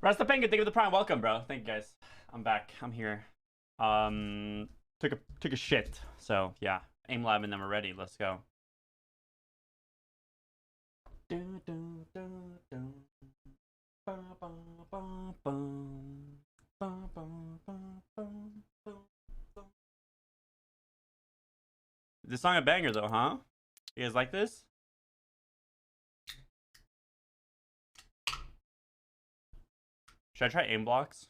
Rasta Penguin, thank you for the prime. Welcome, bro. Thank you, guys. I'm back. I'm here. Took a shit. So yeah, aim lab and then we're ready. Let's go. This song a banger though, huh? You guys like this? Should I try aim blocks?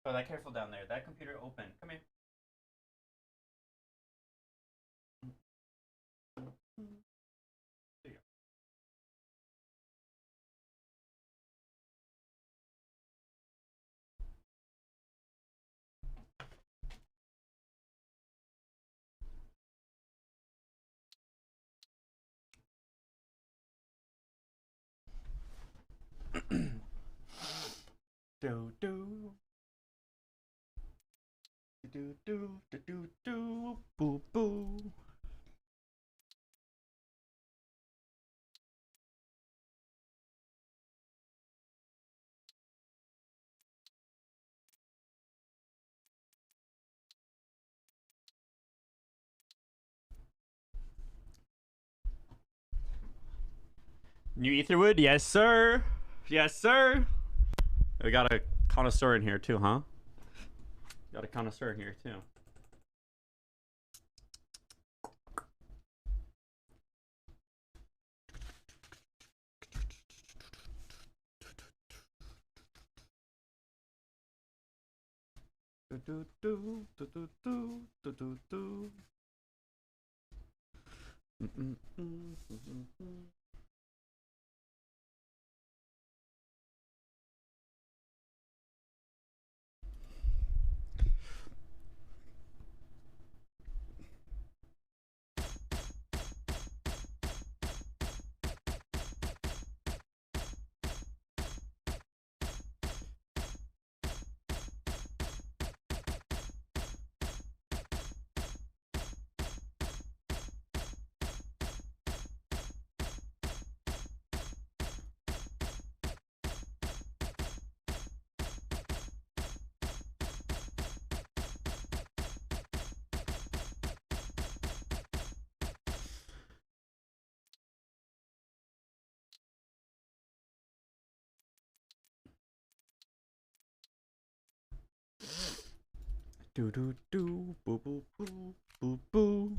Oh, that careful down there. That computer open. Come here. There you go. Do do boo boo. New Etherwood, yes sir, yes sir. We got a connoisseur in here too, huh? Got a connoisseur in here too. Do do do do do do do do. Do do do boo boo boo boo boo.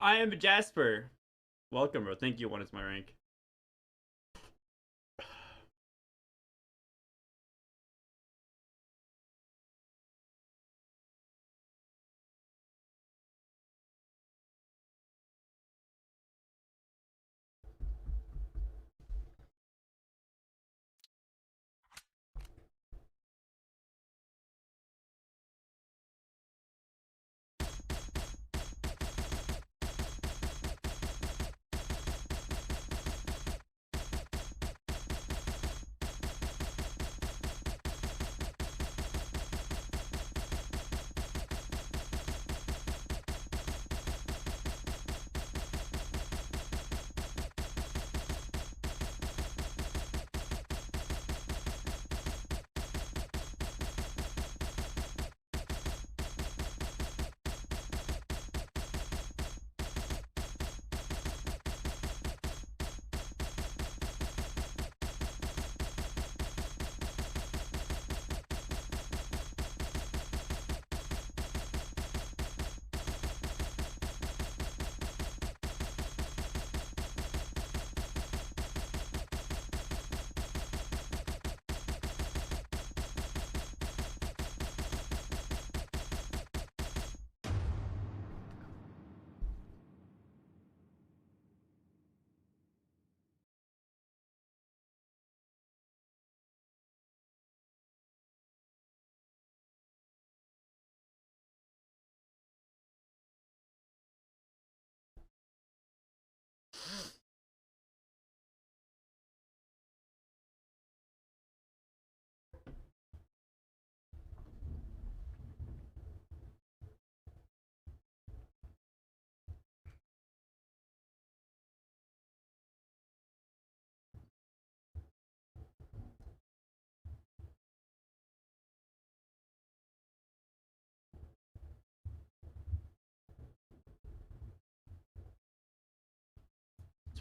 I am Jasper. Welcome, bro. Thank you. One is my rank.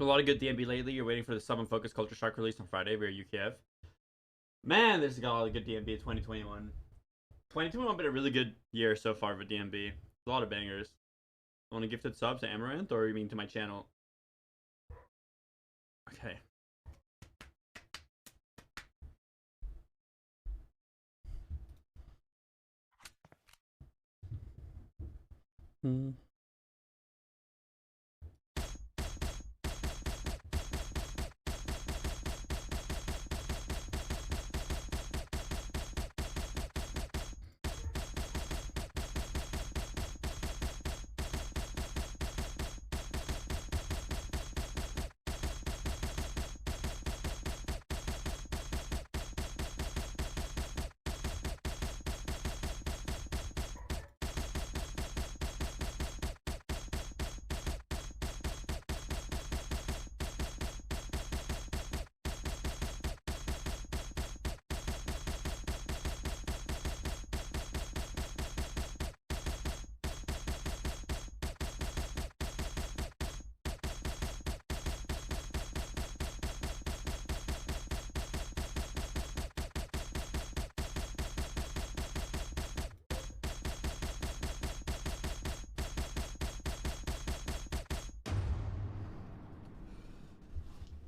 So a lot of good DMB lately. You're waiting for the Sub and Focus Culture Shock release on Friday via UKF. Man, there's got a lot of good DMB in 2021. 2021 been a really good year so far for DMB. A lot of bangers. Want a gifted sub to Amaranth, or you mean to my channel? Okay.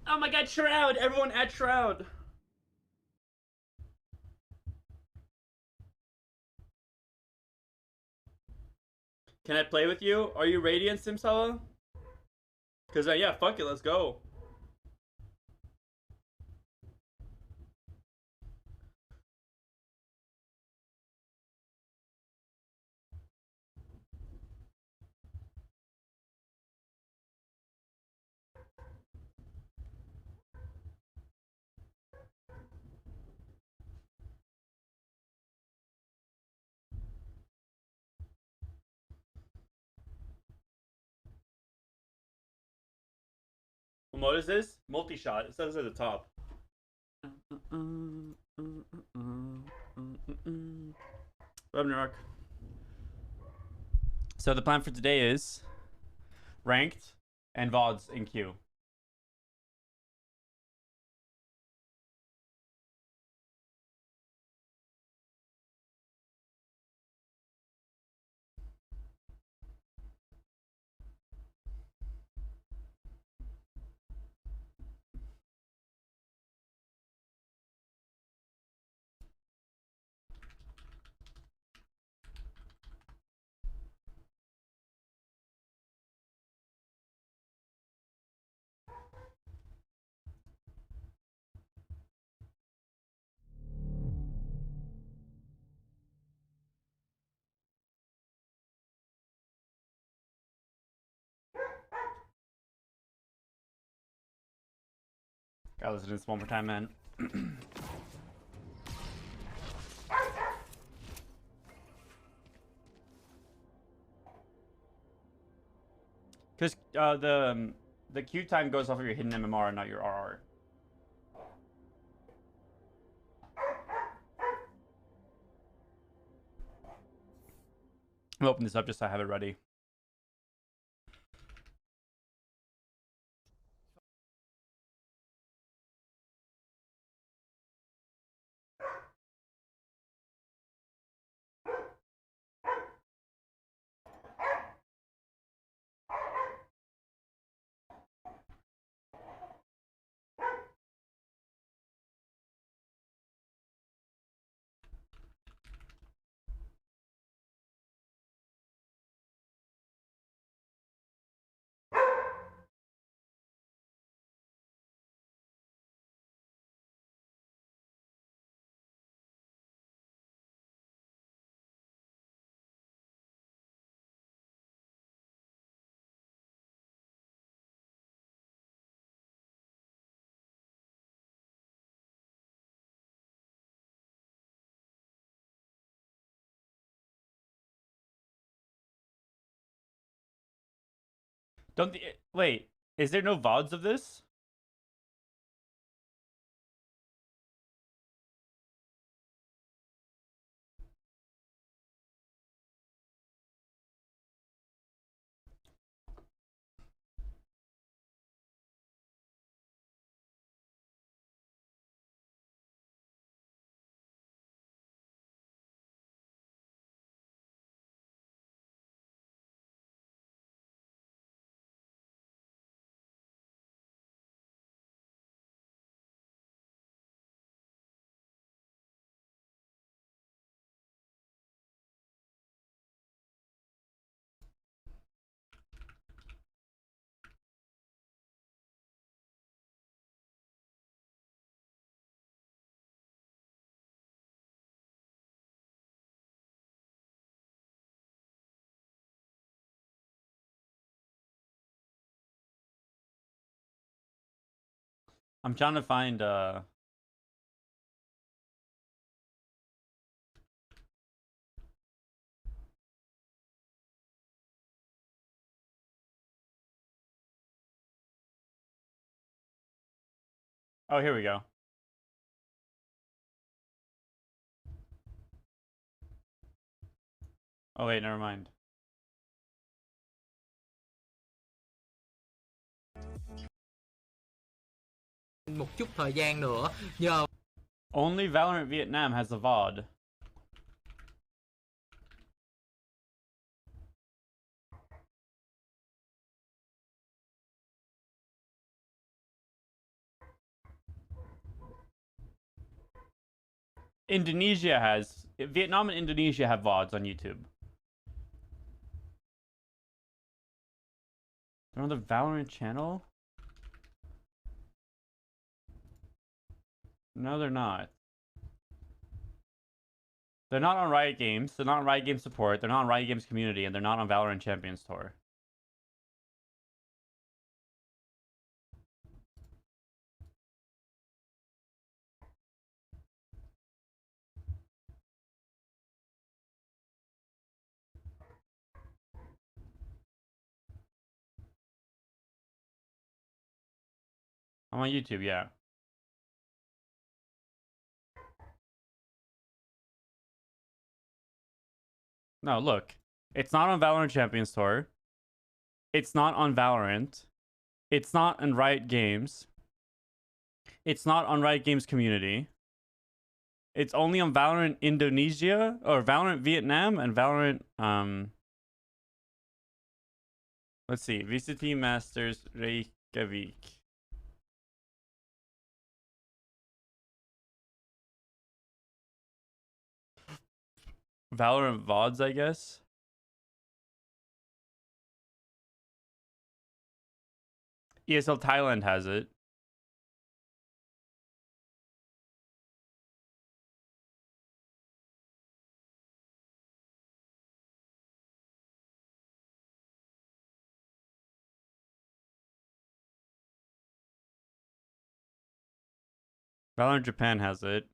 Oh my god, Shroud! Everyone at Shroud! Can I play with you? Are you Radiant, Simsala? Because, yeah, fuck it, let's go. What mode is this? Multi-shot. It says at the top. Love New York. So the plan for today is ranked and VODs in queue. Gotta listen to this one more time, man. Because the queue time goes off of your hidden MMR, not your RR. I'm opening this up just so I have it ready. Wait, is there no VODs of this? I'm trying to find oh, here we go. Oh wait, never mind. Một chút thời gian nữa nhờ Only Valorant Vietnam has a VOD. Indonesia has Vietnam and Indonesia have VODs on YouTube. They're on the Valorant channel? No, they're not. They're not on Riot Games. They're not on Riot Games Support. They're not on Riot Games Community, and they're not on Valorant Champions Tour. I'm on YouTube, yeah. No, look. It's not on Valorant Champions Tour. It's not on Valorant. It's not on Riot Games. It's not on Riot Games Community. It's only on Valorant Indonesia or Valorant Vietnam and Valorant let's see. VCT Masters Reykjavik. Valorant VODs, I guess. ESL Thailand has it. Valorant Japan has it.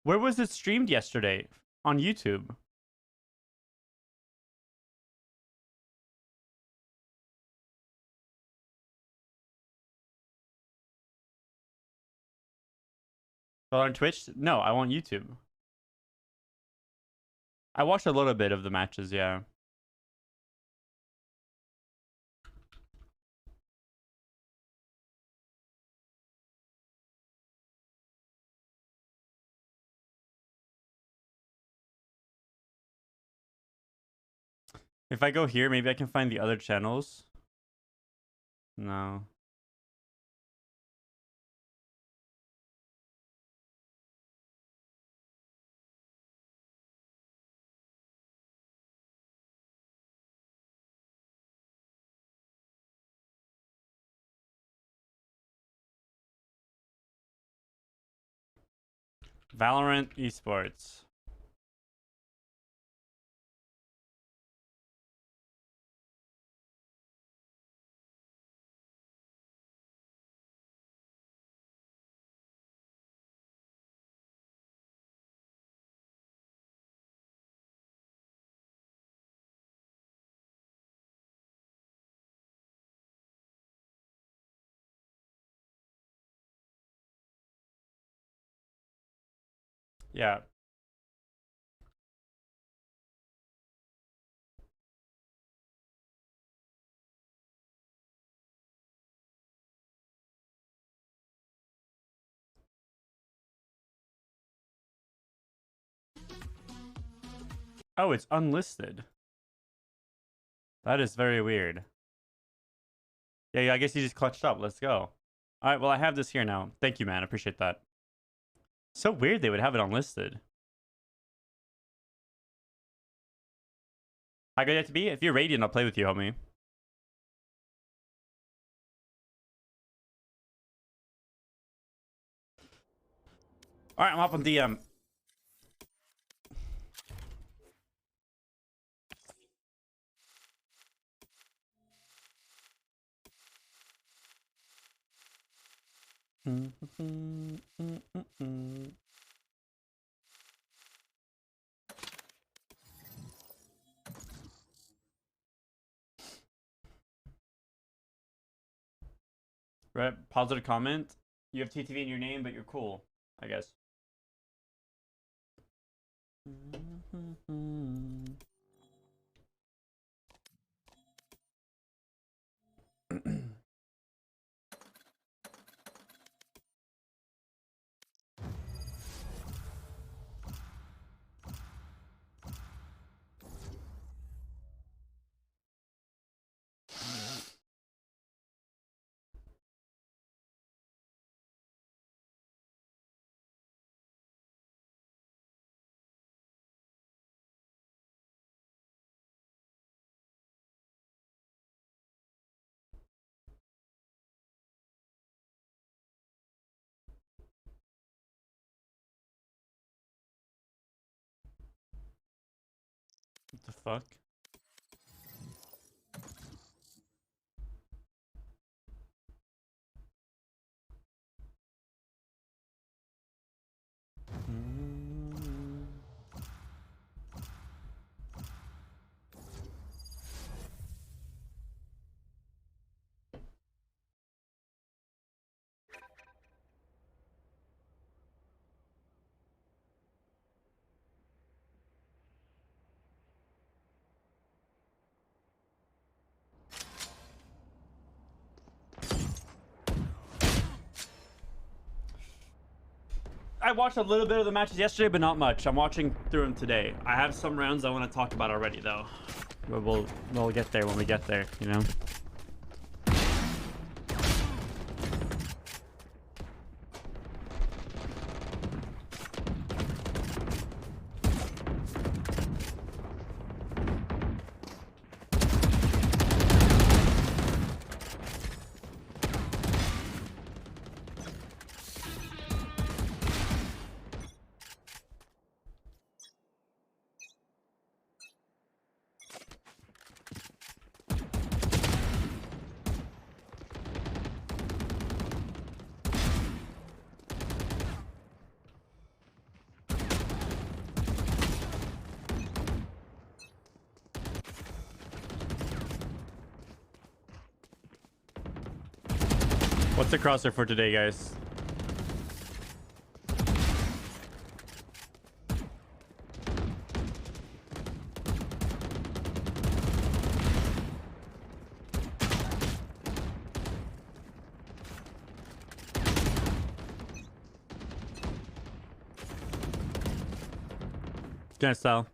Where was it streamed yesterday? On YouTube. Valorant Twitch? No, I want YouTube. I watched a little bit of the matches, yeah. If I go here, maybe I can find the other channels. No. Valorant Esports. Yeah. Oh, it's unlisted. That is very weird. Yeah, I guess you just clutched up. Let's go. All right, well, I have this here now. Thank you, man. I appreciate that. So weird they would have it unlisted. How good you have to be? If you're Radiant, I'll play with you, homie. All right, I'm up on DM. Right, positive comment. You have TTV in your name, but you're cool, I guess. What the fuck? I watched a little bit of the matches yesterday, but not much. I'm watching through them today. I have some rounds I want to talk about already, though. But we'll get there when we get there, you know? What's the crosshair for today, guys? Gonna sell.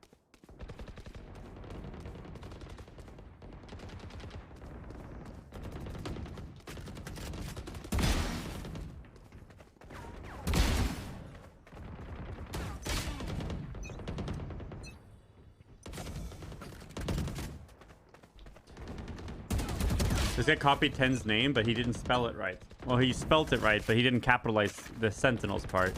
This guy copied Ten's name, but he didn't spell it right. Well, he spelt it right, but he didn't capitalize the Sentinels part.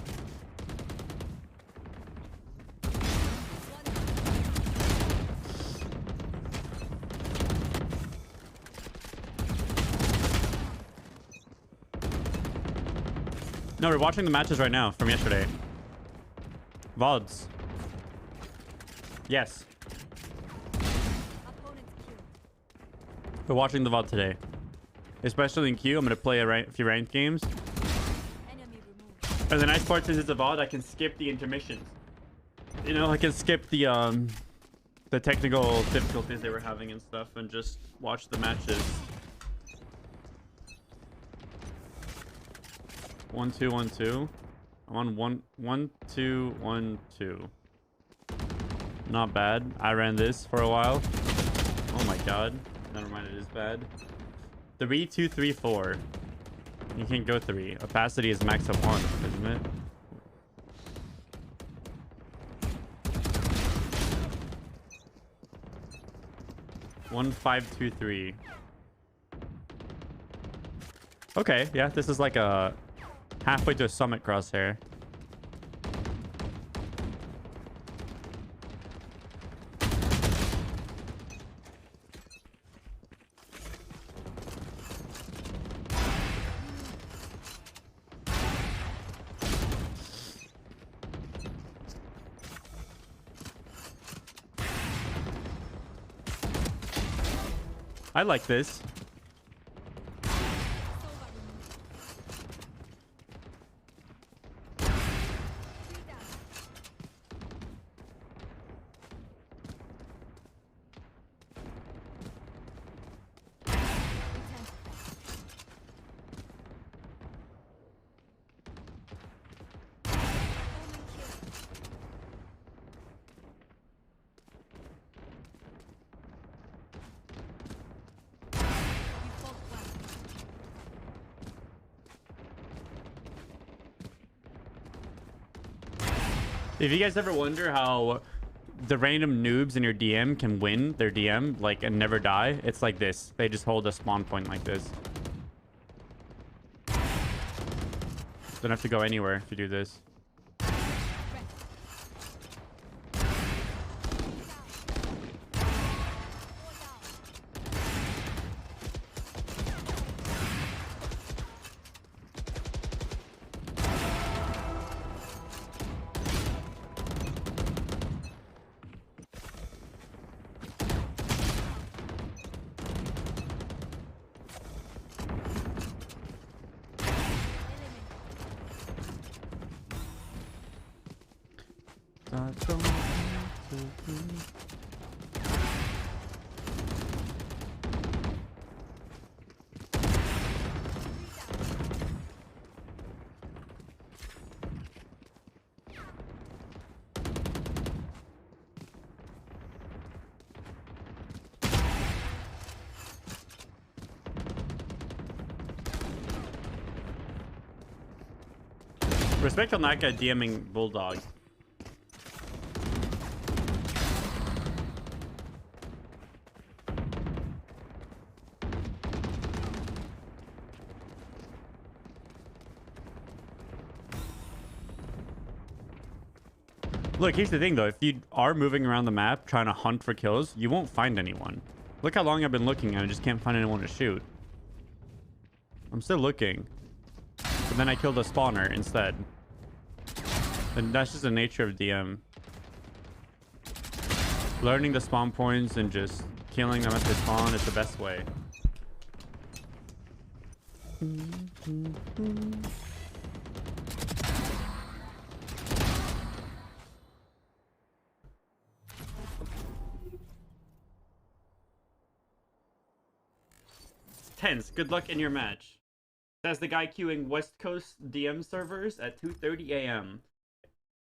No, we're watching the matches right now from yesterday. VODs. Yes. We're watching the VOD today. Especially in queue, I'm going to play a few ranked games. And the nice part, since it's a VOD, I can skip the intermissions. You know, I can skip the technical difficulties they were having and stuff and just watch the matches. 1-2, 1-2. I'm on 1-2, 1-2. Not bad. I ran this for a while. Oh my god. Never mind, it is bad. 3, 2, 3, 4. You can't go 3. Opacity is max of 1, isn't it? One, 5, 2, 3. Okay, yeah, this is like a halfway to a summit crosshair. I like this. If you guys ever wonder how the random noobs in your DM can win their DM, like, and never die, it's like this. They just hold a spawn point like this. Don't have to go anywhere if you do this. Respect on that guy DMing Bulldog. Look, here's the thing though. If you are moving around the map trying to hunt for kills, you won't find anyone. Look how long I've been looking and I just can't find anyone to shoot. I'm still looking. But then I killed a spawner instead. And that's just the nature of DM. Learning the spawn points and just killing them at the spawn is the best way. Tense, good luck in your match. That's the guy queuing West Coast DM servers at 2:30 a.m.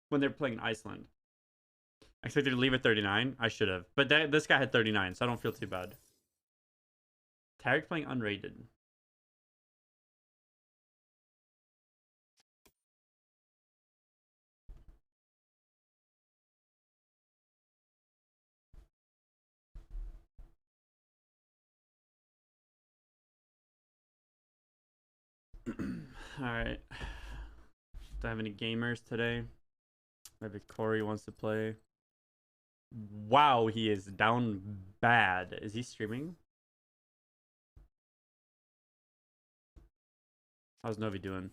when they're playing Iceland. I expected to leave at 39. I should have. But this guy had 39, so I don't feel too bad. Tarek playing unrated. Alright. Do I have any gamers today? Maybe Corey wants to play. Wow, he is down bad. Is he streaming? How's Novi doing?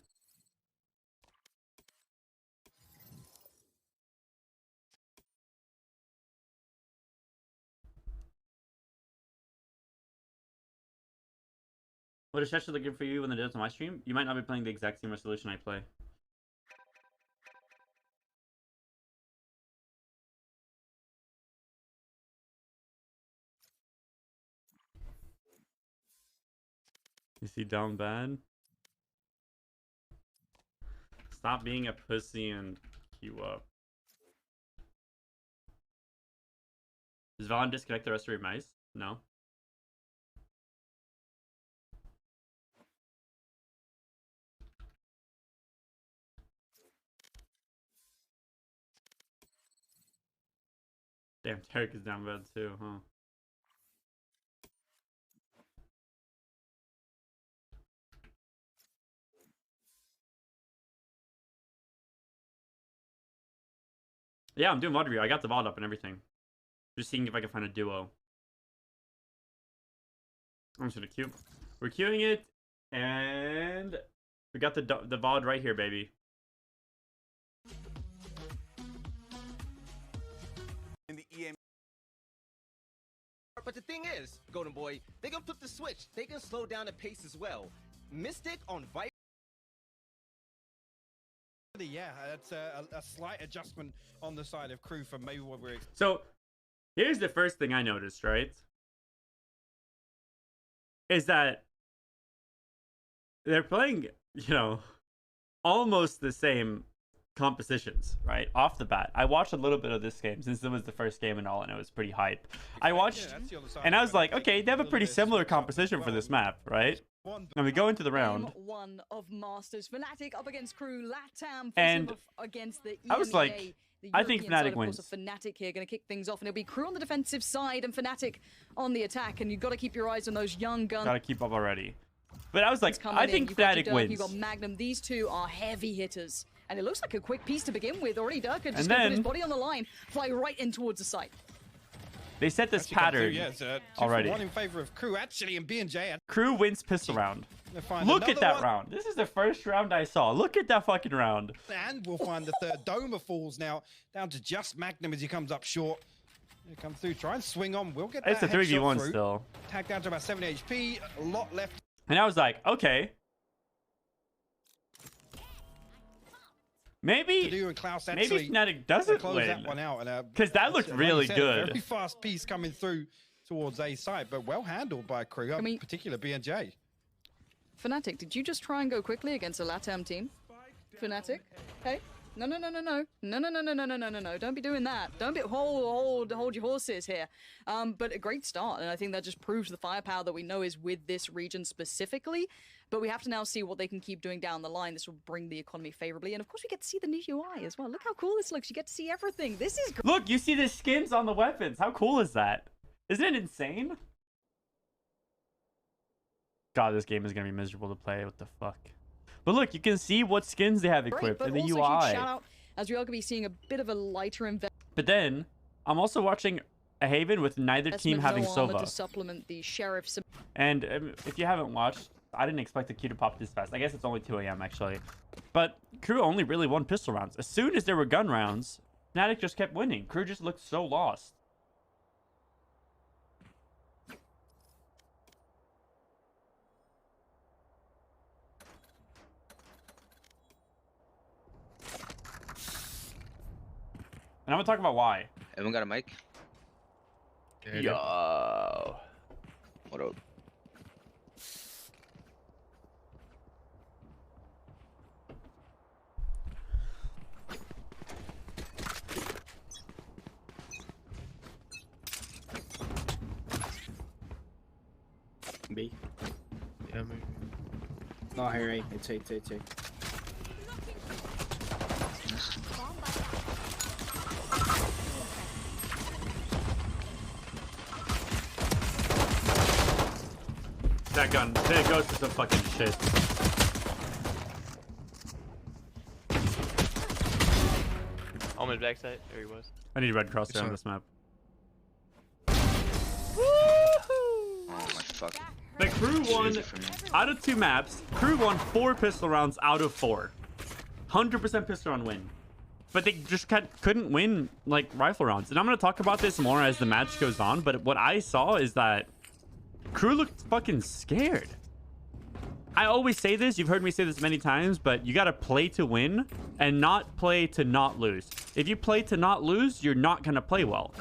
What is Chester looking for you when they're on my stream? You might not be playing the exact same resolution I play. Is he down bad? Stop being a pussy and queue up. Does Valen disconnect the rest of your mice? No. Damn, Tarek is down bad too, huh? Yeah, I'm doing VOD review. I got the VOD up and everything. Just seeing if I can find a duo. I'm just gonna queue. We're queuing it, and we got the VOD right here, baby. In the EM But the thing is, Golden Boy, they can flip the switch. They can slow down the pace as well. Mystic on Viper. Yeah, it's a slight adjustment on the side of Crew from maybe what we're. So here's the first thing I noticed, right? Is that they're playing, you know, almost the same compositions, right? Off the bat. I watched a little bit of this game since it was the first game and all, and it was pretty hype. I watched, and I was like, okay, they have a pretty similar composition for this map, right? And we go into the round. One of Masters. Fnatic up against Crew. Latam and against the EMEA, I was like, I think Fnatic wins. Fnatic here going to kick things off, and it'll be Crew on the defensive side and Fnatic on the attack. And you've got to keep your eyes on those young guns. Gotta keep up already. But I was like, I think Fnatic wins. You've got Magnum. These two are heavy hitters. And it looks like a quick piece to begin with. Already Durka just going to put his body on the line, fly right in towards the site. They set this pattern already. 2-for-1 in favor of Crew, actually, and B&J. Crew wins pistol round. Look at that round. This is the first round I saw. Look at that fucking round. And we'll find the third. Doma falls now down to just Magnum as he comes up short. Here come through, try and swing on. We'll get that. It's a 3v1 still. Tag down to about 70 HP. A lot left. And I was like, okay. Maybe Fnatic doesn't win. That one out, because that looked really good. Very fast piece coming through towards A side, but well handled by Crew, in particular B&J. Fnatic, did you just try and go quickly against a LATAM team? Fnatic? Hey? No. Don't be doing that. Don't be hold your horses here. But a great start, and I think that just proves the firepower that we know is with this region specifically. But we have to now see what they can keep doing down the line. This will bring the economy favorably, and of course we get to see the new UI as well. Look how cool this looks. You get to see everything. This is great. Look, you see the skins on the weapons. How cool is that? Isn't it insane? God, this game is gonna be miserable to play. What the fuck? But look, you can see what skins they have equipped in the UI. Shout out, as we are going to be seeing a bit of a lighter investment. But then, I'm also watching a Haven with neither team having Sova. To supplement the Sheriff's. And if you haven't watched, I didn't expect the queue to pop this fast. I guess it's only 2 a.m. actually. But Crew only really won pistol rounds. As soon as there were gun rounds, Fnatic just kept winning. Crew just looked so lost. And I'm gonna talk about why. Everyone got a mic? Yo. What up? B. Yeah, maybe. No, Harry. It's A. That gun, there goes to some fucking shit. Almost backside. There he was. I need red crosshair on this map. Oh my fuck. The Crew won out of 2 maps. Crew won 4 pistol rounds out of 4. 100% pistol round win. But they just couldn't win like rifle rounds. And I'm gonna talk about this more as the match goes on. But what I saw is that Crew looked fucking scared. I always say this, you've heard me say this many times, but you gotta play to win and not play to not lose. If you play to not lose, you're not gonna play well.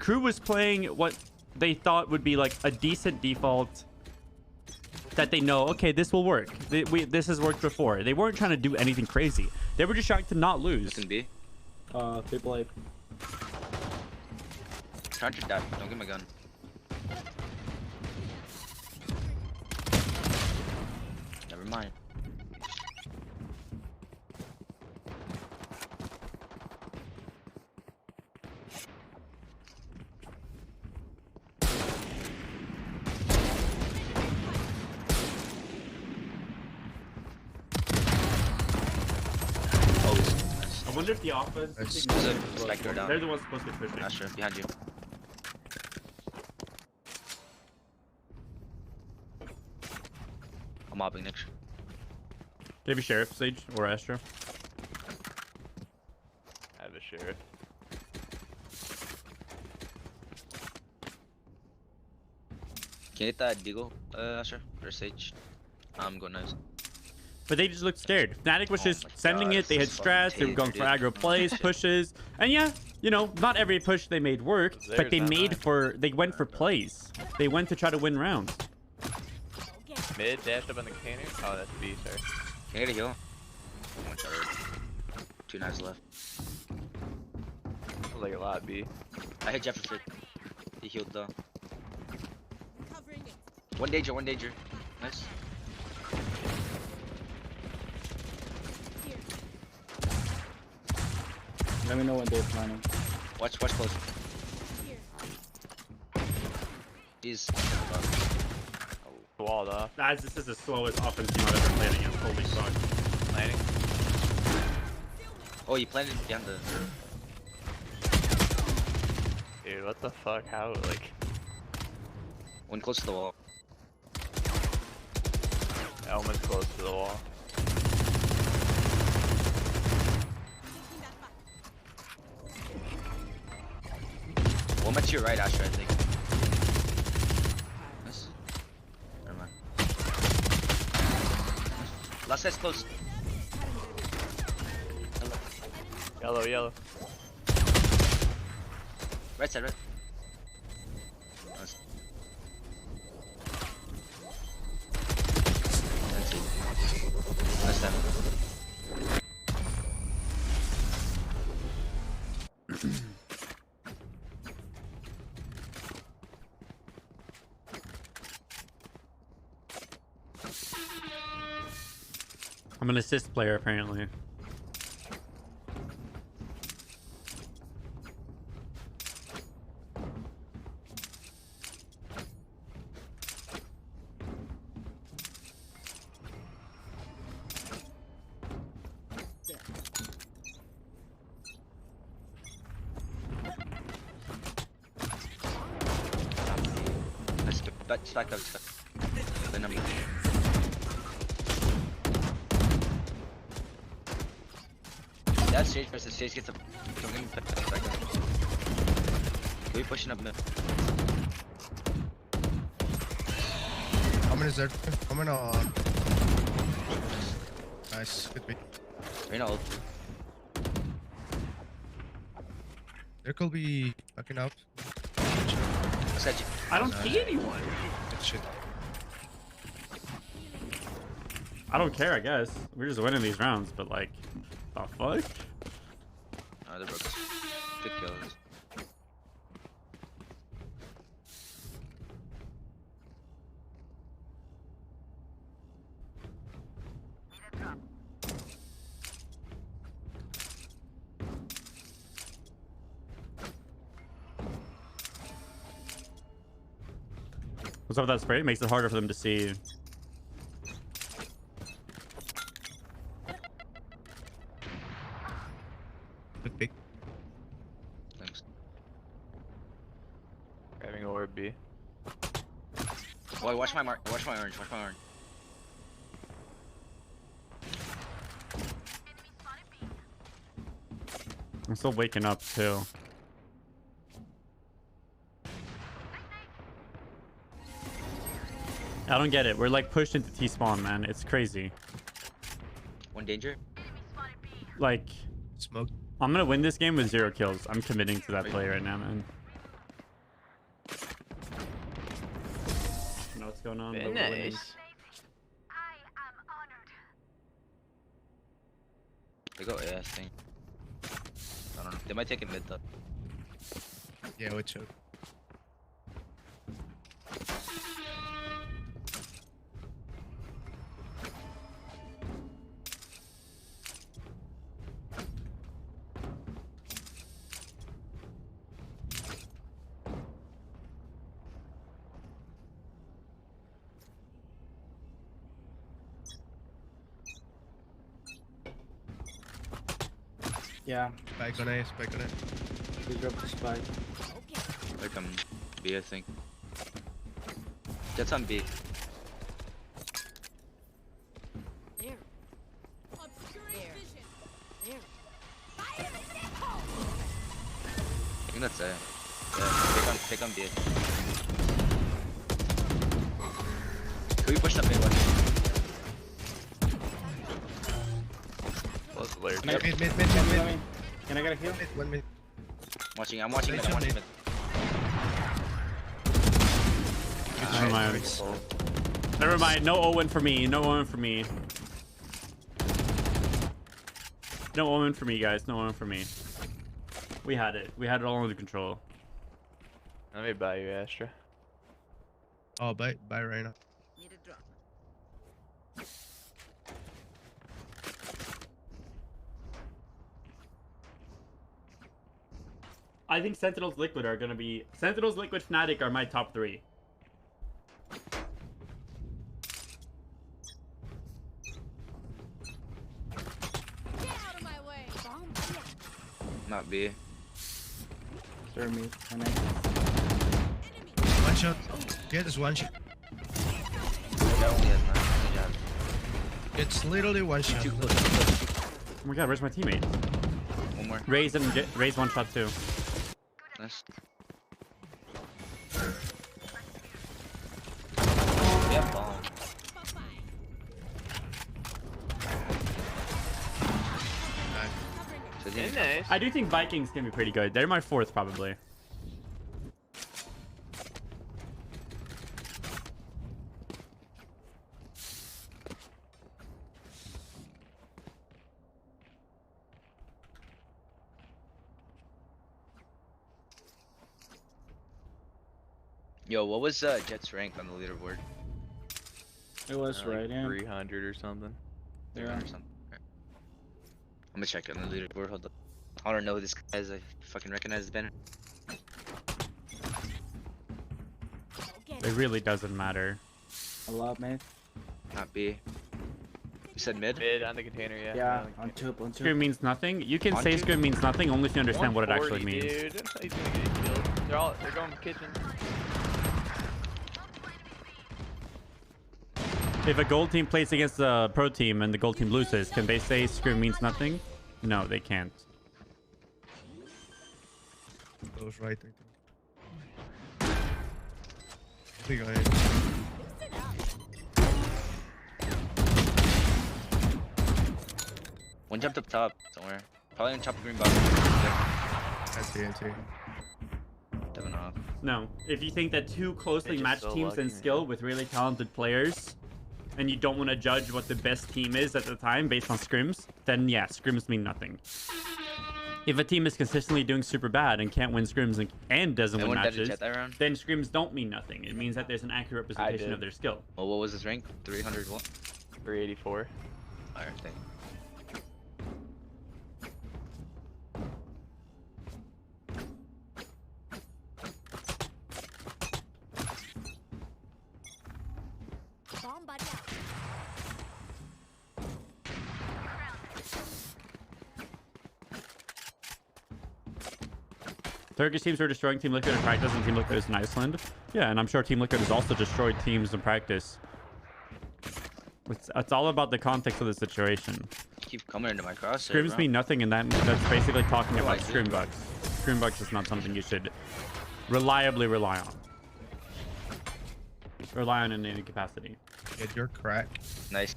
Crew was playing what they thought would be like a decent default that they know, okay, this will work. This has worked before. They weren't trying to do anything crazy. They were just trying to not lose. B. People A. Try to die. Don't get my gun. Never mind. I wonder if the offense... They're the ones supposed to be pushing. Not sure. Behind you. I'm mobbing next. Maybe Sheriff, Sage, or Astra. I have a Sheriff. Can you hit that Deagle, Asher? Or Sage? I'm going nice. But they just looked scared. Fnatic was Oh just my sending God, it. They had this is fucking strats. They were going for taser, aggro dude. plays, pushes. And yeah, you know, not every push they made worked, Theirs, but they not made mine. for, they went for plays. They went to try to win rounds. Mid dashed up on the container. Oh, that's B, sorry. Can I get a heal? One shot already. 2 knives left. That was like a lot B. I hit Jefferson. He healed though. One danger, one danger. Nice. Let me know when they're planning. Watch close. He's. Walled off. Guys, this is the slowest offense team I've ever played against. Holy fuck. Landing. Oh, you planted behind the. Dude, what the fuck? How, like. One close to the wall. Elman's close to the wall. One to your right, Asher, I think. Nice. Never mind. Last side's close. Yellow, yellow. Right side, right. Nice. That's it. Nice time. I'm an assist player, apparently. Nice. Stack up. Then I'm. That's Sage versus Sage gets a. Don't get me back. We pushing up mid. I'm in Z. I'm in a. Nice. Good beat. Reyna ult. There could be backing out. Sage. I don't see anyone. Good shit. I don't care, I guess. We're just winning these rounds, but like, the fuck? Oh, they're broke. Good kills. What's up with that spray? It makes it harder for them to see. Good pick. Thanks. Grabbing orb B. Boy, watch my mark. Watch my orange. Watch my orange. I'm still waking up too. I don't get it. We're like pushed into T-spawn, man. It's crazy. One danger. Like, Smoke. I'm gonna win this game with 0 kills. I'm committing to that play right now, man. I know what's going on. Very but we're winning. nice. They go A, I think. I don't know. They might take it mid though. Yeah, we choke. Yeah, Spike on A, spike on A. we dropped the spike. Like B, I think. Jets on B. I think that's A. Yeah, take on B. Could we push up mid one? Close the layer. Mid. Can I get a heal? Mid, one mid. I'm watching mid. I'm watching mid. Never mind. Never mind. No Owen for me. No Owen for me. No Owen for me, guys. No Owen for me. We had it. We had it all under control. Let me buy you, Astra. Oh, bye right now. I think Sentinels Liquid are gonna be Sentinels Liquid Fnatic are my top 3. Not B. Sir me. Can I? One shot. Get this one shot. It's literally one shot. Too close. Oh my god, where's my teammate? One more. Raise one shot too. Nice. We have bomb. So Very then- nice. I do think Vikings can be pretty good. They're my 4th probably. Yo, what was Jet's rank on the leaderboard? It was Like right, yeah. 300 or something. Yeah. Or something. Alright. I'm gonna check on the leaderboard. Hold up. I don't know who this guy is. I fucking recognize the banner. It really doesn't matter. A lot, man. Not B. You said mid? Mid on the container, yeah. Yeah, on the on container. tube, on Scream tube. means nothing. You can On say to- scream means nothing only if you understand what it actually 140, means. Dude. He's gonna get killed. They're going kitchen. If a gold team plays against a pro team and the gold team loses, can they say scream means nothing? No, they can't. Goes right. I think I. One jumped up top somewhere. Probably on top of green box. That's the answer. Devin off. No. If you think that two closely just matched so teams in lucky, skill man. with really talented players, and you don't want to judge what the best team is at the time based on scrims, then yeah, scrims mean nothing. If a team is consistently doing super bad and can't win scrims and doesn't win Anyone dead to matches, Jet that round? then scrims don't mean nothing. It means that there's an accurate representation did. of their skill. Well, what was his rank? 300 what? 384. Alright, thank you. Turkish teams are destroying Team Liquid in practice, and Team Liquid is in Iceland. Yeah, and I'm sure Team Liquid has also destroyed teams in practice. It's all about the context of the situation. Keep coming into my crosshair. Scrims bro. mean nothing, and that's basically talking Oh, I about see. scrim bugs. Scrim bugs is not something you should reliably rely on. Rely on in any capacity. Yeah, you're crack. Nice.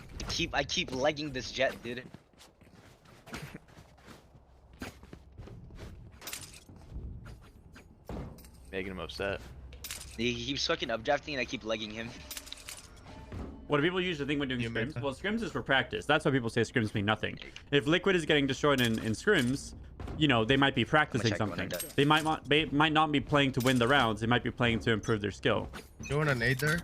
I keep legging this Jet, dude. Making him upset. He keeps fucking updrafting and I keep legging him. What do people usually think when doing You scrims? meta. Well, scrims is for practice. That's why people say scrims mean nothing. If Liquid is getting destroyed in scrims, you know, they might be practicing check when something. I'm done. They might not be playing to win the rounds. They might be playing to improve their skill. You want a nade there?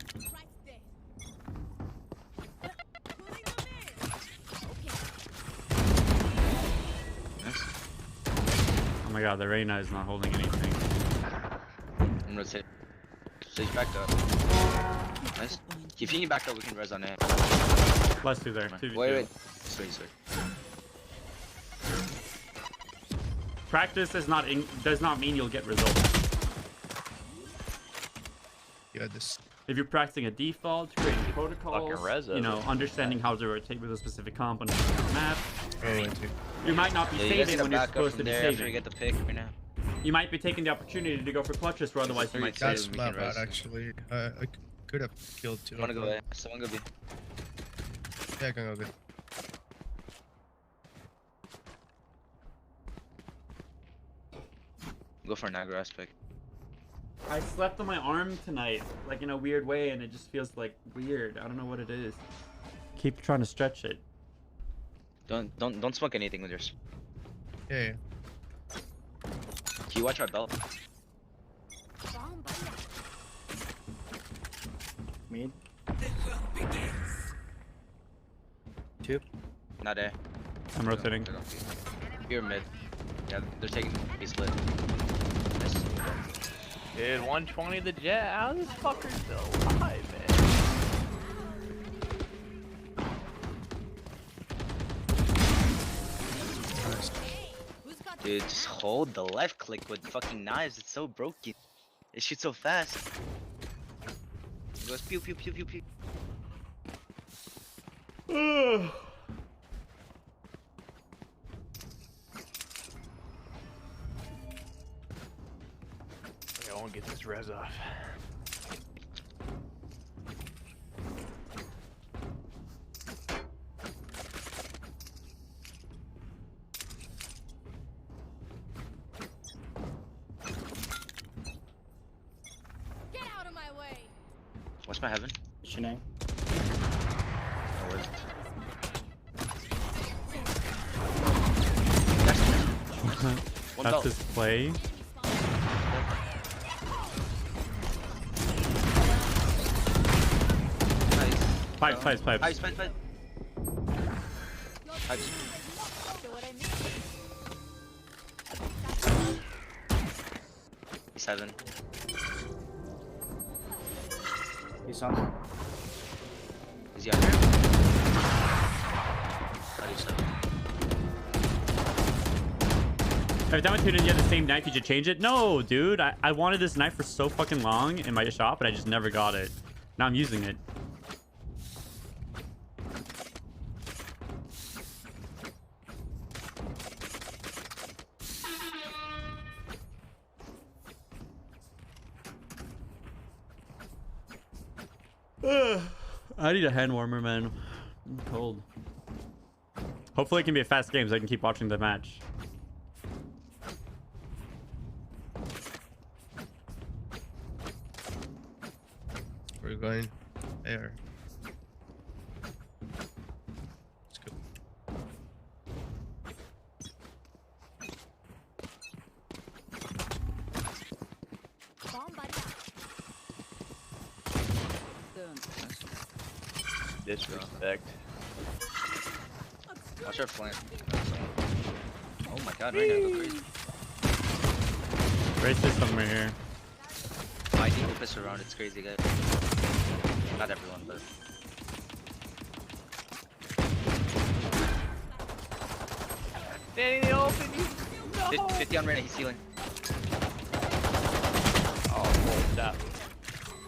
Nice. Oh my god, the Reyna is not holding anything. I'm gonna say. Stage back up. Nice. If you need back up, we can res on it. Plus 2 there. 2v2. Wait. Sorry. Practice does not mean you'll get results. Yeah, this. If you're practicing a default, creating protocols, Fucking res you know, it. understanding how to rotate with a specific comp on a map, Oh, into. you might not be Yeah, you guys saving need when to you're back up supposed to from be there after you saving. get the pick right now. You might be taking the opportunity to go for clutches where otherwise you might That's save. That's we my can bad, res. actually. could have killed two. I wanna of go them. A. Someone go B. Yeah, I can go good. Go for an aggro aspect. I slept on my arm tonight, like in a weird way, and it just feels like weird. I don't know what it is. Keep trying to stretch it. Don't smoke anything with yours. Yeah, yeah. Can you watch our belt? Mid. Two. Not A. I'm rotating. They're going B. You're mid. Yeah, they're taking B split. Nice. Dude, 120 the jet. How is this fucker still alive, man? Dude, just hold the left click with fucking knives. It's so broken. It shoots so fast. It goes pew pew pew pew pew. Okay, I won't get this res off. Get out of my way. What's my heaven? Shinang. Oh, where's it? One That's belt. his play. Nice. Pipes, pipes, pipes. Pipes, pipes, pipes. Pipes. So what I mean? Seven. He's on. Is he out here? How do you seven? Every time I tune in, you have the same knife. Did you change it? No, dude. I wanted this knife for so fucking long in my shop, and I just never got it. Now I'm using it. I need a hand warmer, man. I'm cold. Hopefully it can be a fast game so I can keep watching the match. We're going there. Let's go. Bomb buddy out. Disrespect. Watch our flank. Oh my god, right now, go crazy. Race this somewhere here. I think we'll piss around, it's crazy, guys. Not everyone, but. Danny, the open, you. No. 50 on Reyna, he's healing. Oh, hold up.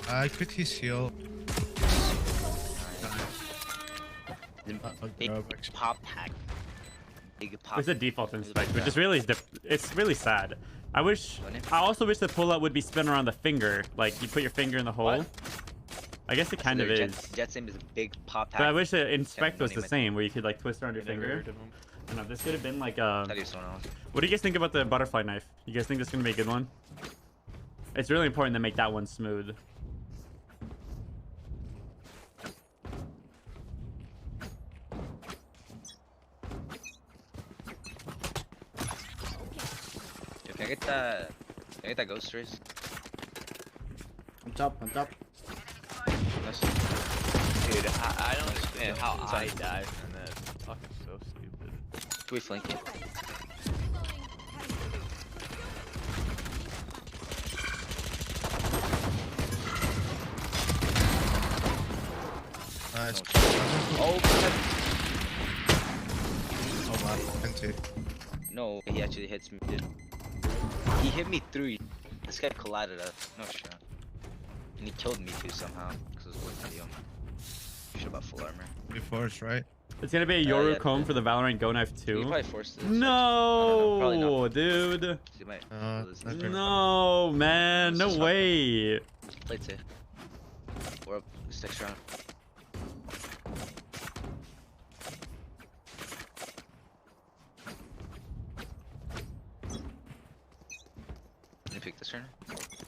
I quit his heal. Big grab, actually. pop hack. Big pop. It's a default inspect, which is really it's really sad. I also wish the pull-up would be spin around the finger. Like, you put your finger in the hole. What? I guess it kind of is. Jet's name is a big pop hack. But I wish the inspect was the Name it. same, where you could, like, twist around your Never finger. heard of him. I don't know, this could have been, like, That is someone else. What do you guys think about the butterfly knife? You guys think this is going to be a good one? It's really important to make that one smooth. Yo, can I get that ghost race? On top, on top. Nice. Dude, I don't understand how It's I fine. died from that. It's fucking so stupid. Can we flank it? Nice. Oh, Oh wow. Empty. no, he actually hits me, dude. He hit me through. This guy collided us. No shot. And he killed me too somehow. Because it was worth it. Should have full armor. You force, right? It's going to be a Yoru yeah, comb for the Valorant Go Knife You 2. probably forced this. No, Probably not. dude. You might. Not very- No, man. No This is way. Play safe. We're up this next round. Can you pick this turn?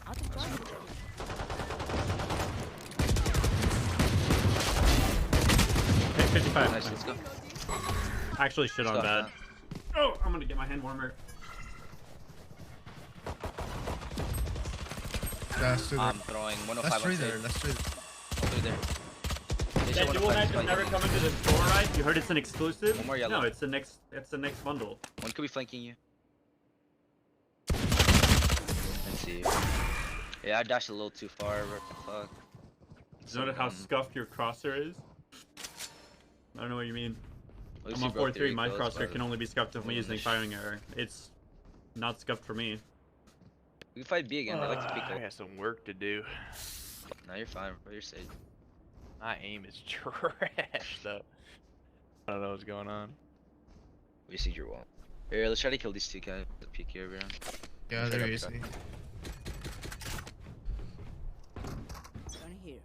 I'll just join you. Okay, 55. Nice, let's go. Actually, shit on Let's go, that. Oh, I'm gonna get my hand warmer. That's through there. I'm throwing 105 That's on through stage. there. That's through. Through there. That dual match is never coming to the store, right? You heard it's an exclusive? One more yellow. No, it's the next bundle. One could be flanking you. Let's see. Yeah, I dashed a little too far. What the fuck? You notice how scuffed your crosshair is? I don't know what you mean. At least I'm you on broke 4-3, my the crosshair equals, can only be scuffed if I'm using firing error. It's not scuffed for me. We can fight B again. I like to pick I up. got some work to do. No, you're fine, bro. You're safe. My aim is trash, though. I don't know what's going on. We see your wall. Here, let's try to kill these two guys. The peek here, bro. Yeah, they're easy. Join here.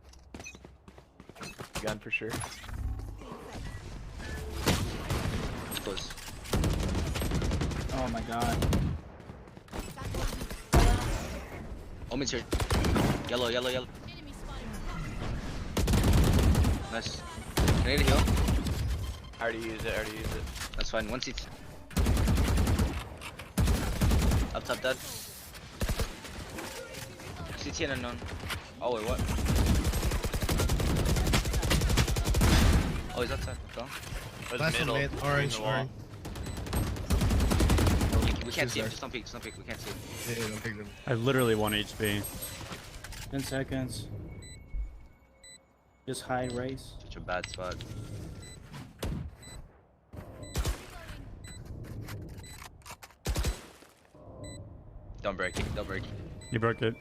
Gun for sure. Close. Oh my god. Omen's here. Yellow, yellow, yellow. Enemy spotted. Nice. Can I get a heal? I already used it. That's fine. One seat. Up top dead. CT and unknown. Oh wait, what? Oh, he's outside. Go. Was Last one middle. mid. in Orange, the wall. orange. We can't He's see him. there. Just don't peek. Just don't peek. We can't see him. Yeah, don't pick them. I have literally 1 HP. 10 seconds. Just high race. Such a bad spot. Don't break it. Don't break it. You broke it.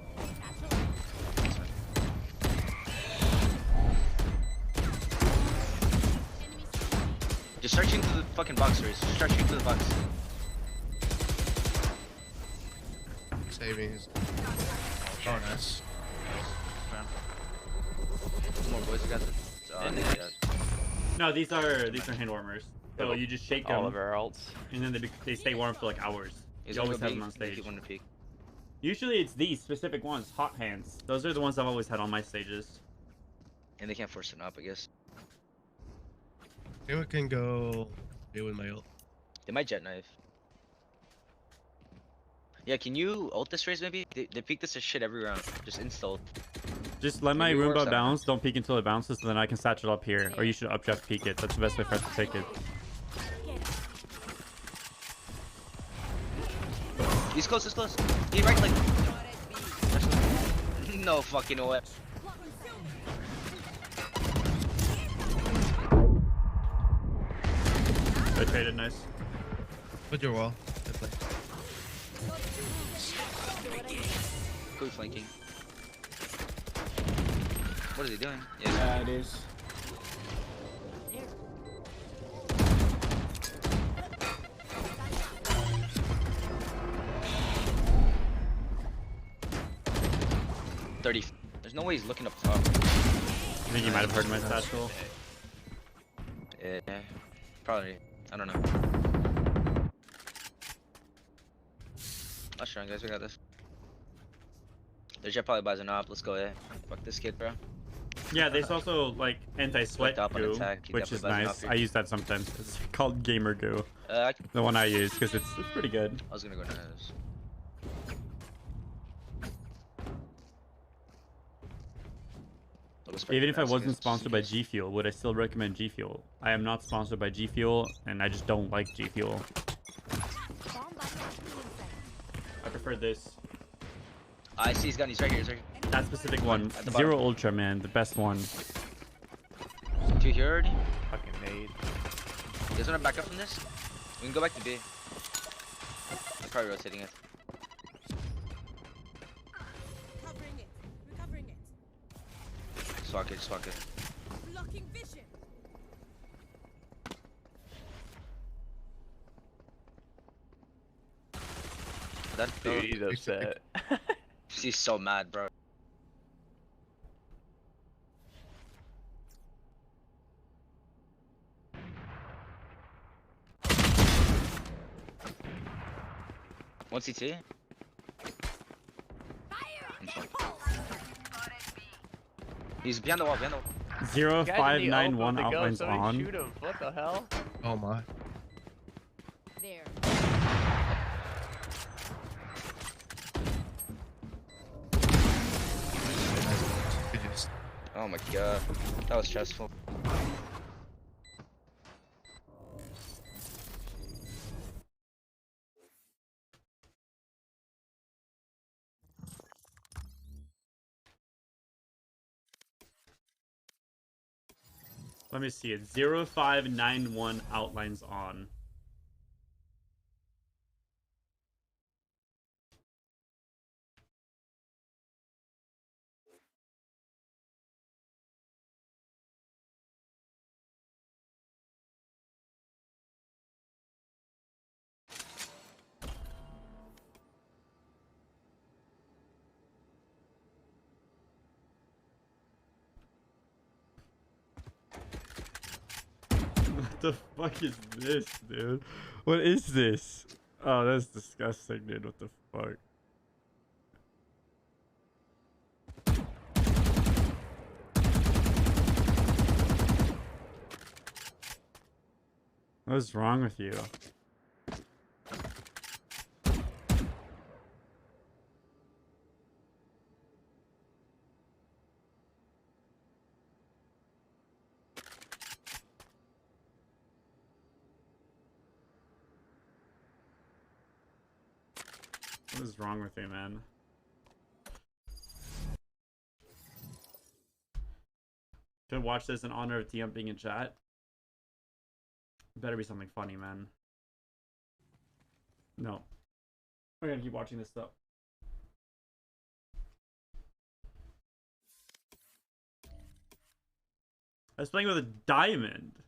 Just start shooting to the fucking box, Reese. Just start shooting to the box. Saving his. Oh, nice. Two more boys. We got this. No, these are hand warmers. So you just shake All them, of our alts. and then they stay warm for like hours. You always have them on stage. One to peek. Usually it's these specific ones, hot hands. Those are the ones I've always had on my stages. And they can't force it up, I guess. I think we can go deal with my ult. They might jet knife. Yeah, can you ult this race maybe? They peek this as shit every round. Just install. Just let my Maybe it works Roomba out. bounce, don't peek until it bounces, and then I can satchel up here. Or you should updraft peek it. That's the best way for us to take it. He's close, he's close. He right click. No fucking way. I traded, nice. Put your wall. Good play. Good flanking. What is he doing? Yeah. Yeah, it is. There's no way he's looking up top. I think you might have heard my satchel. Yeah, probably. I don't know. Let's try, guys. We got this. Their jet probably buys an op. Let's go, yeah. Fuck this kid, bro. Yeah, there's also like anti-sweat Sweat up on goo, attack, he which is definitely buys nice. enough I use that sometimes. It's called gamer goo. I The one I use because it's pretty good. was gonna go nose. Even if I wasn't sponsored by G Fuel, would I still recommend G Fuel? I am not sponsored by G Fuel, and I just don't like G Fuel. I prefer this. I see his gun. He's right here. He's right here. That specific one, At the Zero bottom. Ultra, man, the best one. Two here already. Fucking made. You guys wanna back up from this? We can go back to B. I'm probably rotating it. Covering it. Recovering it. Swag it. Swag it. Blocking vision. That Dude, he's upset. He's so mad, bro. One CT. He's behind the wall, behind the wall. 0591 to go, outlines so he on. shoot him. What the hell? Oh my. There. Oh my god. That was stressful. Let me see it. 0591 outlines on. What the fuck is this, dude? What is this? Oh, that's disgusting, dude. What the fuck? What's wrong with you? What is wrong with you, man? Should watch this in honor of TM being in chat. Better be something funny, man. No. We're gonna keep watching this stuff. I was playing with a diamond.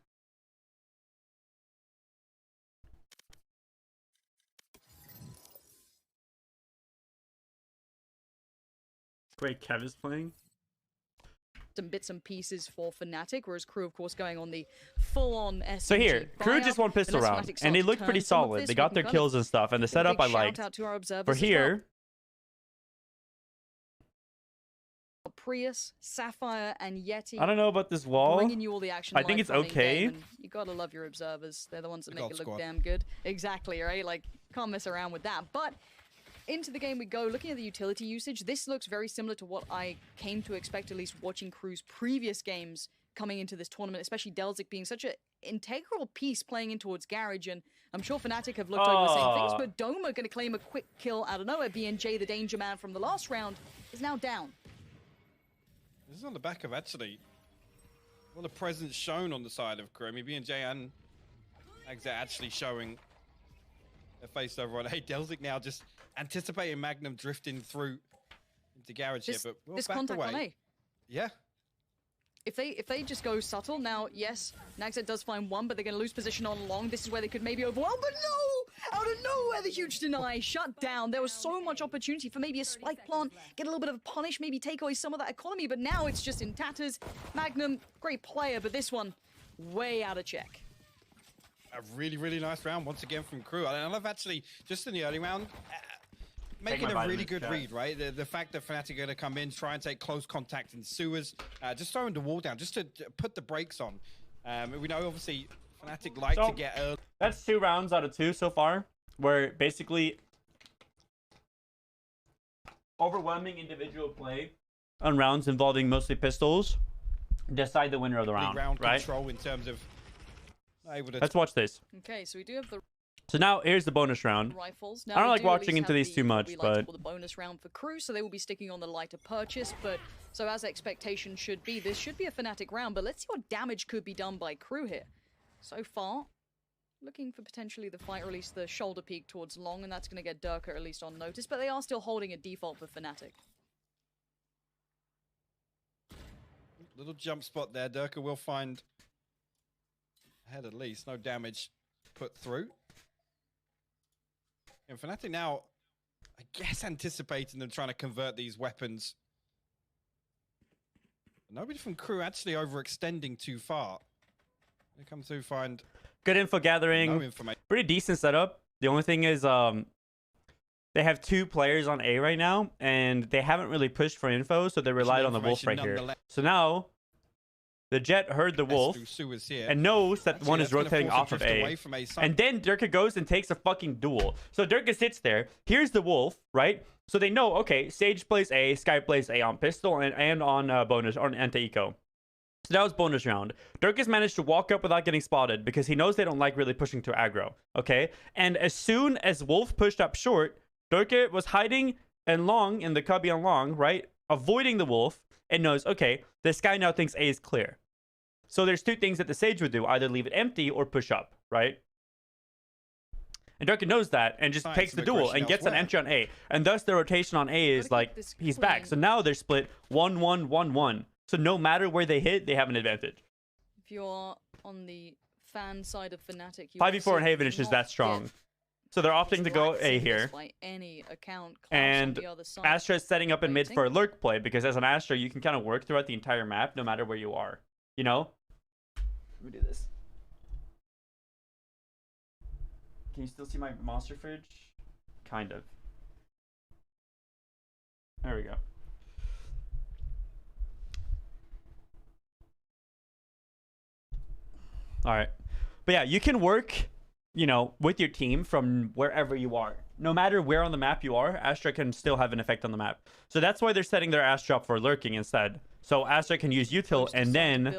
Wait, Kev is playing? Some bits and pieces for Fnatic, whereas Crew, of course, going on the full-on SMG. So here, Crew buyout, just won pistol unless round, Fnatic and they start to looked turn pretty some of solid. this, They we got can their kind of kills and stuff, and the give a setup big I liked. Shout out to our observers For as well. here, Prius, Sapphire, and Yeti. I don't know about this wall. Bringing you all the action. I think live it's from okay. in-game, and you gotta love your observers. They're the ones that The make God it look squad. damn good. Exactly, right? Like, can't mess around with that. But into the game we go. Looking at the utility usage, this looks very similar to what I came to expect, at least watching Crew's previous games coming into this tournament, especially Delzik being such an integral piece playing in towards Garage, and I'm sure Fnatic have looked over the same things, but Doma going to claim a quick kill out of nowhere. BNJ, the danger man from the last round, is now down. This is on the back of actually all the presence shown on the side of Crew. I mean, BNJ and Exit actually showing their face over on A. Delzik now just anticipating Magnum drifting through into Garage here, but we'll This back contact away. on A. Yeah. If they just go subtle, now, yes, Nagset does find one, but they're going to lose position on long. This is where they could maybe overwhelm, but no! Out of nowhere, the huge deny, shut down. There was so much opportunity for maybe a spike plant, get a little bit of a punish, maybe take away some of that economy, but now it's just in tatters. Magnum, great player, but this one, way out of check. A really, really nice round once again from Crew. I love actually, just in the early round, making my a really vitamins, good chat. read, right? The fact that Fnatic are going to come in, try and take close contact in sewers, just throwing the wall down, just to put the brakes on. We know, obviously, Fnatic like So- to get early. That's 2 rounds out of 2 so far, where basically overwhelming individual play on rounds involving mostly pistols decide the winner of the round, right? Control in terms of able to. Let's watch this. Okay, so we do have the So now here's the bonus round. rifles. I don't we like do at watching least into have these too much, what we like to but- call the bonus round for Crew, so they will be sticking on the lighter purchase. But so as expectation should be, this should be a Fnatic round. But let's see what damage could be done by Crew here. So far, looking for potentially the fight, or at least the shoulder peek towards long, and that's going to get Durka at least on notice. But they are still holding a default for Fnatic. Little jump spot there. Durka will find ahead at least. No damage put through. And Fnatic now, I guess, anticipating them trying to convert these weapons. Nobody from Crew actually overextending too far. They come to find Good info gathering. no information. Pretty decent setup. The only thing is, they have 2 players on A right now, and they haven't really pushed for info, so they relied on the Wolf right here. So now, the Jet heard the Wolf and knows that one is rotating off of A. And then Durka goes and takes a fucking duel. So Durka sits there. Here's the Wolf, right? So they know, okay, Sage plays A, Sky plays A on pistol and on bonus, on anti-eco. So that was bonus round. Durka's managed to walk up without getting spotted because he knows they don't like really pushing to aggro, okay? And as soon as Wolf pushed up short, Durka was hiding and long in the cubby on long, right? Avoiding the Wolf and knows, okay, this guy now thinks A is clear. So there's 2 things that the Sage would do, either leave it empty or push up, right? And Durka knows that and just takes the duel and gets an entry on A. And thus the rotation on A is like, he's back. So now they're split 1-1-1-1. So no matter where they hit, they have an advantage. If you're on the fan side of Fnatic, 5v4 and Haven is just that strong. So they're opting to go A here. By any account, and Astra is setting up in mid for a lurk play, because as an Astra, you can kind of work throughout the entire map no matter where you are. You know? Let me do this. Can you still see my monster fridge? Kind of. There we go. All right. But yeah, you can work, you know, with your team from wherever you are. No matter where on the map you are, Astra can still have an effect on the map. So that's why they're setting their Astra up for lurking instead. So Astra can use util and then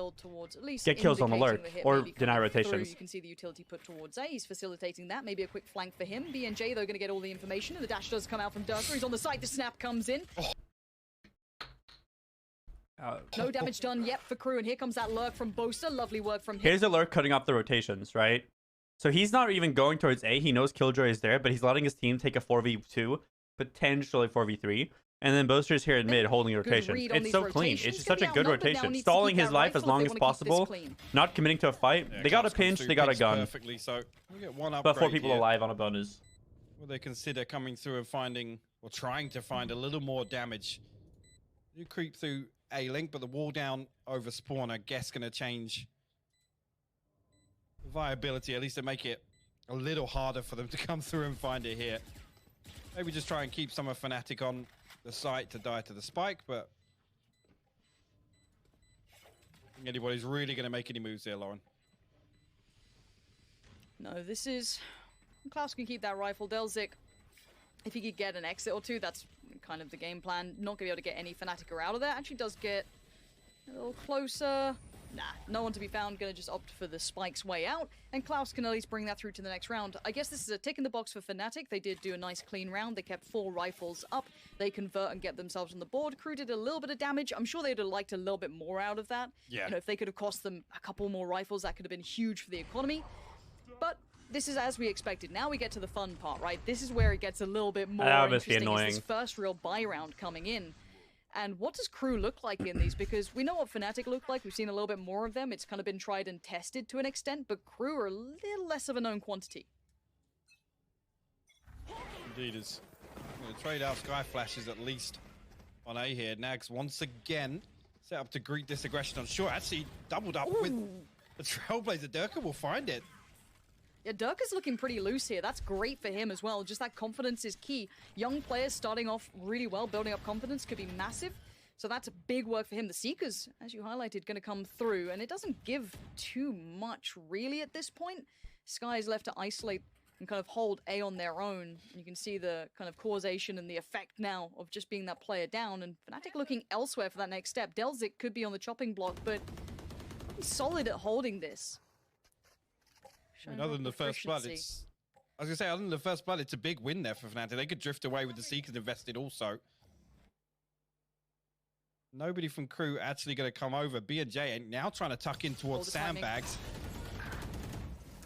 get kills on the lurk or deny rotations. You can see the utility put towards A. He's facilitating that. Maybe a quick flank for him. BNJ, though, going to get all the information. And the dash does come out from Durka. He's on the site. The snap comes in. No damage done yet for Crew. And here comes that lurk from Boaster. Lovely work from him. Here's a lurk cutting off the rotations, right? So he's not even going towards A. He knows Killjoy is there, but he's letting his team take a 4v2, potentially 4v3. And then Boaster's here in mid holding rotation. It's so clean. It's just such a good rotation. Stalling his life as long as possible. Not committing to a fight. Yeah, they got a pinch, they got a gun. Perfectly, so we get one but 4 people here. alive on a bonus. Will they consider coming through and finding, or trying to find a little more damage? You creep through A link, but the wall down over spawn, I guess, going to change viability. At least to make it a little harder for them to come through and find it here. Maybe just try and keep some of Fnatic on the site to die to the spike, but I think anybody's really going to make any moves here, Lauren. No, this is... Klaus can keep that rifle. Delzik, if he could get an exit or 2, that's kind of the game plan. Not going to be able to get any Fnatic out of there. Actually does get a little closer. Nah, no one to be found. Gonna just opt for the spike's way out. And Klaus can at least bring that through to the next round. I guess this is a tick in the box for Fnatic. They did do a nice clean round. They kept 4 rifles up. They convert and get themselves on the board. Crew did a little bit of damage. I'm sure they'd have liked a little bit more out of that. Yeah. You know, if they could have cost them a couple more rifles, that could have been huge for the economy. But this is as we expected. Now we get to the fun part, right? This is where it gets a little bit more interesting. It's this first real buy round coming in. And what does Crew look like in these? Because we know what Fnatic look like. We've seen a little bit more of them. It's kind of been tried and tested to an extent, but Crew are a little less of a known quantity. Indeed is. Going to trade out Sky Flashes at least on A here. Nags once again set up to greet this aggression on short. Actually doubled up with the Trailblazer. Durka will find it. Yeah, Durka's looking pretty loose here. That's great for him as well. Just that confidence is key. Young players starting off really well, building up confidence could be massive. So that's a big work for him. The Seekers, as you highlighted, going to come through. And it doesn't give too much, really, at this point. Sky is left to isolate and kind of hold A on their own. You can see the kind of causation and the effect now of just being that player down. And Fnatic looking elsewhere for that next step. Delzik could be on the chopping block, but he's solid at holding this. Other than the first blood, it's... I was going to say, other than the first blood, it's a big win there for Fnatic. They could drift away with the Seekers invested also. Nobody from Crew actually going to come over. B&J now trying to tuck in towards sandbags.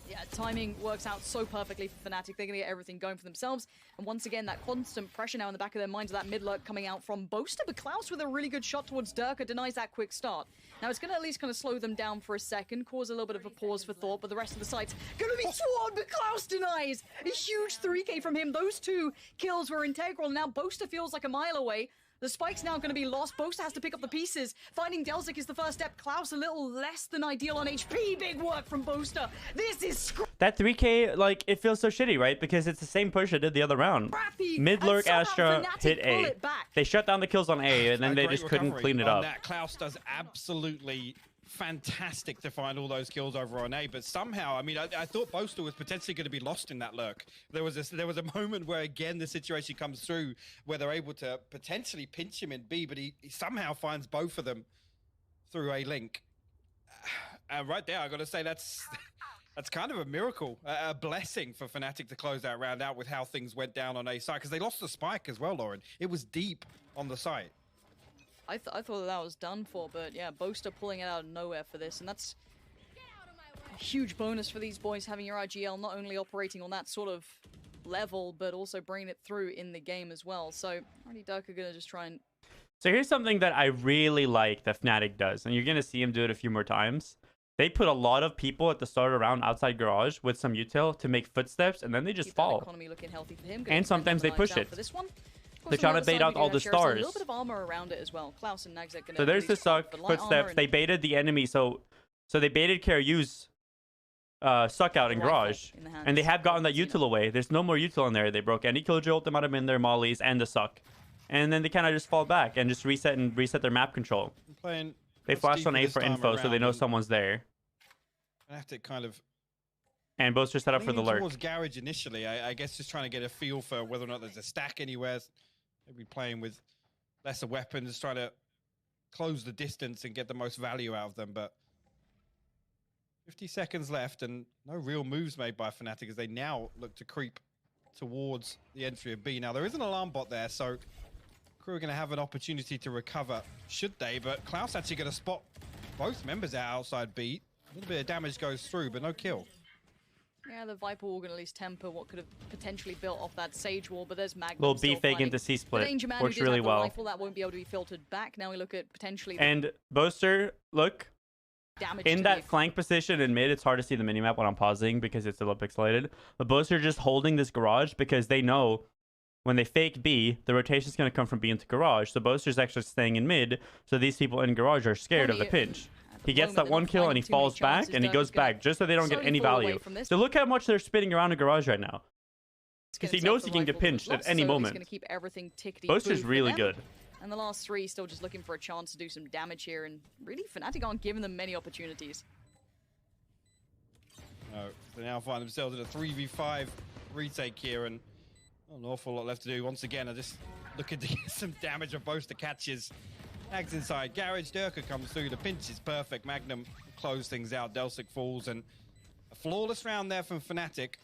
Yeah, timing works out so perfectly for Fnatic. They're going to get everything going for themselves. And once again, that constant pressure now in the back of their minds of that mid-lurk coming out from Boaster. But Klaus with a really good shot towards Durka denies that quick start. Now it's going to at least kind of slow them down for a second, cause a little bit of a pause for thought, but the rest of the site's going to be swarmed, but Klaus denies! A huge 3K from him. Those 2 kills were integral. Now Boaster feels like a mile away. The spike's now going to be lost. Boaster has to pick up the pieces. Finding Delzik is the first step. Klaus a little less than ideal on HP. Big work from Boaster. This is That 3K, like, it feels so shitty, right? Because it's the same push I did the other round. scrappy. Mid And lurk somehow Astra Fnatic hit pull A. it back. They shut down the kills on A, and then A they great just couldn't recovery clean it on up. That. Klaus does absolutely fantastic to find all those kills over on A, but somehow, I mean, I thought Boaster was potentially going to be lost in that lurk. There was a moment where, again, the situation comes through where they're able to potentially pinch him in B, but he somehow finds both of them through A link. And right there, I got to say that's kind of a miracle, a blessing for Fnatic to close that round out with how things went down on A side, because they lost the spike as well, Lauren. It was deep on the site. I thought that was done for, but yeah, Boaster pulling it out of nowhere for this, and that's a huge bonus for these boys, having your IGL not only operating on that sort of level, but also bringing it through in the game as well. So, already Dirk are going to just try and... So here's something that I really like that Fnatic does, and you're going to see him do it a few more times. They put a lot of people at the start of round outside garage with some util to make footsteps, and then they just keep that fall. economy looking healthy for him. And Gonna sometimes they bring push down it. for this one. They're trying to bait out all the stars. A little bit of armor around it as well. Klaus and Nagzek gonna So there's the release suck the light armor footsteps. and They baited the enemy, so they baited Karyu's suck out in rifle garage, in the hands and they have gotten of that Xeno. util away. There's no more util in there. They broke any kill jolt, they might have been their mollies and the suck, and then they kind of just fall back and just reset their map control. Playing They much flashed on deeper A this for time info, so they around, know and someone's there. Fnatic kind of And Boaster set up for the leaning lurk. towards garage initially. I guess just trying to get a feel for whether or not there's a stack anywhere. Maybe playing with lesser weapons, trying to close the distance and get the most value out of them. But 50 seconds left and no real moves made by Fnatic as they now look to creep towards the entry of B. Now there is an alarm bot there, so Crew are going to have an opportunity to recover should they, but Klaus actually going to spot both members outside B. A little bit of damage goes through, but no kill. Yeah, the Viper Wall can at least temper what could have potentially built off that Sage Wall, but there's Magnum Little still B fake fighting. into C The split. Danger Man Works who did really have the well. rifle, that won't be able to be filtered back. Now we look at potentially the And Boaster, look, damage in to that the flank position in mid, it's hard to see the minimap when I'm pausing because it's a little pixelated. But Boaster just holding this garage because they know when they fake B, the rotation is going to come from B into garage. So Boaster's actually staying in mid, so these people in garage are scared of the pinch. He gets that one kill and he falls back and he goes back just so they don't get any value. So look how much they're spinning around a garage right now. Because he knows he can get pinched at any moment. He's going to keep everything tickety Boaster's boo really for them. good. And the last three still just looking for a chance to do some damage here, and really Fnatic aren't giving them many opportunities. No, they now find themselves in a 3v5 retake here, and not an awful lot left to do. Once again, I just looking to get some damage on both the catches. Nags inside, Garage, Durka comes through, the pinch is perfect. Magnum close things out, Delsic falls, and a flawless round there from Fnatic.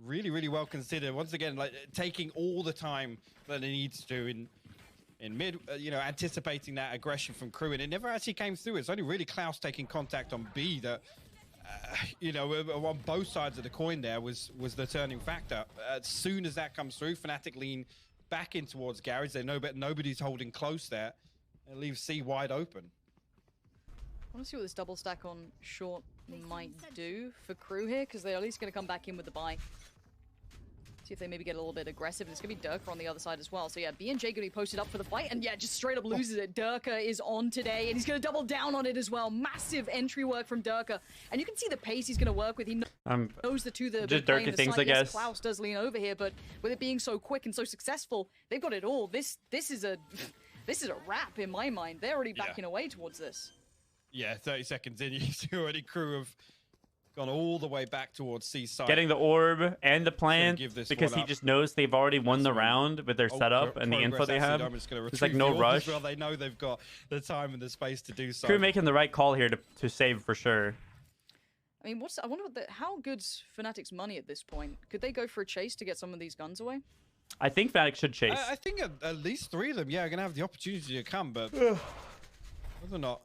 Really, really well considered. Once again, like taking all the time that it needs to in mid, you know, anticipating that aggression from Crew, and it never actually came through. It's only really Klaus taking contact on B that, you know, on both sides of the coin there was the turning factor. As soon as that comes through, Fnatic lean back in towards Garage. They know that nobody's holding close there. It leaves C wide open. I want to see what this double stack on short might do for Crew here, because they're at least going to come back in with the buy. See if they maybe get a little bit aggressive. It's going to be Durka on the other side as well. So yeah, BNJ going to be posted up for the fight, and yeah, just straight up loses it. Durka is on today, and he's going to double down on it as well. Massive entry work from Durka. And you can see the pace he's going to work with. He knows the two that just are playing Durka the things, side. I guess. Yes, Klaus does lean over here, but with it being so quick and so successful, they've got it all. This is a wrap in my mind. They're already backing away towards this. Yeah, 30 seconds in, you see already Crew have gone all the way back towards C side. Getting the orb and the plant because he up. just knows they've already won the round with their setup and the info they have. There's like no rush. Well, they know they've got the time and the space to do so. Crew making the right call here to save for sure. I mean, I wonder how good's Fnatic's money at this point? Could they go for a chase to get some of these guns away? I think Fnatic should chase. I think at least three of them, yeah, are going to have the opportunity to come, but whether or not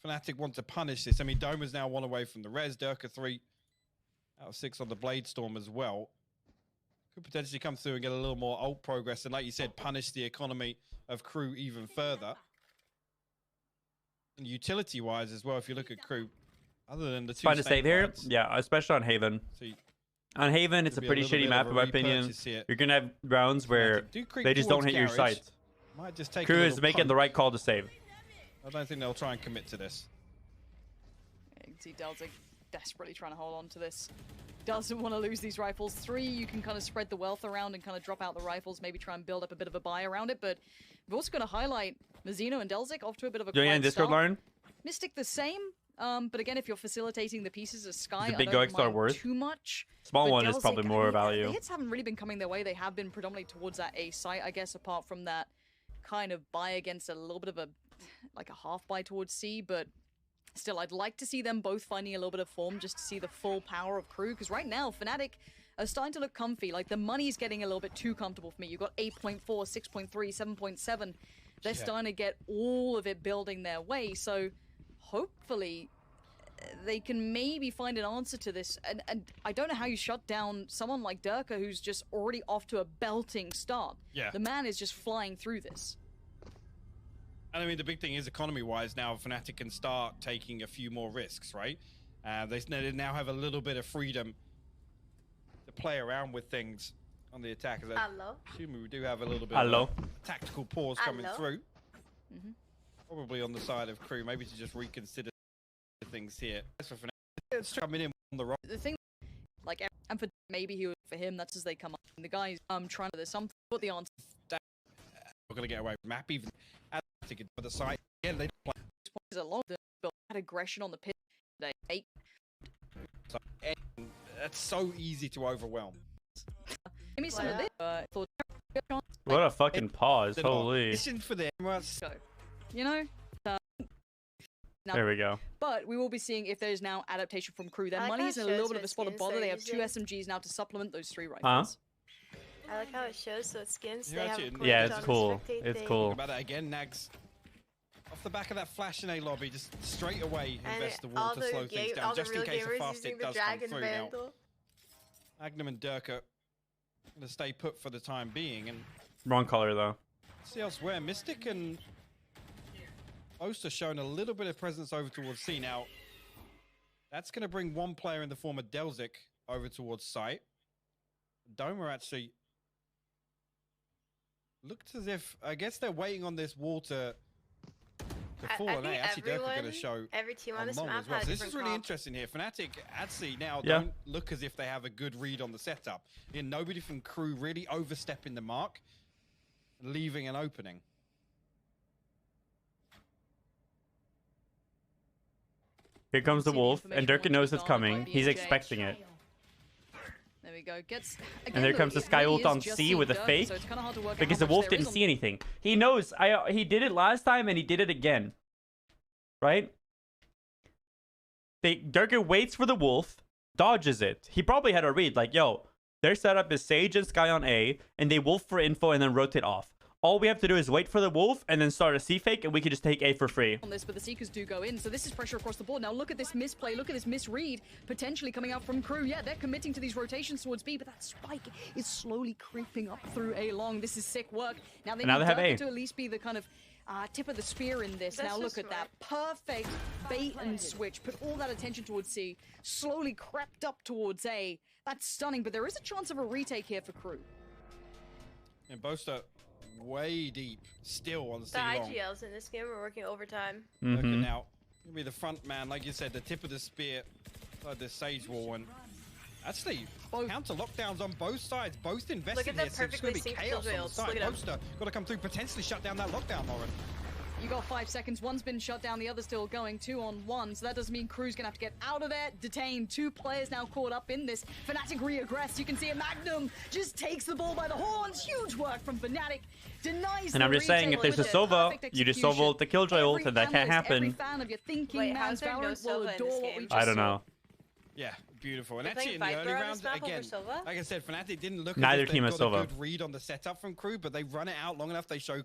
Fnatic want to punish this. I mean, Doma's now one away from the res. Durka 3 out of 6 on the Blade Storm as well. Could potentially come through and get a little more ult progress, and like you said, punish the economy of Crew even further. And utility-wise as well, if you look at Crew, other than the two Fine to save here, fights, yeah, especially on Haven. On Haven, it's a pretty shitty map in my opinion. You're gonna have rounds where they just don't hit your sights. Might just take. Crew is making the right call to save. I don't think they'll try and commit to this. You can see Delta desperately trying to hold on to this. Doesn't want to lose these rifles. 3, you can kind of spread the wealth around and kind of drop out the rifles, maybe try and build up a bit of a buy around it. But we're also going to highlight Mazzino and Delzik off to a bit of a Doing it in quiet Discord, start. Lauren? Mystic the same. But again, if you're facilitating the pieces of Sky, The big I don't Goiks are mind worth. too much. Small But one is Delzik, probably I more mean, value. The hits haven't really been coming their way. They have been predominantly towards that A site, I guess, apart from that kind of buy against a little bit of a, like a half buy towards C, but still, I'd like to see them both finding a little bit of form just to see the full power of Crew, because right now, Fnatic are starting to look comfy. Like, the money's getting a little bit too comfortable for me. You've got 8.4, 6.3, 7.7. They're starting to get all of it building their way, so hopefully they can maybe find an answer to this. And I don't know how you shut down someone like Durka, who's just already off to a belting start. Yeah. The man is just flying through this. And I mean, the big thing is economy-wise, now Fnatic can start taking a few more risks, right? They now have a little bit of freedom to play around with things on the attack. As I assume we do have a little bit of a tactical pause coming through. Probably on the side of Crew, maybe to just reconsider things here. As for Fnatic, it's coming in on the rock. The thing, like, and for maybe he was for him, that's as they come up. And the guys trying to, there's something, but the answer. We're gonna get away from map even as to get to the side. Again, they play. Is a long build had aggression on the pit. They 8. So, and that's so easy to overwhelm. Give me some of this. Thought, What a fucking pause. Holy. Listen for them. you know. There we go. But we will be seeing if there's now adaptation from Crew. Their money is in a little bit of a spot of bother. They have 2 SMGs now to supplement those 3 rifles. I like how it shows so it skins. Yeah, They have yeah, it's cool. It's cool. About that again, Nags. Off the back of that flash in A lobby, just straight away invest the all wall to slow things down, just in case a fast stick does come through now. Magnum and Durka gonna stay put for the time being, and Wrong color though. see elsewhere. Mystic and Most are showing a little bit of presence over towards C now. That's gonna bring one player in the form of Delzik over towards site. Doma actually looked as if, I guess they're waiting on this wall to fall, and actually Durka going to show every team on this Long map as well. has So this is really comp. interesting here. Fnatic actually now don't look as if they have a good read on the setup. And nobody from Crew really overstepping the mark, leaving an opening. Here comes the wolf, and Durka knows it's coming. He's expecting it. There we go. Gets And there comes the Sky ult on C with a fake, because the wolf didn't see anything. He knows. He did it last time, and he did it again. Right? Durka waits for the wolf, dodges it. He probably had a read, like, yo, their setup is Sage and Sky on A, and they wolf for info and then rotate off. All we have to do is wait for the wolf and then start a C fake, and we can just take A for free. On this, but the Seekers do go in, so this is pressure across the board. Now look at this misplay, look at this misread, potentially coming out from Crew. Yeah, they're committing to these rotations towards B, but that spike is slowly creeping up through A long. This is sick work. Now they need have A. to at least be the kind of tip of the spear in this. That's now so look at that. Perfect bait and switch. Put all that attention towards C. Slowly crept up towards A. That's stunning, but there is a chance of a retake here for Crew. And Boaster way deep still on The C long. IGLs in this game are working overtime. Looking out. Gonna be the front man, like you said, the tip of the spear inside the Sage wall, and actually counter lockdowns on both sides, both invested Look at here, that so it's gonna be perfectly synced chaos on the builds. side. Look at 'em. Boaster gotta come through, potentially shut down that lockdown, Lauren. You got 5 seconds. One's been shut down, the other's still going. 2-on-1. So that does mean Crew's gonna have to get out of there. Detained. 2 players now caught up in this. Fnatic re-aggress. You can see a Magnum just takes the ball by the horns. Huge work from Fnatic. Denies And I'm the just saying, if retake there's a with Sova, perfect you just execution. Sova ult the Killjoy ult, Every and that can't analyst, every happen. fan of your thinking Wait, man's how's there no Valorant will Sova in adore this what we game? just I don't saw. know. Yeah, beautiful. And They're actually in playing the early Viper on rounds, this map over again, Sova? like I said, Fnatic didn't look Neither as if team they've has got a Sova. good read on the setup from Crew, but they run it out long enough. They show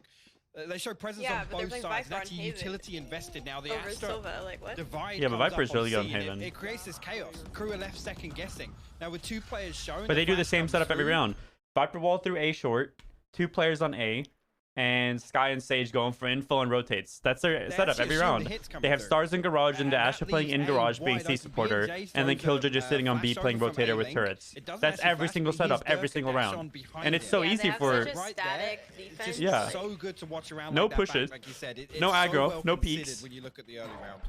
presence Yeah, on but they're both playing sides. Viper on Actually, Haven. utility invested now. The Over Astra Sova, like what? divide Yeah, but comes Viper's up really good on C, and Haven. It creates this chaos. Crew are left second guessing. Now with 2 players shown, But they do the flash same comes setup every through. round. Viper wall through A short, 2 players on A, and Sky and Sage going for info and rotates. That's their They setup actually every assume the round. hits coming They have through. Stars in Garage and And Asher that playing leaves in A Garage being wide C open. supporter, BNJ and then throws Killjoy a, just sitting on B flash playing over from rotator with A-Link. turrets. It doesn't That's actually every flash, single but he setup hears every Dirk single dash round. on behind And it's him. so Yeah, easy they have for such a Right static there, it's defense. just Yeah. so good to watch around No like that back, pushes. like you said. No It's so aggro, well no considered peeks. when you look at the early round.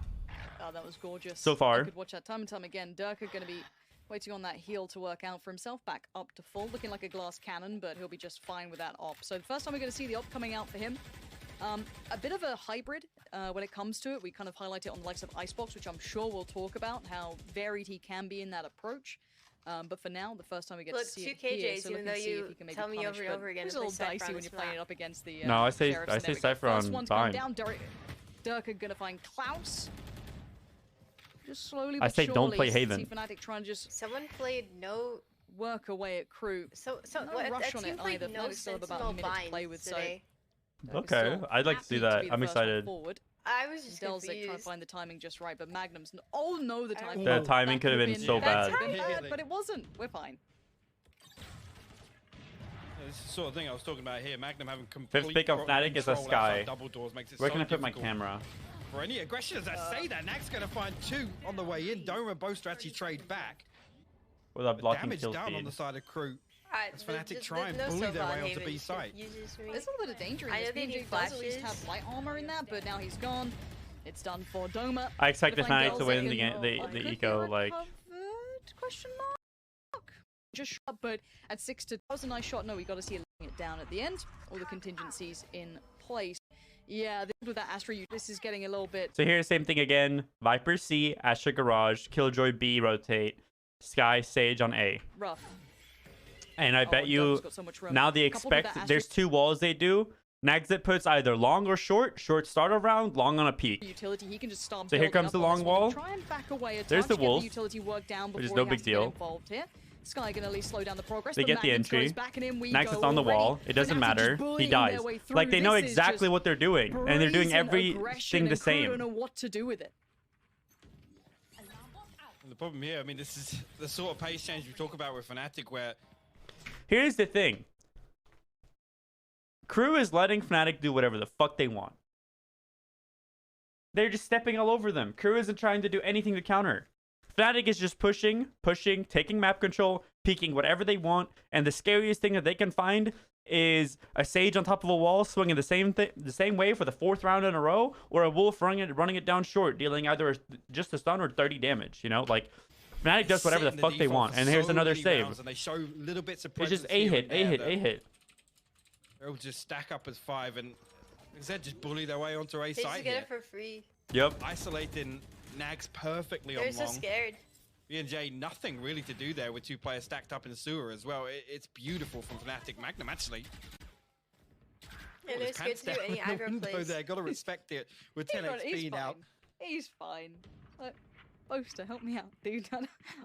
Oh, that was gorgeous. So far. I could watch that time and time again. Dirk are going to be waiting on that heal to work out for himself. Back up to full, looking like a glass cannon, but he'll be just fine with that op. So the first time we're going to see the op coming out for him. A bit of a hybrid when it comes to it. We kind of highlight it on the likes of Icebox, which I'm sure we'll talk about, how varied he can be in that approach. But for now, the first time we get Look, to see two it here, KJs, so even look and though see if you he can maybe tell me punish, over and but over again it's to a little play Cypher dicey on when this you're playing map. it up against the No, I say Sheriffs, and there we go. Cypher First on one's going Vine. down. Dirk are gonna find Klaus. Just slowly I but say don't surely, play see Haven. Fnatic trying to just Someone played no. work away at crew. So No what? rush That on team it played either. no Fnatic still have about a sentinel minute to play binds with, so today. Dirk is Okay, still I'd like to see happy that. be the I'm first one excited. forward. I was just Delzik trying to confused. find the timing just right, but Magnum's oh no, the timing. The that timing could have been so that bad. could've been bad, but it wasn't. We're fine. Yeah, this is the sort of thing I was talking about here. Magnum having complete Fifth pick on Fnatic is a control Sky. outside double doors makes it Where so can I put my difficult camera? for any aggression. As I say that, Nag's going to find two on the way in. Doma both actually trade back. Without But blocking damage kill down on speed. the side of crew. As The- Fnatic the- try and no bully their Sova way onto Haven B side. confuses me. There's a little bit of danger in I this. know they BNJ need does at least flashes. have light armor in that, but now he's gone. It's done for Doma. I expect Gonna find Fnatic to win the Delzik game, and the could be eco. Like recovered? Question mark. Just shot, but at 6 to that was a nice shot. No, we got to see it laying it down at the end. All the contingencies in place. Yeah, with that Astra, this is getting a little bit. so here's the same thing again. Viper C, Astra Garage, Killjoy B rotate, Sky Sage on A. Rough. And I Oh, bet you Dirk's got so much room. now they Coupled with that expect there's Astra 2 walls they do. Nagzit puts either long or short. Short start around, long on a peak. utility, he can just start. So here building comes up the on long this one. wall. Try and back away a There's touch, the get wolf, utility work down which is before no he big has to deal. get involved here. Sky can at least slow down the progress. They but get the Magnus entry. goes back and in we Nagzit's go on the already. wall. It doesn't Fnatic matter. just He bullying dies. their way through. Like they know This is exactly just what they're doing, and they're doing brazen everything aggression, the and crew same. don't know what to do with it. And the problem here, I mean, this is the sort of pace change we talk about with Fnatic, where Here's the thing. Crew is letting Fnatic do whatever the fuck they want. They're just stepping all over them. Crew isn't trying to do anything to counter. Fnatic is just pushing, taking map control, peeking whatever they want, and the scariest thing that they can find is a Sage on top of a wall swinging the same way for the 4th round in a row, or a Wolf running it down short, dealing either just a stun or 30 damage. You know, like Fnatic does whatever the sit in fuck they default want. for And here's so another many save. rounds, and they show little bits of It's just presence A here hit, and A there hit, that A hit. They'll just stack up as 5 and, as I said, just bully their way onto A They side just get here. it for free. Yep. Isolating Nags perfectly They're on so long. scared. BNJ, nothing really to do there with 2 players stacked up in sewer as well. It's beautiful from Fnatic. Magnum actually. And Pulled they're his scared pants to do down any in the aggro window plays. there. Gotta respect it with 10 He's XP now. fine. He's fine. Like, Boaster, help me out, dude.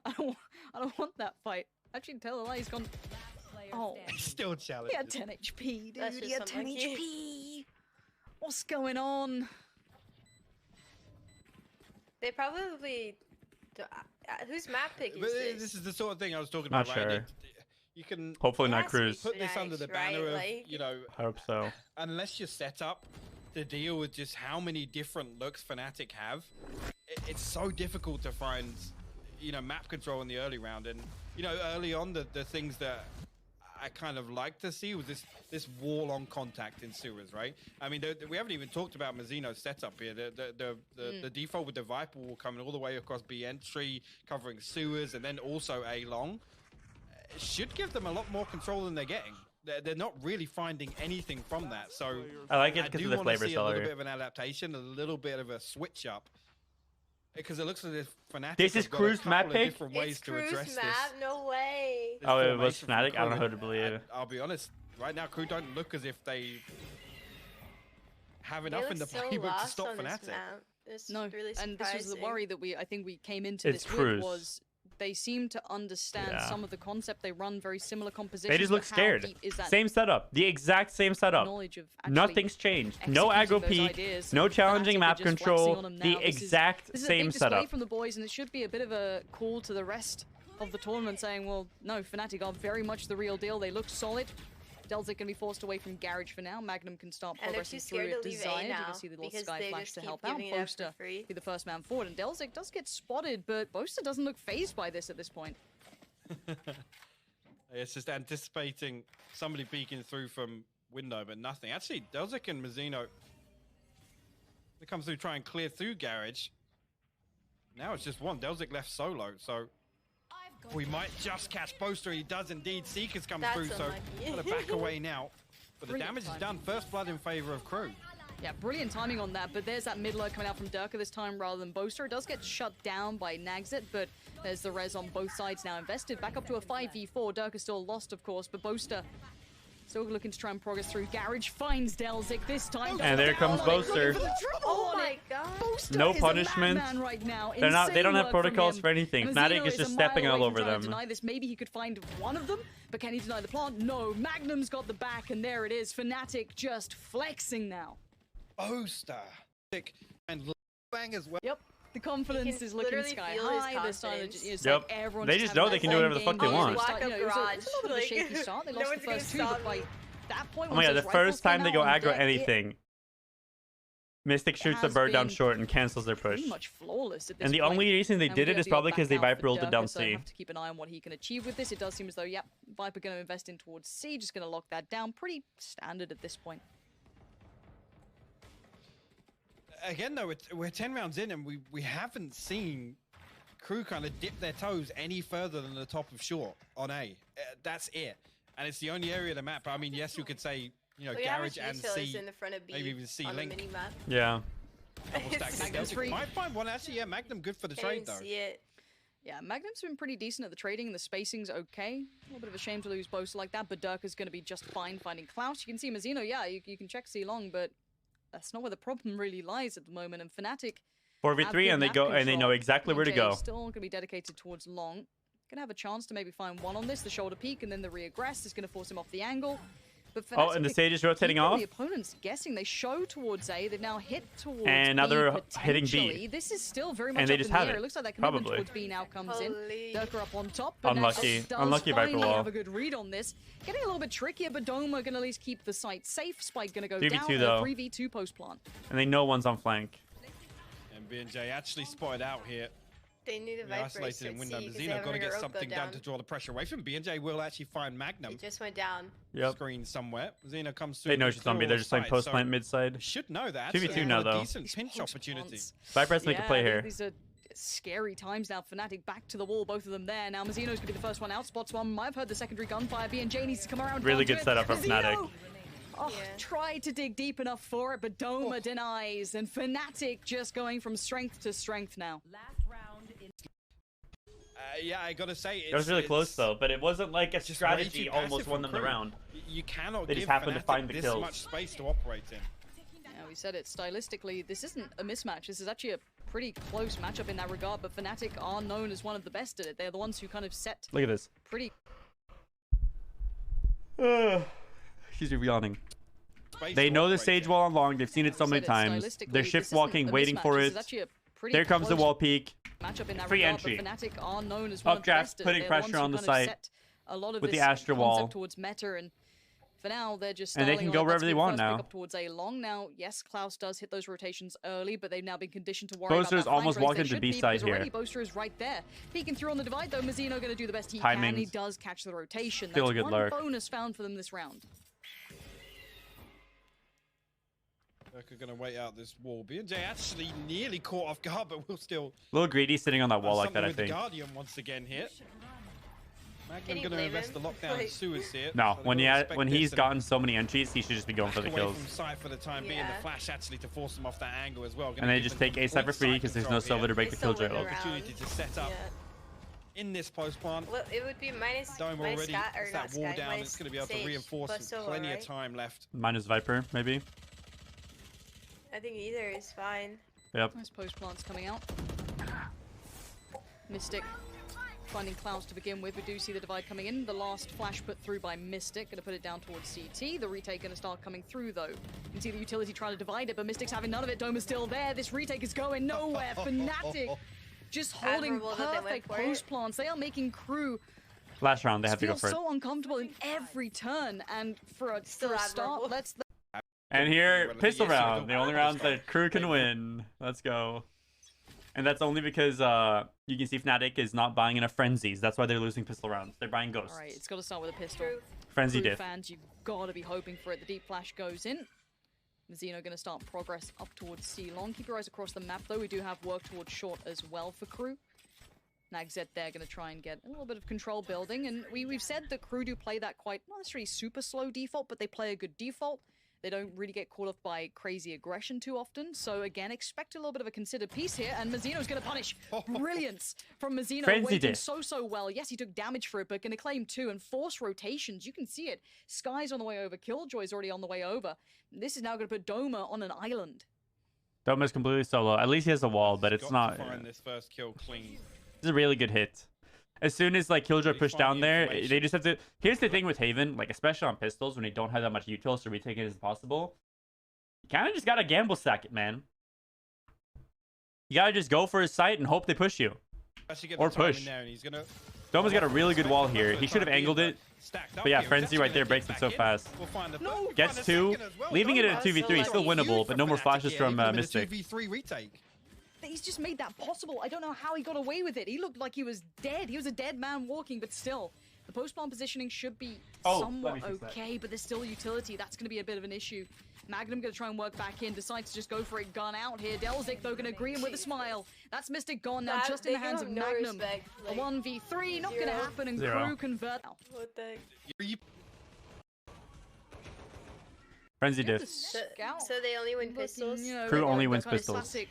I don't want that fight. Actually, tell a lie, he's gone. Oh, He's still challenged. he had 10 HP, dude. That's He just had 10 unlucky. HP. What's going on? They probably. Whose map pick is But this? this is the sort of thing I was talking Not about, right? sure. You can Hopefully It not has to be Cruise. put this under the Fnatic, banner right? of, Like- you know, I hope so. unless you're set up to deal with just how many different looks Fnatic have, it's so difficult to find, you know, map control in the early round. And, you know, early on, the things that I kind of like to see was this wall on contact in sewers, right? I mean, we haven't even talked about Mazzino's setup here. The default with the Viper wall coming all the way across B entry, covering sewers, and then also A long. It should give them a lot more control than they're getting. They're not really finding anything from that. So I like it I because do of the want to flavor see a little seller. bit of an adaptation, a little bit of a switch up. Because it looks as if Fnatic This is have got Cruise a couple map of pick? different ways It's to Cruise address map? this. No way. this Oh, it was formation from Fnatic? I don't know Crew. who to believe. And I'll be honest, right now Crew don't look as if they have They enough look in the so playbook to lost stop on this Fnatic. map. It's No, really and this was the surprising. worry that I think we came into It's this Cruise. with was they seem to understand Yeah. some of the concept. They run very similar compositions. They just look but how scared. deep is that Same setup. The exact same setup. knowledge of actually Nothing's changed. No executing aggro those peak. ideas? No And challenging Fnatic are map just flexing control. on them The now. This is exact a same big display setup. from the boys, and it should be a bit of a call to the rest of the tournament saying, well, no, Fnatic are very much the real deal. They look solid. Delzik gonna be forced away from Garage for now. Magnum can start And they're progressing too through scared if to leave A desired. You now can see the little because sky they flash just to keep help out. giving it up for Boaster free. be the first man forward, and Delzik does get spotted, but Boaster doesn't look phased by this at this point. It's just anticipating somebody peeking through from window, but nothing. Actually, Delzik and Mazzino, they come through, try and clear through Garage. Now it's just one. Delzik left solo, so we might just catch Boaster. He does indeed. Seekers come That's through, so unlucky. gotta back away now. But the Brilliant damage is timing. done. First blood in favor of Crew. Yeah, brilliant timing on that, but there's that mid lurk coming out from Durka this time rather than Boaster. It does get shut down by Nagzit, but there's the res on both sides now invested. Back up to a 5v4. Durka still lost, of course, but Boaster still looking to try and progress through. Garage finds Delzik this time. And there comes Boaster. Oh my god. Boaster No is a punishment. madman right now. They're not. They Insane don't have work from protocols him. for anything. And Fnatic Mazzino is a just mile stepping away all from over trying to them. Deny this. Maybe he could find one of them, but can he deny the plant? No. Magnum's got the back, and there it is. Fnatic just flexing now. Boaster. And bang as well. Yep. The confidence can is looking literally sky feel his high. This time, confidence. it's Yep. like everyone They just having know they that can do fun whatever the fuck they game. want. Block You know, of it was a garage, little bit of a like, shaky start. They no lost one's the gonna first two, but stop by me. that point, Oh once my god, those the rifles first time came they out go on aggro deck, anything, Mystic shoots the has bird down been short and cancels their push. pretty much flawless at this And the point. only reason they And did we it have is the probably back because they out for Viper ulted down Durka, so C. have to keep an eye on what he can achieve with this. It does seem as though, yep, Viper going to invest in towards C, just going to lock that down. Pretty standard at this point. Again, though, we're 10 rounds in, and we haven't seen Crew kind of dip their toes any further than the top of short on A. That's it. And it's the only area of the map. I mean, yes, you could say, you know, Look at how Garage much and detail is C, in the front of B maybe even C on Link. the mini-map. Yeah. Double stack Magnum's Delzik. free. Might find one, actually. Yeah, Magnum good for the Can't trade, even though. see it. Yeah, Magnum's been pretty decent at the trading, and the spacing's okay. A little bit of a shame to lose Boaster like that, but Durka's going to be just fine finding Klaus. You can see Mazzino, yeah, you can check C long, but that's not where the problem really lies at the moment. And Fnatic 4v3 and they go and they know exactly where to go. Still going to be dedicated towards long. Going to have a chance to maybe find one on this. The shoulder peek and then the reaggress is going to force him off the angle. But Oh, and the Sage is rotating off. The opponent's guessing. They show towards A. They've now hit towards And now B, they're hitting B. potentially. This is still very much And they up just in the have air. it. It looks like that commitment Probably. towards B now comes Holy. in. Durka up on top. But Unlucky. Nexus does Unlucky Viper finally wall. have a good read on this. Getting a little bit trickier, but Doma going to at least keep the site safe. Spike going to go 3v2 down. And a though. 3v2 post plant. And they know one's on flank. And B&J actually spotted out here. They knew the They're Viper isolated in window. C because Mazzino got to get something done to draw the pressure away from B&J. Will actually find Magnum. It just went down. Yep. Screen somewhere. Mazzino comes through. They know with she's clear on B. all They're just playing sides, post so plant mid side. should know that. 2v2 so now, a though. Decent These pinch post opportunity. plants. Viper has to make a play here. These are scary times now. Fnatic back to the wall, both of them there. Now Mazzino's going to be the first one out. Spots one. I've heard the secondary gunfire. B&J needs to come around. Really counter good it. setup from Mazzino! Fnatic. Oh, Yeah. tried to dig deep enough for it, but Doma denies. And Fnatic just going from strength to strength now. Yeah, I gotta say, It was really close though, but it wasn't like a just way strategy too almost passive won from them the Crew. round. You cannot They just give happened to Fnatic find the this kills. much space to operate in. Yeah, we said it stylistically. This isn't a mismatch. This is actually a pretty close matchup in that regard, but Fnatic are known as one of the best at it. They're the ones who kind of set Look at this. pretty... She's yawning. Space They to know the operate Sage in. wall on long. They've seen it so said many it times. stylistically, They're this shift isn't walking, a waiting mismatch. for This it. is actually a pretty There comes the close wall peek. matchup in that Free regard, entry. but Fnatic are known as one of the Updraft, best at it. putting They're pressure ones who on the kind of site set a lot of with the this Astra concept wall. towards meta, and for now they're just And they styling can on go it. wherever That's they the want first now. pickup towards A long. Now, yes, Klaus does hit those rotations early, but they've now been conditioned to worry Boaster's about that almost flank walked race. They into should B be, side because already here. Boaster is right there. Peeking through on the divide, though, Mazzino going to do the best he can. He Timings. does catch the rotation. Still a That's good one lurk. bonus found for them this round. They're going to wait out this wall. B&J actually nearly caught off guard, but will still... A little greedy sitting on that wall like something that, I with think. the Guardian once again here. Magnum you going to blame invest the him? lockdown Like- sewers here. No, so when they'll he respect when this he's and gotten so many entries, he should just be going for the back away kills. from sight for the time being. Yeah. The flash actually to force them off that angle as well. And they just take A side for free because there's no silver to break the They still killjoy win ult. around. Opportunity to set up Yeah. in this post plant. Well, it would be minus Dome minus already. Sky, or It's not that wall Sky, down. minus It's going to be able to Sage reinforce plus with Solo, plenty right? of time left. Minus Viper, maybe. I think either is fine. Yep. Nice post plants coming out. Mystic finding Klaus to begin with. We do see the divide coming in. The last flash put through by Mystic. Going to put it down towards CT. The retake going to start coming through, though. You can see the utility trying to divide it, but Mystic's having none of it. Doma's still there. This retake is going nowhere. Fnatic just holding Admirable that they went perfect for it. post plants. They are making Crew Last round, they have to go feels for it. so uncomfortable in every turn, and for a start, admirable. let's. And here, pistol Yes, you round. do. The only round that crew can win. Let's go. And that's only because you can see Fnatic is not buying enough frenzies. That's why they're losing pistol rounds. They're buying ghosts. All right, it's got to start with a pistol. True. Frenzy Crew diff. fans, you've got to be hoping for it. The deep flash goes in. Mizzino going to start progress up towards C long. Keep your eyes across the map, though. We do have work towards short as well for crew. Nagzet there going to try and get a little bit of control building. And we've said that crew do play that quite, not necessarily super slow default, but they play a good default. They don't really get caught off by crazy aggression too often. So again, expect a little bit of a considered piece here. And Mazzino's going to punish. Brilliance from Mazzino. Frenzy Waiting diff. so well. Yes, he took damage for it, but going to claim 2 and force rotations. You can see it. Sky's on the way over. Killjoy's already on the way over. This is now going to put Doma on an island. Doma's completely solo. At least he has a wall, but it's Got not. to find this first kill clean. It's a really good hit. As soon as like Killjoy They push find down the there, information. they just have to. Here's the thing with Haven, like especially on pistols when they don't have that much util, so retake it as possible. You kind of just gotta gamble stack it, man. You gotta just go for his sight and hope they push you. Actually get Or the time in push. there, and he's gonna... Doma's got a really good wall here. He should have angled it. Stacked up But yeah, here. Frenzy He's right actually there gonna breaks get it so back in. fast. We'll find the No. Gets find a 2, second as well. leaving it Doma at a That's 2v3. Still so lucky. winnable, but no more Fnatic flashes here, from even with a Mystic. 2v3 retake. He's just made that possible. I don't know how he got away with it. He looked like he was dead. He was a dead man walking, but still. The post-bomb positioning should be Oh, somewhat let me fix that. okay, but there's still utility. That's going to be a bit of an issue. Magnum going to try and work back in. Decides to just go for it. Gun out here. Delzik, though, going to agree him with a smile. That's Mystic gone now, That- just in the they hands have of no Magnum. respect, A like, 1v3, not going to zero. happen, and Zero. Crew convert. Now. What the? Frenzy Yeah, the diff. scout So they only win looking, pistols? you know, Crew the- only the wins kind of pistols. classic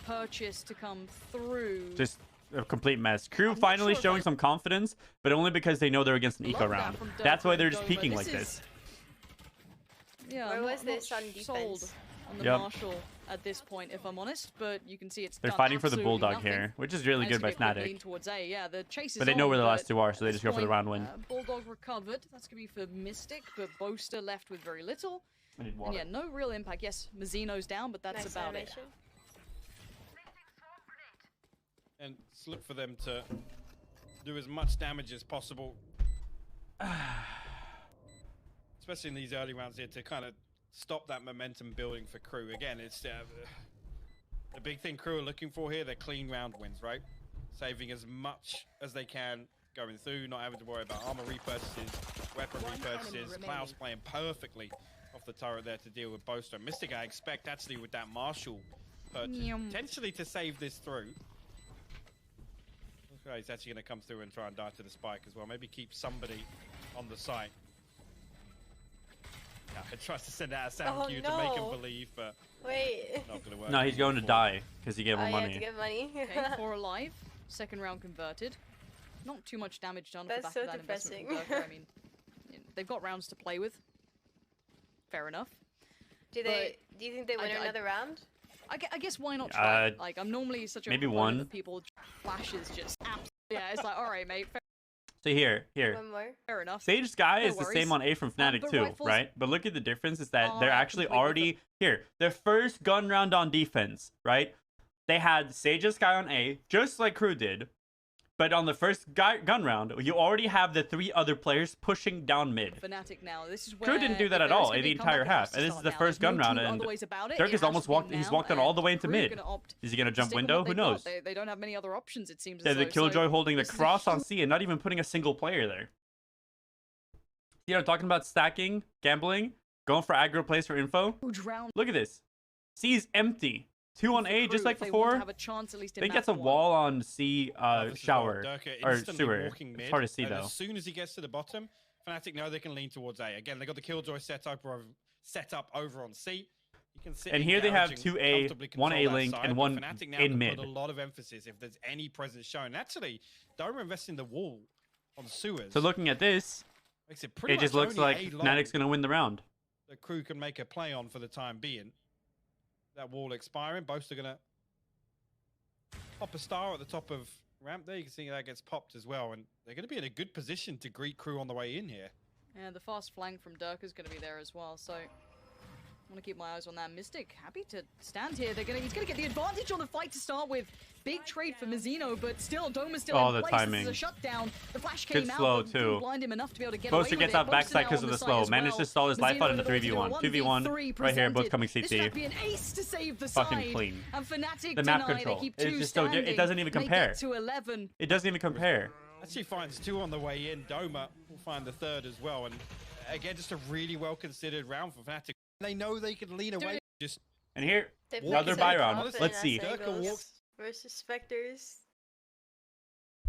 purchase to come through. Just a complete mess. Crew I'm not finally sure if showing I- some confidence, but only because they know they're against an Love eco that round. from That's why Doma they're and just Doma. peeking This like is- this. Yeah, Where I'm was not this on sold defense? on the Yep. Marshall at this point, if I'm honest, but you can see it's They're done fighting for the absolutely Bulldog nothing. here, which is really And good it's by gonna be a quick lean Fnatic. towards A. Yeah, the chase is But they know on, where the last but two are, so they at just this go for the point, round win. Bulldog recovered. That's gonna be for Mystic, but Boaster left with very little. I need And water. yeah, no real impact. Yes, Mazzino's down, but that's Nice about animation. And just look for them to do as much damage as possible. Especially in these early rounds here to kind of stop that momentum building for Crew. Again, it's the big thing Crew are looking for here. They're clean round wins, right? Saving as much as they can going through, not having to worry about armor repurchases, weapon repurchases. Klaus playing perfectly off the turret there to deal with Boaster. Mystic, I expect actually with that Marshall purchase, Yum. potentially to save this through. Okay, he's actually going to come through and try and dive to the spike as well. Maybe keep somebody on the site. Yeah, he tries to send out a sound Oh, cue to make him no. believe, but Wait. not going to work. No, he's going to die because he gave Oh, him you have money. to get money. Okay, 4 alive. Second round converted. Not too much damage done off the That's back so of that investment depressing. from Berker. I mean, they've got rounds to play with. Fair enough. Do you think they win I- another round? I guess why not try? Uh, Like, I'm normally such a maybe proponent one. of people flashes just yeah. It's like, all right, mate, So here. One more. fair enough. Sage Sky No is the worries. same on A from Fnatic but too, rifles right? But look at the difference is that they're are actually completely already here. Their first gun round on defense, right? They had Sage Sky on A, just like Crew did. But on the first gun round, you already have the 3 other players pushing down mid. Fnatic now. This is where Crew didn't do that if at there is all gonna in be the a comeback, entire it has half. to And this start is the now. first There's gun no round, two and other ways about it. Dirk It has has almost to be walked. He's now, walked on and all the way into Crew mid. gonna opt Is he gonna to jump stick with window? what Who they've got. knows? They don't have many other options. It seems. Yeah, as the though. Killjoy So holding the this is a cross on C and not even putting a single player there. You know, talking about stacking, gambling, going for aggro plays for info. huge round. Look at this. C is empty. 2 on for A, just Crew like if they want to before. have a chance, at least I in think map that's a one. wall on C This as well. shower Durka or instantly sewer. walking It's mid, hard to see and though. As soon as he gets to the bottom, Fnatic know they can lean towards A. Again, they got the Killjoy set up over on C. You can sit And here they have engage and 2A, comfortably 1 control that A-Link, side, and but 1 Fnatic now in can mid. Put a lot of emphasis if there's any presence shown. Actually, Doma investing the wall on sewers. So looking at this, makes it pretty it just much looks only like A long Fnatic's gonna win the round. the Crew can make a play on for the time being. That wall expiring, both are gonna pop a star at the top of ramp there. You can see that gets popped as well, and they're gonna be in a good position to greet Crew on the way in here. And the fast flank from Dirk is going to be there as well. So I want to keep my eyes on that. Mystic happy to stand here. He's gonna get the advantage on the fight to start with. Big trade for Mizzino, but still, Doma's still in the place. timing. This is a shutdown. The flash came Good out, slow, but didn't too. blind him enough to be able to get Boaster away gets with out it. backside Boaster because now of the on slow. site as Managed to well. stall his life out in the Mizzino 3v1. with a 2v1 1v3 right here, both presented. coming This should have CT. been an ace to save the Fucking side. clean. And Fnatic The map deny. control. They keep It's two just so standing. it doesn't even Make compare. it to 11. It doesn't even compare. Actually finds 2 on the way in. Doma will find the 3rd as well. And again, just a really well considered round for Fnatic. They know they can lean away. Just And here, They play another so buy round. confident Let's as see. Angles versus Spectres.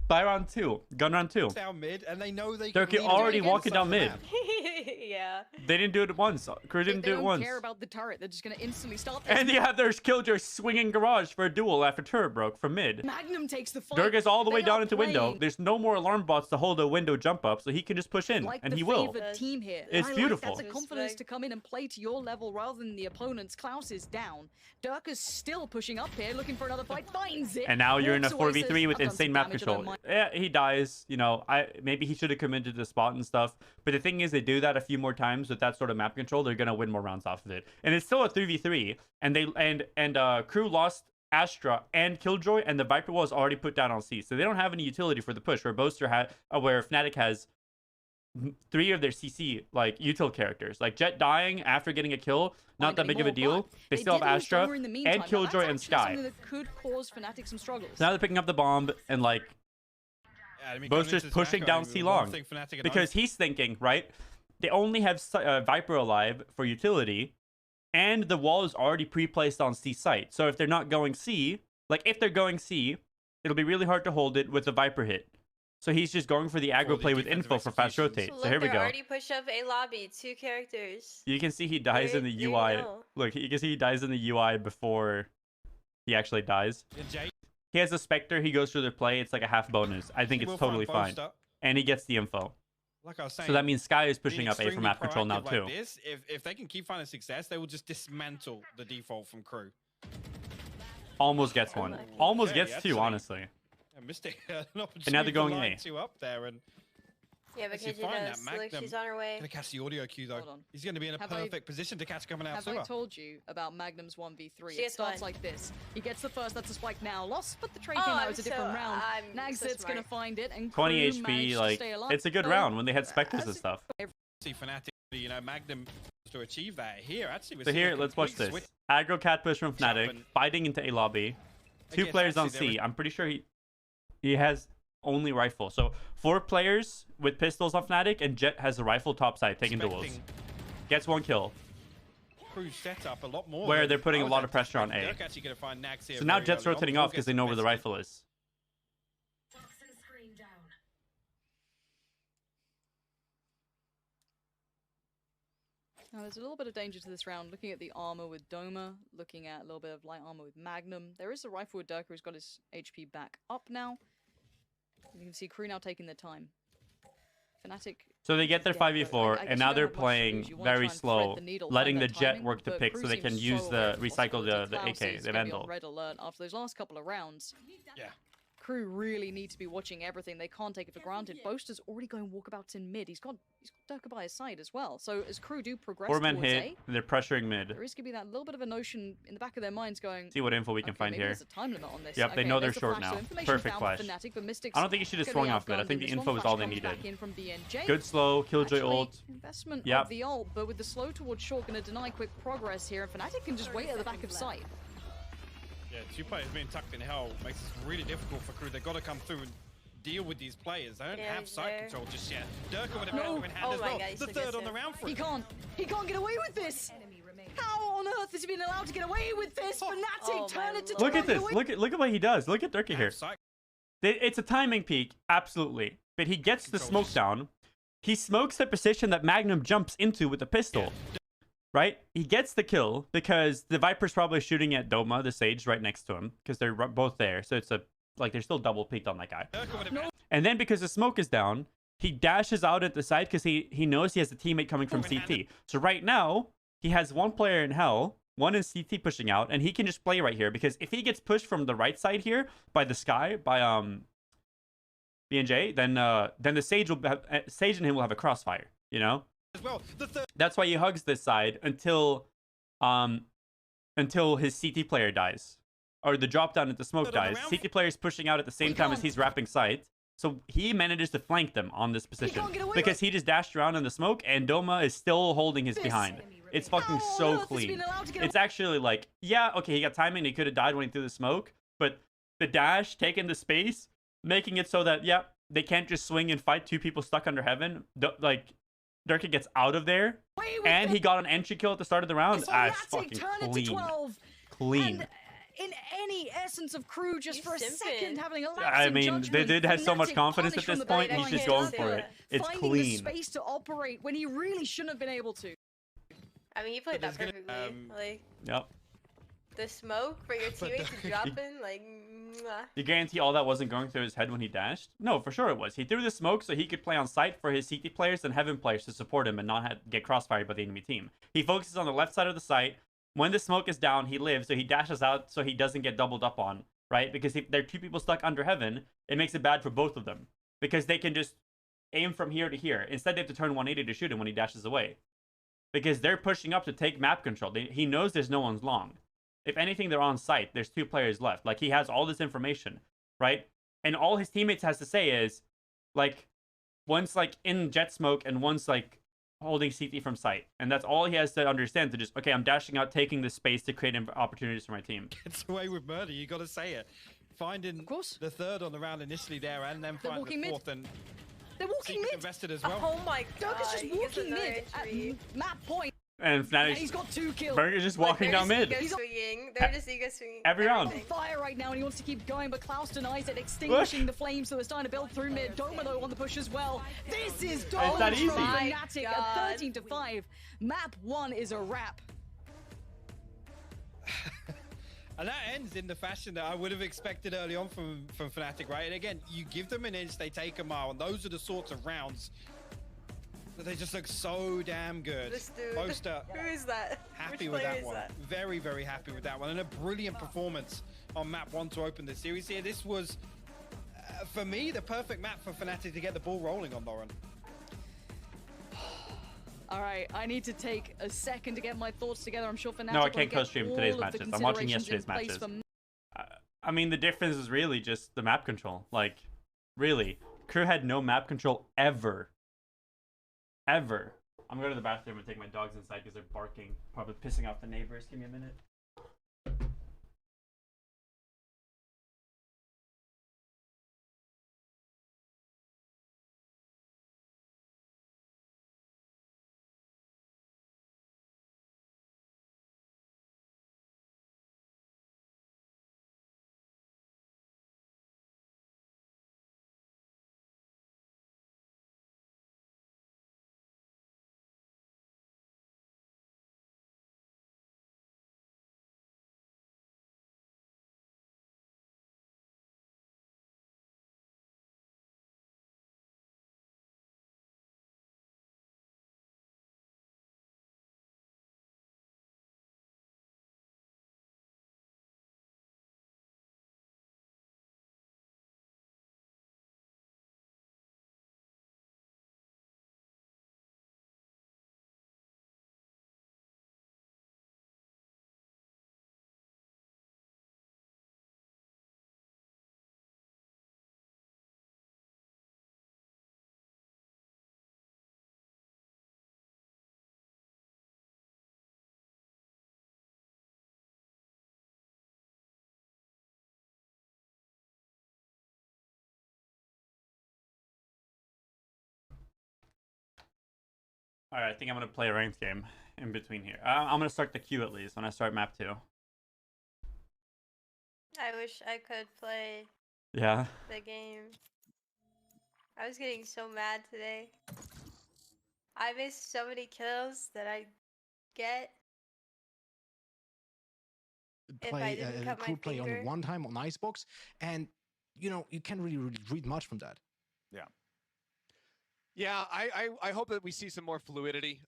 Buy round 2. Gun round 2. down mid, and they know they can They're lean already away walking down inside the mid. map. Yeah. They didn't do it once. Crew didn't They do it don't once. care about the turret. They're just gonna instantly start this. And you have their Killjoy swinging garage for a duel after turret broke from mid. Magnum takes the fight. Dirk is all the way They down are into window. playing There's no more alarm bots to hold a window jump up, so he can just push in, like and the he will. favored team here. It's I like beautiful. That's a confidence to come in and play to your level rather than the opponent's. Klaus is down. Dirk is still pushing up here, looking for another fight. Finds it. And now you're in a walks away, 4v3 says, with "I've done insane some map damage, I don't control. mind." Yeah, he dies. You know, maybe he should have committed to the spot and stuff. But the thing is, they do that a few more times with that sort of map control. They're gonna win more rounds off of it. And it's still a 3v3. And Crew lost Astra and Killjoy, and the Viper wall is already put down on C. So they don't have any utility for the push. Where where Fnatic has 3 of their CC like util characters. Like Jet dying after getting a kill, not that big of a deal. They still have did lose Astra Doma in the meantime. and Now, Killjoy that's and actually Sky. something that could cause Fnatic some struggles. So now they're picking up the bomb and like Yeah, I mean, Boaster's coming into this pushing matchup, down I mean, C one long thing Fnatic had because he's thinking, right? They only have Viper alive for utility, and the wall is already pre-placed on C site. So if they're not going C, like if they're going C, it'll be really hard to hold it with a Viper hit. So he's just going for the aggro the play with defensive info for fast executions. rotate. Look, So here we they're go. already pushed up a lobby. 2 characters. You can see he dies in the There you UI. go. Look, you can see he dies in the UI before he actually dies. And Jay He has a Spectre. He goes through the play. It's like a half bonus. I think will it's find totally fine. Boaster. And he gets the info. Like I was saying, So that means Sky is being pushing up A for extremely map control now proactive too. like this, if they can keep finding success, they will just dismantle the default from Crew. Almost gets one. Almost Okay, gets 2, actually. honey. And Mystic an opportunity And now they're going to line A. 2 up there, and Yeah, but As you KJ find that does. Look, Magnum- she's on her way. gonna catch the audio cue though. Hold on. He's gonna be in a Have I- perfect position to catch coming out Have sewer. I told you about Magnum's 1v3? She It gets starts one. like this. He gets the first, that's a spike now. Lost, but the trade Oh, came out. I'm It's a different so- round. I'm so Nagzit's gonna smart. find it, and 20 Crew HP, managed to like, stay alive. it's a good So, round when they had Spectres and that's- stuff. See Fnatic, you know, Magnum to achieve that here. Actually, we're So seeing a here, let's watch complete this. switch. Aggro cat push from Fnatic, and- fighting into A lobby. 2 Again, players on actually, there C. I'm pretty sure he has only rifle. So 4 players with pistols on Fnatic, and Jet has a rifle topside taking duels. Expecting Gets 1 kill. Crew set up a lot more. Where than they're putting I a was lot of pressure on anticipating. A. Dirk actually gonna find Nags here So now very Jet's early on. rotating Will off because gets they know where the invested. rifle is. Now, there's a little bit of danger to this round. Looking at the armor with Doma, looking at a little bit of light armor with Magnum. There is a rifle with Dirk who's got his HP back up now. You can see Crew now taking their time. Fnatic. So they get their Yeah, 5v4, but I guess and you now don't they're have much to playing lose. You wanna very try and thread slow, the needle, letting find the that Jet timing, work the but pick so Crew they can seems use so the aware of recycle possibility. the Klaus AK, is the gonna be on Vandal. red alert after those last couple of rounds. Yeah. Crew really need to be watching everything. They can't take it for granted. Boaster's already going walkabouts in mid. He's got Durka by his side as well. So as Crew do progress 4-man towards hit, A, and they're pressuring mid. there is going to be that little bit of a notion in the back of their minds going, See what info we can okay, find maybe here. there's a time limit on this. Yep, they Okay, know they're there's the short flash, so now. information Perfect found flash. for Fnatic, but Mystics I don't think he should have gonna swung be off mid. I outgunned think in the this info one. was all Flash they comes back needed. in from BNJ. Good slow, Killjoy Actually, ult. investment Yep. of the ult, but with the slow towards short, going to deny quick progress here, and Fnatic can just wait at the back of sight. Yeah, 2 players being tucked in hell makes this really difficult for Crew. They've got to come through and deal with these players. They don't Yeah, have sight there. control just yet. Durka with a No. banner in hand Oh as my well. God, he's The so 3rd on the aggressive. round for He him. can't get away with this. How on earth has he been allowed to get away with this? Fnatic Oh turn my it to lord. Look at 2-1 this. away. Look at what he does. Look at Durka here. Have sight It's a timing peak, absolutely. But he gets the smoke down. He smokes the position that Magnum jumps into with the pistol. Right? He gets the kill because the Viper's probably shooting at Doma, the Sage, right next to him. Because they're both there. So it's they're still double peaked on that guy. Durka with a banner. And then because the smoke is down, he dashes out at the side because he knows he has a teammate coming from Oh, and CT. So right now, he has 1 player in hell, 1 in CT pushing out, and he can just play right here because if he gets pushed from the right side here by the Sky, by BNJ, then the Sage Sage and him will have a crossfire, you know? As well. The 3rd That's why he hugs this side until until his CT player dies, or the drop down into smoke dies. CT player is pushing out at the same time as he's wrapping sight, so he manages to flank them on this position because he just dashed around in the smoke, and Doma is still holding his behind. It's fucking so clean. It's actually like, yeah, okay, he got timing, he could have died when he threw the smoke, but the dash, taking the space, making it so that, yeah, they can't just swing and fight two people stuck under heaven. Like, Durka gets out of there, and he got an entry kill at the start of the round. Fucking clean. Clean. In any essence of crew, just for a second, having a lapse I in mean, judgment, they did have so much Fnatic confidence punish at this from the point, back he's just line. going for it. It's Finding clean. the space to operate when he really shouldn't have been able to. I mean, he played that perfectly. Like, Yep. the smoke for your teammate to drop in, like, mwah. You guarantee all that wasn't going through his head when he dashed? No, for sure it was. He threw the smoke so he could play on site for his CT players and Heaven players to support him and not get crossfired by the enemy team. He focuses on the left side of the site. When the smoke is down, he lives, so he dashes out so he doesn't get doubled up on, right? Because if there are two people stuck under Heaven, it makes it bad for both of them. Because they can just aim from here to here. Instead, they have to turn 180 to shoot him when he dashes away. Because they're pushing up to take map control. He knows there's no one's long. If anything, they're on site. There's two players left. Like, he has all this information, right? And all his teammates has to say is, like, one's, like, in jet smoke and one's, like, holding CT from sight. And that's all he has to understand to just, okay, I'm dashing out, taking this space to create opportunities for my team. Gets away with murder, you gotta say it. Finding the third on the round initially there, and then finding the fourth, and they're walking mid. Invested as well. Oh my god. Durka's just walking mid at map point. And Fnatic, he's got 2 kills. Burger's just walking down mid. They're just ego swinging. Every round. On fire right now, and he wants to keep going, but Klaus denies it, extinguishing the flames, so they're starting to build through mid. Doma, though, on the push as well. This is Doma It's that easy. from Fnatic at 13-5. Map 1 is a wrap. And that ends in the fashion that I would have expected early on from Fnatic, right? And again, you give them an inch, they take a mile, and those are the sorts of rounds that they just look so damn good. This dude. Poster, Who is that? happy Which with player that is one. that? Very, very happy with that one. And a brilliant performance on map 1 to open the series here. This was, for me, the perfect map for Fnatic to get the ball rolling on, Lauren. All right, I need to take a second to get my thoughts together. I'm sure Fnatic No, I can't co-stream today's matches. I'm watching considerations yesterday's in place matches. I mean, the difference is really just the map control. Like, really. Crew had no map control ever. Ever. I'm going to the bathroom and take my dogs inside because they're barking. Probably pissing off the neighbors. Give me a minute. Alright, I think I'm going to play a ranked game in between here. I'm going to start the queue at least when I start map 2. I wish I could play Yeah. the game. I was getting so mad today. I missed so many kills that I get if I didn't cut my could play finger. only one time on Icebox, and you know you can't really read much from that. Yeah, I hope that we see some more fluidity.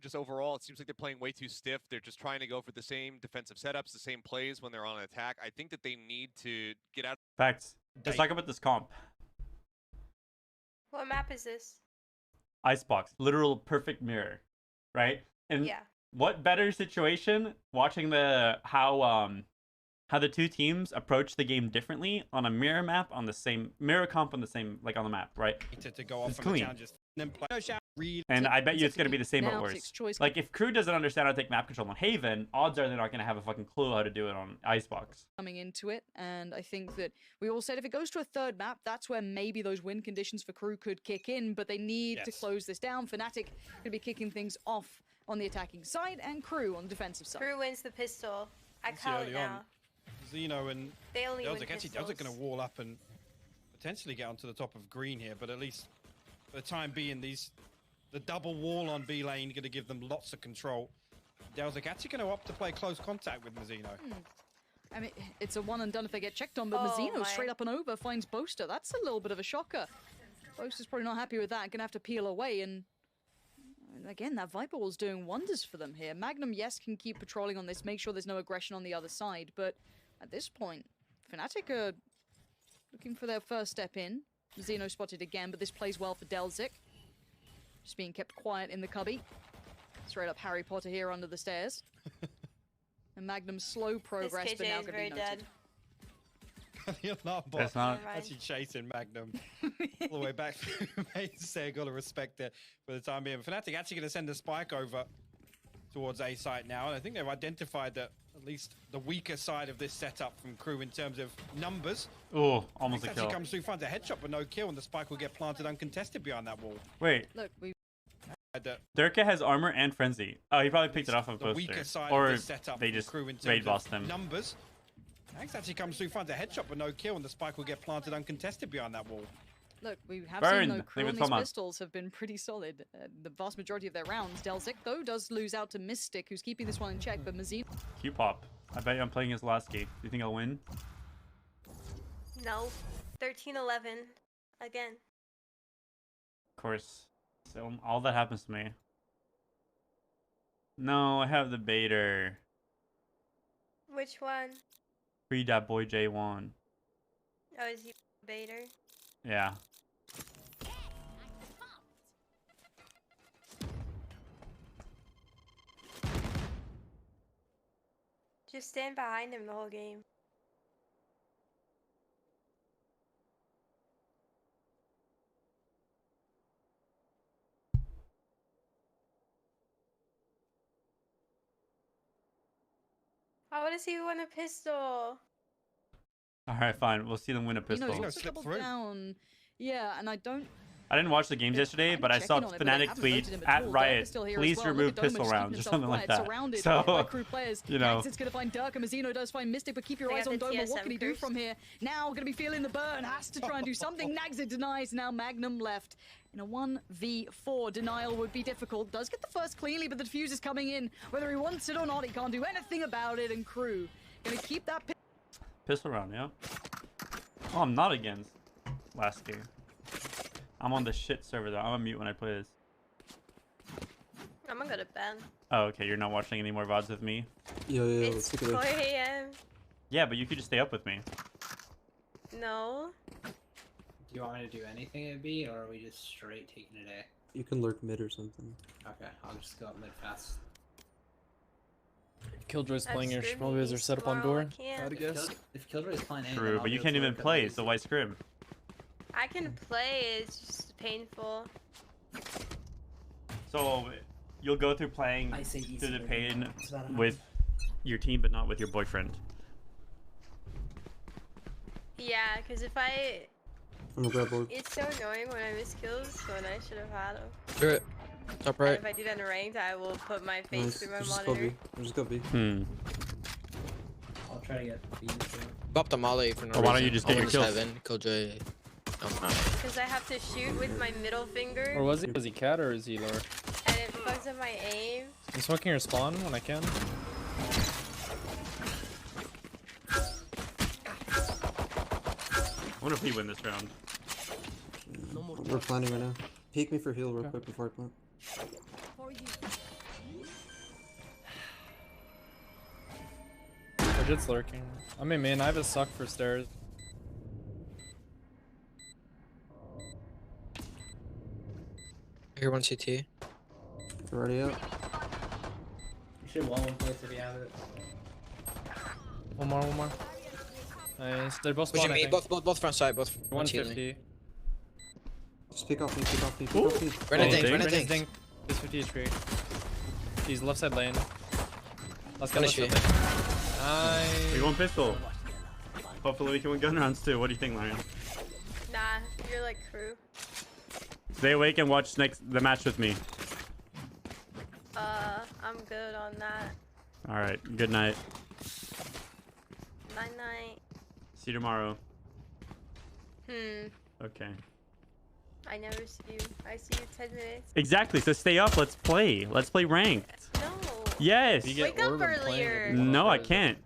Just overall, it seems like they're playing way too stiff. They're just trying to go for the same defensive setups, the same plays when they're on an attack. I think that they need to get out. Facts. Let's talk about this comp. What map is this? Icebox. Literal perfect mirror. Right? And Yeah. what better situation watching how the two teams approach the game differently on a mirror map on the same mirror comp on the same like on the map, right? To go off It's from clean. the challenges. And then play, And I bet you it's gonna be the same Now but worse. takes choice. Like if Crew doesn't understand how to take map control on Haven, odds are they're not gonna have a fucking clue how to do it on Icebox. Coming into it, and I think that we all said if it goes to a third map, that's where maybe those win conditions for Crew could kick in, but they need to close this down. Fnatic gonna be kicking things off on the attacking side, and Crew on the defensive side. Crew wins the pistol. I See call it early now. Zeno and They only win Delzik. Actually, pistols. Delzik going to wall up and potentially get onto the top of green here, but at least for the time being, the double wall on B lane going to give them lots of control. Delzik actually going to opt to play close contact with Mazzino. I mean, it's a one and done if they get checked on, but Oh Mazzino my. straight up and over finds Boaster. That's a little bit of a shocker. Boaster's probably not happy with that, gonna have to peel away, and again, that Viper Wall's doing wonders for them here. Magnum, yes, can keep patrolling on this, make sure there's no aggression on the other side, but at this point, Fnatic are looking for their first step in. Mazzino spotted again, but this plays well for Delzik. Just being kept quiet in the cubby. Straight up Harry Potter here under the stairs. And Magnum's slow progress, This but KJ now is gonna very be dead. noted. The alarm bot That's not. actually chasing Magnum all the way back through main, say got to respect it for the time being. Fnatic actually going to send a spike over towards A site now, and I think they've identified that at least the weaker side of this setup from Crew in terms of numbers. Oh, almost a Actually kill. comes through, finds a headshot but no kill, and the spike will get planted uncontested behind that wall. Wait, Look, we Durka has armor and frenzy. Oh, he probably picked it off of The weaker Poster. side Or of this setup they from just Crew in terms raid of bossed him. numbers. Max actually comes through, finds a headshot but no kill, and the spike will get planted uncontested behind that wall. Look, we have Burn. seen though Crew Leave on it these come on. pistols have been pretty solid. The vast majority of their rounds. Delzik, though, does lose out to Mystic, who's keeping this one in check, but Mazzino... Q-pop. I bet you I'm playing his last game. Do you think I'll win? No. 13-11. Again. Of course. So all that happens to me. No, I have the baiter. Which one? Free that boy J1. Oh, is he Bader? Yeah. Just stand behind him the whole game. I want to see who won a pistol. Alright, fine. We'll see them win a pistol. You know, double down. Yeah, and I don't... I didn't watch the games yesterday, but I saw checking on it, but they Fnatic haven't tweet voted him at at all. Dirk Riot, is still here as please well. Look remove at Doma pistol just rounds keeping or himself something like quiet, that. surrounded So, by Crew players. you know. It's gonna find Dirk, and Mazzino does find Mystic, but keep your They eyes got on the Doma. What TSM can he do curse. from here? Now gonna be feeling the burn, has to try and do something. Nags it, denies. Now Magnum left. In a 1v4, denial would be difficult. Does get the first cleanly, but the defuse is coming in. Whether he wants it or not, he can't do anything about it, and Crew gonna keep that Pistol round, yeah? Oh, I'm not against last game. I'm on the shit server though. I'm on mute when I play this. I'm gonna go to bed. Oh, okay. You're not watching any more VODs with me? It's 4 a.m. Yeah, but you could just stay up with me. No. Do you want me to do anything at B, or are we just straight taking it A? You can lurk mid or something. Okay, I'll just go up mid fast. Killjoy's I've playing here. She scrimmed probably has her these setup on tomorrow, door. I can't. I'd guess. If Killjoy's playing A, then True, I'll but you be can't able to even lurk play, at so B. why scrim? I can play, it's just painful. So, you'll go through playing I say easy through the mode. pain It's about a with your team, but not with your boyfriend. Yeah, because if I... I'm gonna grab board. It's so annoying when I miss kills when I should have had them. Do it. Top And right. if I do that in ranked, I will put my face Nice. through my Just go monitor. B. Just go B. I'll try to get B. Bop the molly for no Or why don't reason. you just get your Almost kills? Heaven. Killjoy. Oh, no. Because I have to shoot with my middle finger, Or was he cat or is he lower? and it fucks up my aim. I'm smoking your spawn when I can. I wonder if we win this round. We're planning right now. Peek me for heal real quick before I plant. Legit's lurking. I mean, man, I have a suck for stairs. I hear one CT. We're already out. You should wall one place if you have it. One more. Nice. They're both Pushing spawn, I me, think. both front side, both. 150. Just pick off me, pick off me, pick off me. Renna Dink. Dink. He's 50 HP. He's left side lane. Let's go. Finish Left it. side lane. Nice. We want pistol. Hopefully we can win gun rounds too. What do you think, Lion? Nah, you're like crew. Stay awake and watch the match with me. I'm good on that. All right. Good night. Night night. See you tomorrow. Okay. I never see you. I see you 10 minutes. Exactly. So stay up. Let's play. Let's play ranked. No. Yes. Wake up earlier. No, I can't.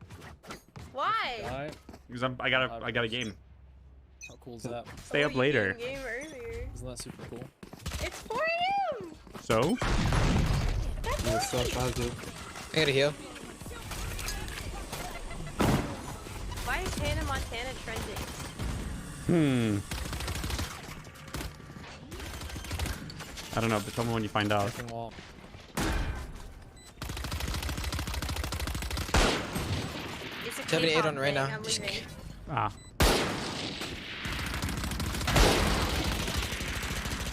Why? Because I got a game. How cool is that? Stay up later. Game earlier. Isn't that super cool? It's 4 AM. So? Yeah, such I do. I gotta heal. Why is Hannah Montana trending? I don't know, but tell me when you find out. Wall. It's a 78 K-pop on right thing, now. I'm leaving. Ah.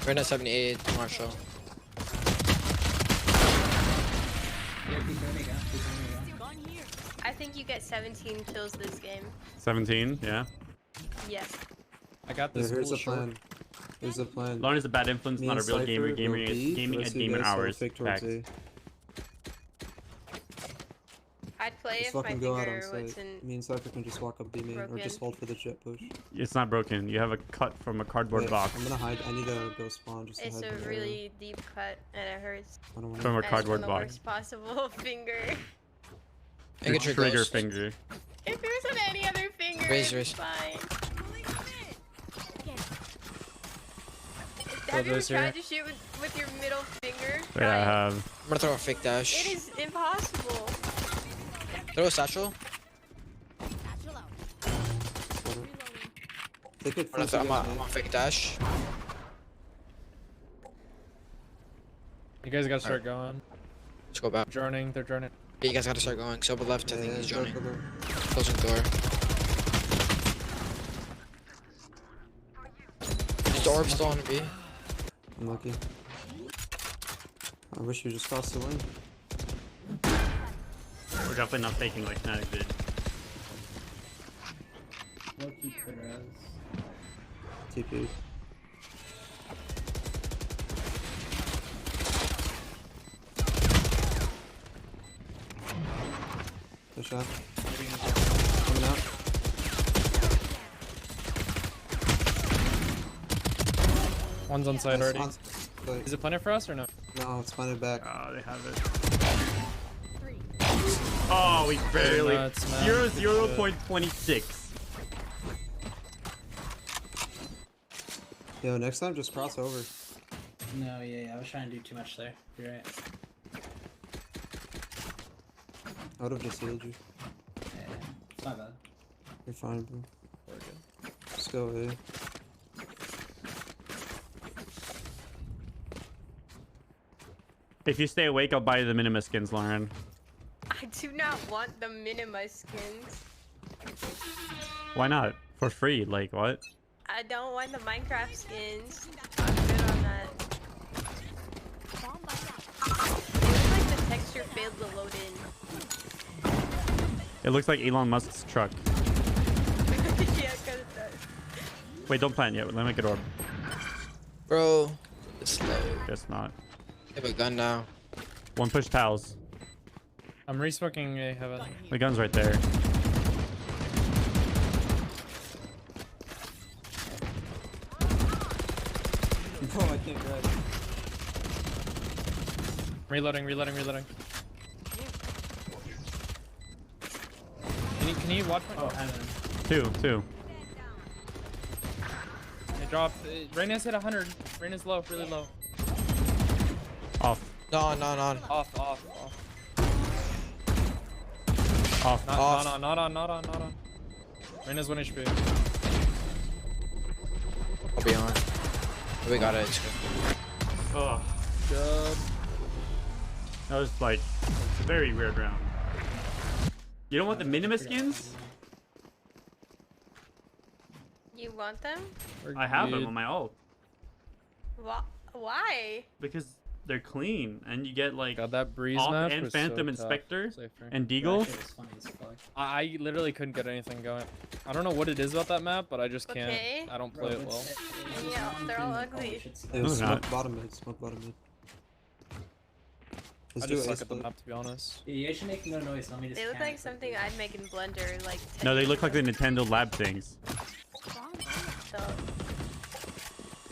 Renna 78, Marshall. I think you get 17 kills this game. 17, yeah. Yes. I got Yeah, this here's cool a plan. Here's a plan. Lauren is a bad influence, Me not a and real Cypher gamer. go Gaming B, at rest of you demon guys go hours. fake towards Facts. A. I'd play Just if my fucking go out on finger was site. in. Me and Cypher can just walk up B main or just hold for the jet push. It's not broken. You have a cut from a cardboard Wait, box. I'm gonna hide. I need to go spawn just to It's hide a from the really deep cut and it hurts. I don't wanna- From a And it's cardboard the box. worst possible finger. Your get your trigger ghost. finger. If it was on any other finger, Raise, it's raise. fine. Well, Have you ever those here. tried to shoot with your middle finger? Yeah, I have. I'm gonna throw a fake dash. It is impossible. Throw a satchel. They could I'm flank on against fake dash. You guys gotta start going. Let's go back. Joining. They're joining. Yeah, you guys gotta start going. Silver left, I Yeah, think he's go joining. for the- Closing door. Is the orb still on B? Unlucky. I wish you just crossed the lane. We're definitely not faking like Fnatic did. Loki could res. TP. Good shot. Coming out. One's on site already. Wait, Is it planted for us or no? no, it's planted back. Oh, they have it. Oh, we barely. Nuts, man. 0.26. Yo, next time just cross over. No, yeah, I was trying to do too much there. You're right. I would have just healed you. Yeah, it's not bad. You're fine, bro. We're good. Let's go A. If you stay awake, I'll buy you the Minima skins, Lauren. I do not want the Minima skins. Why not? For free, like what? I don't want the Minecraft skins. I'm good on that. It looks like the texture failed to load in. It looks like Elon Musk's truck. Yeah, cause it does. Wait, don't plant yet. Let me make it orb. Bro, it's slow. Guess not. I have a gun now. One push towels. I'm resmoking a heaven. The gun's right there. Oh, I can't grab it. Reloading. Can you watch my... Oh, heaven. Two. They dropped. Reyna's hit 100. Reyna's low, really low. Off. No. Off. Off. Not on. Reyna's 1 HP. I'll be on. We got it. It's good. Oh. Good. That was like a very weird round. You don't want the Minima skins? You want them? I have them on my ult. Why? Because they're clean and you get like God, that breeze Op match and was Phantom so tough. Inspector Safer. and Deagle. I literally couldn't get anything going. I don't know what it is about that map, but I just can't. Okay. I don't play it well. Yeah, they're all ugly. It was smoke bottom mid, smoke bottom mid. I just suck at the map, to be honest. Yeah, you should make no noise. Let me just. They look like something I'd make in Blender, like. 10 No, they years look like ago. the Nintendo Lab things. So,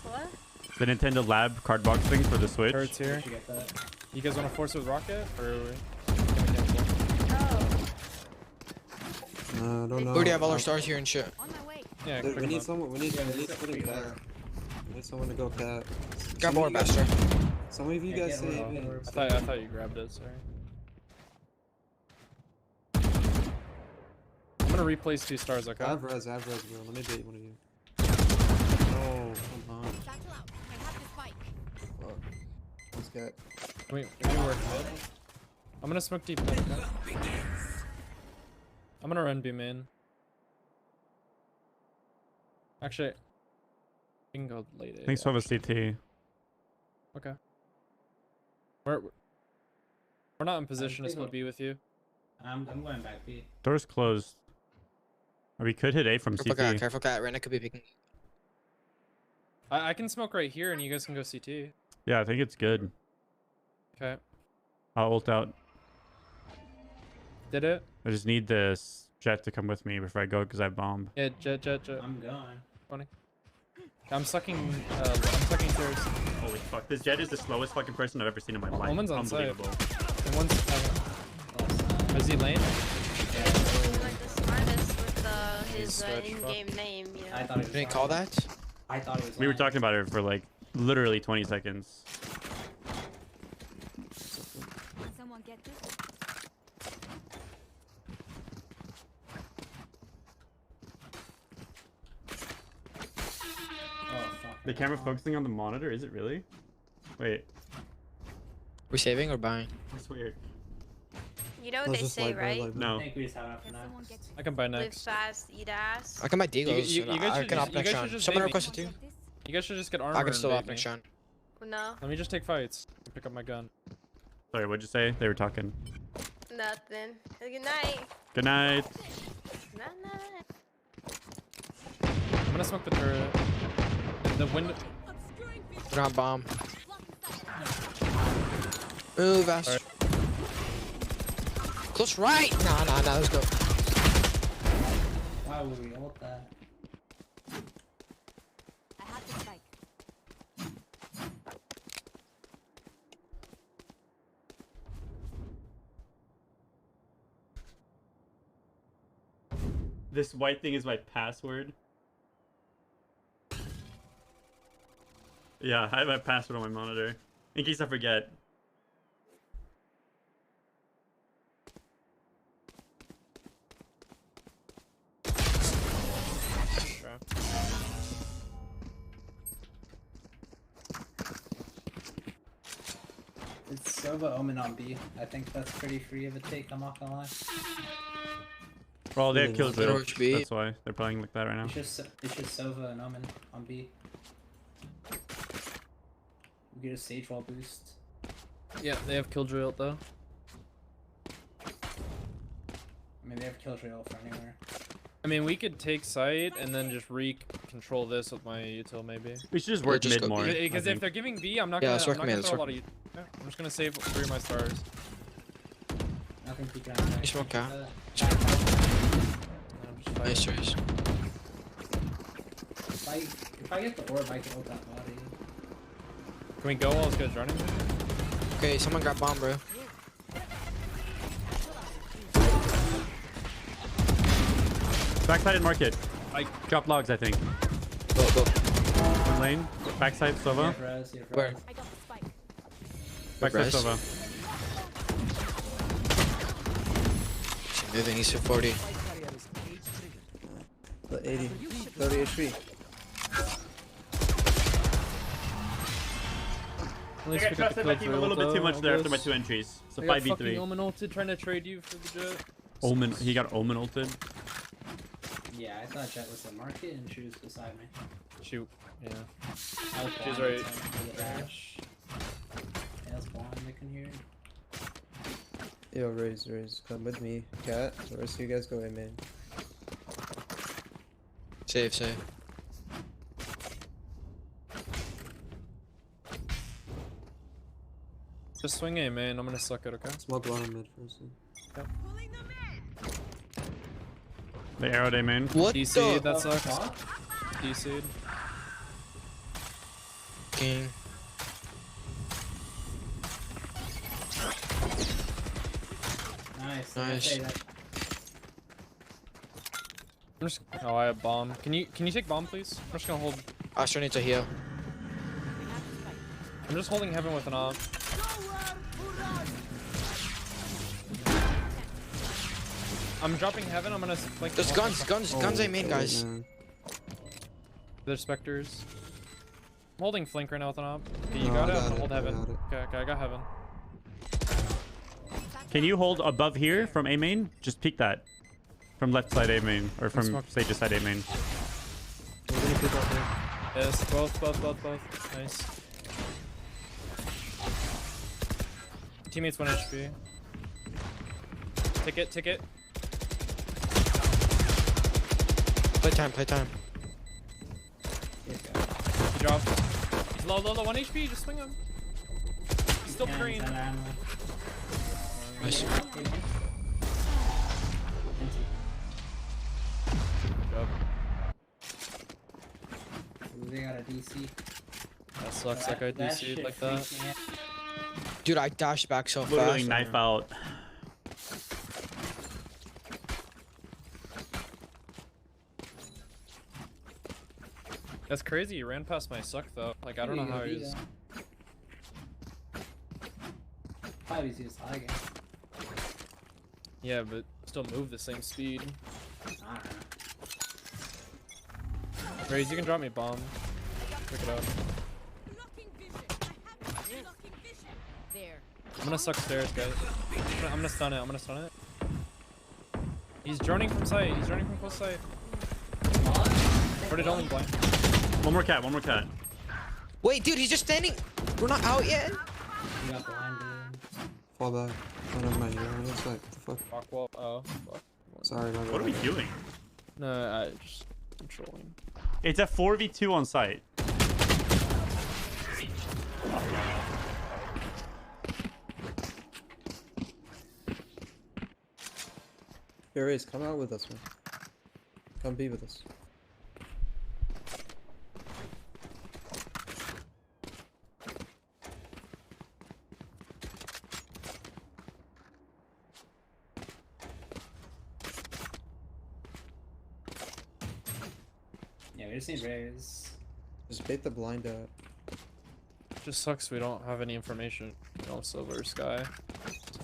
what? The Nintendo Lab card box things for the Switch. Turrets here. You get that? You guys want to force it with rocket, or? Oh. I don't know. We already have all our stars here and shit. Yeah, Dude, pick we 'em need up. someone. We need splitting cat. We need someone to go cat. Grab Some more, of you guys- bastard. Some of you Yeah, guys get say. more, get more. I thought you grabbed it. Sorry. I'm gonna replace 2 stars. Okay. I have res, bro. Let me bait one of you. Oh, come on. Fuck. Let's get. Wait, we work mid. I'm gonna smoke deep mid. Okay? I'm gonna run B main. Actually, we can go late. Thanks for the CT. Okay. We're not in position to split B with you. I'm going back B. Door's closed. Or we could hit A from Careful CT. cat, careful cat. Rena could be picking. I can smoke right here, and you guys can go CT. Yeah, I think it's good. Okay. I'll ult out. Did it? I just need this jet to come with me before I go because I have bomb. Yeah, jet. I'm going. Funny. I'm sucking stairs. Holy fuck, this jet is the slowest fucking person I've ever seen in my life. Omen's on site. Unbelievable. And one's is he lane? He's like the smartest with his switch, in-game name, you know. I thought it was. Didn't call that? I thought it was. We were lying. talking about it for like literally 20 seconds. Someone get this? Oh fuck. The camera focusing on the monitor, is it really? Wait, We saving or buying? that's weird. You know what Let's they just say, live, bro, right? live, bro. No. I think we just have enough for now. I can buy Live next. fast, eat ass. I can buy Deagles. you guys I should can just- op you next guys round. should just Someone bait me. requested too. You guys should just get armor. I can and still bait op me. next round. No, Let me just take fights. And pick up my gun. Sorry, what'd you say? They were talking. nothing. Good night. Good night. Night. I'm gonna smoke the turret. The window. Ground bomb. Move, Ash. Alright. Close right. Nah, let's go. Why would we hold that? I have the spike. This white thing is my password. Yeah, I have my password on my monitor. In case I forget. It's Sova Omen on B. I think that's pretty free of a take. I'm not gonna lie. Well, they have kills though. George B. That's why they're playing like that right now. It's just Sova and Omen on B. We get a stage wall boost. Yeah, they have killjoy ult though. I mean, they have Killjoy ult for anywhere. I mean, we could take site and then just control this with my util maybe. We should just Yeah, work just mid go more. B. Because I if think. they're giving B, I'm not Yeah, gonna. let's I'm work not mid, gonna let's throw a work lot of. Yeah, I'm just gonna save 3 of my stars. I think you can. You smoke out. And I'm just Nice fighting. choice. If I get the orb, I can ult that body. Can we go while this guy's running? Okay, someone grab bomb, bro. Backside and market. I Drop logs, I think. Go. One lane. Backside You Sova. have res, you have Where? res. I got the spike. Backside Res. Sova. She's moving. He's at 40. The 80. 30 HP. At least I we got got the trusted my kill team a through little bit too ult, much there after my August. 2 entries. So I got 5v3. fucking Omen ulted trying to trade you for the Jet. Omen, he got Omen ulted. Yeah, I thought Jet was the market and she was beside me. Shoot. Yeah. I was She's blind right. with the dash. Yeah, I was blind, I can hear. Yo, Raze, come with me. Cat, the rest of you guys go in, man. Save. Just swing A, man. I'm gonna suck it, okay? Smoke one on mid first. Yep. The arrow day main. What DC, the that sucks. fuck? DC. King. Nice. Nice. Say that. I'm just. Oh, I have bomb. Can you take bomb, please? I'm just gonna hold. Astro needs a heal. I'm just holding heaven with an op. I'm dropping heaven. I'm gonna like. There's guns I mean, guys. There's specters. I'm holding flank right now with an op. Okay, you No, got I it. got I'm it, hold I heaven. got it. Okay, I got heaven. Can you hold above here from A main? Just peek that. From left side A main. Or from smoke. Sage's side A main. We're gonna pick up here. Yes, both. Nice. Teammates 1 HP. Ticket. Play time. He dropped. He's low, 1 HP. Just swing him. He's still green. Nice. They got a DC. That sucks. That guy DC'd shit like that. freaked me out. Dude, I dashed back so Literally fast. knife out. That's crazy. You ran past my suck though. Like I don't know how he's. 5 is high game. Yeah, but still move the same speed. I don't know. Raze, you can drop me bomb. Pick it up. I'm gonna suck stairs, guys. I'm gonna stun it. He's droning from sight. He's droning from close sight. Where did only blind? One more cat. Wait, dude, he's just standing. We're not out yet. You got blinded. Fall back. Oh, never mind. You're on the side. What the fuck? Rock wall. Oh, fuck. Sorry, my bad. What are we doing? No, I just controlling. It's a 4v2 on site. Yo, Raze, come out with us, man. Come be with us. Yeah, we just need Raze. Just bait the blind out. Just sucks we don't have any information. No silver sky. So.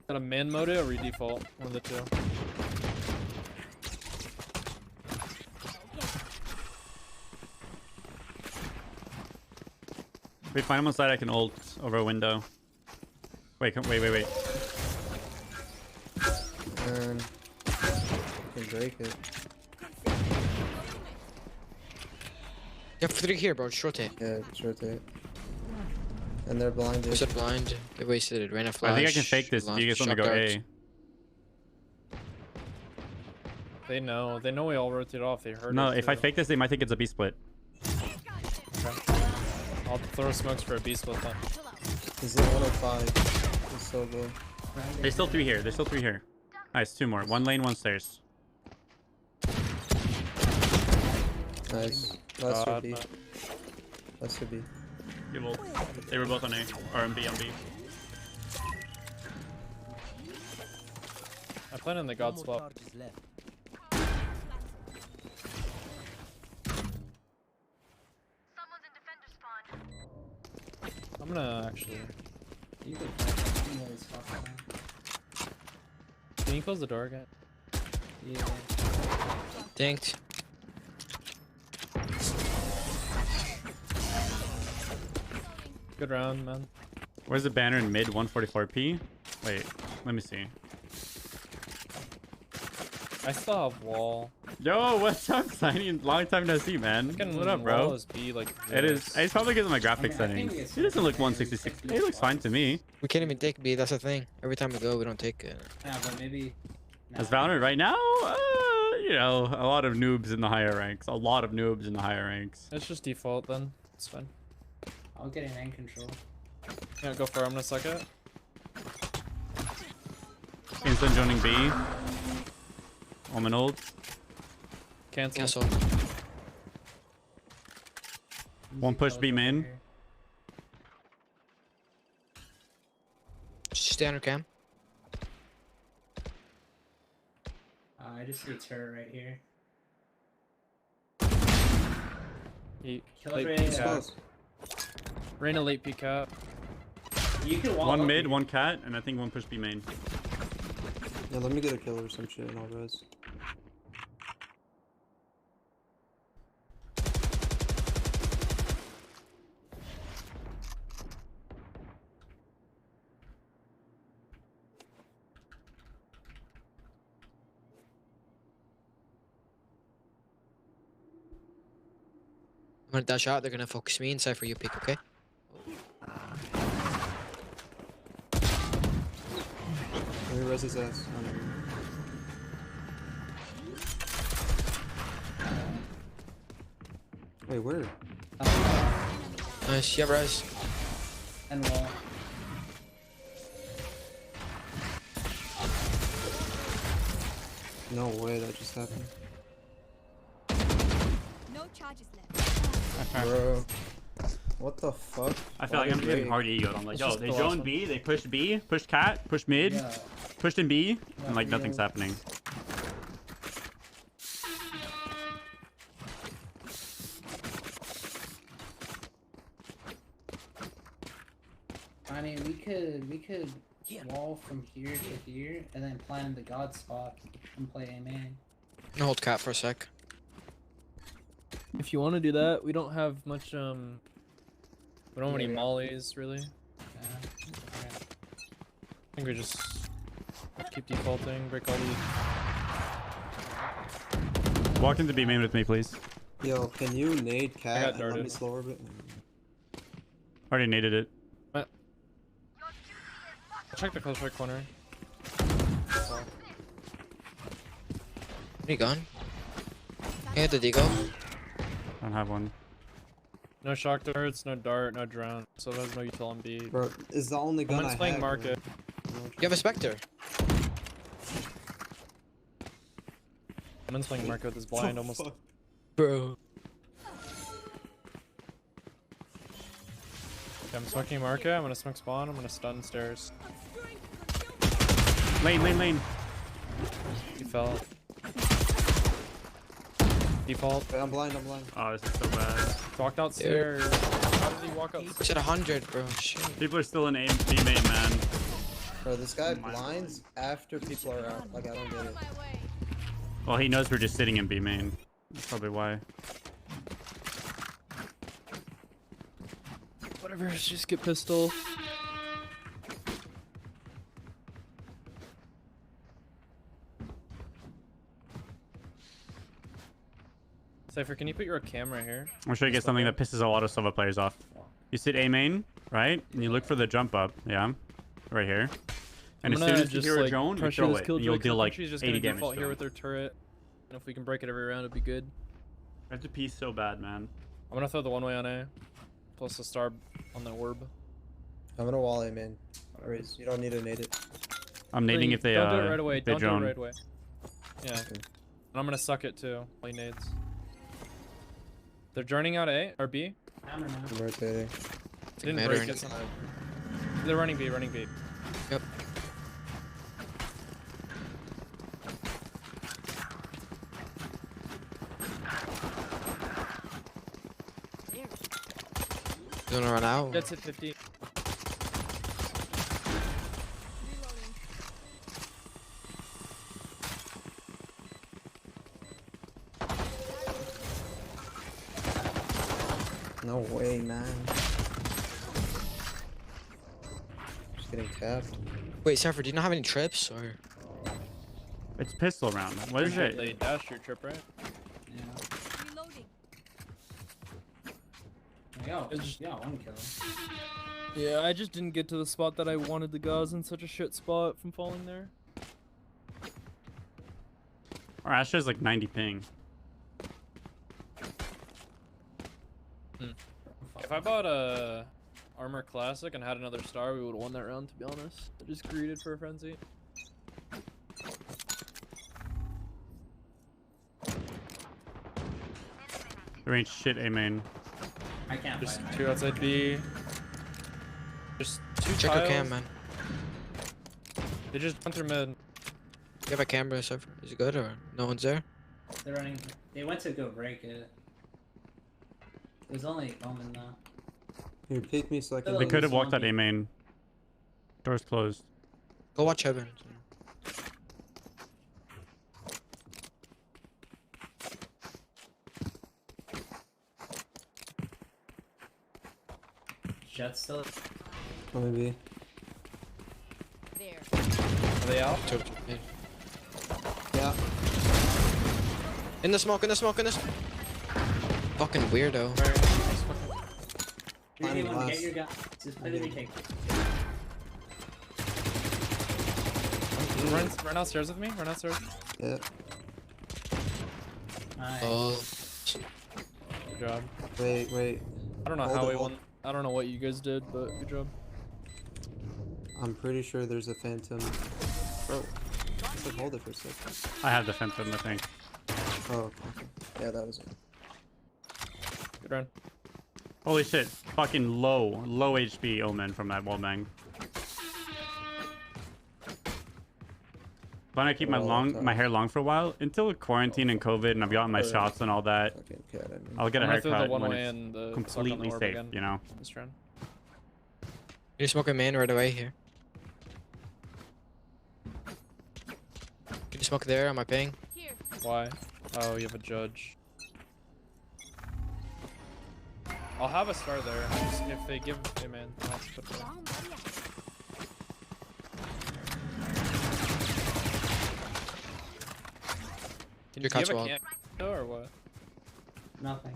Gotta man mode it or redefault. One of the two. Wait, find him on side. I can ult over a window. Wait. And you can break it. You have 3 here, bro. Just rotate. Yeah, just rotate. And they're blinded. Was it blind? They wasted it. Ran a flash. I think I can fake this. Do you guys want to go A? They know we all rotate off. They heard No, it if I too. fake this, they might think it's a B split. I'll throw smokes for a B split then. He's at 105. He's so low. There's still 3 here. Nice, 2 more. 1 lane, 1 stairs. Nice. Last God, should be. man. Last should be. Give ult. They were both on A. Or on B. I plan in the god spot. I'm gonna actually. You could fight him as fuck. Can you close the door again? Yeah. Dinked. Good round, man. Where's the banner in mid 144p? Wait, let me see. I still have wall. Yo, what's up, Tiny? Long time no see, man. What up, bro? Wall is B like It is. this. It's probably because of my graphics settings. He doesn't look 166. He looks fine to me. We can't even take B. That's the thing. Every time we go, we don't take it. Yeah, but maybe. As Valorant right now, you know, a lot of noobs in the higher ranks. A lot of noobs in the higher ranks. It's just default then. It's fine. I'll get an end control. Yeah, go for it. I'm gonna suck it. Instant joining B. Omen ult. Cancel. One push B main. Stay under cam. I just see turret right here. He Kill late Ray. peek out. Reyna late peek out. You can wall One up mid, here. one cat, and I think one push B main. Yeah, let me get a kill or some shit and I'll res. I'm gonna dash out. They're gonna focus me inside for you pick, okay? Let me res his ass. Wait, where? Nice. Yeah, res. And wall. No way that just happened. No charges left. Bro. What the fuck? I feel like I'm getting hard egoed. I'm like, It's yo, just they the last joined one. B, they pushed B, pushed cat, pushed mid, Yeah. pushed in B, Yeah, and like we nothing's know. happening. I mean, we could wall from here to here and then plan the god spot and play a man. I'll hold cat for a sec. If you want to do that, we don't have much. We don't have any Yeah. mollies really. Okay. I think we just keep defaulting, break all the. Walk into B main with me, please. Yo, can you nade cat and let me darted. slow orbit? Already naded it. Check the close right corner. Any gun? Hey, the deagle. I don't have one. No shock darts, no dart, no drone. So there's no util on B. Bro, is the only gun Omen's I playing have, market. You have a Spectre. Omen's playing market with his blind almost. Bro. Okay, I'm smoking market. I'm gonna smoke spawn. I'm gonna stun stairs. Lane, lane, lane. He fell. Default. Wait, I'm blind, I'm blind. Oh, this is so bad. Walked out stairs. How did he walk out? It's at 100, bro. Shit. People are still in aim B main, man. Bro, this guy blinds after people are out. Like, I don't get it. Well, he knows we're just sitting in B main. That's probably why. Whatever, just get pistol. Cypher, can you put your camera here? I'm sure you get something that pisses a lot of Sova players off. You sit A main, right? And you look for the jump up, yeah? Right here. And as soon as you hear a drone, you throw it. And you'll deal like She's just 80 gonna damage default to here him. with her turret. And if we can break it every round, it'd be good. I have to pee so bad, man. I'm gonna throw the one way on A. Plus the star on the orb. I'm gonna wall him in. Raise. You don't need to nade it. I'm nading if they don't do it right away. if they Don't do drone. it right away. Yeah. And I'm gonna suck it too. Play nades. They're joining out A or B. Hammer now. I'm rotating. Didn't Matter break in- it somehow. They're running B. Running B. Yep. You wanna run out? That's at 50. No way, man. getting tapped. Wait, Cypher, do you not have any trips or? It's pistol round. What is it? They dashed your trip, right? Yeah, one kill. Yeah, I just didn't get to the spot that I wanted to go. I was in such a shit spot from falling there. Our Astra is like 90 ping. If I bought a Armor Classic and had another star, we would have won that round, to be honest. I just greeted for a frenzy. There ain't shit, A main. I can't Just fight. 2 outside B. Just 2 Check your tiles. cam, man. They just went through mid. You have a camera, Cypher. Is it good or no one's there? They're running. They went to go break it. There's only Omen now. Here, peek me so I can. They could have walked out A main. Doors closed. Go watch heaven. Jet still. Oh, maybe. Are they out? Yeah. In the smoke, in the smoke, in the smoke. Fucking weirdo. Anyone get your gun? Just play the retake. Run outstairs with me. Run outstairs. Yeah. Nice. Oh. Good job. Wait. I don't know Hold how it, we hold won. I don't know what you guys did, but good job. I'm pretty sure there's a phantom. Bro, just hold it for a second. I have the Phantom, I think. Oh, okay. Yeah, that was it. Good run. Holy shit. Fucking low HP Omen from that wallbang. But I keep my hair long for a while until quarantine and COVID, and I've gotten my shots and all that. I'll get a haircut when it's completely safe, you know. This round. You smoke a man right away here. Can you smoke there on my ping? Why? Oh, you have a judge. I'll have a star there. Just if they give him in, I'll have to put it in. Can you Do you catch have a wall? camp or what? Nothing.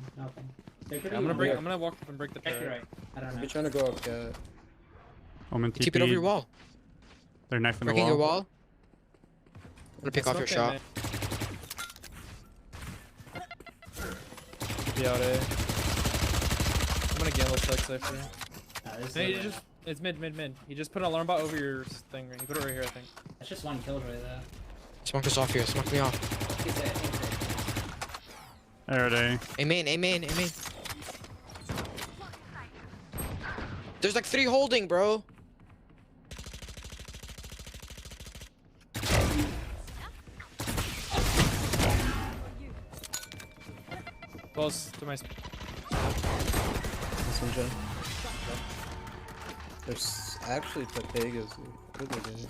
They're Okay, I'm gonna walk up and break the Check your turret. right. I don't know. You're trying to go up, Cat. Omen Keep it over your TP. wall. They're knife in the Breaking wall. your wall. I'm gonna pick off your shot. Be out A. I'm gonna gamble tech Cypher. This Hey, is it's mid. He just put an alarm bot over your thing. He put it right here, I think. That's just one kill right there. Smoke us off here. Smoke me off. He's it. There it is. Amen. There's like 3 holding, bro. Close to my. This one, Jen. There's actually Pepegas. What are they doing?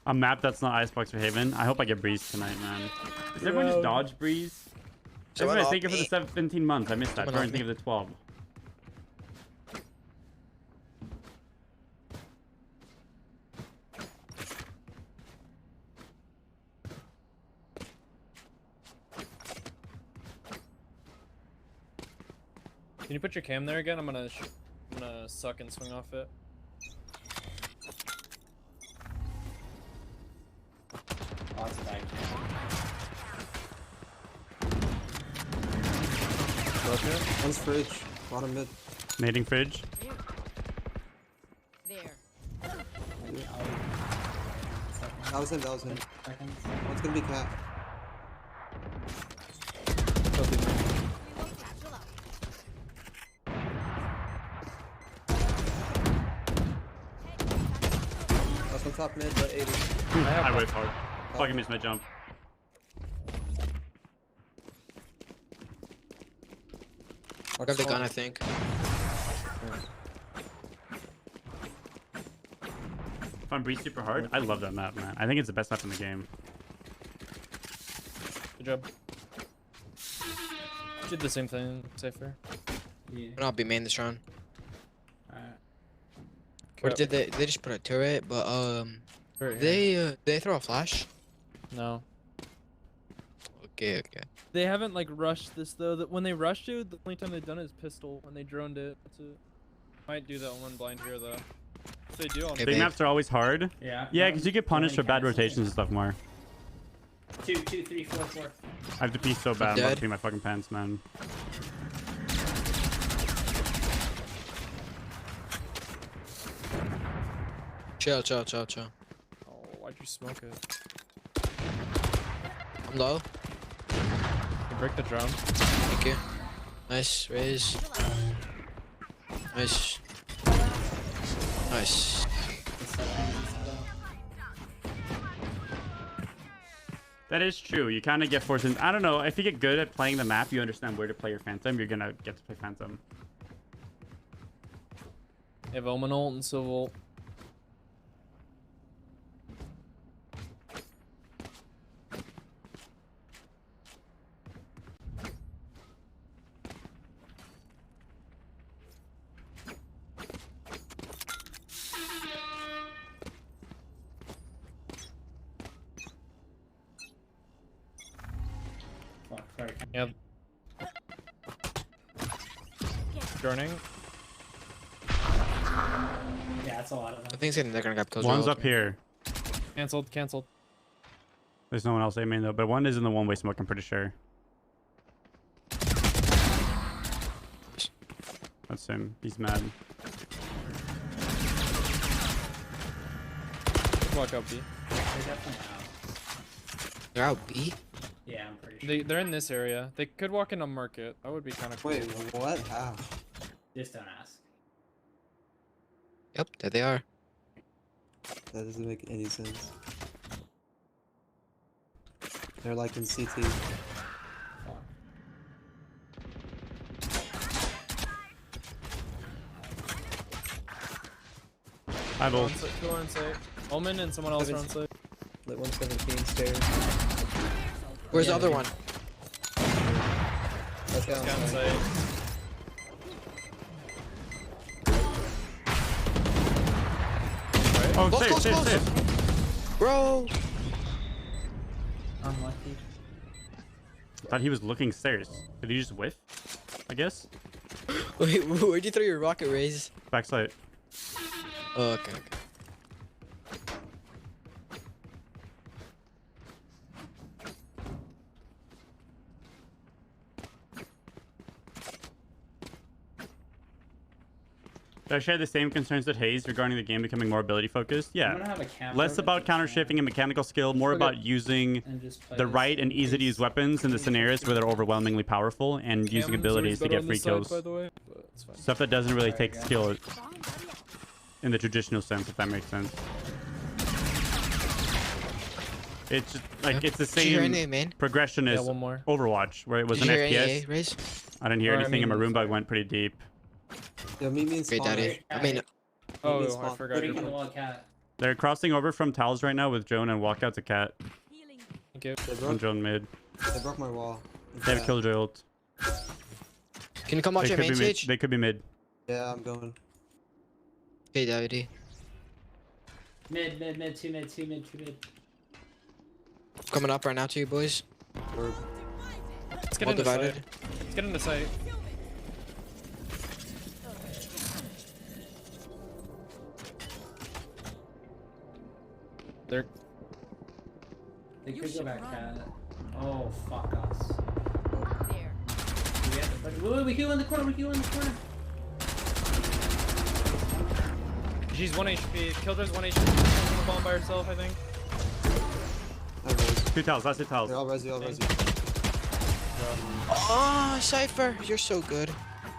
A map that's not Icebox or Haven. I hope I get Breeze tonight, man. Does everyone just dodge Breeze? Everyone, thank you for the 17 months. I missed that. Trying to think of the 12. Can you put your cam there again? I'm gonna suck and swing off it. Oh, it's a bad One's fridge. Bottom mid. Nading fridge. That was him. One's gonna be Cat. Last one top mid, but 80. I went hard. Fucking missed my jump. I got the gun, I think. If I'm Breeze super hard, I love that map, man. I think it's the best map in the game. Good job. Did the same thing, Cypher. Yeah. I'll be main this round. Alright. Or did they just put a turret? But Right here. they throw a flash. No. Okay. They haven't like rushed this though. That when they rushed you, the only time they've done it is pistol when they droned it. That's it. Might do that one blind here though. If they do, I'll Big maps are always hard. Yeah. Yeah, because you get punished for bad rotations and stuff more. 2, 2, 3, 4, 4. I have to pee so bad. I'm about dead. to pee my fucking pants, man. Chill. Oh, why'd you smoke it? I'm low. You break the drum. Thank you. Nice, raise. Nice. That is true. You kind of get forced in. I don't know. If you get good at playing the map, you understand where to play your Phantom. You're gonna get to play Phantom. They have Omen ult and Silver ult. Fuck, sorry. Yep. Joining. Yeah, that's a lot of them. I think they're gonna grab kills. One's up here. Cancelled. There's no one else aiming though, but one is in the one-way smoke. I'm pretty sure. That's him. He's mad. Walk out B. They're definitely out. They're out B. Yeah, I'm pretty sure. They're in this area. They could walk in a market. That would be kind of cool. Wait, what? How? Just don't ask. Yep, there they are. That doesn't make any sense. They're like in CT. Hi, Bull. Two on site. Omen and someone else are on site. Lit 117 stairs. Where's the other one? That's Guy on down. site. Oh, Close. safe. Bro! Unlucky. Thought he was looking stairs. Did he just whiff? I guess. Wait, where'd you throw your rocket raise? Backside. Oh, okay. I share the same concerns that Hayes regarding the game becoming more ability focused. I'm Yeah. gonna have a camera Less that about just, counter shifting and mechanical skill, more about using and just play the this right and easy to use weapons in the scenarios where they're overwhelmingly powerful and using Cam's abilities to always better get on free this side, kills. by the way, but it's fine. Stuff that doesn't really Sorry, take guys. skill in the traditional sense, if that makes sense. It's just, like it's the Did you hear same anything, man? progression Yeah, as one more. Overwatch, where it was Did an you hear FPS. any raise? I didn't hear Or, I anything, and my mean, room bug went pretty deep. Yo, meet me in Great spawn. daddy. I mean, Oh, I spawn. forgot. Putting Your in the wall cat. They're crossing over from towels right now with Joan and walkout to cat. Thank you. They On broke, Joan mid. they broke my wall. They have Killjoy ult. can you come watch They your could main be mid. stage? They could be mid. Yeah, I'm going. Hey, Davide. Mid, 2 mid, 2 mid, 2 mid. Coming up right now to you, boys. Or Let's get Well into divided. site. Let's get into site. They're They could go back cat. Oh, fuck us. Wait, we kill in the corner, She's 1 HP. Killjoy's 1 HP. She's on the bomb by herself, I think. I res. 2 towels. That's 2 towels. They're all resi, all resi. Oh, Cypher, you're so good.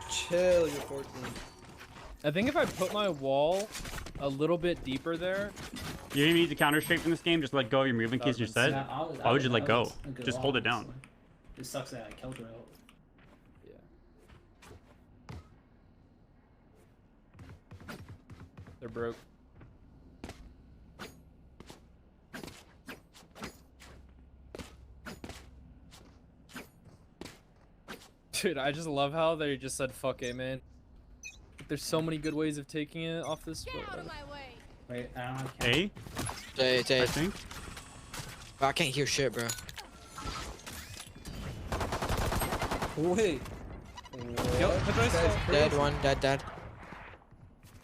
Chill, you're 14. I think if I put my wall a little bit deeper there, You need to counter strafe in this game. Just let go of your move in case you're set. Yeah, Why would you let go? that was a good Just wall, hold it down. honestly. It sucks that I killed her. yeah. They're broke. Dude, I just love how they just said fuck it, man. there's so many good ways of taking it off this. Wait, I don't know. A? It's A. I think. Bro, I can't hear shit, bro. Wait. Killjoy's still Dead one, dead.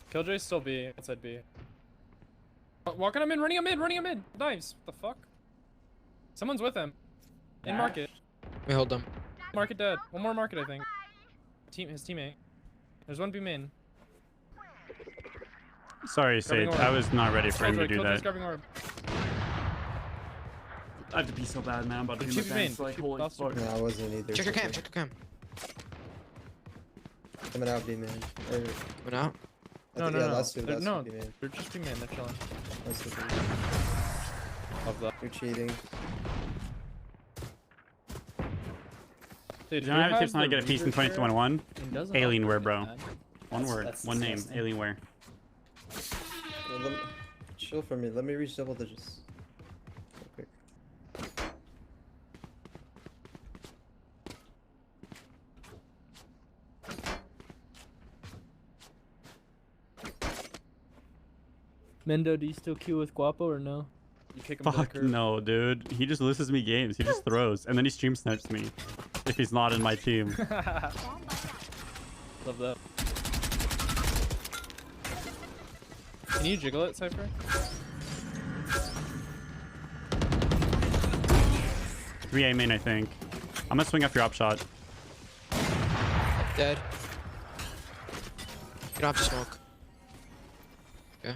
Killjoy's still B. Inside B. Walking him in, running him in. Knives. What the fuck? Someone's with him. In market. We hold them. Market dead. One more market, I think. His teammate. There's one B main. Sorry, Sage. I was not ready for him to do that. Grabbing orb. I have to be so bad, man. I'm about to There's be two my main. pants, like, holy fuck. No, I wasn't either. Check your cam. Coming out, B man. Coming out? No. Last two, They're B man. they're just B main. They're chilling. Last two, B. Love that. You're cheating. Dude, You know how tips not to get a piece in 22-1? Alienware, bro. One word, that's one name. disgusting. Alienware. Chill for me. Let me reach double digits. Real quick. Mendo, do you still queue with Guapo or no? You kick him Fuck no, dude. He just loses me games. He just throws. And then he stream snipes me. If he's not in my team. Love that. Can you jiggle it, Cypher? 3A main, I think. I'm gonna swing off your op shot. Dead. You don't have to smoke. Okay.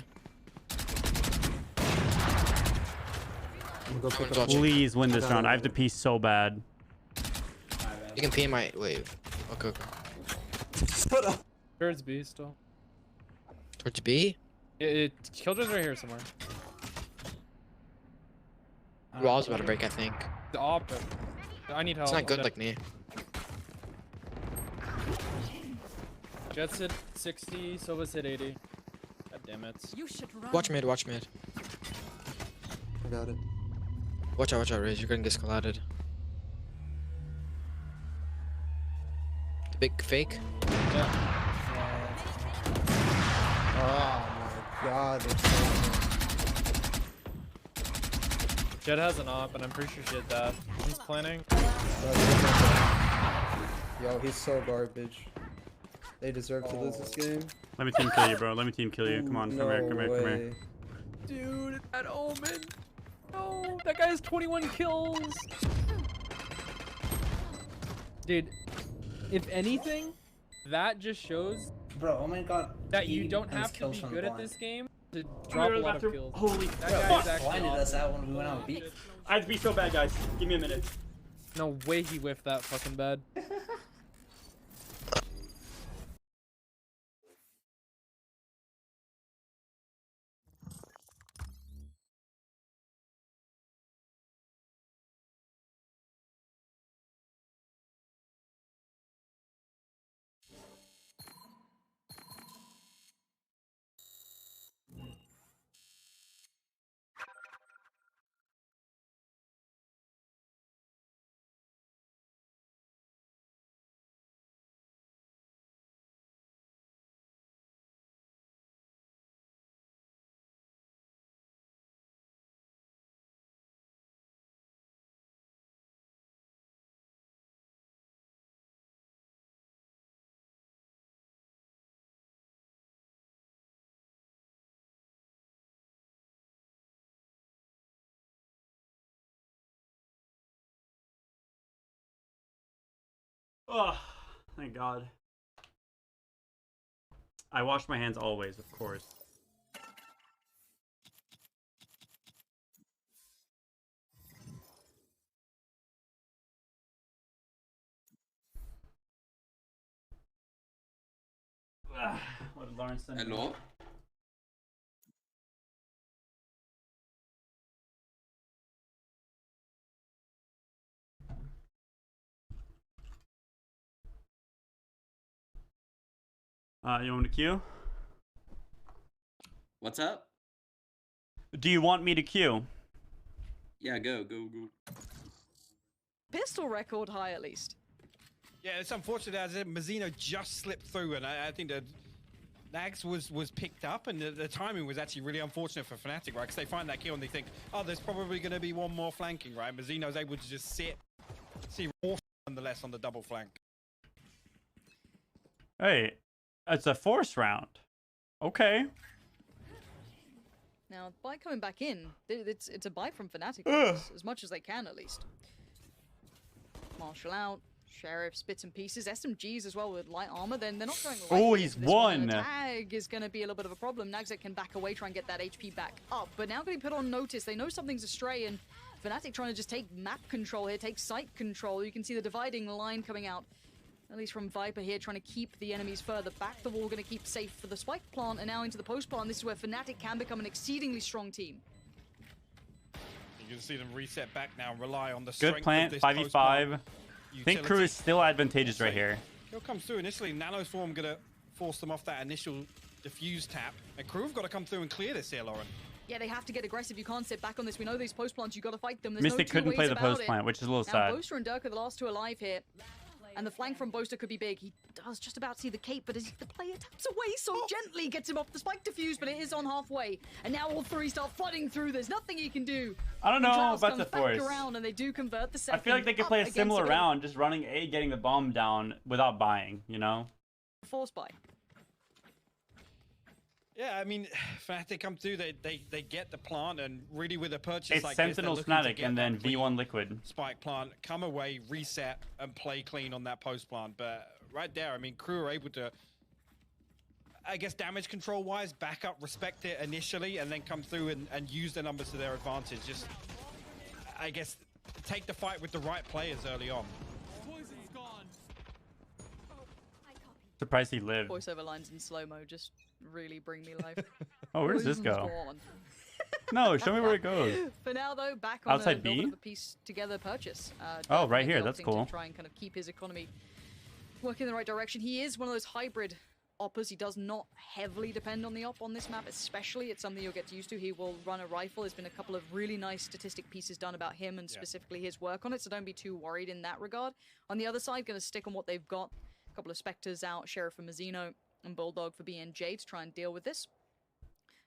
Someone's watching. Please win this round. I have to pee so bad. You can pee in my... Wait. Okay. Shut up. Towards B still. Towards B? Killjoy's right here somewhere. Wall's about to break, I think. The op. I need help. It's not good like me. Jets hit 60, Sova's hit 80. God damn it. Watch mid. I got it. Watch out, Riz. You're getting discollated. The big fake? Yeah. Oh my god. Jet has an op, and I'm pretty sure she hit that. He's planning. Yo, he's so garbage. They deserve to lose this game. Let me team kill you, bro. Let me team kill you. Come on, come here. Dude, that Omen. No, that guy has 21 kills. Dude, if anything, that just shows Bro, oh my god. that you don't have to be good at this game to drop a lot of kills. Holy That guy is actually Blinded us awesome. out when we went out beat. I have to be so bad, guys. Give me a minute. No way he whiffed that fucking bad. Oh, thank God. I wash my hands always, of course. What did Lawrence send? Hello? You want me to queue? What's up? Do you want me to queue? Yeah, go. Pistol record high at least. Yeah, it's unfortunate as Mazzino just slipped through, and I think that Nags was picked up, and the timing was actually really unfortunate for Fnatic, right? Because they find that kill and they think, oh, there's probably going to be one more flanking, right? Mazzino's able to just sit, see nonetheless on the double flank. Hey, it's a force round. Okay. Now, by coming back in, it's a buy from Fnatic, as much as they can, at least. Marshall out. Sheriff, bits and pieces. SMGs as well with light armor. Then they're not going light. Oh, he's won. The tag is going to be a little bit of a problem. Nagzet can back away, try and get that HP back up. But now getting put on notice. They know something's astray, and Fnatic trying to just take map control here, take site control. You can see the dividing line coming out, at least from Viper here, trying to keep the enemies further back. The wall going to keep safe for the spike plant, and now into the post plant. This is where Fnatic can become an exceedingly strong team. You can see them reset back now and rely on the strength Good plant, of this 5v5. I think crew is still advantageous right here. He'll come through initially. Nanoswarm gonna force them off that initial diffuse tap. And crew have got to come through and clear this here, Lauren. Yeah, they have to get aggressive. You can't sit back on this. We know these post plants. You got to fight them. There's Mystic no couldn't play the about post plant, which is a little now, sad. Boaster and Durka, the last two alive here. And the flank from Boaster could be big. He does just about see the cape, but as the player taps away so gently, gets him off the spike diffuse, but it is on halfway. And now all three start flooding through. There's nothing he can do. I don't know Trials about the comes back force. around, and they do convert the I second. feel like they could play a against similar the round, just running A, getting the bomb down without buying, you know? force buy. Yeah, I mean, Fnatic come through, they get the plant, and really with a purchase It's like Sentinel this, they're looking to Fnatic get and then that clean V1 Liquid. spike plant, come away, reset, and play clean on that post plant. But right there, I mean, crew are able to, I guess, damage control wise, back up, respect it initially, and then come through and use the numbers to their advantage. Just, I guess, take the fight with the right players early on. Surprised he lived. Voiceover lines in slow-mo just really bring me life. Oh, where does this Poison's go? gone. No, show me where it goes. For now, though, back on Outside a little bit B? of a piece together purchase. Oh, right definitely here, that's opting cool. To try and kind of keep his economy working in the right direction. He is one of those hybrid oppers. He does not heavily depend on the op on this map, especially. It's something you'll get used to. He will run a rifle. There's been a couple of really nice statistic pieces done about him and specifically his work on it, so don't be too worried in that regard. On the other side, going to stick on what they've got. A couple of Spectres out, Sheriff for Mazzino, and Bulldog for BNJ to try and deal with this.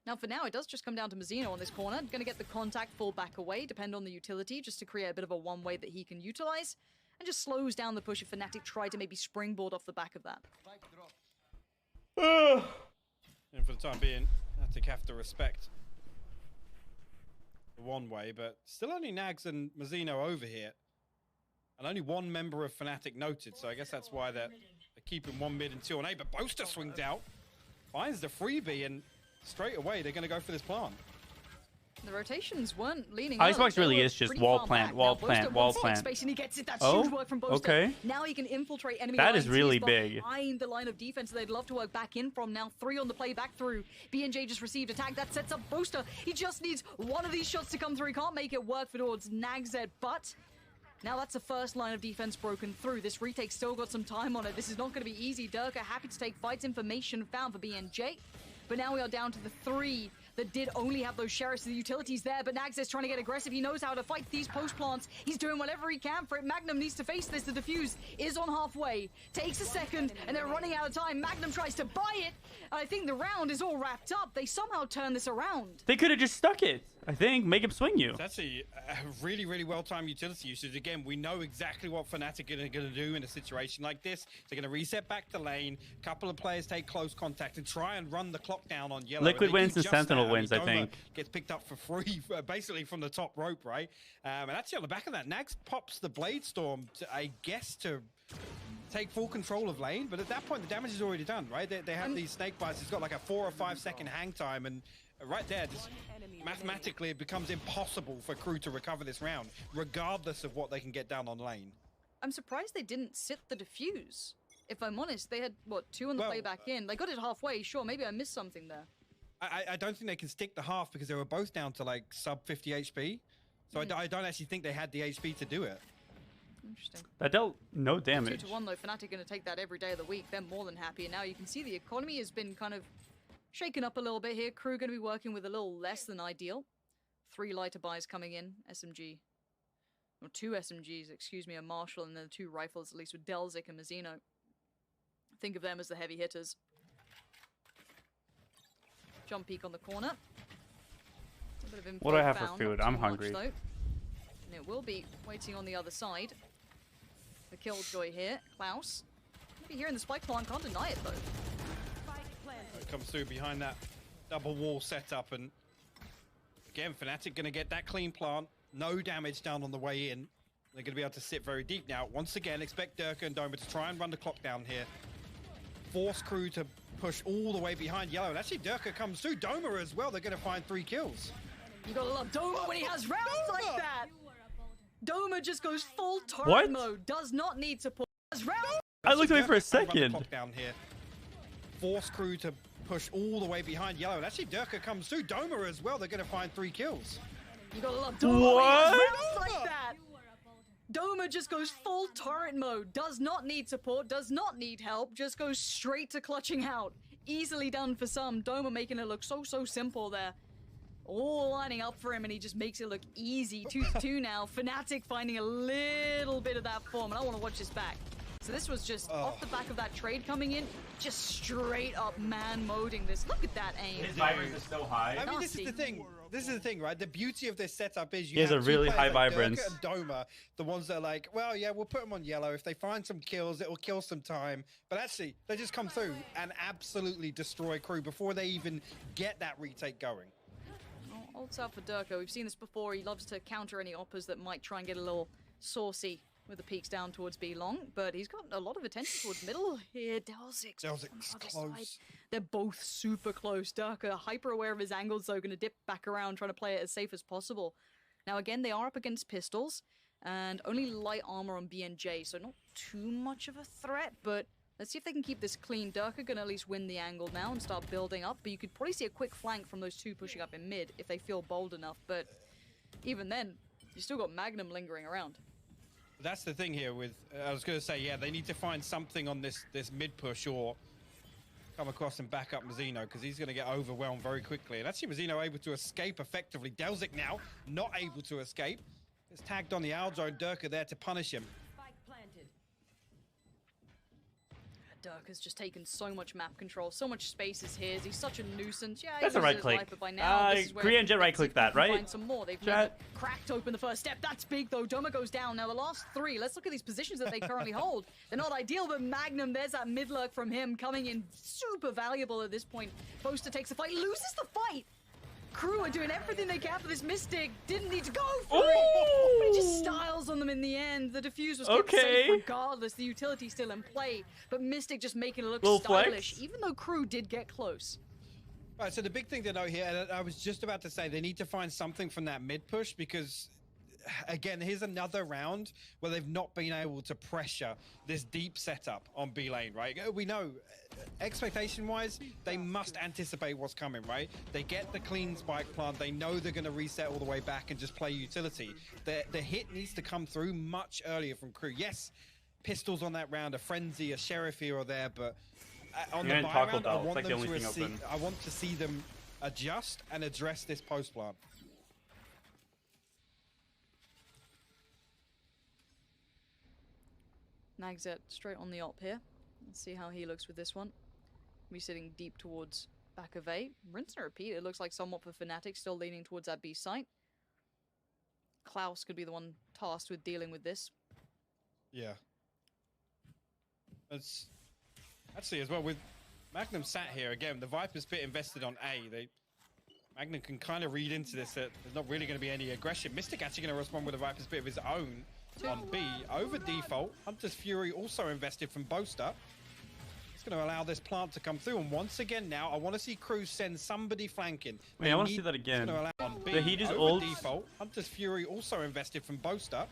Now, for now, it does just come down to Mazzino on this corner. Going to get the contact, fall back away, depend on the utility, just to create a bit of a one-way that he can utilize, and just slows down the push if Fnatic try to maybe springboard off the back of that. And for the time being, Fnatic have to respect the one way, but still only Nags and Mazzino over here. And only one member of Fnatic noted, so I guess that's why they're keeping one mid and two on A. But Boaster swings out, finds the freebie, and straight away they're going to go for this plant. The rotations weren't leaning Icebox early. really They were is just pretty wall far plant, back. wall Now, Boaster plant, wall wants plant. space and he gets it. That's Oh, huge work from Boaster. okay. Now he can infiltrate enemy That lines. is really He's big. behind the line of defense they'd love to work back in from. Now 3 on the play back through. BNJ just received a tag. That sets up Boaster. He just needs one of these shots to come through. He can't make it work for towards Nagzed, but now that's the first line of defense broken through. This retake still got some time on it. This is not going to be easy. Durka happy to take fights. Information found for BNJ. But now we are down to the 3 that did only have those sheriffs, the utilities there, but Nags is trying to get aggressive. He knows how to fight these post plants. He's doing whatever he can for it. Magnum needs to face this. The defuse is on halfway. Takes a second, and they're running out of time. Magnum tries to buy it, and I think the round is all wrapped up. They somehow turn this around. They could have just stuck it, I think. Make him swing you. It's actually a really, really well-timed utility usage. Again, we know exactly what Fnatic are going to do in a situation like this. They're going to reset back to lane. A couple of players take close contact and try and run the clock down on yellow. Liquid And they wins do and just Sentinel that. wins, I Doma think. Gets picked up for free, basically from the top rope, right? And actually on the back of that, Nags pops the Blade Storm, I guess, to take full control of lane. But at that point, the damage is already done, right? They have these snake bites. It's got like a 4 or 5 second hang time, and right there, just mathematically, it becomes impossible for crew to recover this round, regardless of what they can get down on lane. I'm surprised they didn't sit the defuse. If I'm honest, they had, what, 2 on the play back in. They got it halfway, sure, maybe I missed something there. I don't think they can stick the half because they were both down to like sub 50 HP. So I don't actually think they had the HP to do it. Interesting. That dealt no damage. 2-1 though, Fnatic going to take that every day of the week. They're more than happy. And now you can see the economy has been kind of shaken up a little bit here. Crew going to be working with a little less than ideal. 3 lighter buys coming in. SMG. Or 2 SMGs, excuse me, a Marshall, and then 2 rifles, at least with Delzik and Mazzino. Think of them as the heavy hitters. Jump peek on the corner. A bit of info What do I have for found, food? not I'm too much, hungry. though. And it will be waiting on the other side. The Killjoy here, Klaus. Maybe hearing the spike plant, can't deny it though. It comes through behind that double wall setup, and again, Fnatic going to get that clean plant. No damage down on the way in. They're going to be able to sit very deep now. Once again, expect Durka and Doma to try and run the clock down here. Force Crew to push all the way behind Yellow. And actually, Durka comes through. Doma as well. They're going to find 3 kills. You gotta love Doma when he has rounds like that. Doma just goes full turret mode. Does not need support. I looked away for a second. Run the clock down here. Force Crew to push all the way behind Yellow. And actually, Durka comes through. Doma as well. They're going to find 3 kills. You gotta love Doma when he has rounds like that. Doma just goes full turret mode, does not need support, does not need help, just goes straight to clutching out. Easily done for some. Doma making it look so simple there. All lining up for him, and he just makes it look easy. 2-2 now. Fnatic finding a little bit of that form, and I want to watch this back. So this was just off the back of that trade coming in, just straight up man-moding this. Look at that aim. His vibrance is so high. I mean, this is the thing. This is the thing, right? The beauty of this setup is He has a really high vibrance. Durka and Doma, the ones that are like, well, yeah, we'll put them on Yellow. If they find some kills, it will kill some time. But actually, they just come through and absolutely destroy Crew before they even get that retake going. Holds out for Durka. We've seen this before. He loves to counter any oppers that might try and get a little saucy with the peaks down towards B long, but he's got a lot of attention towards middle here. Delzic's close. They're both super close. Durka, hyper aware of his angles, though, going to dip back around, trying to play it as safe as possible. Now, again, they are up against pistols, and only light armor on BNJ, so not too much of a threat, but let's see if they can keep this clean. Durka can at least win the angle now and start building up, but you could probably see a quick flank from those 2 pushing up in mid if they feel bold enough, but even then, you still got Magnum lingering around. That's the thing here with, I was going to say, yeah, they need to find something on this mid push or come across and back up Mazzino, because he's going to get overwhelmed very quickly. And actually, Mazzino able to escape effectively. Delzik now not able to escape. It's tagged on the Aljo and Durka there to punish him. Durka's just taken so much map control, so much space is his. He's such a nuisance. Yeah, That's a right click. Korean Jet right click that, right? Find some more. They've never cracked open the first step. That's big though. Doma goes down. Now the last 3. Let's look at these positions that they currently hold. They're not ideal, but Magnum, there's that mid lurk from him coming in super valuable at this point. Boaster takes the fight, loses the fight. Crew are doing everything they can for this Mystic. Didn't need to go for it, but he just styles on them in the end. The defuse was kept safe regardless. The utility still in play, but Mystic just making it look stylish, even though Crew did get close. Right, so the big thing to note here, and I was just about to say, they need to find something from that mid push, because again, here's another round where they've not been able to pressure this deep setup on B lane, right? We know, expectation-wise, they must anticipate what's coming, right? They get the clean spike plant, they know they're going to reset all the way back and just play utility. The hit needs to come through much earlier from Crew. Yes, pistols on that round, a Frenzy, a Sheriff here or there, but on the buy round, I want to see them adjust and address this post plant. Nagzet straight on the op here. Let's see how he looks with this one. Be sitting deep towards back of A. Rinse and repeat. It looks like somewhat for Fnatic, still leaning towards that B site. Klaus could be the one tasked with dealing with this. Yeah. It's actually as well with Magnum sat here again. The Viper's Pit invested on A. Magnum can kind of read into this that there's not really going to be any aggression. Mystic actually going to respond with a Viper's Pit of his own on B over default. Hunter's Fury also invested from Boaster. It's going to allow this plant to come through, and once again now I want to see Crew send somebody flanking. Wait, I want to see that again. The Heat is over old default. Hunter's Fury also invested from Boaster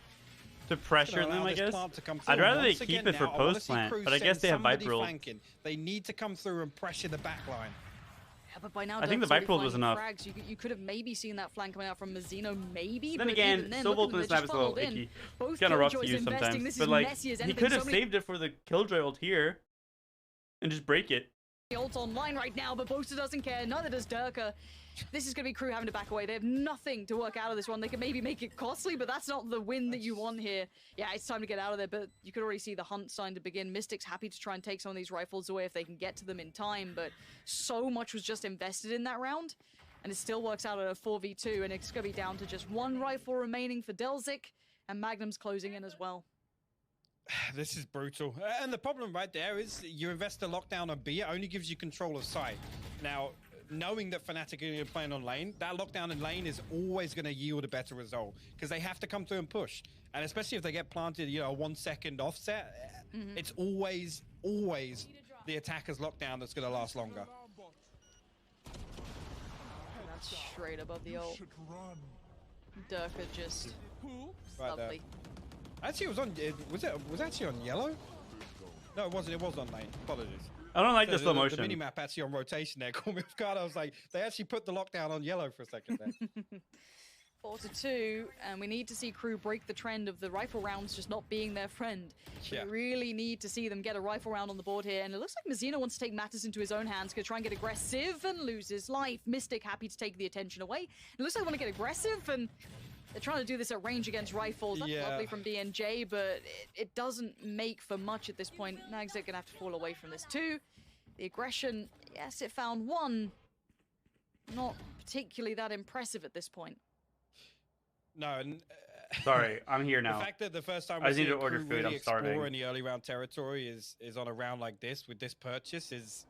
to pressure them, I guess. I'd rather they keep it for post plant, but I guess they have Viper ult. They need to come through and pressure the back line. Yeah, but by now, I think the Viper ult was enough. Frags. You could have maybe seen that flank coming out from Mazzino, maybe. Then but again, even then, Silver ult in the snap is a little icky. It's kind of rough to use sometimes. But like, he could have saved it for the Killjoy ult here and just break it. Ult's online right now, but Boaster doesn't care. Neither does Durka. This is going to be Crew having to back away. They have nothing to work out of this one. They can maybe make it costly, but that's not the win that you want here. Yeah, it's time to get out of there, but you could already see the hunt starting to begin. Mystic's happy to try and take some of these rifles away if they can get to them in time, but so much was just invested in that round, and it still works out at a 4v2, and it's going to be down to just one rifle remaining for Delzik, and Magnum's closing in as well. This is brutal. And the problem right there is you invest a lockdown on B, it only gives you control of sight. Now, knowing that Fnatic are going to be playing on lane, that lockdown in lane is always going to yield a better result because they have to come through and push. And especially if they get planted, you know, a 1 second offset, it's always the attacker's lockdown that's going to last longer. And that's straight above the ult. Durka just lovely. Actually, it was on. Was actually on yellow? No, it wasn't. It was on lane. Apologies. I don't like the slow motion. The mini map actually on rotation there caught me off guard. I was like, they actually put the lockdown on yellow for a second there. 4-2, and we need to see Crew break the trend of the rifle rounds just not being their friend. Yeah. We really need to see them get a rifle round on the board here, and it looks like Mazzino wants to take matters into his own hands, gonna try and get aggressive and lose his life. Mystic happy to take the attention away. It looks like they want to get aggressive, and they're trying to do this at range against rifles. That's lovely from BNJ, but it doesn't make for much at this point. Nagzik gonna have to fall away from this too. The aggression, yes, it found one. Not particularly that impressive at this point. No, and sorry, I'm here now. The fact that the first time I we see need to order food. really I'm starving. explore in the early round territory is on a round like this with this purchase is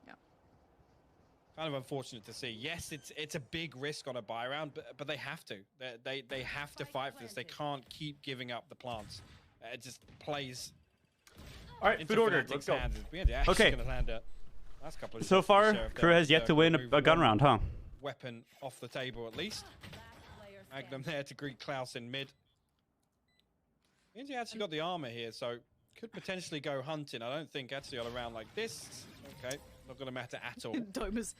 kind of unfortunate to see. Yes, it's a big risk on a buy round, but they have to. They have to fight for this. They can't keep giving up the plants. It just plays. All right, food ordered. Let's go. Okay. So far, Crew has yet to win a gun round, huh? Weapon off the table at least. Magnum there to greet Klaus in mid. Means he actually got the armor here, so could potentially go hunting. I don't think actually on a round like this. Okay, not going to matter at all. Domus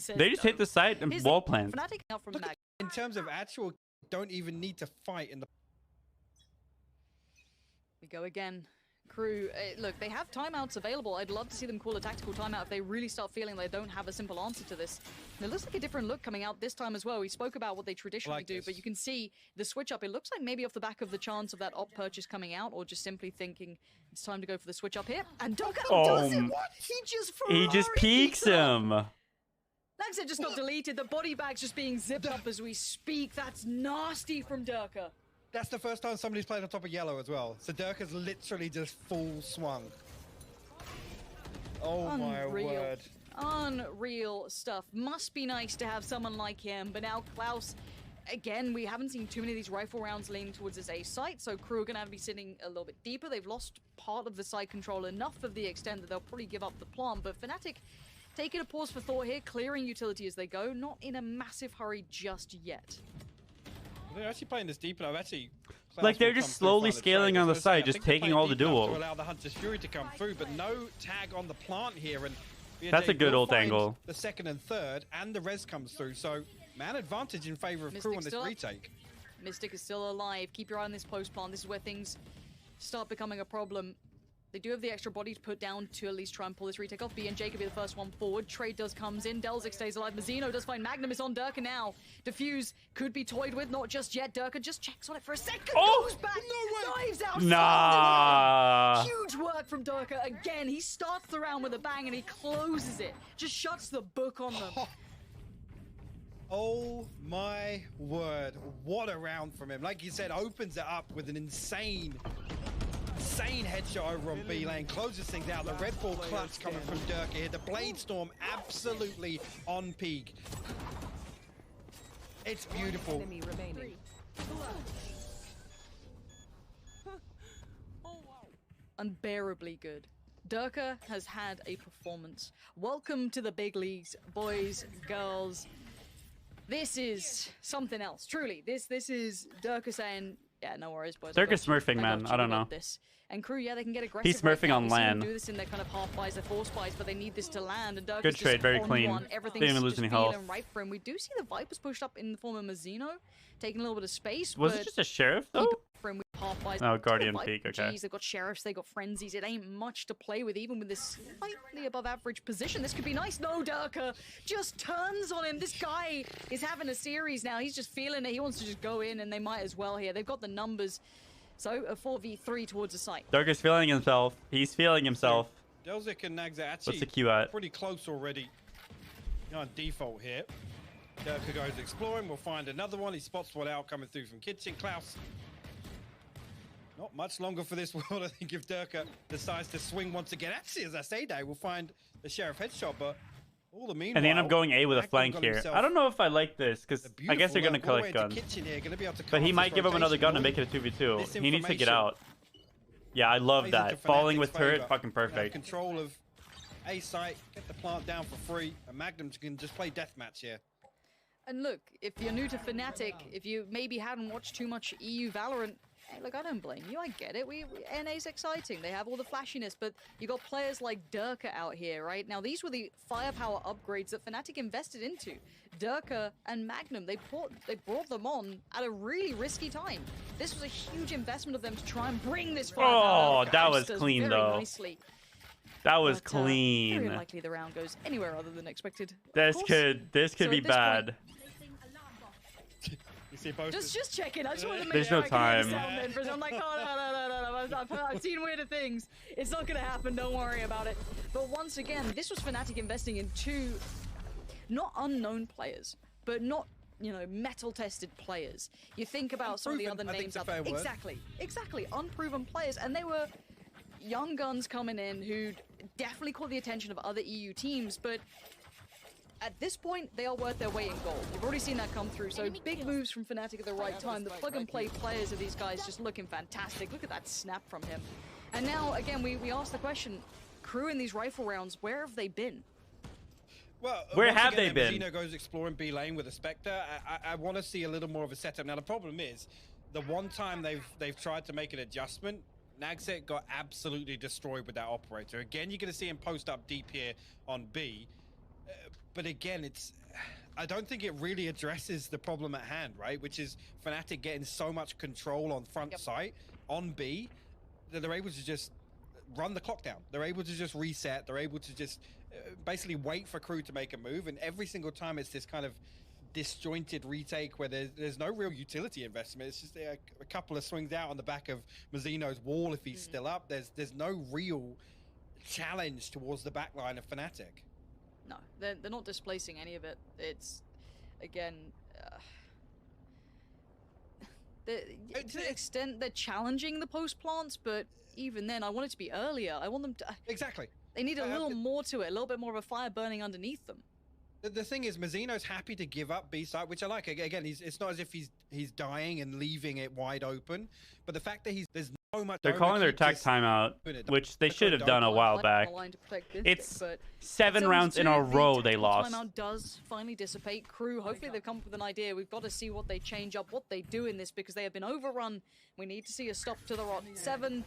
says They just hit the site and wall plant. Fnatic out from Mag. In terms of actual, don't even need to fight in the. We go again. Crew, look, they have timeouts available. I'd love to see them call a tactical timeout if they really start feeling they don't have a simple answer to this. And it looks like a different look coming out this time as well. We spoke about what they traditionally do, but you can see the switch up. It looks like maybe off the back of the chance of that op purchase coming out, or just simply thinking it's time to go for the switch up here. And Doka does it! What? He just peeks him. Nagzik just got deleted. The body bag's just being zipped up as we speak. That's nasty from Durka. That's the first time somebody's played on top of yellow as well. So Durka's literally just full swung. Oh my word. Unreal stuff. Must be nice to have someone like him. But now Klaus, again, we haven't seen too many of these rifle rounds leaning towards this A site, so Crew are going to have to be sitting a little bit deeper. They've lost part of the side control enough of the extent that they'll probably give up the plant, but Fnatic taking a pause for thought here, clearing utility as they go, not in a massive hurry just yet. They're actually playing this deep, and I've actually... Like, they're just slowly scaling on the side, just taking all the duel. To allow the Hunter's Fury to come through, but no tag on the plant here, and that's a good ult angle. The second and third, and the res comes through, so man advantage in favor of Crew on this retake. Mystic is still alive. Keep your eye on this post plant. This is where things start becoming a problem. They do have the extra body to put down to at least try and pull this retake off. BNJ could be the first one forward. Trade comes in. Delzik stays alive. Mazzino does find Magnum is on Durka now. Diffuse could be toyed with, not just yet. Durka just checks on it for a second. Goes back. Dives out. Nah. Huge work from Durka again. He starts the round with a bang and he closes it. Just shuts the book on them. Oh my word. What a round from him. Like you said, opens it up with an insane headshot over on B lane, closes things out. The Red Bull clutch coming from Durka here. The Blade Storm absolutely on peak. It's beautiful. Unbearably good. Durka has had a performance. Welcome to the big leagues, boys, girls. This is something else. Truly, this is Durka saying, yeah, no worries, boys. Durka's smurfing, man. I don't know. This. And Crew, yeah, they can get aggressive. He's smurfing on LAN. Do this in their kind of half buys, their force buys, but they need this to land. And Durka's good trade, very clean. Didn't even lose any health. Right for him. We do see the Vipers pushed up in the form of Mazzino, taking a little bit of space. Was it just a sheriff though? Pathfinder. Oh, Guardian Peak, okay. Geez, they've got Sheriffs, they've got Frenzies. It ain't much to play with, even with this slightly above average position. This could be nice. No, Durka just turns on him. This guy is having a series now. He's just feeling it. He wants to just go in, and they might as well here. They've got the numbers. So, a 4v3 towards the site. Durka's feeling himself. He's feeling himself. Delzik and Nags are What's actually the Q at? pretty close already. On default here. Durka goes exploring. We'll find another one. He spots one out coming through from kitchen. Klaus. Not much longer for this world. I think if Durka decides to swing once again. Actually, as I say, Dave, we'll find the Sheriff headshot, but all the meanwhile. And they end up going A with a Magnum flank got here. himself I don't know if I like this, because I guess they're going to collect guns. Here, gonna be able to But he cut might off give this him another gun rotation. and make it a 2v2. This He needs to get information out. Yeah, I love plays into that. Falling Fnatic's with turret, favor. fucking They have perfect. control of A site, get the plant down for free, and Magnum can just play deathmatch here. And look, if you're new to Fnatic, if you maybe hadn't watched too much EU Valorant, hey, look, I don't blame you. I get it. NA's exciting. They have all the flashiness, but you got players like Durka out here, right? Now, these were the firepower upgrades that Fnatic invested into. Durka and Magnum, they brought them on at a really risky time. This was a huge investment of them to try and bring this firepower. Oh, that was Does clean, very though. Nicely. That was But, very clean. unlikely the round goes anywhere other than expected. Of This course. could So be at this point- bad. You see both Just checking. I just want to make There's sure no I can hear the time. sound then, because I'm like, oh, no. I've seen weirder things. It's not going to happen. Don't worry about it. But once again, this was Fnatic investing in two, not unknown players, but not, metal-tested players. You think about some of the other Unproven, I think names it's a up fair there. word. Exactly. Unproven players. And they were young guns coming in who definitely caught the attention of other EU teams, but at this point, they are worth their weight in gold. We've already seen that come through, so big moves from Fnatic at the right time. The plug-and-play players of these guys just looking fantastic. Look at that snap from him. And now, again, we asked the question, crew in these rifle rounds, where have they been? Well, Where once have again, they been? Mazzino goes exploring B lane with a Spectre. I want to see a little more of a setup. Now, the problem is, the one time they've tried to make an adjustment, Nagset got absolutely destroyed with that operator. Again, you're going to see him post up deep here on B. But again, I don't think it really addresses the problem at hand, right? Which is Fnatic getting so much control on front site, on B, that they're able to just run the clock down. They're able to just reset. They're able to just basically wait for crew to make a move. And every single time it's this kind of disjointed retake where there's no real utility investment. It's just a couple of swings out on the back of Mazzino's wall if he's still up. There's no real challenge towards the back line of Fnatic. No, they're not displacing any of it. It's, again, to an extent they're challenging the post plants, but even then, I want it to be earlier. I want them to... Exactly. They need a little more to it, a little bit more of a fire burning underneath them. The thing is, Mazzino's happy to give up B side, which I like. Again, it's not as if he's dying and leaving it wide open, but the fact that there's so much. They're calling their attack timeout, which they should have done a while back. It's 7 rounds in a row they lost. Timeout does finally dissipate. Crew, hopefully they've come up with an idea. We've got to see what they change up, what they do in this, because they have been overrun. We need to see a stop to the rot. 7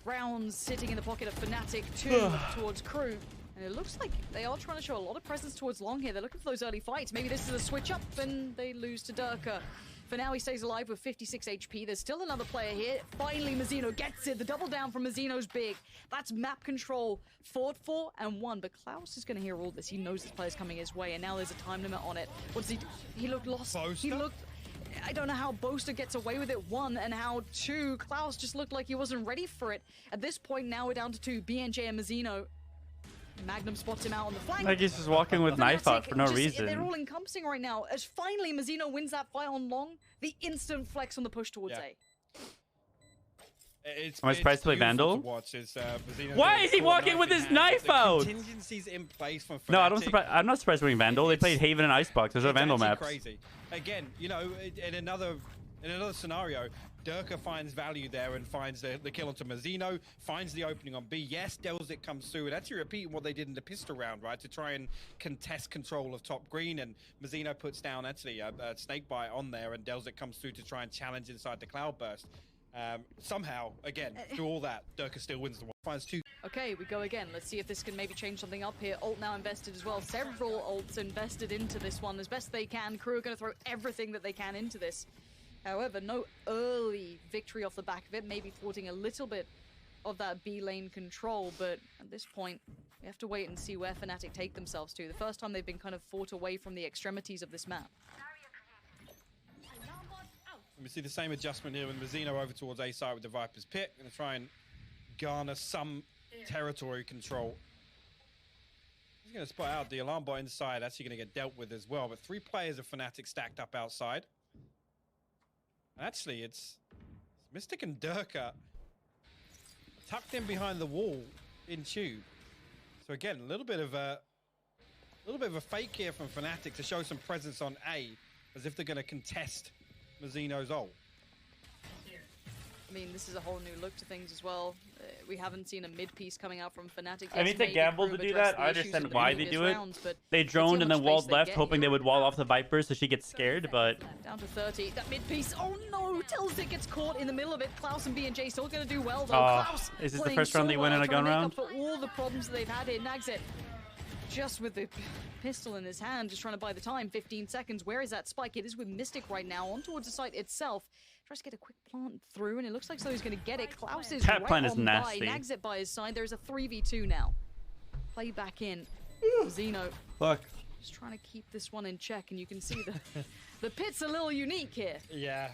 rounds sitting in the pocket of Fnatic, 2 towards Crew. And it looks like they are trying to show a lot of presence towards long here. They're looking for those early fights. Maybe this is a switch up and they lose to Durka. For now, he stays alive with 56 HP. There's still another player here. Finally, Mazzino gets it. The double down from Mazzino's big. That's map control. Fought for and won. But Klaus is going to hear all this. He knows this player's coming his way, and now there's a time limit on it. What does he do? He looked lost. He looked... I don't know how Boaster gets away with it, 1, and how 2, Klaus just looked like he wasn't ready for it. At this point, now we're down to 2, BNJ and Mazzino. Magnum spots him out on the flank. Like he's just walking with knife out for no reason. They're all encompassing right now. As finally Mazzino wins that fight on long, the instant flex on the push towards A. Am I surprised to play Vandal? Why is he walking with his knife out? Contingencies in place from Fnatic. No, I'm not surprised playing Vandal. They played Haven and Icebox. There's no Vandal maps. Crazy. Again, in another scenario, Durka finds value there and finds the kill onto Mazzino, finds the opening on B. Yes, Delzik comes through and actually repeating what they did in the pistol round, right? To try and contest control of top green, and Mazzino puts down actually a snakebite on there, and Delzik comes through to try and challenge inside the cloudburst. Somehow, again, through all that, Durka still wins the one. Finds 2. Okay, we go again. Let's see if this can maybe change something up here. Ult now invested as well. Several ults invested into this one as best they can. Crew are going to throw everything that they can into this. However, no early victory off the back of it, maybe thwarting a little bit of that B lane control, but at this point, we have to wait and see where Fnatic take themselves to. The first time they've been kind of fought away from the extremities of this map. We see the same adjustment here with Mazzino over towards A side with the Viper's Pit. Going to try and garner some territory control. He's going to spot out the alarm bot inside. Actually going to get dealt with as well. But 3 players of Fnatic stacked up outside. Actually, it's Mystic and Durka tucked in behind the wall in Tube. So again, a little bit of a fake here from Fnatic to show some presence on A, as if they're going to contest Mazzino's ult. I mean, this is a whole new look to things as well. We haven't seen a mid piece coming out from Fnatic. I mean, it's a gamble to do that. I understand why they do it. They droned and then walled left, hoping they would wall off the Viper so she gets scared, but... Down to 30. That mid piece. Oh no! Telzik gets caught in the middle of it. Klaus and B&J still going to do well though. Klaus is this the playing first round so they win in a gun round? For all the problems that they've had here. Nagzet just with the pistol in his hand, just trying to buy the time. 15 seconds. Where is that spike? It is with Mystic right now, on towards the site itself. Tries to get a quick plant through, and it looks like so he's going to get it. Klaus is that right plant is on nasty. by. Nagzet by his side. There's a 3v2 now. Play back in. Zeno. Look. Just trying to keep this one in check, and you can see the pit's a little unique here. Yeah,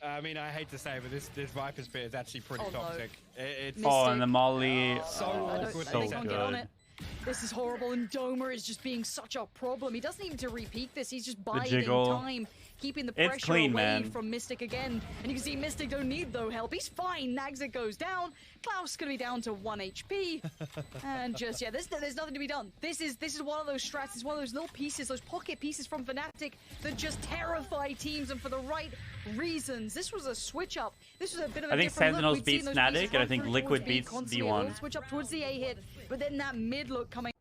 I mean, I hate to say it, but this Viper's Pit is actually pretty toxic. It's and the Molly. so awkward. So Get on it. This is horrible, and Doma is just being such a problem. He doesn't even to repeat this. He's just biding time, keeping the pressure clean, away man. from Mystic again. And you can see Mystic don't need though help. He's fine. Nagzet goes down. Klaus gonna be down to 1 HP. And just there's nothing to be done. This is one of those strats. It's one of those little pieces, those pocket pieces from Fnatic that just terrify teams, and for the right reasons. This was a switch up. This was a bit of a I think different Sentinels look. We'd beats seen those Fnatic, pieces and I run think through Liquid towards B beats constantly. A little D1. switch up towards the A hit, but then that mid look coming.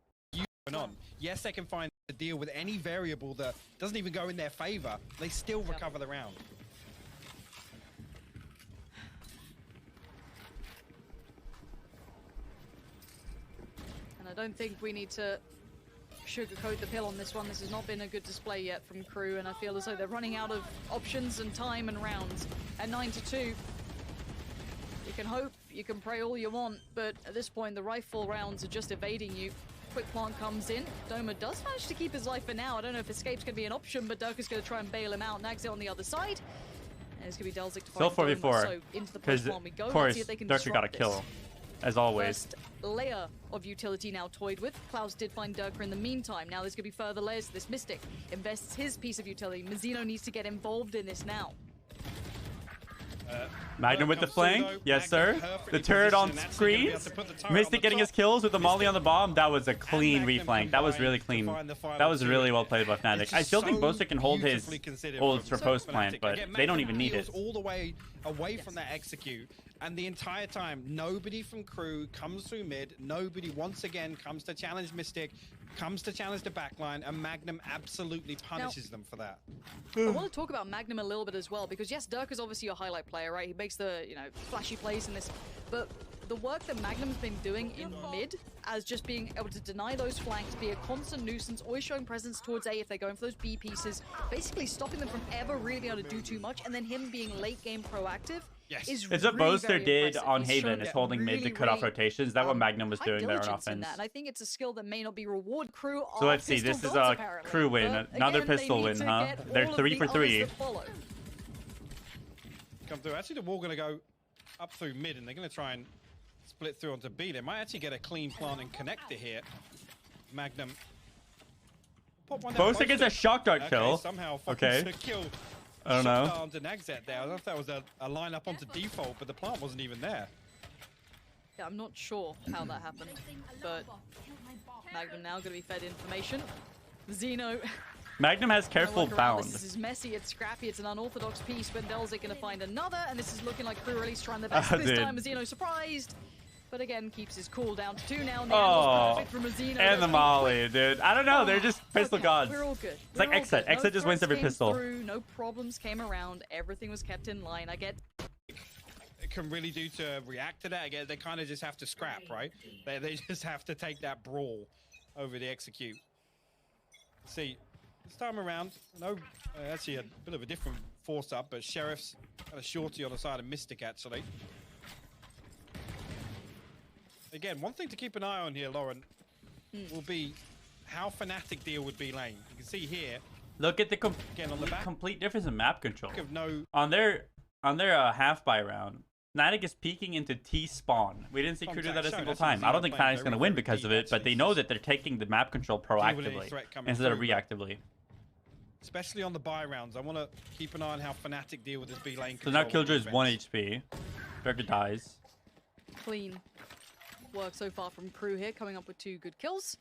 On. Yes, they can find a deal with any variable that doesn't even go in their favor. They still recover the round. And I don't think we need to sugarcoat the pill on this one. This has not been a good display yet from Crew, and I feel as though they're running out of options and time and rounds. At 9-2, you can hope, you can pray all you want, but at this point the rifle rounds are just evading you. Quick plant comes in. Doma does manage to keep his life for now. I don't know if escape's going to be an option, but Durka's going to try and bail him out. Nagzet on the other side. And it's going to be Delzik to fight Still 4v4. Doma. So into the Because, post plant we go. of Let's course, see if they can Durka got a disrupt kill, this. as always. First layer of utility now toyed with. Klaus did find Durka in the meantime. Now there's going to be further layers to this. Mystic invests his piece of utility. Mazzino needs to get involved in this now. Magnum with the flank. Yes, sir. The turret on screens. Mystic getting his kills with the Molly on the bomb. That was a clean reflank. That was really clean. That was really well played by Fnatic. I still think Boaster can hold his ults for post plant, but they don't even need it. All the way away from that execute, and the entire time, nobody from Crew comes through mid. Nobody once again comes to challenge Mystic, comes to challenge the backline, and Magnum absolutely punishes them for that. I want to talk about Magnum a little bit as well, because yes, Durka's obviously your highlight player, right? He makes the, flashy plays in this, but the work that Magnum's been doing in mid, as just being able to deny those flanks, be a constant nuisance, always showing presence towards A if they're going for those B pieces, basically stopping them from ever really being able to do too much, and then him being late game proactive. Yes. It's what Boaster did on Haven, is holding mid to cut off rotations. Is that what Magnum was doing there on diligence in offense? that, and I think it's a skill that may not be rewarded. Crew So are let's see, pistol this is gods, a apparently, Crew win. but Another again, they pistol need win, to huh? get They're all of 3 the for others 3. that follow. Come through. Actually, the wall going to go up through mid, and they're going to try and split through onto B. They might actually get a clean plant and connector here. Magnum. Boaster gets a shock dart kill. Somehow Okay. to kill. I don't know. Onto Nagzet there. I don't know if that was a lineup onto default, but the plant wasn't even there. Yeah, I'm not sure how that happened, but Magnum now going to be fed information. Zeno. Magnum has careful bound. This is messy, it's scrappy, it's an unorthodox piece, but Delzik going to find another, and this is looking like Crew at least trying their best this time. Mazzino surprised, but again keeps his cool down to 2 now. And the angle's perfect for Mazzino. And the Molly, dude. I don't know, they're just pistol gods. We're all good. It's like Exit. Exit just wins every pistol. No problems came around, everything was kept in line. I get It can really do to react to that. Again, they kind of just have to scrap, right? They just have to take that brawl over the execute. See, this time around, no, actually a bit of a different force up, but Sheriff's got a shorty on the side of Mystic actually. Again, one thing to keep an eye on here, Lauren, will be how Fnatic deal with B lane. You can see here. Look at the again, on the back, complete difference in map control. No, on their half buy round, Fnatic is peeking into T spawn. We didn't see crew do that a single time. I don't think Fnatic's going to win because of it, but they know that they're taking the map control proactively instead of reactively. Especially on the buy rounds, I want to keep an eye on how Fnatic deal with this B lane. So now Killjoy is 1 HP. Durka dies. Clean work so far from crew here, coming up with 2 good kills.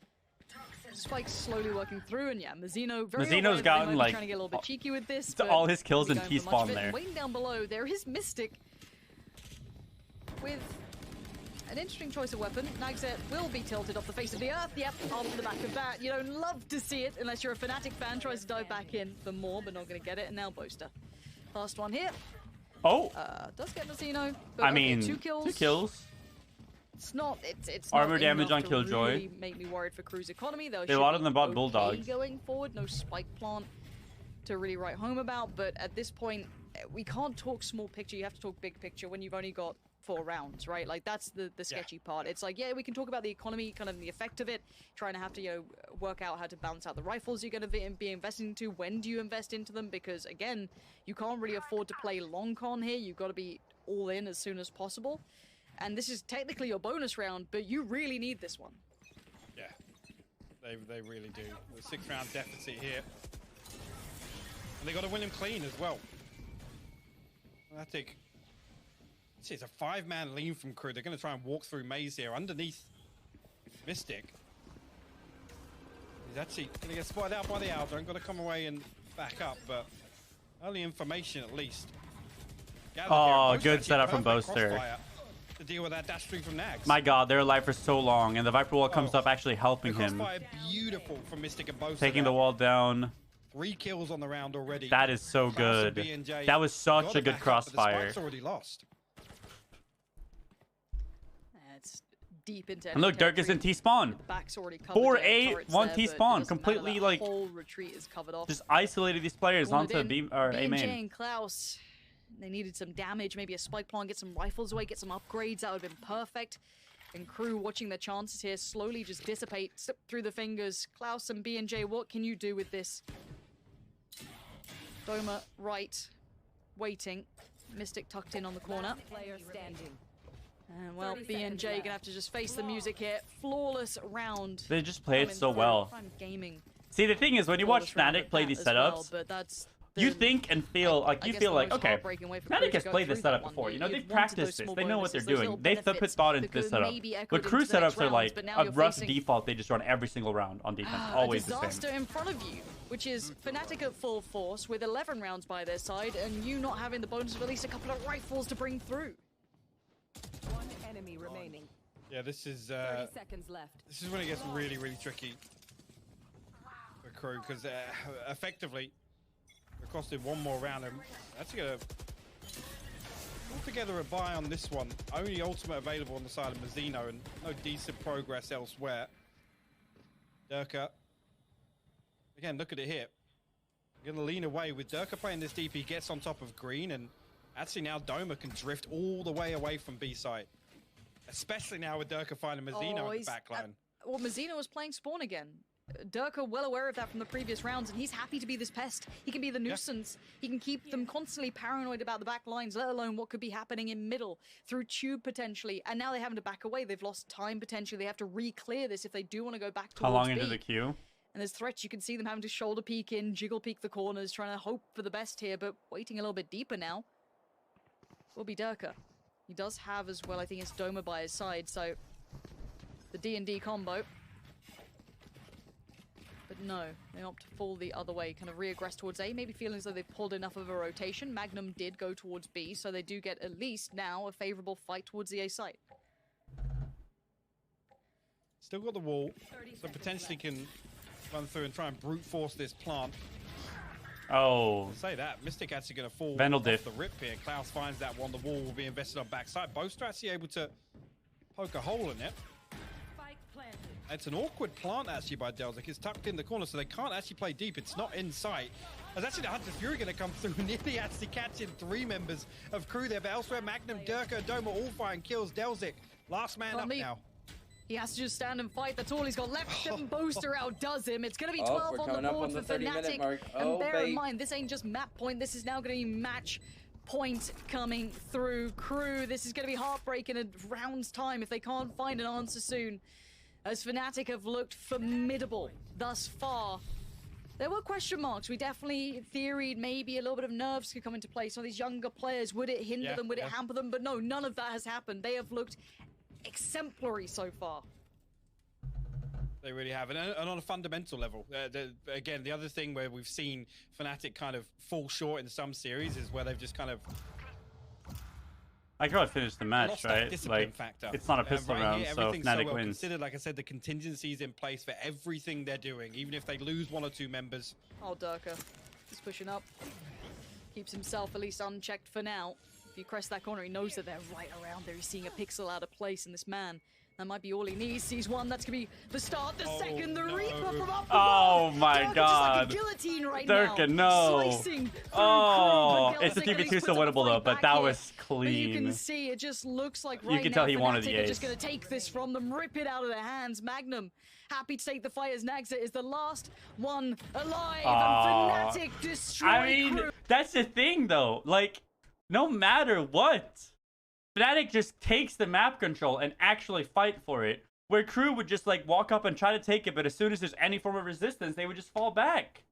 Spike's slowly working through, and yeah, Mazzino's gotten like trying to get a little bit cheeky with this. All his kills in T spawn there. Waiting down below, there is Mystic with an interesting choice of weapon. Nagzet will be tilted off the face of the earth. Yep, off the back of that. You don't love to see it unless you're a Fnatic fan. Tries to dive back in for more, but not going to get it. And now Boaster. Last one here. Oh. Does get Mazzino. But I mean, 2 kills. 2 kills. It's not. It's armor not damage on to Killjoy. Really make me worried for Crew's economy. Though a lot of them bought bulldogs going forward. No spike plant to really write home about. But at this point, we can't talk small picture. You have to talk big picture when you've only got 4 rounds, right? Like that's the sketchy part. It's like, yeah, we can talk about the economy, kind of the effect of it, trying to have to work out how to balance out the rifles you're going to be investing into. When do you invest into them? Because again, you can't really afford to play long con here. You've got to be all in as soon as possible. And this is technically your bonus round, but you really need this one. Yeah, they really do. The 6-round deficit here. And they got to win him clean as well. Fnatic. This is a 5-man lean from crew. They're going to try and walk through maze here underneath Mystic. He's actually going to get spotted out by the Aldrin. Got to come away and back up, but early information at least. Oh, good setup from Boaster. To deal with that dash stream from Nags. My god, they're alive for so long, and the Viper wall comes up actually helping him. Beautiful from Mystic and Boaster. Taking the wall down. 3 kills on the round already. That is so good. That was such a good crossfire. Spike's already lost. It's deep into. And look, Dirk is in T spawn. 4-8, 1 T spawn, completely like whole retreat is covered off. Just isolated these players onto B or A main. and Klaus. They needed some damage, maybe a spike plant, get some rifles away, get some upgrades. That would have been perfect. And crew watching their chances here slowly just dissipate, slip through the fingers. Klaus and B&J, what can you do with this? Doma right, waiting. Mystic tucked in on the corner. And well, B&J gonna have to just face the music here. Flawless round. They just play it so well. Gaming. See, the thing is, when you watch Fnatic play these setups, you think and feel like okay, Fnatic has played this setup before. You know, they've practiced this. They know what they're doing. They've put thought into this setup. But crew setups are like a rough default. They just run every single round on defense, always the same. A disaster in front of you, which is Fnatic at full force with 11 rounds by their side, and you not having the bonus of at least a couple of rifles to bring through. 1 enemy remaining. Yeah, this is 30 seconds left. This is when it gets really, really tricky for crew because effectively. Costed 1 more round and actually gonna pull together a buy on this one. Only ultimate available on the side of Mazzino and no decent progress elsewhere. Durka. Again, look at it here. Gonna lean away with Durka playing this DP, gets on top of green, and actually now Doma can drift all the way away from B side. Especially now with Durka finding Mazzino in the backline. Well, Mazzino was playing spawn again. Durka well aware of that from the previous rounds, and he's happy to be this pest. He can be the nuisance. He can keep them constantly paranoid about the back lines, let alone what could be happening in middle, through tube potentially. And now they're having to back away. They've lost time potentially. They have to re-clear this if they do want to go back towards How long B. into the queue? And there's threats. You can see them having to shoulder peek in, jiggle peek the corners, trying to hope for the best here, but waiting a little bit deeper now will be Durka. He does have as well, I think it's Doma by his side, so the D&D combo. But no, they opt to fall the other way, kind of re-aggress towards A, maybe feeling as though they've pulled enough of a rotation. Magnum did go towards B, so they do get at least now a favorable fight towards the A site. Still got the wall, so potentially can run through and try and brute force this plant. Oh. I'll say that. Mystic actually going to fall Vandal off diff. the rip here. Klaus finds that one. The wall will be invested on backside. Boaster actually able to poke a hole in it. It's an awkward plant actually by Delzik. It's tucked in the corner, so they can't actually play deep. It's not in sight. There's actually the Hunter's Fury going to come through, nearly actually catching 3 members of crew there. But elsewhere, Magnum, Durka, Doma all firing kills Delzik. Last man up now. He has to just stand and fight. That's all he's got left. Booster outdoes him. It's going to be 12 on the board for Fnatic. And bear in mind, this ain't just map point. This is now going to be match point coming through. Crew, this is going to be heartbreak in a round's time if they can't find an answer soon. As Fnatic have looked formidable thus far. There were question marks. We definitely theoried maybe a little bit of nerves could come into play. Some of these younger players, would it hinder them? Would it hamper them? But no, none of that has happened. They have looked exemplary so far. They really have. And on a fundamental level, again, the other thing where we've seen Fnatic kind of fall short in some series is where they've just kind of I could have finished the match, right? Like, factor. it's not a pistol round, so Fnatic well wins. Considered, like I said, the contingencies in place for everything they're doing, even if they lose 1 or 2 members. Oh, Durka. He's pushing up. Keeps himself at least unchecked for now. If you crest that corner, he knows that they're right around there. He's seeing a pixel out of place in this man. That might be all he needs. Sees one. That's going to be the start. The second. The Reaper from up Oh my Durka god. just like a guillotine right Durka, now. no. Slicing through Oh, Crew, it's a Delzik at 2v2 least still puts up a winnable though, fight but back that here. was But you clean. can see it just looks like You right can now tell he wanted the Fnatic are just ace. going to take this from them, rip it out of their hands. Magnum happy to take the fight as Naxa is the last one alive. And Fnatic destroy I mean, Crew. that's the thing though. Like, no matter what, Fnatic just takes the map control and actually fight for it. Where Crew would just like walk up and try to take it, but as soon as there's any form of resistance, they would just fall back.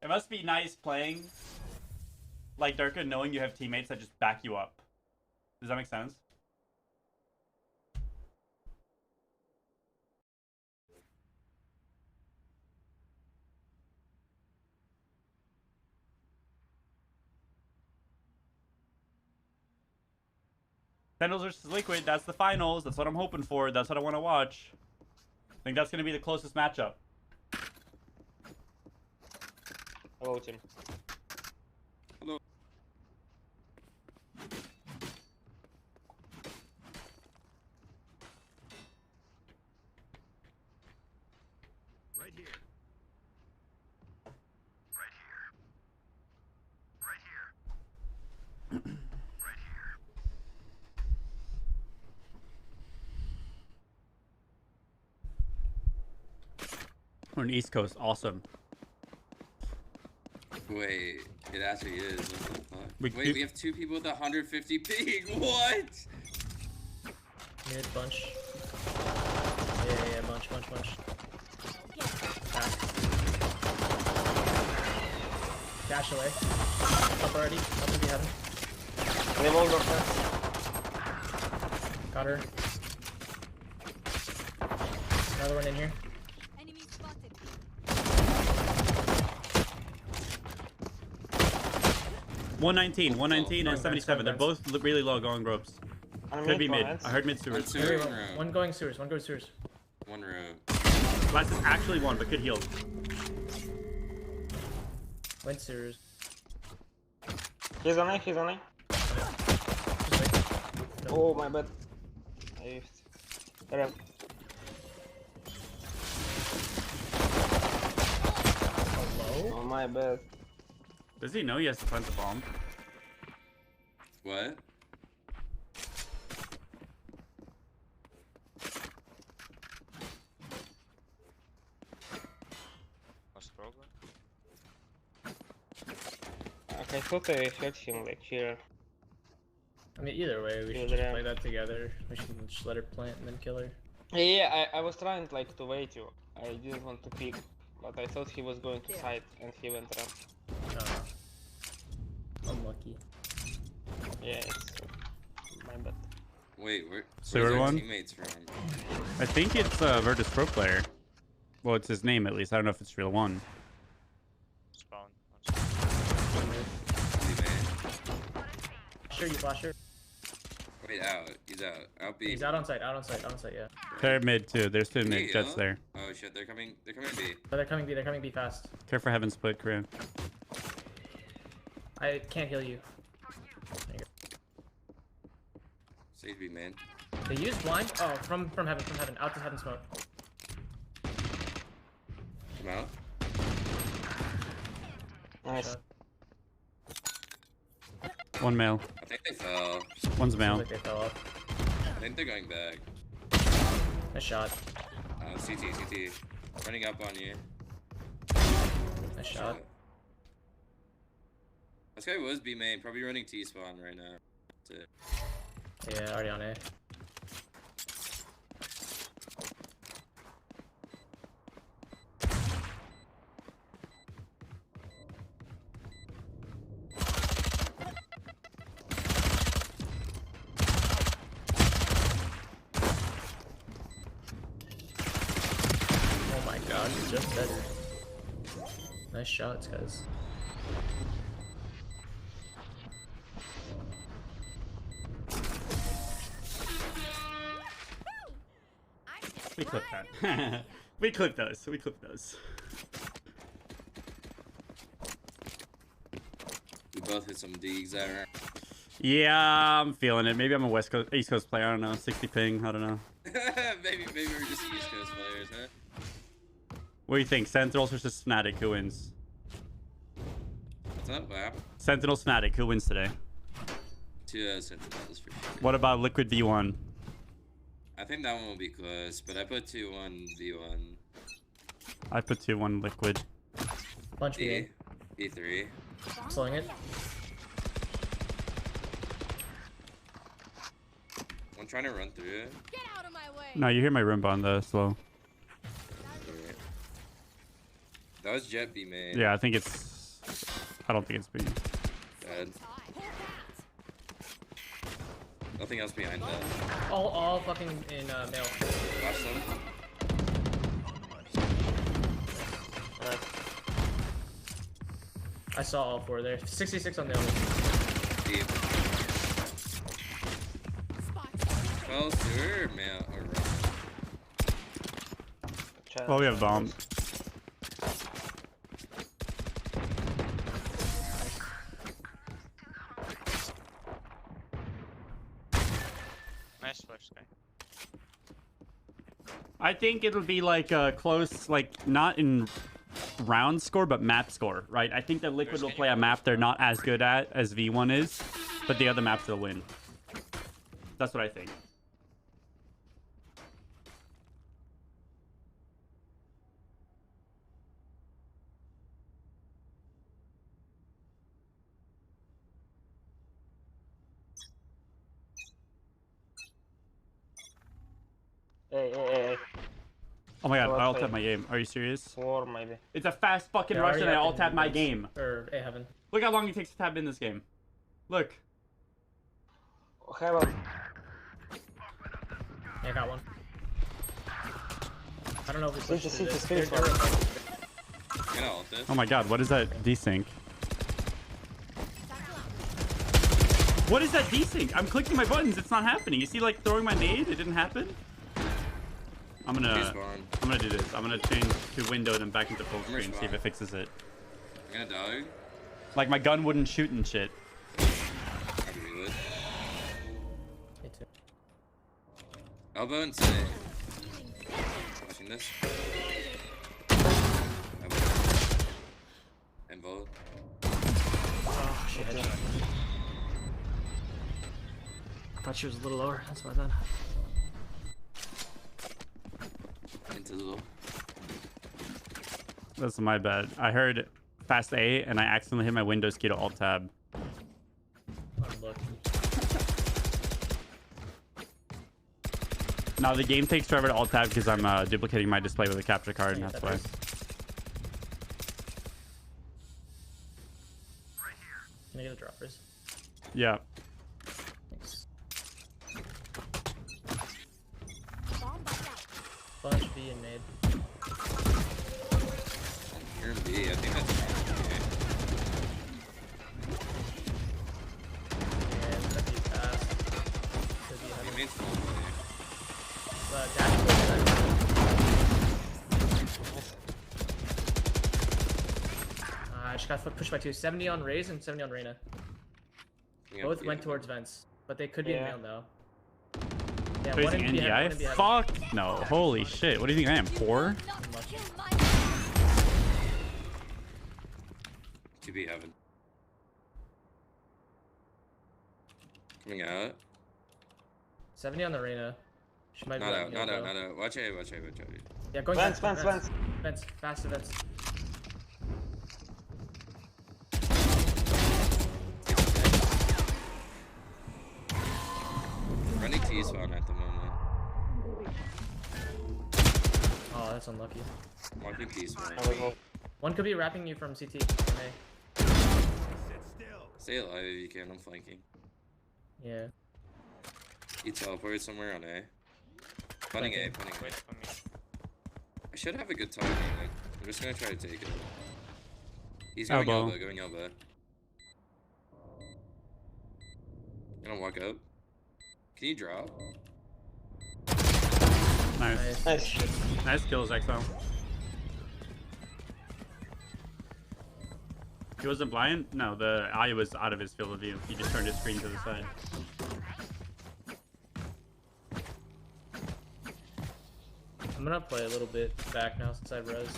It must be nice playing like Durka, knowing you have teammates that just back you up. Does that make sense? Sentinels versus Liquid, that's the finals. That's what I'm hoping for. That's what I want to watch. I think that's going to be the closest matchup. Hello, team. Hello. Right here. Right here. Right here. Right here. We're on East Coast. Awesome. Wait, it actually is. What the fuck? Wait, we have 2 people with 150 ping. What? Mid bunch. Yeah, bunch. Dash away. Up already. Up to be heaven. They won't go first. Got her. Another one in here. 119 and 77. They're both really low going ropes. Could be mid. I heard mid sewers. One going sewers. One sewers. One row. Last is actually one, but could heal. Went sewers. He's on it. Oh, my bad. I used. Hello. Oh, my bad. Does he know he has to plant the bomb? What? Okay, I thought I heard him like here. I mean, either way, we should just play that together. We should just let her plant and then kill her. Yeah, I was trying like to wait you. I didn't want to pick, but I thought he was going to side and he went around. Unlucky. Yeah, it's my bad. Wait, where's Sewer our one? teammates from? I think it's Virtus Pro player. Well, it's his name at least. I don't know if it's real one. Sure, you flasher. Wait, out. He's out. Out B. He's out on site, yeah. They're mid too. There's two Can you mid jets heal? there. Oh shit, they're coming B. Oh, they're coming B fast. Care for heaven split, Korean. I can't heal you. Sage B main. They used blind? Oh, from heaven, out to heaven smoke. Come out. Nice. One male. I think they fell. One's male. Like they fell off. I think they're going back. Nice shot. CT. Running up on you. Nice shot. This guy was B main, probably running T spawn right now. That's it. Yeah, already on A. Oh my god, he's just better. Nice shots, guys. We clipped that. We clipped those. We both hit some digs there. Yeah, I'm feeling it. Maybe I'm a East Coast player. I don't know. 60 ping. I don't know. maybe we're just East Coast players, huh? What do you think? Sentinels versus Fnatic. Who wins? What's up, Wow? Sentinels, Fnatic. Who wins today? Two Sentinels for sure. What about Liquid V1? I think that one will be close, but I put 2-1 V1. I put 2-1 Liquid. Punch me. E3. Slowing it. I'm trying to run through it. Get out of my way. No, you hear my room bomb though, slow. That was Jet B main. Yeah, I think it's... I don't think it's B. Dead. Nothing else behind that. All fucking in male. Flash them. I saw all four there. 66 on the other. Deep. Well, sure, man. Or run. Oh, we have bomb. Nice flash, guy. I think it'll be like a close, like not in round score, but map score, right? I think that Liquid will play a map they're not as good at as V1 is, but the other maps they'll win. That's what I think. Hey. Oh my god, Well, I alt play. tapped my game. Are you serious? 4 maybe. It's a fast fucking Yeah, rush and I already alt tapped my up in game. Or A heaven. Look how long it takes to tab in this game. Look. Heaven. Yeah, I got one. I don't know if it's City. Oh my god, what is that desync? What is that desync? I'm clicking my buttons, it's not happening. You see like throwing my nade? It didn't happen? I'm gonna do this. I'm gonna change to windowed and back into full screen, see if it fixes it. I'm gonna die. Like my gun wouldn't shoot and shit. Elbow and say. Watching this. And vote. Oh, shit. I thought she was a little lower, that's what I thought. Into the low. That's my bad. I heard fast A and I accidentally hit my Windows key to alt tab. Now the game takes forever to alt tab because I'm duplicating my display with a capture card, and that's why. Can I get a droppers? Yeah. Thanks. Flash B and nade. You're in B, I think that's dash towards that. I just got pushed by 2. 70 on Raze and 70 on Reyna. Both went towards vents, but they could be in mail now. Yeah, one Facing in behind, one in NDI? behind. Fuck no. Holy shit. What do you think I am? 4? To be heaven. Coming out. 70 on the Reyna. She might Not be out, not though. out, not out. Watch out, watch out, watch out. Yeah, going Vents, vents, vents, vents. Fast events. Running T-spawn at the moment. Oh, that's unlucky. Marking T-spawn. One could be wrapping you from CT. Stay alive if you can, I'm flanking. Yeah. He teleported somewhere on A. Punting A, punting A. I should have a good timing. Like, I'm just gonna try to take it. He's going elbow, going elbow. Gonna walk up. Can you drop? Nice. Nice kills, XL. He wasn't blind? No, the eye was out of his field of view. He just turned his screen to the side. I'm gonna play a little bit back now since I res.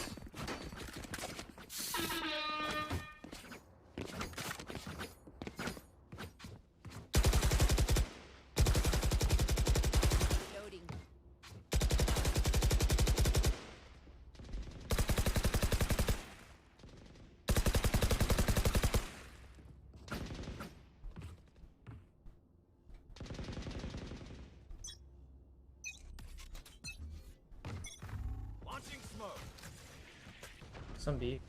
Some B.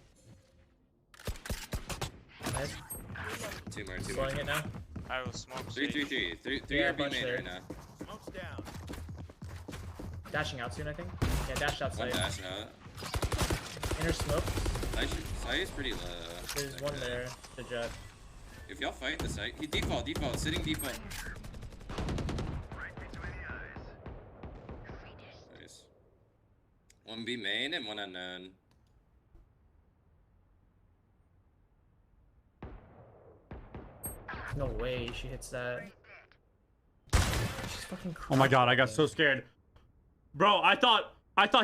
Nice. Two more. Slowing it now. I will smoke. 3, 3, 3. 3 Yeah, are B bunch main there. right now. Smoke's down. Dashing out soon, I think. Yeah, dashed One outside. dash out. Inner smoke. Site is pretty low. There's one there. The jet. If y'all fight the site, he default, sitting default. Nice. One B main and one unknown. No way she hits that. She's fucking Oh my god, I got so scared. Bro, I thought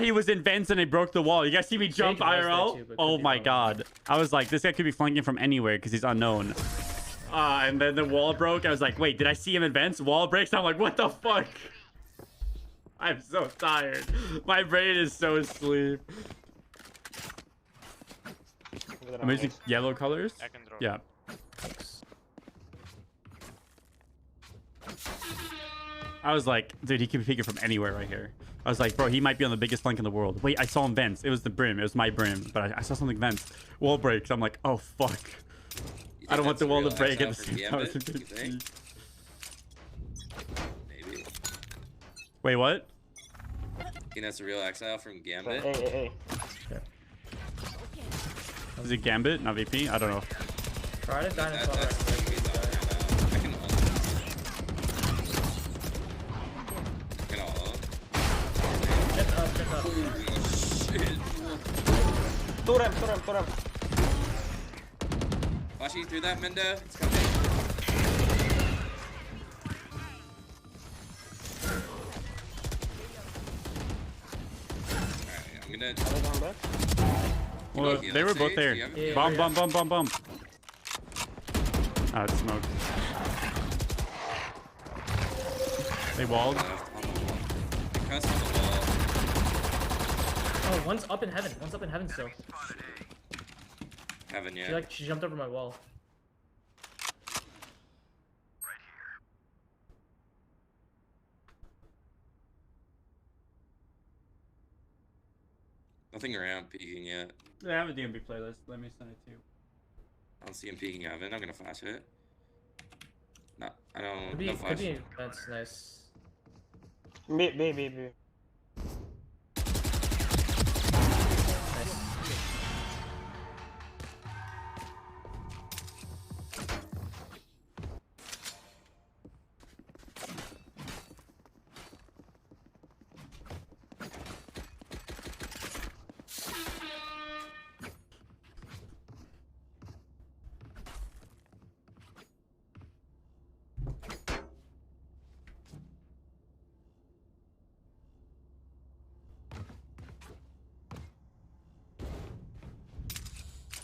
he was in vents and it broke the wall. You guys see me jump Sage was there IRL? too, but Oh could be my wrong. god. I was like, this guy could be flanking from anywhere because he's unknown. And then the wall broke. I was like, wait, did I see him in vents? Wall breaks. I'm like, what the fuck? I'm so tired. My brain is so asleep. Amazing yellow colors? Yeah. I was like, dude, he could be peeking from anywhere right here. I was like, bro, he might be on the biggest flank in the world. Wait, I saw him vents. It was the brim. It was my brim. But I saw something vents. Wall breaks. I'm like, oh, fuck. I don't want the wall to break at the same time. Maybe. Wait, what? You think that's a real exile from Gambit? Hey. Is it Gambit, not VP? I don't know. Try to dinosaur. Two ramp. Flashing through that, Mendo. It's coming. Alright, I'm gonna... Well, they were both there. Bomb. Oh, it's smoke. They walled. Oh, one's up in heaven. Still. Heaven, yeah. She jumped over my wall. Nothing around peeking yet. I have a DMB playlist. Let me send it to you. I don't see him peeking heaven. I'm gonna flash it. No, I don't. Could be, no flash. that's nice. B.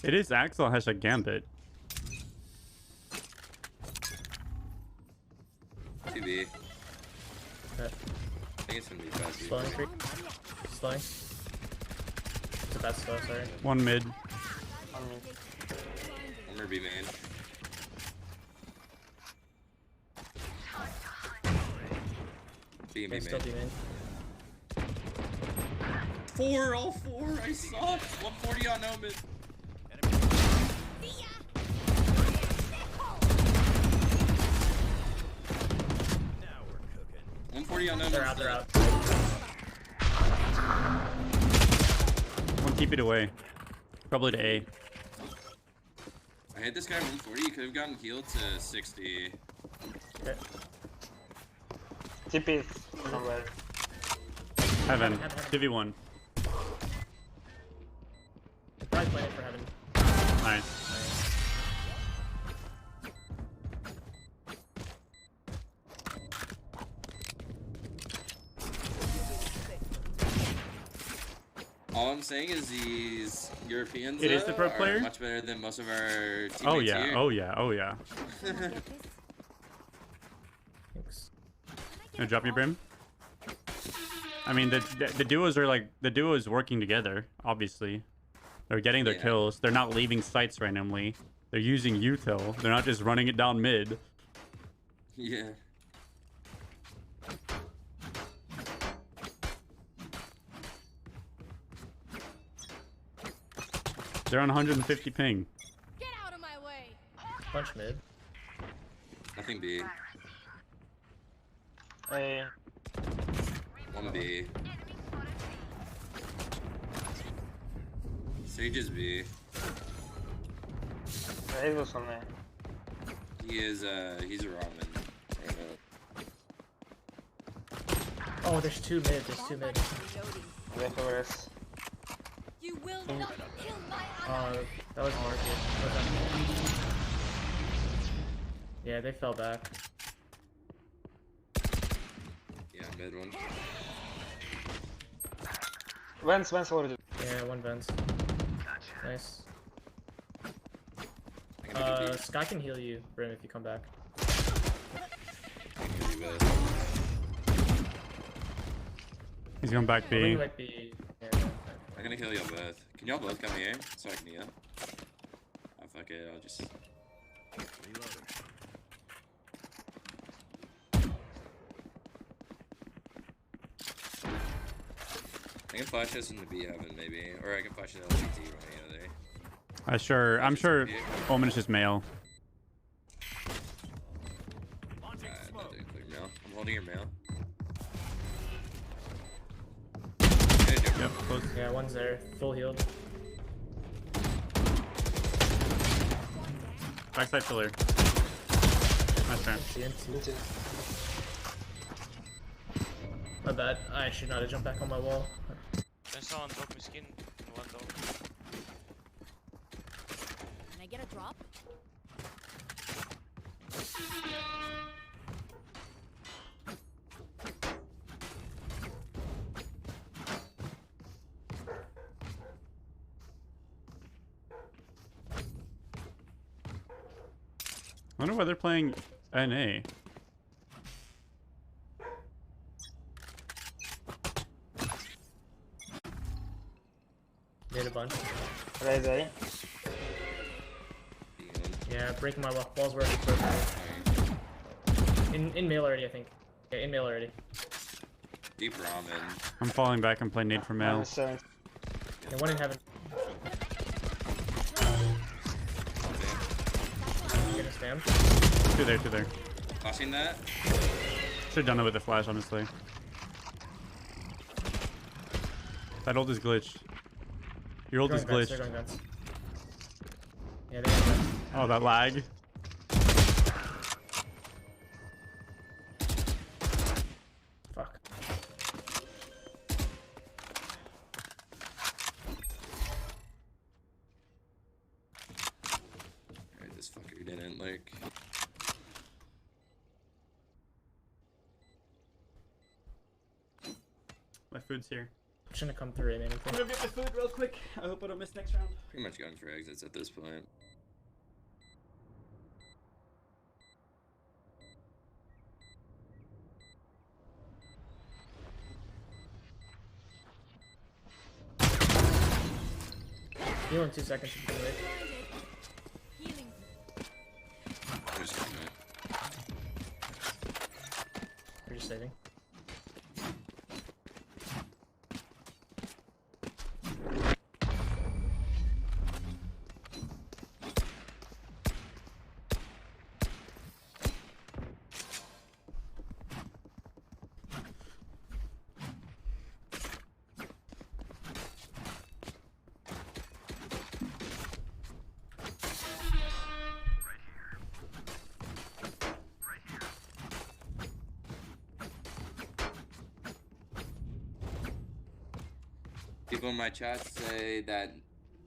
It is Axel hashtag Gambit. TV. Okay. I think it's gonna be fast. Slowing creep. Slowing. It's a bad slow, sorry. One mid. On me. I'm gonna be main. Yeah, still main. be main. 4, all 4. I suck. 140 on no mid. 140 on no mid. They're out, they're out. One keep it away. Probably to A. I hit this guy 140. He could have gotten healed to 60. Okay. TP is somewhere. Heaven. 2v1. Probably playing it for heaven. Nice. All I'm saying is these Europeans It is the pro are player? much better than most of our teammates Oh yeah, here. oh yeah, oh yeah. Thanks. No, drop your brim. I mean, the duos are like, the duo is working together, obviously. They're getting their kills. They're not leaving sites randomly. They're using util. They're not just running it down mid. Yeah. They're on 150 ping. Punch mid. Nothing B. Hey. 1B. Sage is B. Raze was on there. He is, he's a ramen. Oh, there's two mid, there's two mid. Wait for us. You will not kill my That was market. Yeah, they fell back. Yeah, mid one. Vents already. Yeah, one vents. Nice. Sky can heal you, Brim, if you come back. He's going back B. Might be... Yeah, I'm gonna kill y'all both. Can y'all both come here so I can heal? Oh fuck it, I'll just... I can flash this in the B heaven maybe, or I can flash it LCT running out of there. I'm sure Omen is just male. Not doing clear mail. I'm holding your mail. Yep, close. Yeah, one's there. Full healed. Backside pillar. Nice turn. My bad. I should not have jumped back on my wall. There's someone broke my skin in one door. Can I get a drop? I wonder why they're playing NA. Made a bunch. Raze A. Yeah, breaking my walls were already broken. In mail already, I think. Yeah, in mail already. Deep ramen. I'm falling back and playing nade for mail. Yeah, one in heaven. Getting spammed. Two there. Flashing that? Should've done it with the flash, honestly. That ult is glitched. Your ult is glitched. They're going guns. Yeah, they're going guns. Oh, that lag. Fuck. Alright, this fucker didn't, like... My food's here. Shouldn't have come through in anything. I'm gonna get my food real quick. I hope I don't miss next round. Pretty much going for exits at this point. Heal in 2 seconds. I'm just doing it. We're just saving. People in my chat say that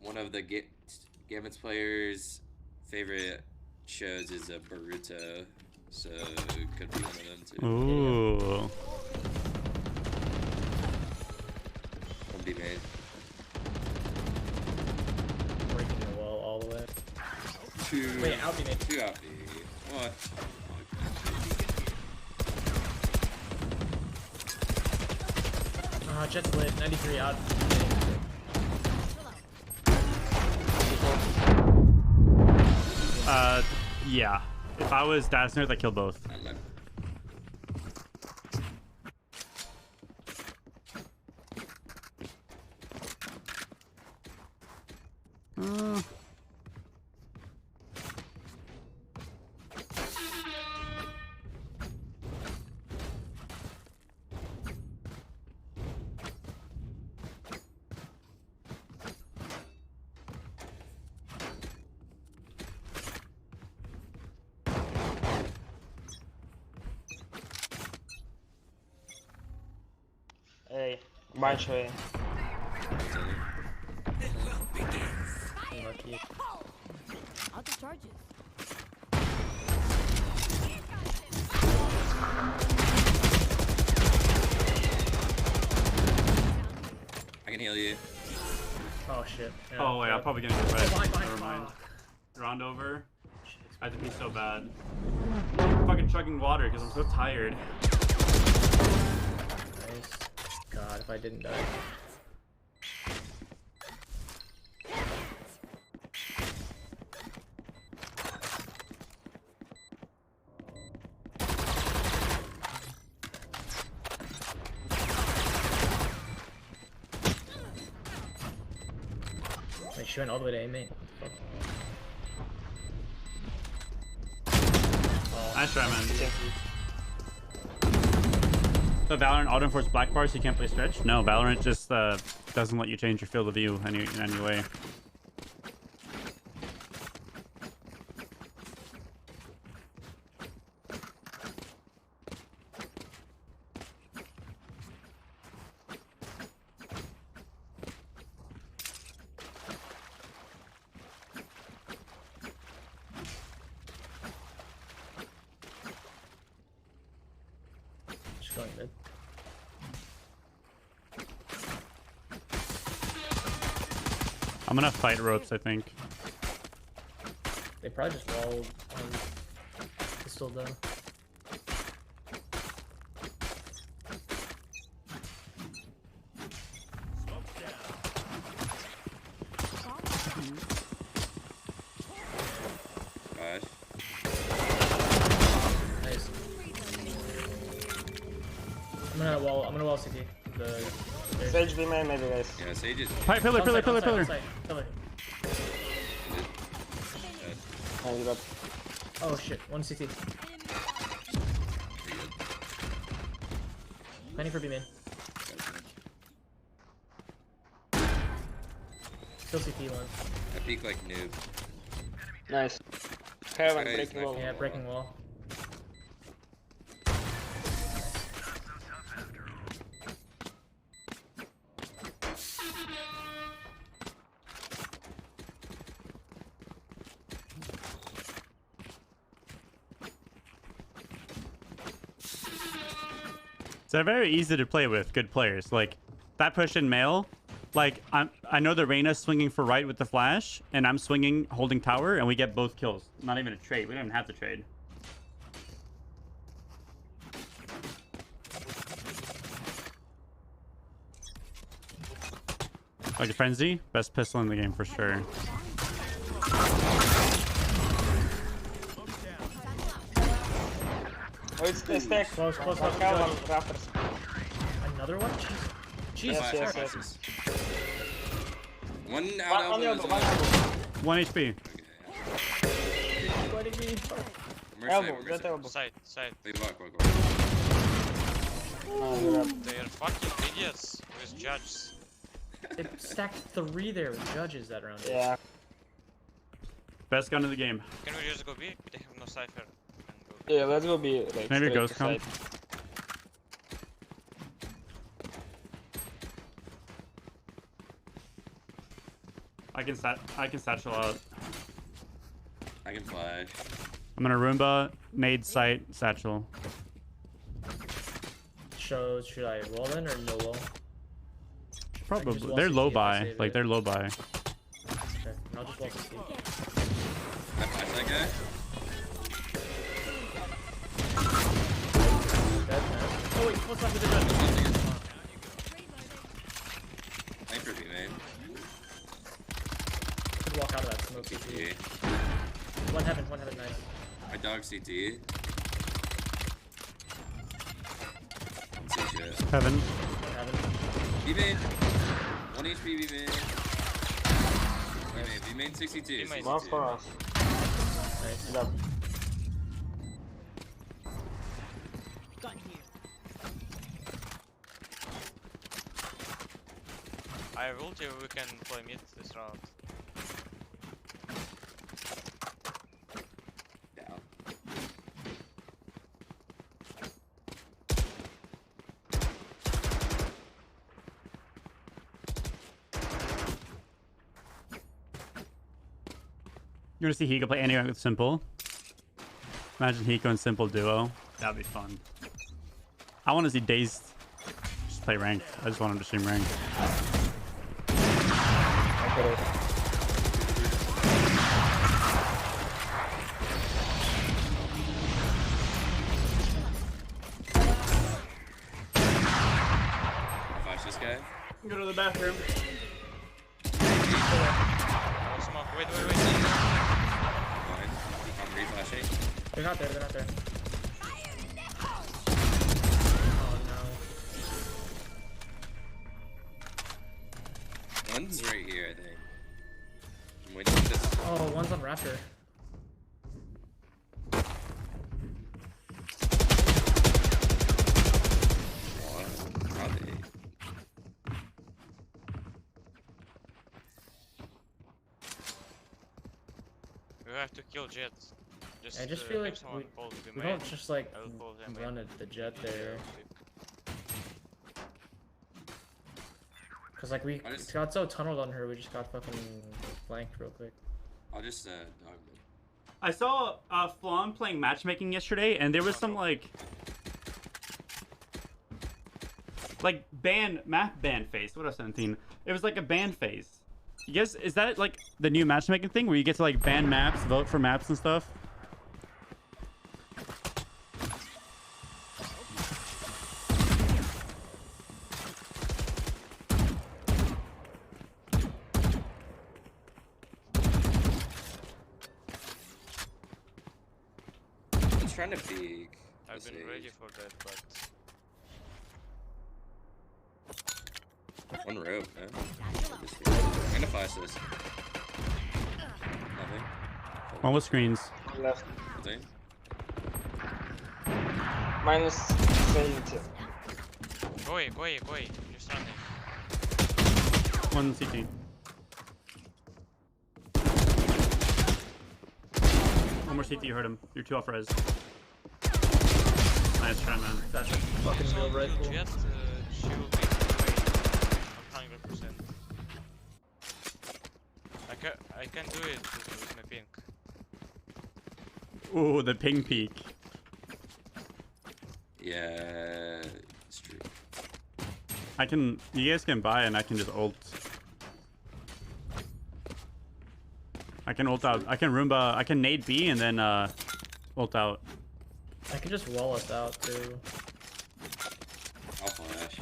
one of the Gambit's players' favorite shows is a Boruto, so it could be one of them too. Ooh. One be made. Breaking the wall all the way. Two. Wait, out be made. Two out be. What? Jet's lit. 93 out. Yeah. If I was Data Nerd, I killed both. Hey, bunch of Lucky. Out the charges. I can heal you. Oh shit. Yeah, Oh wait, I'm probably gonna get red. Behind, Never mind. Round over. I have to be so bad. I'm fucking chugging water because I'm so tired. Nice. God, if I didn't die. Wait, she went all the way to A main. Nice try, man. So Valorant auto-enforce black bars, so you can't play stretch? No, Valorant just doesn't let you change your field of view in any way. She's going mid. I'm gonna fight ropes, I think. They probably just walled on pistol though. Gosh. Nice. I'm gonna wall CT. The Sage B main maybe guys. Yeah, Sage is. Pillar. Pillar. Oh, you got. Oh shit, one CT. Planning for B main. Still CT one. I peek like noob. Nice. Heaven Guys, breaking wall. Yeah, breaking wall. They're very easy to play with good players. Like, that push in mail, like I know the Reyna's swinging for right with the flash, and I'm swinging holding tower, and we get both kills. Not even a trade. We don't even have to trade. Like a frenzy, best pistol in the game for sure. Oh, it's the stack. Close, close, One close. cow, one rafters. Another one? Jesus Yes, Christ. yes. One One out elbow. elbow, one elbow. 1 HP. What do you mean? Elbow, that elbow. Side, side. Wait, walk. They are fucking idiots with judges. They stacked 3 there with judges that round. Yeah. Best gun in the game. Can we just go B? They have no cipher. Yeah, let's go be like. Maybe straight ghost to come. side. I can satchel out. I can flash. I'm gonna Roomba, nade, sight, satchel. Shows, should I roll in or no roll? Probably. They're low buy. Like they're low buy. Okay, I'll just roll 60. I flash that guy. Dead, man. Oh wait, what's left with the judge? Sniper B main. Could walk out of that smoke. CT. One heaven, nice. My dog CT. Don't see shit. Heaven. Heaven. B main. 1 HP B main. B main 62. One for us. Nice. Good job. I will tell we can play mid this round. Down. You want to see Hiko play anywhere with Simple? Imagine Hiko and Simple duo. That'd be fun. I want to see Dazed just play ranked. I just want him to stream ranked. Flash this guy. Go to the bathroom. No smoke. Wait. Fine. I'm reflashing. They're not there, Oh no. One's right here, I think. I'm waiting for this. Oh, one's on Raptor. What? How they? We have to kill jets. I just feel like we don't just like I will pull them run at the jet there. Cause like we got so tunneled on her, we just got fucking flanked real quick. I'll just dog them. I saw Flan playing matchmaking yesterday, and there was some like map ban phase. What else, 17? It was like a ban phase. You guys, is that like the new matchmaking thing where you get to like ban maps, vote for maps and stuff? I'm trying to peek. I've been ready for that, but one rope, man. I'm gonna flash this. Nothing. One with screens. Left. Nothing. Minus 70. go away. Just running. One CT. One more CT, you heard him. You're 2 off res. Nice try, man. That's a fucking real rifle. Jet, she will be away. 100%. I can do it with my pink. Ooh, the ping peek. Yeah, it's true. You guys can buy and I can just ult. I can ult out. I can Roomba. I can nade B and then ult out. I can just wall us out too. I'll flash.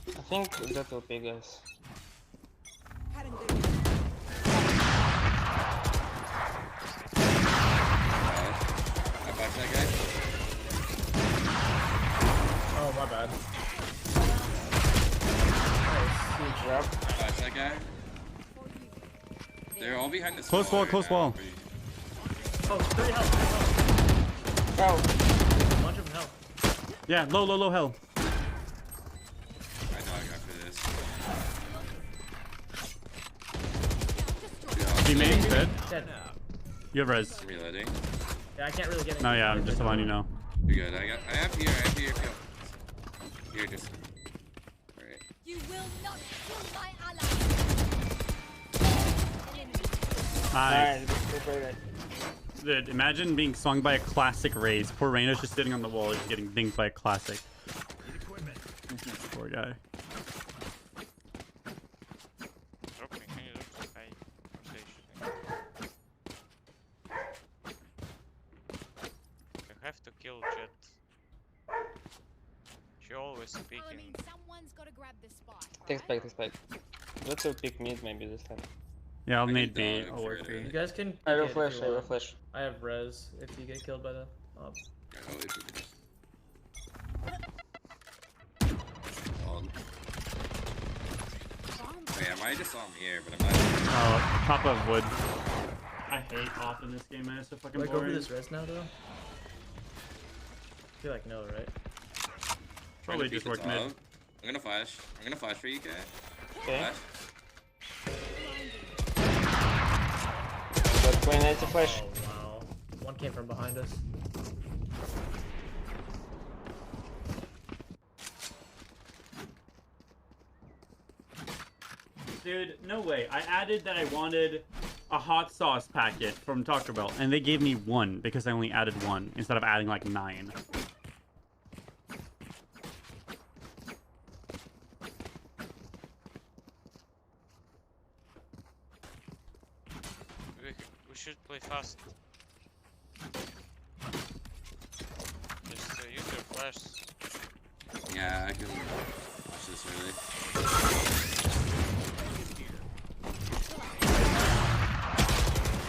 I think that will be guys. I back that guy. Oh, my bad. Nice, huge drop. Flash that guy. They're all behind this Close wall, close wall. Oh, 3 health, 3 health. Bro. Bunch of health. Yeah, low health. I dog after this. Teammate's dead. Dead. You have res. I'm reloading. Yeah, I can't really get it. No, yeah, I'm just letting you know. You're good. I have here. Here, just. Alright. You will not kill my ally. Nice. Dude, imagine being swung by a classic Raze. Poor Reyna's just sitting on the wall, just getting dinged by a classic. Poor guy. I have to kill Jet. She always speaking. I mean, someone's got to grab this spot. Take spike. Let's go pick mid maybe this time. Yeah, I'll need B. I'll work B. You guys can. I will pick it flash. if I you will want. flash. I have res if you get killed by the mob. Wait, I might just saw him here, but I'm not. Oh, top of wood. I hate off in this game, man. It's so fucking Do I go for boring. this res now, though? I feel like no, right? Probably just work mid. I'm gonna flash. I'm gonna flash for you, guys. Okay. Flash. Got 2090 flash. Oh, wow. One came from behind us. Dude, no way. I added that I wanted a hot sauce packet from Taco Bell, and they gave me 1 because I only added 1 instead of adding like 9. We should play fast. Just use your flash. Yeah, I can watch this early.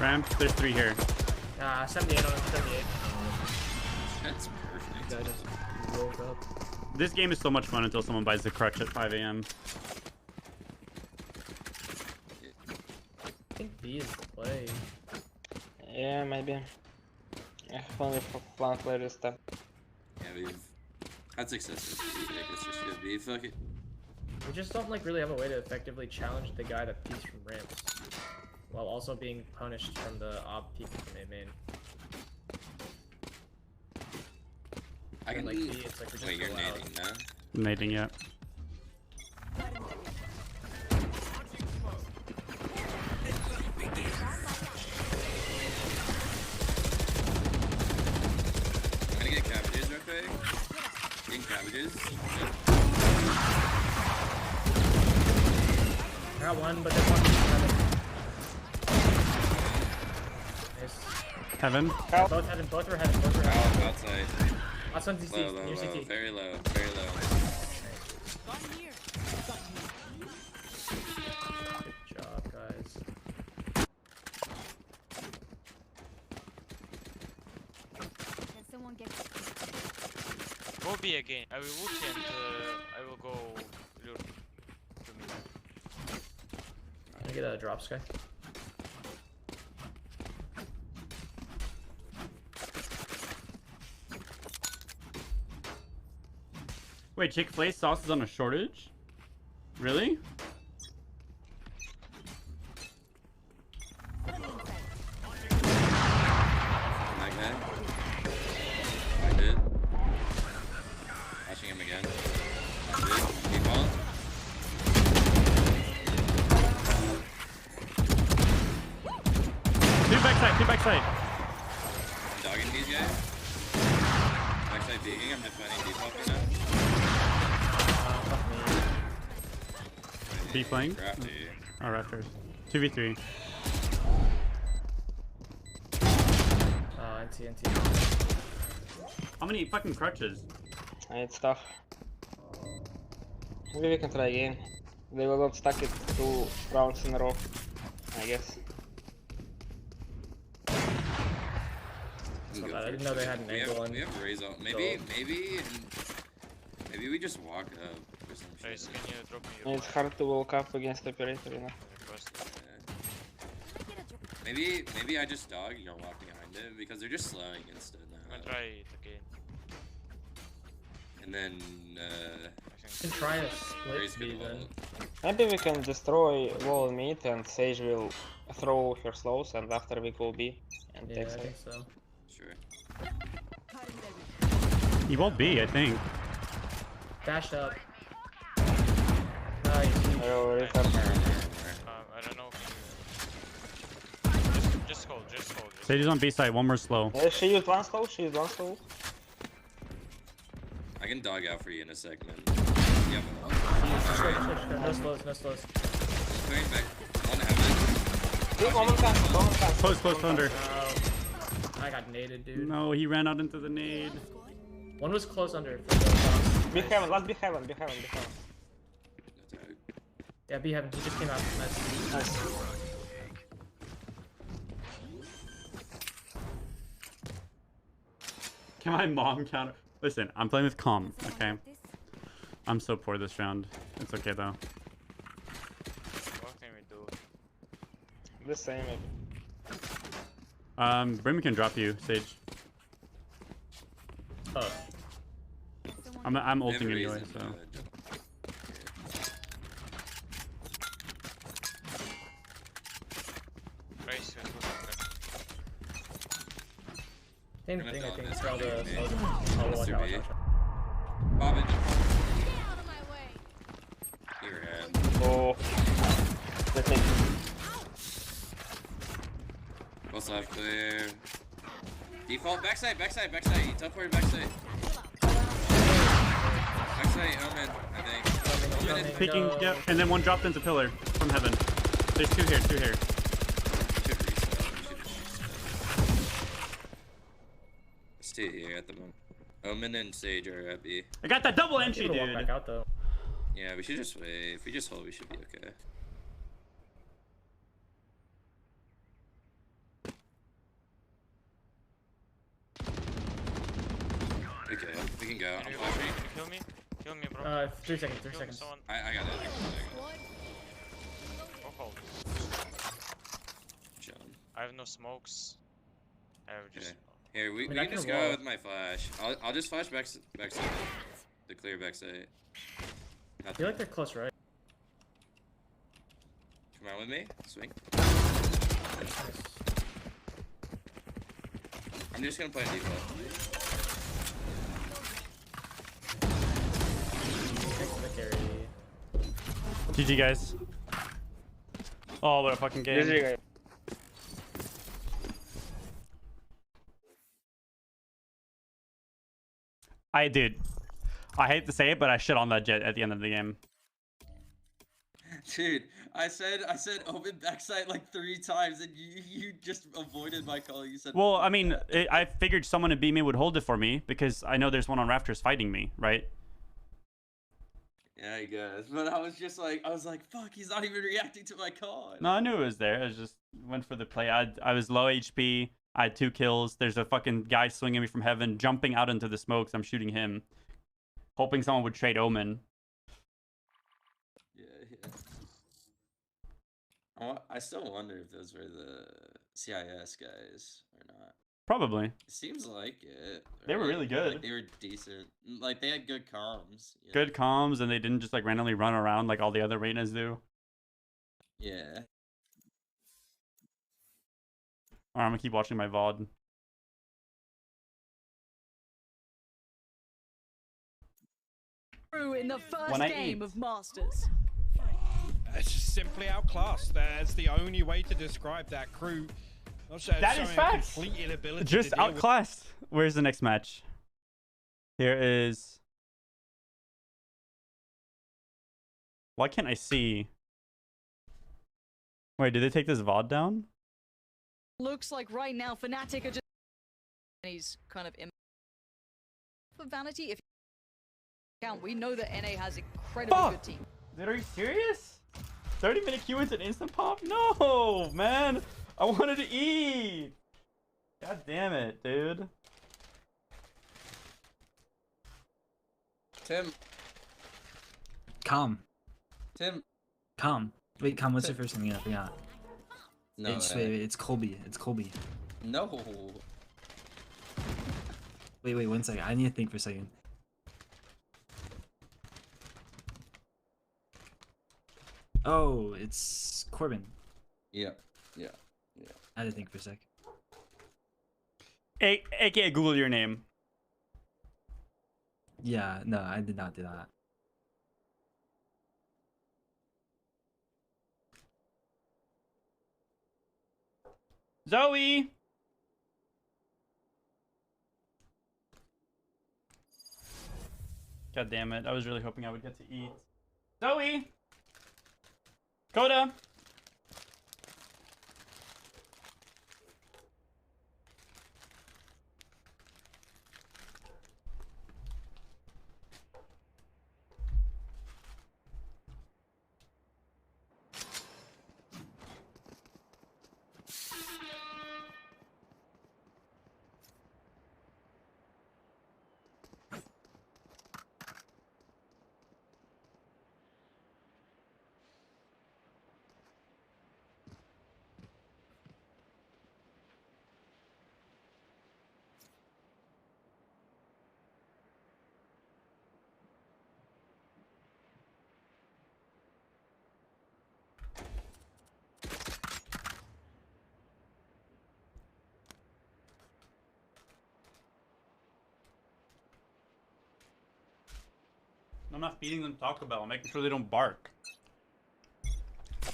Ramp, there's 3 here. 78 on 78. That's perfect. Guy just rolled up. This game is so much fun until someone buys the crutch at 5 AM. I think B is the play. Yeah, maybe. I have only one player this time. Yeah, we've had success with B. I guess just gonna be fuck it. We just don't like really have a way to effectively challenge the guy that peeks from ramps, while also being punished from the op peeking from A main. I can like leave. B, it's like we just Wait, you're go out. nading now? Nading, yeah. I'm gonna get cabbages real quick. Getting cabbages. I got one, but there's one heaven. Nice. Heaven. Both heaven, both were heaven, both were heaven. Outside. Last one's CT, Low, near low. CT. Very low, very low. Good job, guys. Can someone get Go B again. I will ulti and I will go lure to me. Can I get a drop sky? Wait, Chick-fil-A sauce is on a shortage? Really? That guy. I did. Watching him again. I did. Keep on. Two backside. I'm dogging these guys. Backside digging. I'm headbutting default right now. B flank? Crafty. Oh, Raptors. 2v3. NT. How many fucking crutches? It's tough. Maybe we can try again. They will not stack it 2 rounds in a row, I guess. That's not bad. I didn't know they had an angle on. We have raise out. Maybe we just walk up or some shit. Guys, can you drop me your It's hard to walk up against operator, you know. Maybe I just dog, you know, walk behind it because they're just slowing instead now. I'm gonna try it again. And then You can try a split B then. Maybe we can destroy wall mid and Sage will throw her slows and after we go B and Yeah, take I some. think so. Sure. He won't be, I think. Dash up. Nice. Oh, I don't know. Just hold. Sage is on B side, one more slow. She used one slow, I can dog out for you in a segment. Yep. No slows. Going back on heaven. Close under. I got naded, dude. No, he ran out into the nade. One was close under. Be heaven, last be heaven. Yeah, B heaven. He just came out. Nice. Can my mom counter? Listen, I'm playing with calm, okay? I'm so poor this round. It's okay though. What can we do? The same. Brim can drop you, Sage. Oh. I'm ulting anyway, so. Same thing, I think. It's all the. Bob it. Oh. What's left clear? Default backside. You teleport backside. Backside, Omen, I think. Peeking, yep, and then one dropped into pillar from heaven. There's two here. Stay here at the moment. Omen and Sage are at B. I got that double entry, dude. Walk back out though. Yeah, we should just wait. If we just hold, we should be okay. Okay, we can go. I'm flashing. Kill me, bro. 3 seconds. Kill me, someone. I got it. Go hold. John. I have no smokes. I have just. Okay. Here, we can just go with my flash. I'll just flash backside. The clear backside. I feel like they're close, right? Come on with me. Swing. I'm just gonna play default. GG, guys. Oh, what a fucking game. GG, guys. Dude, I hate to say it, but I shit on that jet at the end of the game. Dude, I said open backside like 3 times, and you just avoided my call. You said. Well, I mean, I figured someone in B main would hold it for me because I know there's one on Rafters fighting me, right? Yeah, I guess. But I was like, fuck, he's not even reacting to my call. No, I knew it was there. I just went for the play. I was low HP. I had 2 kills. There's a fucking guy swinging me from heaven, jumping out into the smokes. I'm shooting him, hoping someone would trade Omen. Yeah. I still wonder if those were the CIS guys or not. Probably. It seems like it. They were really good. Like they were decent. Like they had good comms. You know? Good comms, and they didn't just like randomly run around like all the other Reynas do. Yeah. Alright, I'm gonna keep watching my VOD. In the first game of Masters. It's just simply outclassed. That's the only way to describe that crew. That is facts. Just outclassed. Where's the next match? Here is. Why can't I see? Wait, did they take this VOD down? Looks like right now Fnatic are just. And he's kind of for vanity. If you count, we know that NA has incredibly good team. Dude, are you serious? 30-minute queue into an instant pop? No, man. I wanted to eat. God damn it, dude. Tim. Calm. Tim. Calm. Wait, calm. What's your first name? Yeah, I forgot. No. It's Colby. It's Colby. No. Wait, 1 second. I need to think for a second. Oh, it's Corbin. Yeah. I had to think for a sec. AKA Google your name. Yeah, no, I did not do that. Zoe! God damn it. I was really hoping I would get to eat. Zoe! Coda! I'm not feeding them Taco Bell. I'm making sure they don't bark.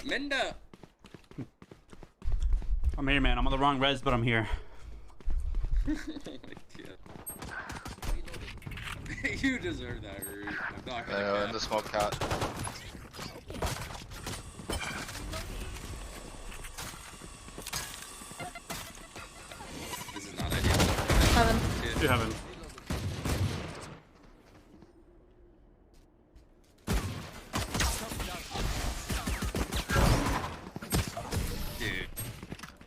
Minda! I'm here, man. I'm on the wrong res, but I'm here. Oh my god. You deserve that, Rui. I'm not gonna in the smoke cat. This is not ideal. Heaven. To heaven.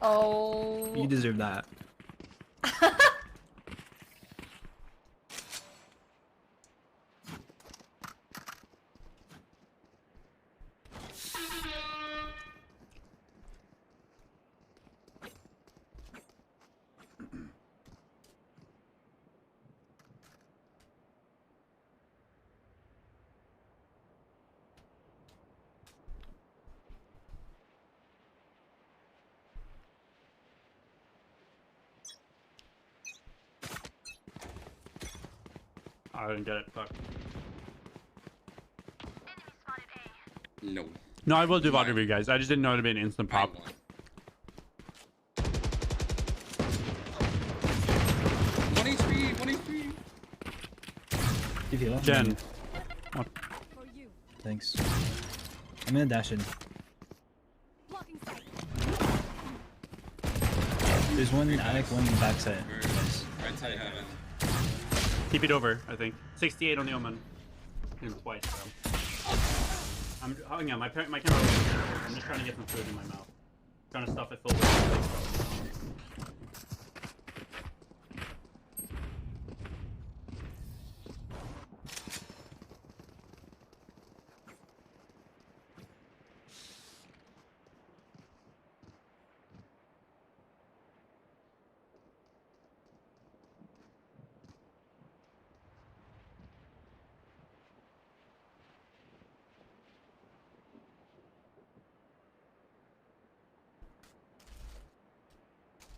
Oh. You deserve that. I didn't get it. Fuck. No. No, I will do VOD review, guys. I just didn't know it'd be an instant pop. 1 HP, 1 HP. You feel it? Jen. Oh. Thanks. I'm gonna dash in. There's one attic, one backside. Nice. Right side heaven. Keep it over, I think. 68 on the Omen. Hit him twice, bro. I'm hang on, my camera. I'm just trying to get some food in my mouth. Trying to stuff it full with.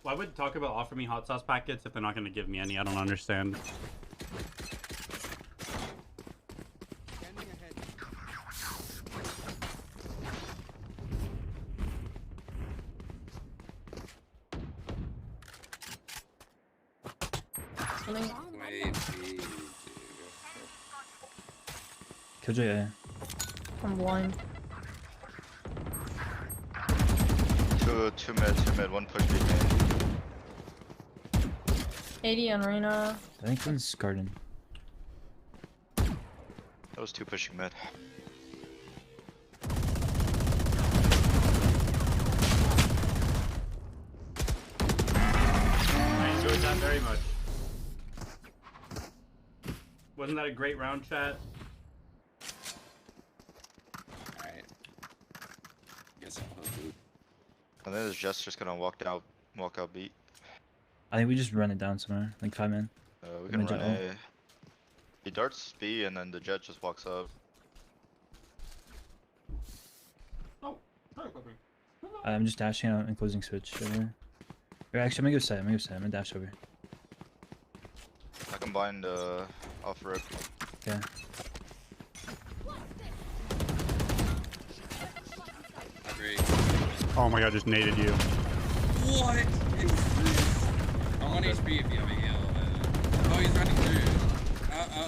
Why would Taco Bell offer me hot sauce packets if they're not going to give me any? I don't understand. Killjoy A. I'm blind. Two mid, one push B main. 80 on Reyna. I think one's garden. That was two pushing mid. I enjoyed that very much. Wasn't that a great round, chat? Alright. Guess I'll hope it. And then there's just gonna walk out beat. I think we just run it down somewhere, like 5 men. We can run A. He darts B and then the jet just walks up. I'm just dashing out and closing switch over. Or actually, I'm gonna go side. I'm gonna dash over. I combined off rip. Yeah. Agree. Oh my god, just naded you. What is this? I'm 1 HP if you have a heal. Oh, he's running through.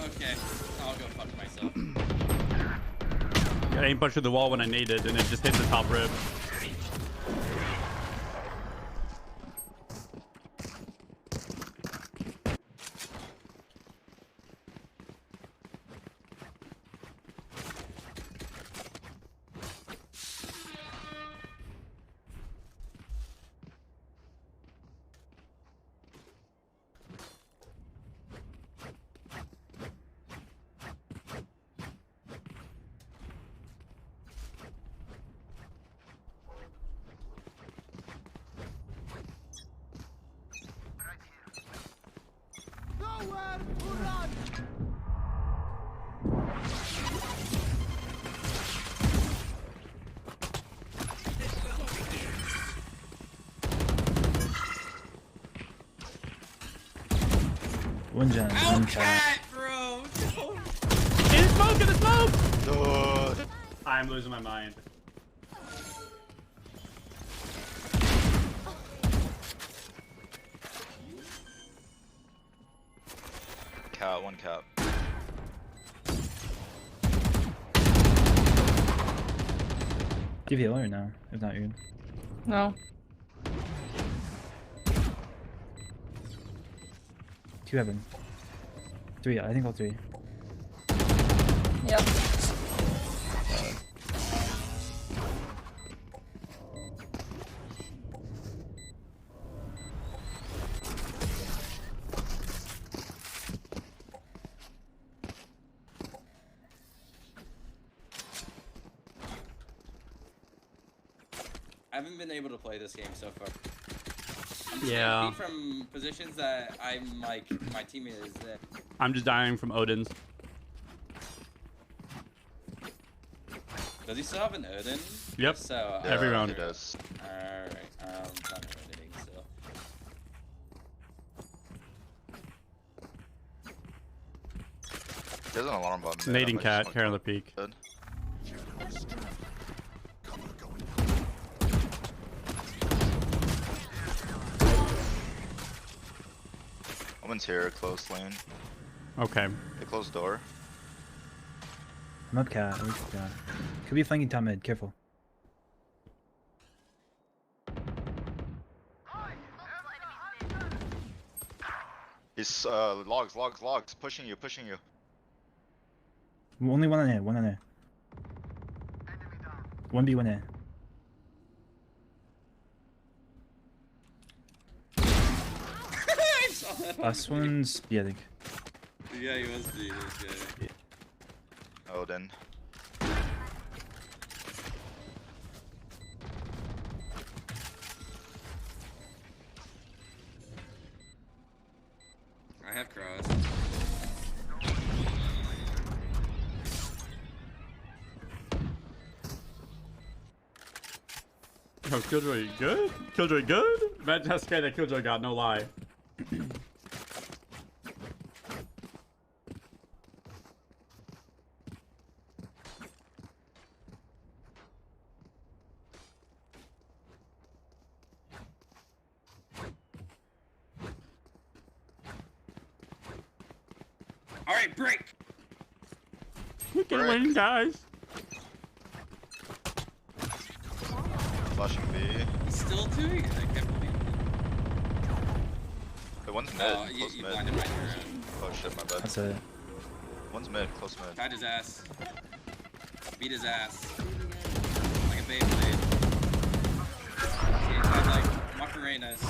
Okay. I'll go fuck myself. I aimed punch through the wall when I naded and it just hit the top rib. One gen, one cat. Bro! In the smoke, in the smoke! I'm losing my mind. Cat, one cat. Give you a or no? If not, you're good. No. 2 heaven. 3, I think all 3. Yep. I haven't been able to play this game so far. I'm just Yeah. getting beat from positions that I'm like, my team is there. I'm just dying from Odin's. Does he still have an Odin? Yep. So Every round. He does. Alright, I'm kind of editing still. There's an alarm bomb. Nading cat, hair on the peak. Woman's here, close lane. Okay. They closed door. I'm up cat. I'm up cat. Could be flanking top mid. Careful. He's logs, pushing you. Only one on A. One on A. 1B, 1A. I saw that. Last one's B, I think. Yeah, he was B, this guy. Yeah. Odin. I have cross. Oh, Killjoy good? Killjoy good? Imagine how scared that Killjoy got, no lie. Alright, break! We can win, guys. Flashing B. He's still doing it. I can't believe it. Wait, one's mid. Oh, Close you mid. blinded my turret. Oh shit, my bad. That's it. One's mid. Close mid. Tied his ass. Beat his ass. Like a Beyblade. He had like Macarenas.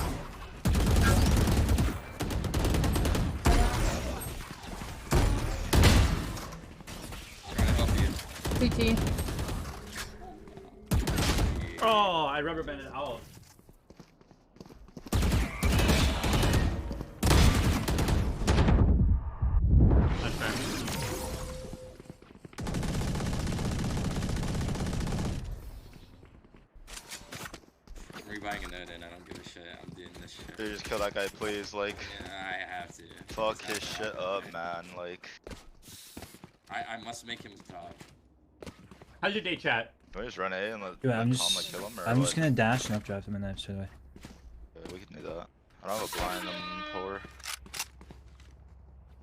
Trying to help you. CT. Oh, I rubber banded out. That's fair. I'm rebuying a node and I don't give a shit. I'm doing this shit. Dude, just kill that guy, please. Like, Yeah, I have to. fuck his shit up, man. Like, I must make him top. How's your day, chat? can we just run A and let Dude, I'm Calm just kill him? Or I'm what? just gonna dash and updraft him in that straight away. Yeah, we can do that. I don't have a blind. I'm poor.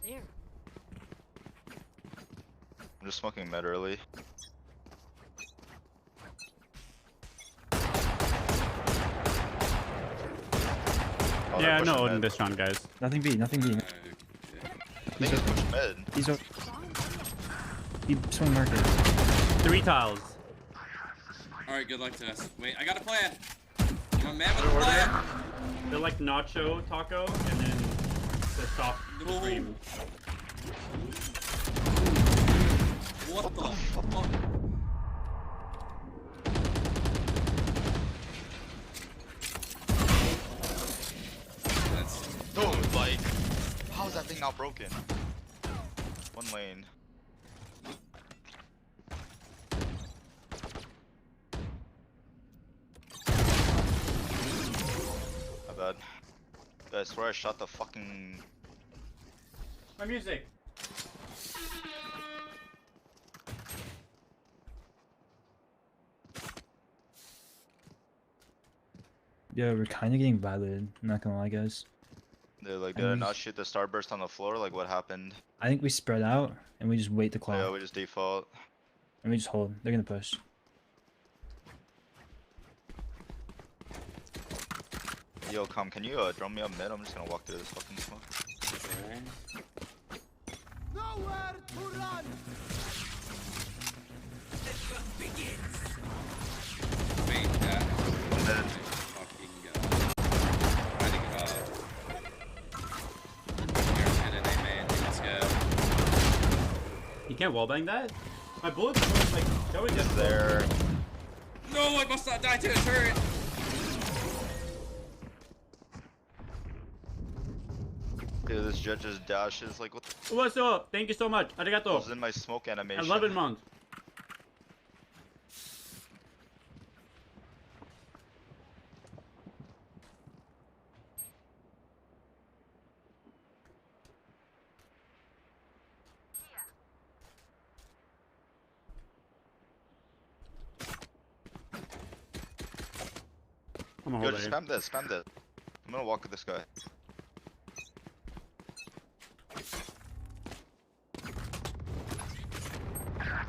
There. I'm just smoking mid early. Oh, they're Yeah, pushing no, in mid. this round, guys. Nothing B, nothing B. I think he's pushing mid. He's over. He swing market. 3 tiles. Alright, good luck to us. Wait, I got a plan. I'm a man with a plan. They're like nacho taco, and then the soft cream. What the fuck? Dude, like, how is that thing not broken? One lane. My bad. Dude, I swear I shot the fucking. My music. Yeah, we're kind of getting violated. I'm not gonna lie, guys. Dude, like, did I not shoot the starburst on the floor? Like, what happened? I think we spread out and we just wait the claw. Yeah, we just default. And we just hold. They're gonna push. Yo, can you drum me up mid? I'm just gonna walk through this fucking smoke. Nowhere to run. Wait, Dead. fucking I think here's it and they man. Let's go. You can't wallbang that? My bullets are like showing Just there. No, I must not die to a turret. Dude, this jet just dashes. Like, what the What's up? Thank you so much. Arigato. was in my smoke animation? 11 months. I'm Yo, just spam this, spam this. I'm gonna walk with this guy.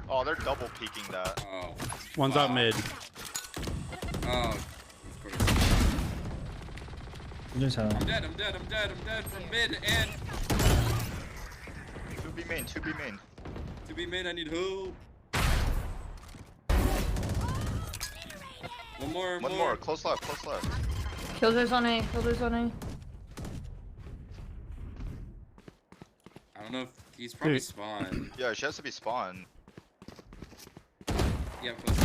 Oh, they're double peeking that. Oh. One's out mid. Oh. Just how. I'm dead from mid and 2B main, 2B main. to be mid I need help. One more, close left, close left. Killjoy's on A. Killjoy's on A. I don't know if he's probably spawned. Yeah, she has to be spawned. Yeah, close.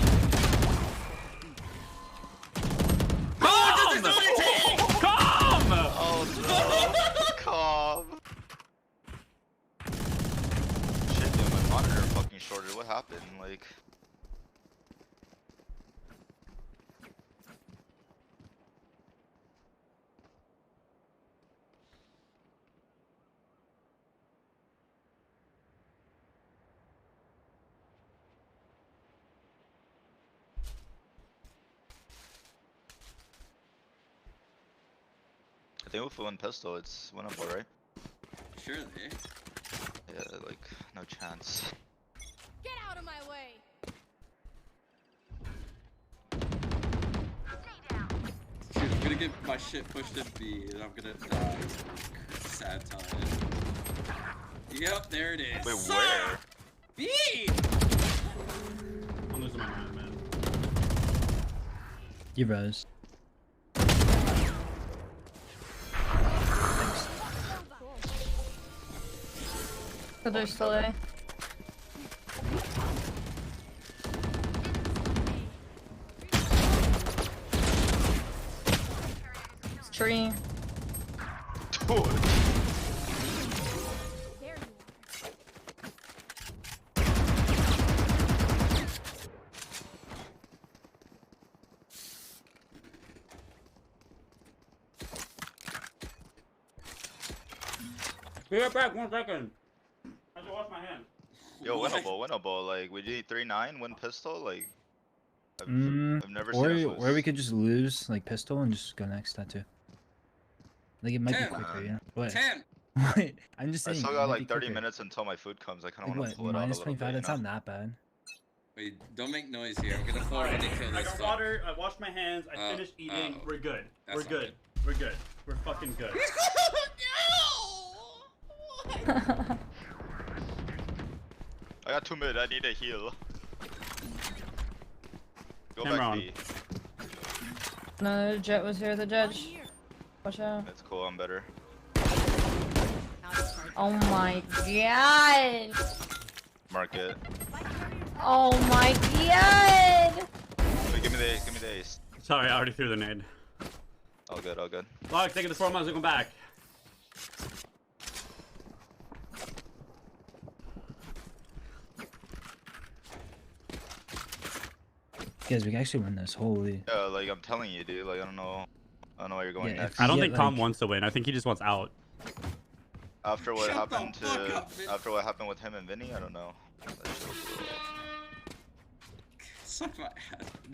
Calm! Calm! Oh no! Calm. Shit, dude, my monitor fucking shorted. What happened? Like. I think if we win pistol, it's winnable, right? Surely. Yeah, like, no chance. Get out of my way. get my shit pushed in B and I'm gonna die. Sad time. Yep, there it is. Wait, where? B! I'm losing my mind, man. You rose. So there's still A. It's tree. Be right back, 1 second. I have to wash my hands. Yo, winnable. Like, we need 3-9, win pistol. Like, I've never or, seen us lose. or we could just lose like pistol and just go next that too. Like it might be quicker, yeah. What? 10. Wait, I'm just I saying. still it got might like be 30 quicker. minutes until my food comes. I kind of Like want to what? pull it out a Minus little 25. bit. That's not that bad. Wait, don't make noise here. I'm gonna forward and kill I this got fuck. water, I washed my hands, I finished eating. We're good. We're That's not good. We're good. We're fucking good. I got 2 mid. I need a heal. Go Camera back on. B. No, the jet was here, the judge. Watch out. That's cool. I'm better. Oh my god! Mark it. Oh my god! Wait, give me the ace. Give me the ace. Sorry, I already threw the nade. All good. All good. Log, taking the 4 months, looking back. Guys, we can actually win this. Holy. Yeah, like I'm telling you, dude. Like I don't know where you're going Yeah, next. I don't Yeah, think Tom like- wants to win. I think he just wants out. After what Shut the happened fuck up, bitch. after what happened with him and Vinny, I don't know. Suck my ass.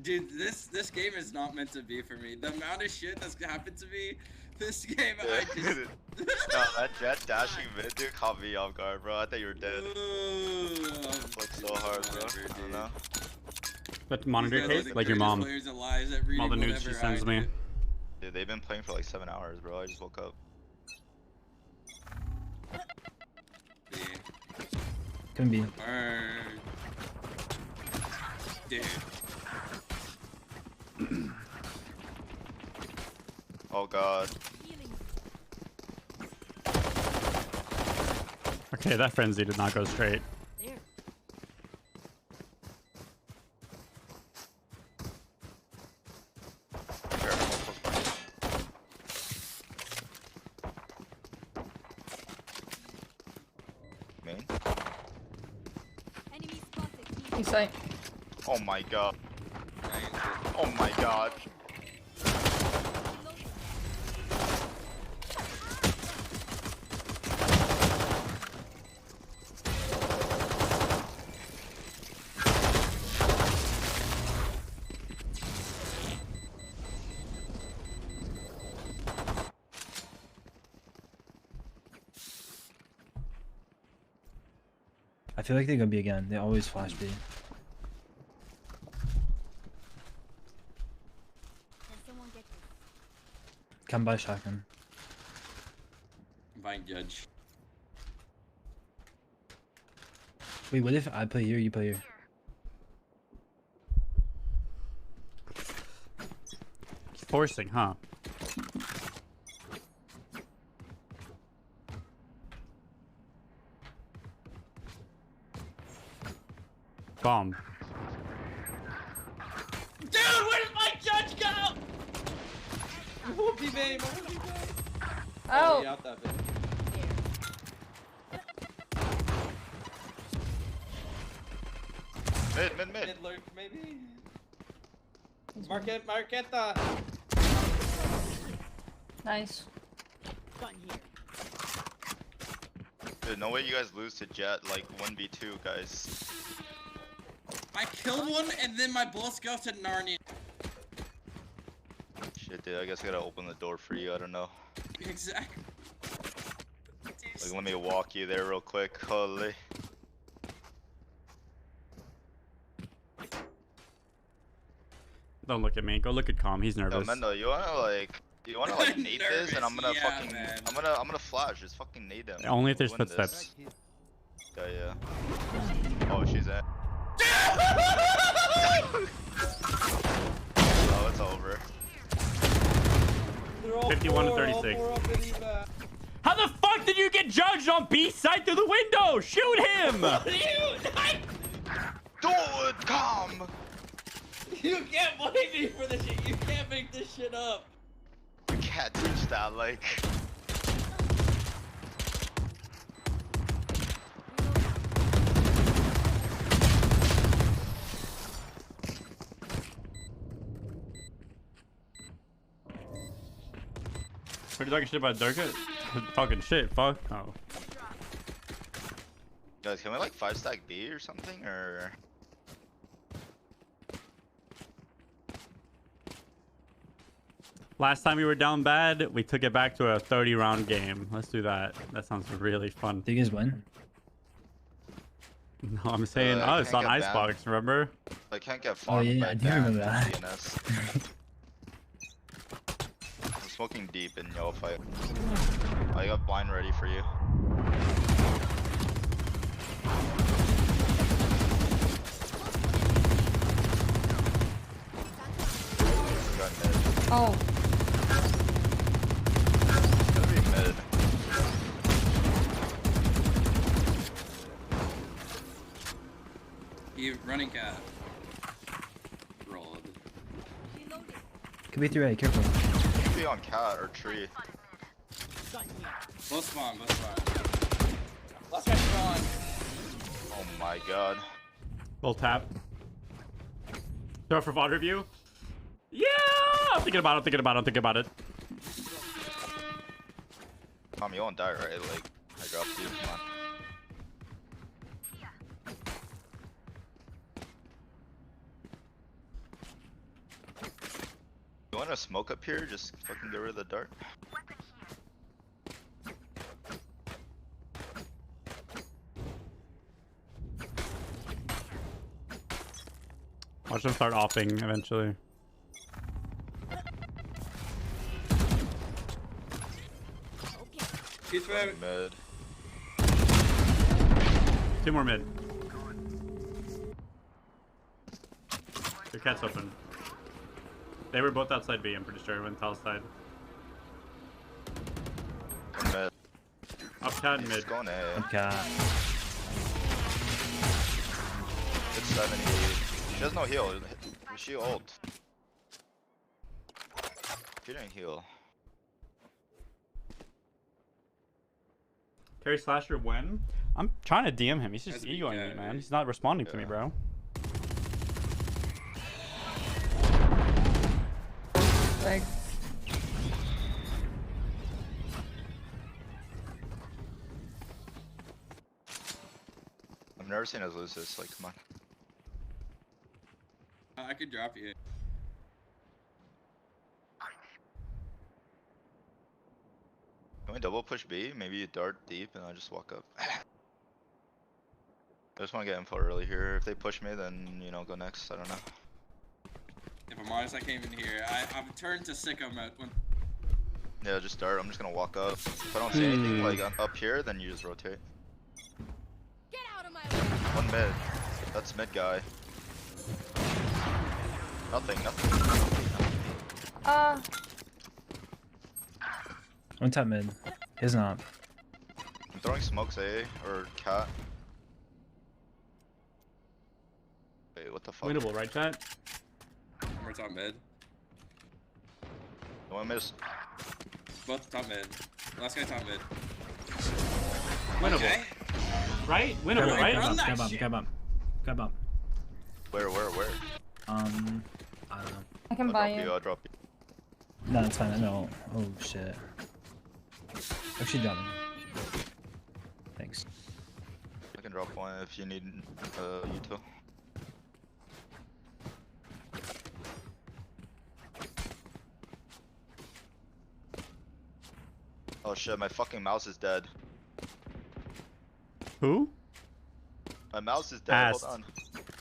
Dude, this game is not meant to be for me. The amount of shit that's happened to me this game, I just... No, that jet dashing mid dude caught me off guard, bro. I thought you were dead. Like so hard, bro. I don't know. But monitor These guys are case, the like your greatest mom. players alive at reading All the news she whatever sends I me. do. Dude, they've been playing for like 7 hours, bro. I just woke up. Can be. Burn. Dude. Oh god. Okay, that frenzy did not go straight. Main? He's like, Oh my god. Oh my god. I feel like they're gonna be again. They always flash B. Come by shotgun. Fine, judge. Wait, what if I play here, you play here? Forcing, huh? Bomb. Dude, where did my judge go? Whoopie babe, whoopie babe. Oh. Out that bitch. Mid. Mid lurk, maybe. Marqueta. nice. Dude, no way you guys lose to Jet like 1v2, guys. I killed one and then my bullets go to Narnia. Shit, dude, I guess I gotta open the door for you. I don't know. Exactly. Like, let me walk you there real quick. Holy. Don't look at me. Go look at Calm. He's Yo, nervous. Mendo, you wanna like Do you wanna like nade this and I'm gonna Yeah, fucking man. I'm gonna flash, just fucking nade him. Only if there's Win this. footsteps. Yeah. Oh, she's in. Oh, it's over. 51 to 36. How the fuck did you get judged on B side through the window? Shoot him! Dude, come! You can't blame me for this shit. You can't make this shit up. You can't teach that, like. Are you talking shit about Durka? Talking shit, fuck. Oh. Guys, can we like 5-stack B or something, or? Last time we were down bad, we took it back to a 30-round game. Let's do that. That sounds really fun. Do you guys win? No, I'm saying us on Icebox, remember? I can't get Oh farmed yeah, by I do remember ban that. DNS. I'm smoking deep in yellow fight. I got blind ready for you. Oh. Gotta be mid. You running cat. Rolled. Could be 3A, careful. Could be on cat or tree. Both spawn, both spawn. Last guy spawn. Oh my god. Little tap. Throw for VOD review. Yeah! I'm thinking about it, I'm thinking about it. Tom, you won't die, right? Like, I dropped you. Come on. You want to smoke up here? Just fucking get rid of the dart. Watch them start offing eventually. He's mid. 2 more mid. Your cat's open. They were both outside B, I'm pretty sure, when Tal's side. Mid. Up cat and He's mid. going A. Okay. It's 70. She has no heal. She ult. She didn't heal. Carry slasher when? I'm trying to DM him. He's just egoing me, man. He's not responding to me, bro. Thanks. I've never seen us lose this. Like, come on. I could drop you. Can we double push B? Maybe you dart deep and I just walk up. I just want to get info early here. If they push me, then, you know, go next. I don't know. If I'm honest, I came in here. I'm turned to sicko mode. Yeah, just dart. I'm just gonna walk up. If I don't see anything like up here, then you just rotate. Get out of my way. One mid. That's mid guy. Nothing. One tap mid. His not. I'm throwing smokes A or cat. Wait, what the fuck? Winnable, right, chat? We're top mid. No one missed. Both top mid. Last guy top mid. Winnable. Okay. Right? Winnable, right? Grab up. Where? I don't know. I can buy you. I'll drop you. No, it's fine. No. Oh shit. Actually, drop me. Thanks. I can drop one if you need util. Oh shit, my fucking mouse is dead. Who? My mouse is dead. Asked. Hold on.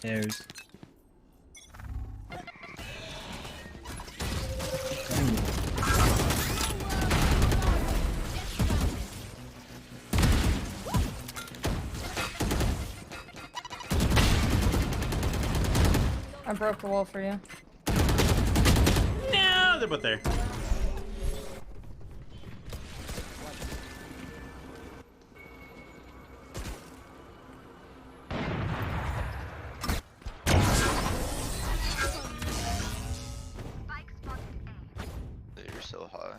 There's. I broke the wall for you. No, they're both there. You're so high.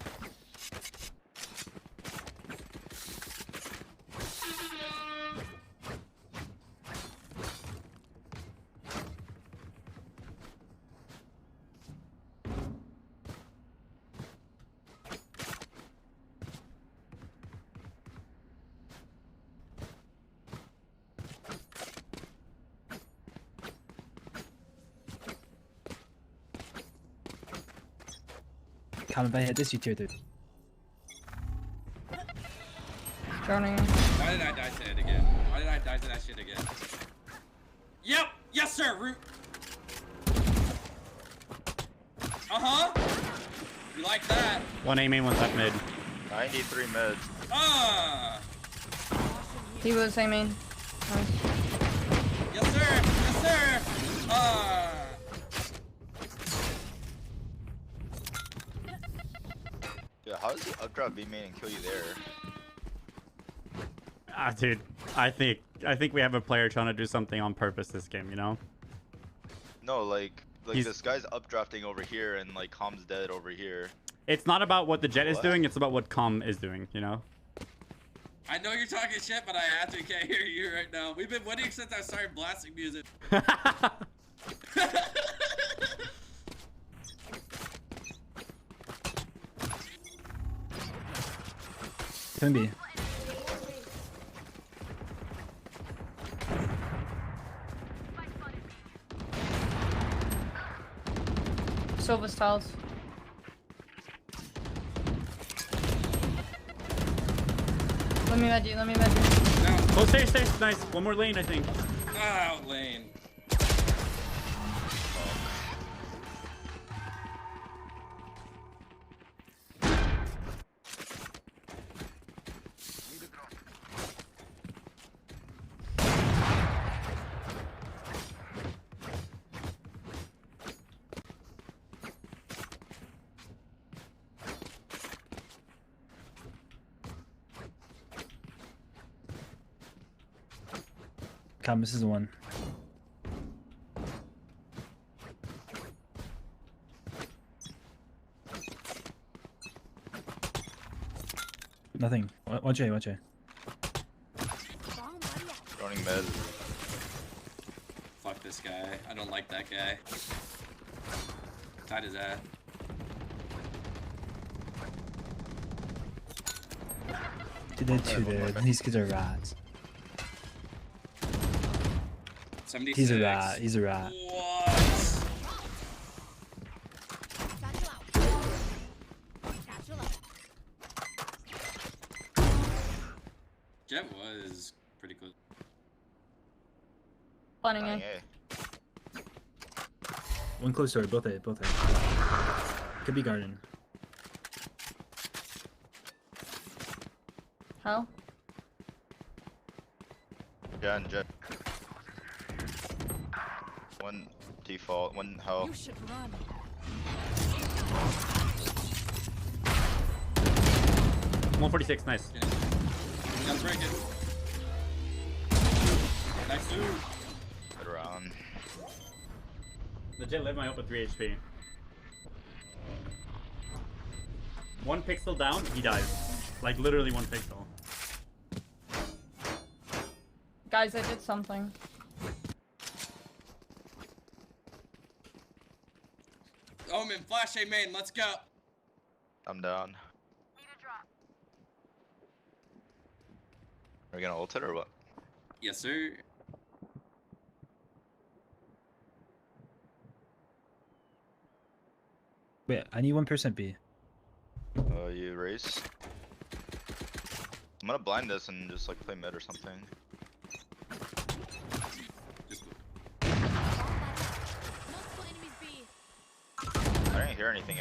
Come if I hit this, you tier 3. Joining. Why did I die to it again? Why did I die to that shit again? Yep! Yes, sir! Root! Uh-huh! You like that? One A main, one top mid. 93 mids. Ah! He was aiming. Nice. Yes, sir! Yes, sir! Ah! Yeah, how does he updrop B main and kill you there? Ah, dude, I think we have a player trying to do something on purpose this game, you know? No, like He's- this guy's updrafting over here and like Com's dead over here. It's not about what the Jet is What? doing, it's about what Com is doing, you know? I know you're talking shit, but I actually can't hear you right now. We've been winning since I started blasting music. Can be. Silver's tiles. Let me med you, let me med you. Oh, stairs, nice. One more lane, I think. Out lane. Come, this is the one. Nothing. Watch A, watch A. Running mid. Fuck this guy. I don't like that guy. Tight as that. Dude, they're two there. These kids are rats. 76. He's a rat. He's a rat. What? Jet was pretty close. Planning A. One close door, both A, both A. Could be garden. How? Yeah, and Jet. One default, one hell. 146, nice. Let's break it. Nice dude. Good round. The Jet left my up with 3 HP. One pixel down, he dies. Like literally one pixel. Guys, I did something. Omen, flash A main, let's go. I'm down. Are we gonna ult it or what? Yes, sir. Wait, I need 1% B. You race. I'm gonna blind this and just like play mid or something. I didn't hear anything, A.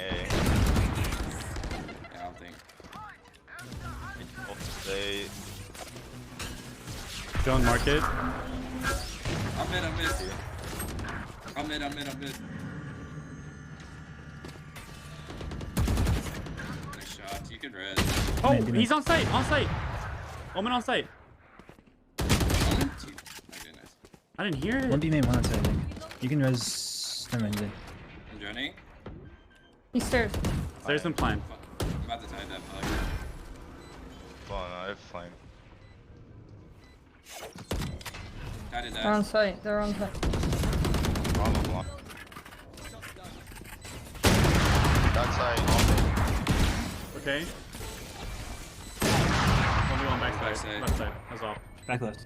Yeah, I don't think. They... Don't market. I'm mid. I'm mid. Nice shots. You can res. Oh, he's on site. Omen on site. Okay, nice. I didn't hear it. One B main, one outside. You can res. Never mind. I'm journeying. He's stairs. There's some plan. I'm about to tie that flag. Come on, I have flame. Tied his They're on ass. site. They're on site. On the block. That side. Okay. 1v1 backside. Left side. That's all. Back left.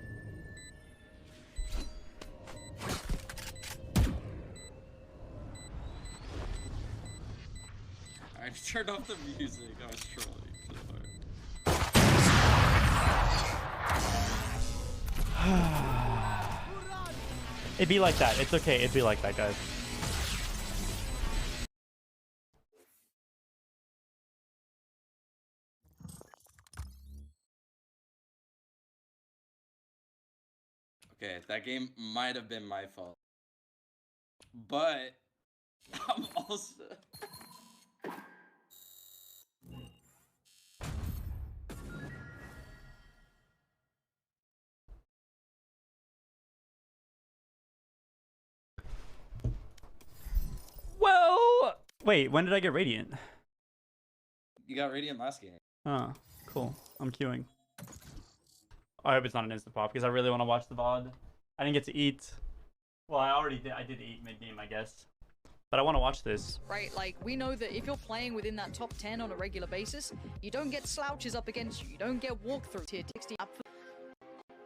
I turned off the music. I was trolling so hard. It'd be like that. It's okay. It'd be like that, guys. Okay, that game might have been my fault. But I'm also Well, wait. When did I get Radiant? You got Radiant last game. Oh, cool. I'm queuing. I hope it's not an instant pop because I really want to watch the VOD. I didn't get to eat. Well, I already did. I did eat mid-game, I guess. But I want to watch this. Right, like, we know that if you're playing within that top 10 on a regular basis, you don't get slouches up against you. You don't get walkthrough tier 60 up for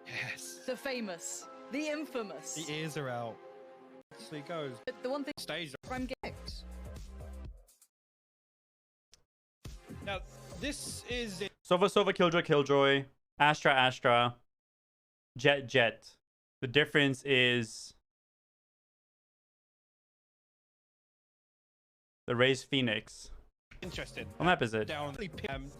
Yes. the famous, the infamous. The ears are out. So he goes. But the one thing Stage. Prime Gex. Now, this is it. Sova, Killjoy, Astra, Jet. The difference is the Raze Phoenix. Interested. What map is it? Down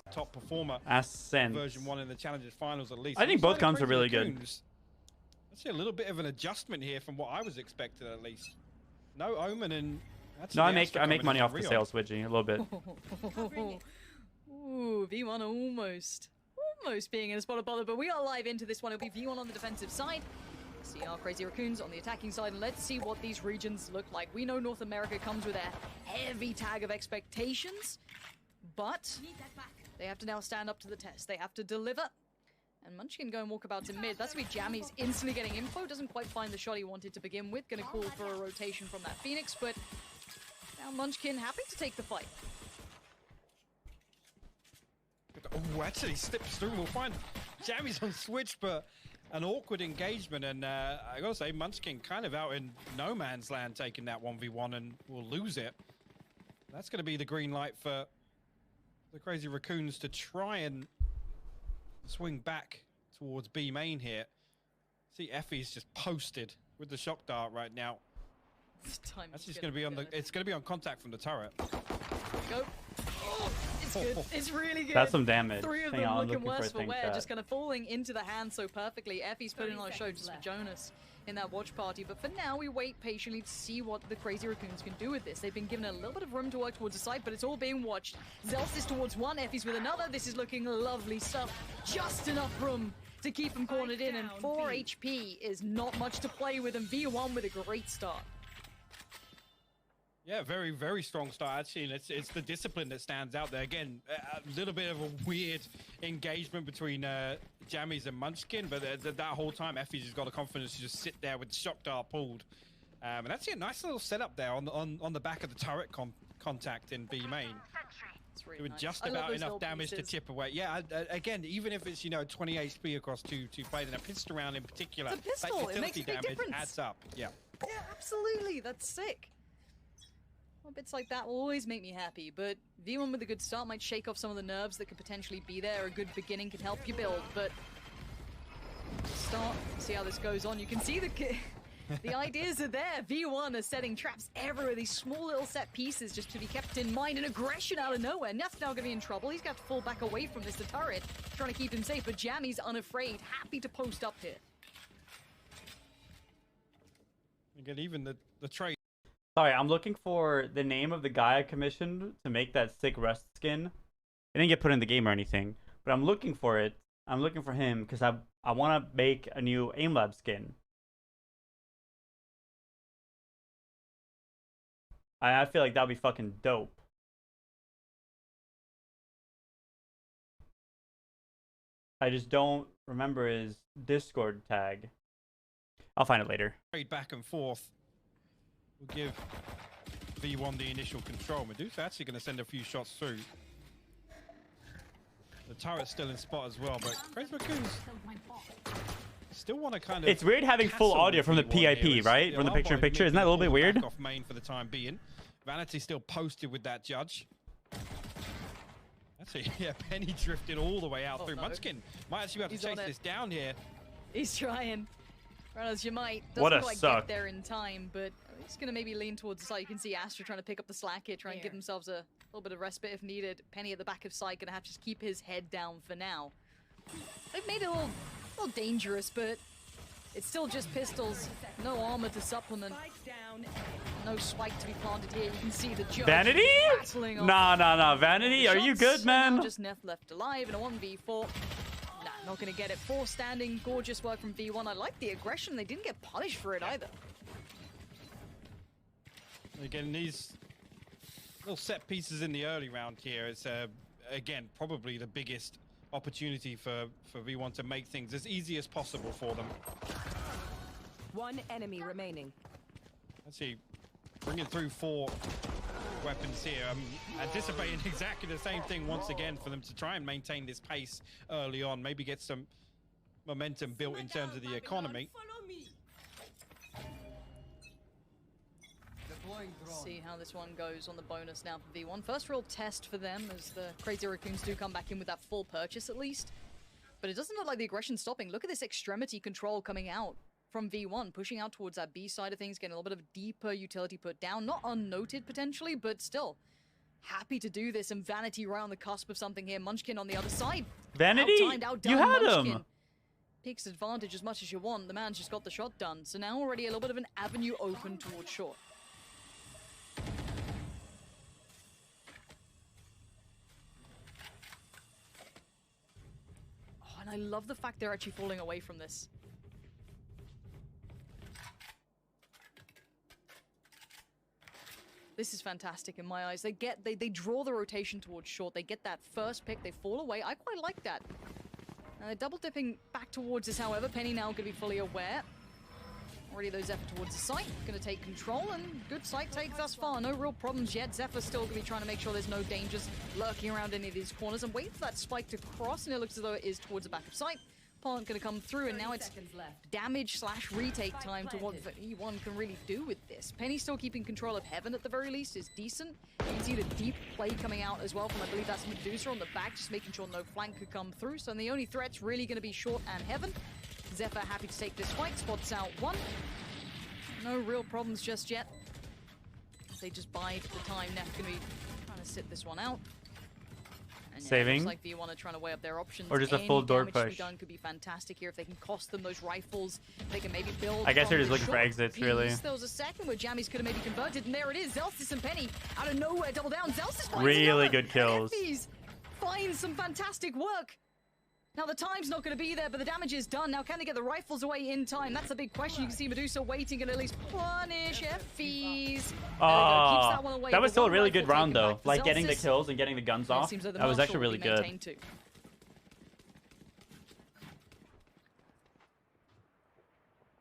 top performer. Ascent. Version 1 in the Challengers finals at least. I think both comps are really good. Let's see a little bit of an adjustment here from what I was expecting at least. No Omen and No, I make money off the sale switching a little bit. Ooh, V1 almost being in a spot of bother, but we are live into this one. It'll be V1 on the defensive side. See our Crazy Raccoons on the attacking side, and let's see what these regions look like. We know North America comes with a heavy tag of expectations, but they have to now stand up to the test. They have to deliver. And Munchkin go and walkabouts in mid. That's gonna be Jammy's instantly getting info. Doesn't quite find the shot he wanted to begin with. Gonna call for a rotation from that Phoenix, but now Munchkin happy to take the fight. Oh, actually slips through. We'll find Jammy's on switch, but an awkward engagement. And I gotta say, Munchkin kind of out in no man's land taking that 1v1 and will lose it. That's gonna be the green light for the Crazy Raccoons to try and swing back towards B main here. See, Effie's just posted with the shock dart right now. That's just going to be on the. It's going to be on contact from the turret. Go. Oh, it's good. It's really good. That's some damage. Three of Hang them on, looking worse for thing wear, chat. just kind of falling into the hand so perfectly. Effie's putting on a show just for Jonas in that watch party, but for now we wait patiently to see what the Crazy Raccoons can do with this. They've been given a little bit of room to work towards the side, but it's all being watched. Zelst is towards one, Effie's with another. This is looking lovely stuff. Just enough room to keep them cornered in, and 4 HP is not much to play with, and V1 with a great start. Yeah, very, very strong start actually, and it's the discipline that stands out there. Again, a little bit of a weird engagement between Jammies and Munchkin, but that whole time Effie's just got the confidence to just sit there with the shock dart pulled. And that's a nice little setup there on the back of the turret contact in B main. Really doing nice. just I love about those enough little damage pieces. to chip away. Yeah, again, even if it's 20 HP across two players, and a pistol round in particular, It's a pistol, that it makes a utility big damage difference. adds up. Yeah. Yeah, absolutely. That's sick. Well, bits like that will always make me happy, but V1 with a good start might shake off some of the nerves that could potentially be there. A good beginning can help you build, but start, see how this goes on. You can see the ideas are there. V1 are setting traps everywhere, these small little set pieces just to be kept in mind, and aggression out of nowhere. Neff's now going to be in trouble. He's got to fall back away from this, the turret, trying to keep him safe, but Jammy's unafraid, happy to post up here. Again, even the trade. Sorry, I'm looking for the name of the guy I commissioned to make that sick Rust skin. It didn't get put in the game or anything, but I'm looking for it. I'm looking for him because I want to make a new AimLab skin. I feel like that would be fucking dope. I just don't remember his Discord tag. I'll find it later. Trade back and forth will give V1 the initial control. Medusa actually going to send a few shots through. The turret's still in spot as well, but Crazy Raccoons still want to kind of... It's weird having full audio from the PIP, right? From the picture-in-picture. Isn't that a little bit weird? Off main for the time being. Vanity still posted with that judge. That's it. Yeah, Penny drifted all the way out through. No. Munchkin might actually be able to chase this down here. He's trying. Run as you might. What Doesn't a quite suck. get there in time, but he's going to maybe lean towards the side. You can see Astra trying to pick up the slack here, trying to give themselves a little bit of respite if needed. Penny at the back of side going to have to just keep his head down for now. They've made it a little dangerous, but it's still just pistols. No armor to supplement. No spike to be planted here. You can see the judge Vanity? rattling off. Nah. Vanity, are you good, Shots, and now man? just Neff left alive in a 1v4. Nah, not gonna get it. 4 standing. Gorgeous work from V1. I like the aggression. They didn't get punished for it either. Again, these little set pieces in the early round here, it's again probably the biggest opportunity for V1 to make things as easy as possible for them. One enemy remaining. Let's see, bringing through 4 weapons here. I'm anticipating exactly the same thing once again for them to try and maintain this pace early on, maybe get some momentum built in terms of the economy. See how this one goes on the bonus now for V1. First real test for them as the Crazy Raccoons do come back in with that full purchase at least. But it doesn't look like the aggression's stopping. Look at this extremity control coming out from V1, pushing out towards that B side of things, getting a little bit of deeper utility put down. Not unnoted potentially, but still happy to do this. And Vanity right on the cusp of something here. Munchkin on the other side. Vanity, Outtimed, outdone. you had Munchkin him. Takes advantage as much as you want. The man's just got the shot done. So now already a little bit of an avenue open towards short. Oh, and I love the fact they're actually falling away from this. This is fantastic in my eyes. They draw the rotation towards short. They get that first pick. They fall away. I quite like that. Now they're double dipping back towards us, however. Penny now going to be fully aware. Already those Zephyr towards the site. Going to take control, and good site take thus far. No real problems yet. Zephyr's still going to be trying to make sure there's no dangers lurking around any of these corners and wait for that spike to cross, and it looks as though it is towards the back of site. Opponent going to come through, and now it's damage / retake time to what E1 can really do with this. Penny still keeping control of Heaven at the very least is decent. You can see the deep play coming out as well from, I believe that's Medusa on the back, just making sure no flank could come through. So the only threat's really going to be short and Heaven. Zephyr happy to take this fight, spots out 1. No real problems just yet. They just bide the time. Neff going to be trying to sit this one out. And yeah, Saving. looks like V1 are trying to weigh up their options. Or just a Any full door damage to be push. done could be fantastic here if they can cost them those rifles. They can maybe build. I guess they're from just the looking for short exits, piece. really. There was a second where Jammies could have maybe converted, and there it is. Zelsis and Penny out of nowhere, double down. Zelsis finds Really another. good kills. And Effie's finds some fantastic work. Now the time's not going to be there, but the damage is done. Now can they get the rifles away in time? That's a big question. You can see Medusa waiting and at least punish Effie's. That was still a really good round though. back for Like getting the Zelsis. kills and getting the guns Yeah, it off. seems like the That was marshal actually will really be good. maintained too.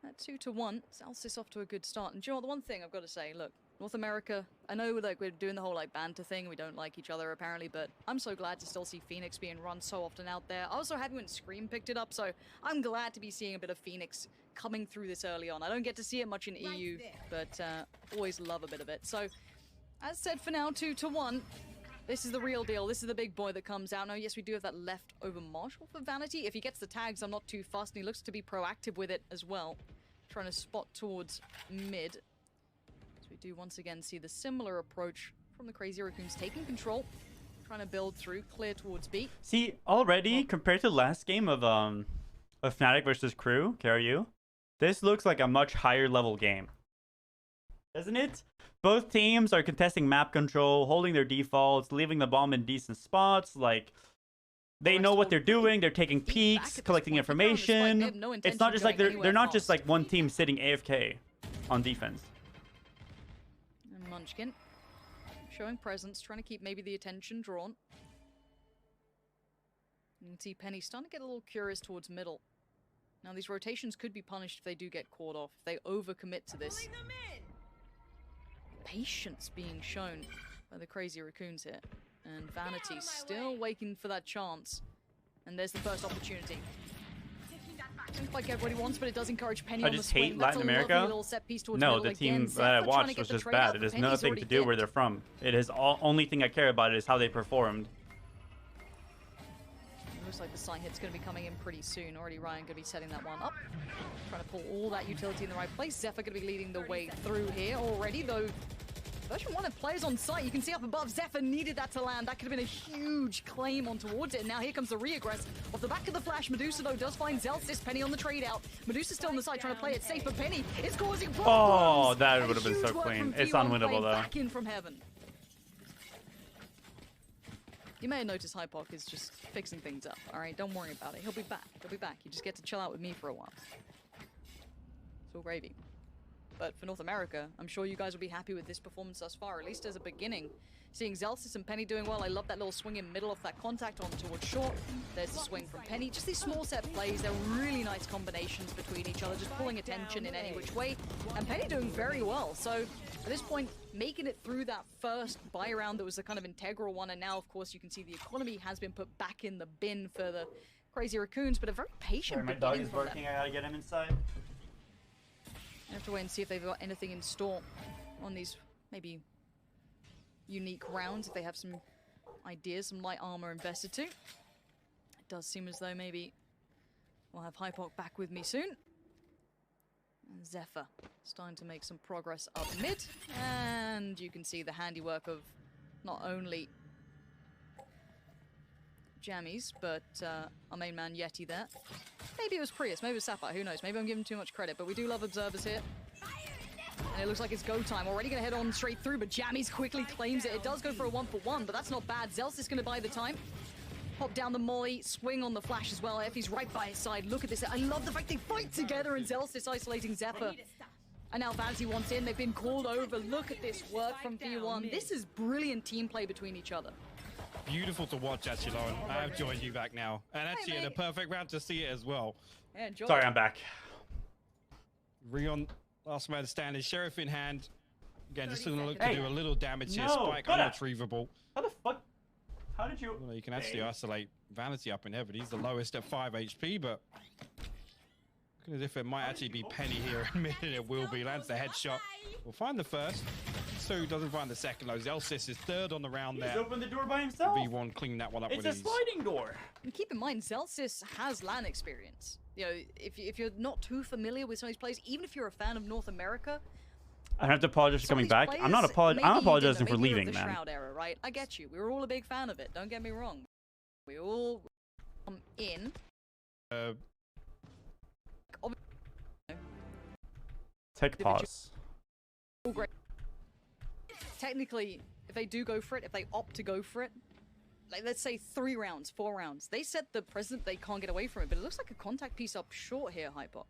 At 2-1, Zelsis off to a good start. And do you know what, the one thing I've got to say, look, North America, I know like we're doing the whole like banter thing, we don't like each other apparently, but I'm so glad to still see Phoenix being run so often out there. I also haven't when Scream picked it up, so I'm glad to be seeing a bit of Phoenix coming through this early on. I don't get to see it much in EU, but always love a bit of it. So, as said for now, 2-1. This is the real deal. This is the big boy that comes out. Now, yes, we do have that leftover Marshal for Vanity. If he gets the tags, I'm not too fussed, and he looks to be proactive with it as well. Trying to spot towards mid. So we do once again see the similar approach from the Crazy Raccoons taking control. Trying to build through, clear towards B. See, already compared to the last game of Fnatic versus Crew, KRU, this looks like a much higher level game. Doesn't it? Both teams are contesting map control, holding their defaults, leaving the bomb in decent spots. Like, they know what they're doing. They're taking peeks, collecting information. It's not just like they're not just like one team sitting AFK on defense. And Munchkin showing presence, trying to keep maybe the attention drawn. You can see Penny starting to get a little curious towards middle. Now these rotations could be punished if they do get caught off. If they overcommit to this. Patience being shown by the crazy raccoons here. And Vanity still waiting for that chance. And there's the first opportunity. Doesn't quite get what he wants, but it does encourage Penny on the swing. I just hate Latin America. No, the team that I watched was just bad. It has nothing to do where they're from. It is only thing I care about is how they performed. It looks like the side hit's going to be coming in pretty soon. Already Ryan going to be setting that one up. Trying to pull all that utility in the right place. Zephyr going to be leading the way through here already, though. Version 1 of players on site. You can see up above, Zephyr needed that to land. That could have been a huge claim on towards it. And now here comes the reaggress. Off the back of the flash, Medusa, though, does find Zelsis. Penny on the trade out. Medusa still on the side trying to play it safe, but Penny is causing problems. Oh, that would have been so clean. It's unwinnable, though. Back in from heaven. You may have noticed Hypoc is just fixing things up. All right, don't worry about it. He'll be back. He'll be back. You just get to chill out with me for a while. It's all gravy. But for North America, I'm sure you guys will be happy with this performance thus far, at least as a beginning. Seeing Zelsis and Penny doing well. I love that little swing in middle off that contact on towards short. There's the swing from Penny. Just these small set plays. They're really nice combinations between each other, just pulling attention in any which way. And Penny doing very well. So at this point, making it through that first buy round that was a kind of integral one. And now, of course, you can see the economy has been put back in the bin for the crazy raccoons, but a very patient my dog is barking. I gotta get him inside. I have to wait and see if they've got anything in store on these maybe unique rounds, if they have some ideas, some light armor invested too. It does seem as though maybe we'll have Hypoc back with me soon. And Zephyr starting to make some progress up mid. And you can see the handiwork of not only Jammies, but our main man Yeti there. Maybe it was Prius, maybe it was Sapphire, who knows? Maybe I'm giving too much credit, but we do love observers here. And it looks like it's go time. Already going to head on straight through, but Jammies quickly claims it. It does go for a 1-for-1, but that's not bad. Zelsis is going to buy the time. Pop down the molly, swing on the flash as well. Effie's right by his side. Look at this. I love the fact they fight together, and Zelsis isolating Zephyr. And now Vanity wants in. They've been called over. Look at this work from V1. This is brilliant team play between each other. Beautiful to watch, actually, Lauren. I have joined you back now. And actually, in a perfect round to see it as well. Yeah, enjoy. Sorry, I'm back. Rion, last man standing, Sheriff in hand. Again, just going to look to do a little damage here. Spike unretrievable. How the fuck? How did you... Well, you can actually isolate Vanity up in heaven. He's the lowest at 5 HP, but... looking as if it might actually be Penny here in a minute. It will be. Lands the headshot. We'll find the first. So doesn't find the second. Though Zelsis is third on the round there. He's opened the door by himself. V1 clean that one up with ease. It's a sliding door. And keep in mind, Zelsis has LAN experience. You know, if you're not too familiar with some of these plays, even if you're a fan of North America, I have to apologize for coming back. I'm not apologizing for leaving, man. Shroud era, right? I get you. We were all a big fan of it. Don't get me wrong. We all come in. Take pause. Great. Technically, if they do go for it, if they opt to go for it, like let's say 3 rounds, 4 rounds, they set the precedent they can't get away from it. But it looks like a contact piece up short here, Hypoc.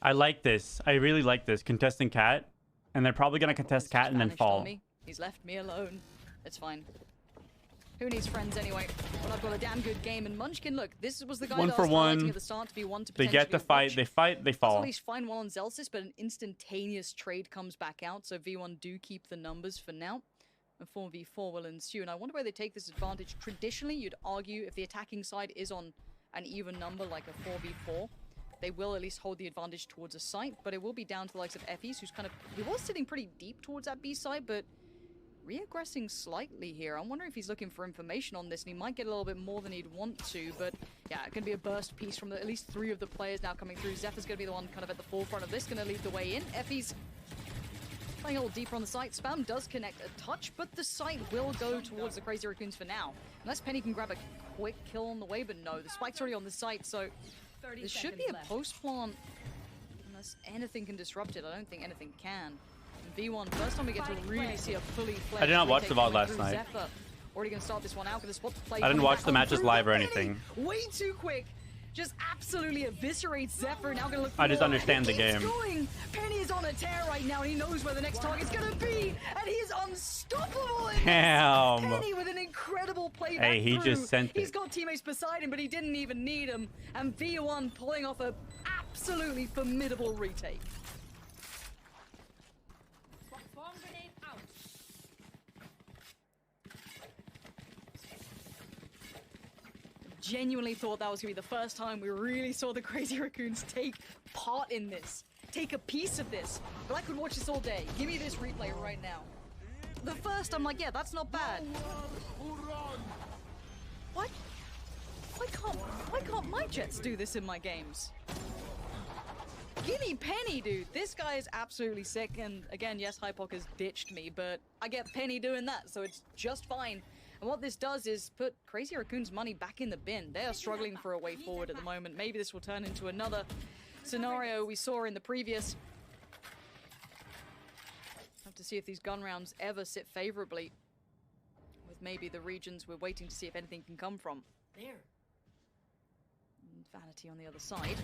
I like this. I really like this. Contesting Cat. And they're probably going to contest Cat and then fall. He's left me alone. It's fine. Who needs friends anyway? Well, I've got a damn good game. And Munchkin, look, this was the guy that I was highlighting at the start to be one to they get the fight. They fight. They fall. At least find one on Zelsis, but an instantaneous trade comes back out. So V1 do keep the numbers for now. A 4v4 will ensue. And I wonder where they take this advantage. Traditionally, you'd argue if the attacking side is on an even number like a 4v4, they will at least hold the advantage towards a site, but it will be down to the likes of Effie's, who's kind of... He was sitting pretty deep towards that B side, but reaggressing slightly here. I'm wondering if he's looking for information on this, and he might get a little bit more than he'd want to, but yeah, it can be a burst piece from at least 3 of the players now coming through. Zephyr's going to be the one kind of at the forefront of this, going to lead the way in. Effie's playing a little deeper on the site. Spam does connect a touch, but the site will go towards the Crazy Raccoons for now. Unless Penny can grab a quick kill on the way, but no, the spike's already on the site, so... This should be a post plant. unless anything can disrupt it, I don't think anything can. And V1, first time we get to really see a fully fledged. I did not watch the VOD last night. Zephyr. Already gonna start this one out with a spot to play. I didn't watch the matches live or anything. Way too quick. Just absolutely eviscerates Zephyr. Now gonna look for I just more. understand the He keeps game. going. Penny is on a tear right now, and he knows where the next target's gonna be, and he is unstoppable. Damn. Penny with an incredible play back Hey, he through. just sent He's it. got teammates beside him, but he didn't even need him. And V1 pulling off a absolutely formidable retake. Genuinely thought that was gonna be the first time we really saw the Crazy Raccoons take part in this, take a piece of this. But I could watch this all day. Give me this replay right now. The first, I'm like, yeah, that's not bad. What? Why can't my Jets do this in my games? Gimme Penny, dude. This guy is absolutely sick. And again, yes, Hypoc has ditched me, but I get Penny doing that, so it's just fine. And what this does is put Crazy Raccoon's money back in the bin. They are struggling for a way forward at the moment. Maybe this will turn into another scenario we saw in the previous. Have to see if these gun rounds ever sit favorably with maybe the regions we're waiting to see if anything can come from. There. And Vanity on the other side.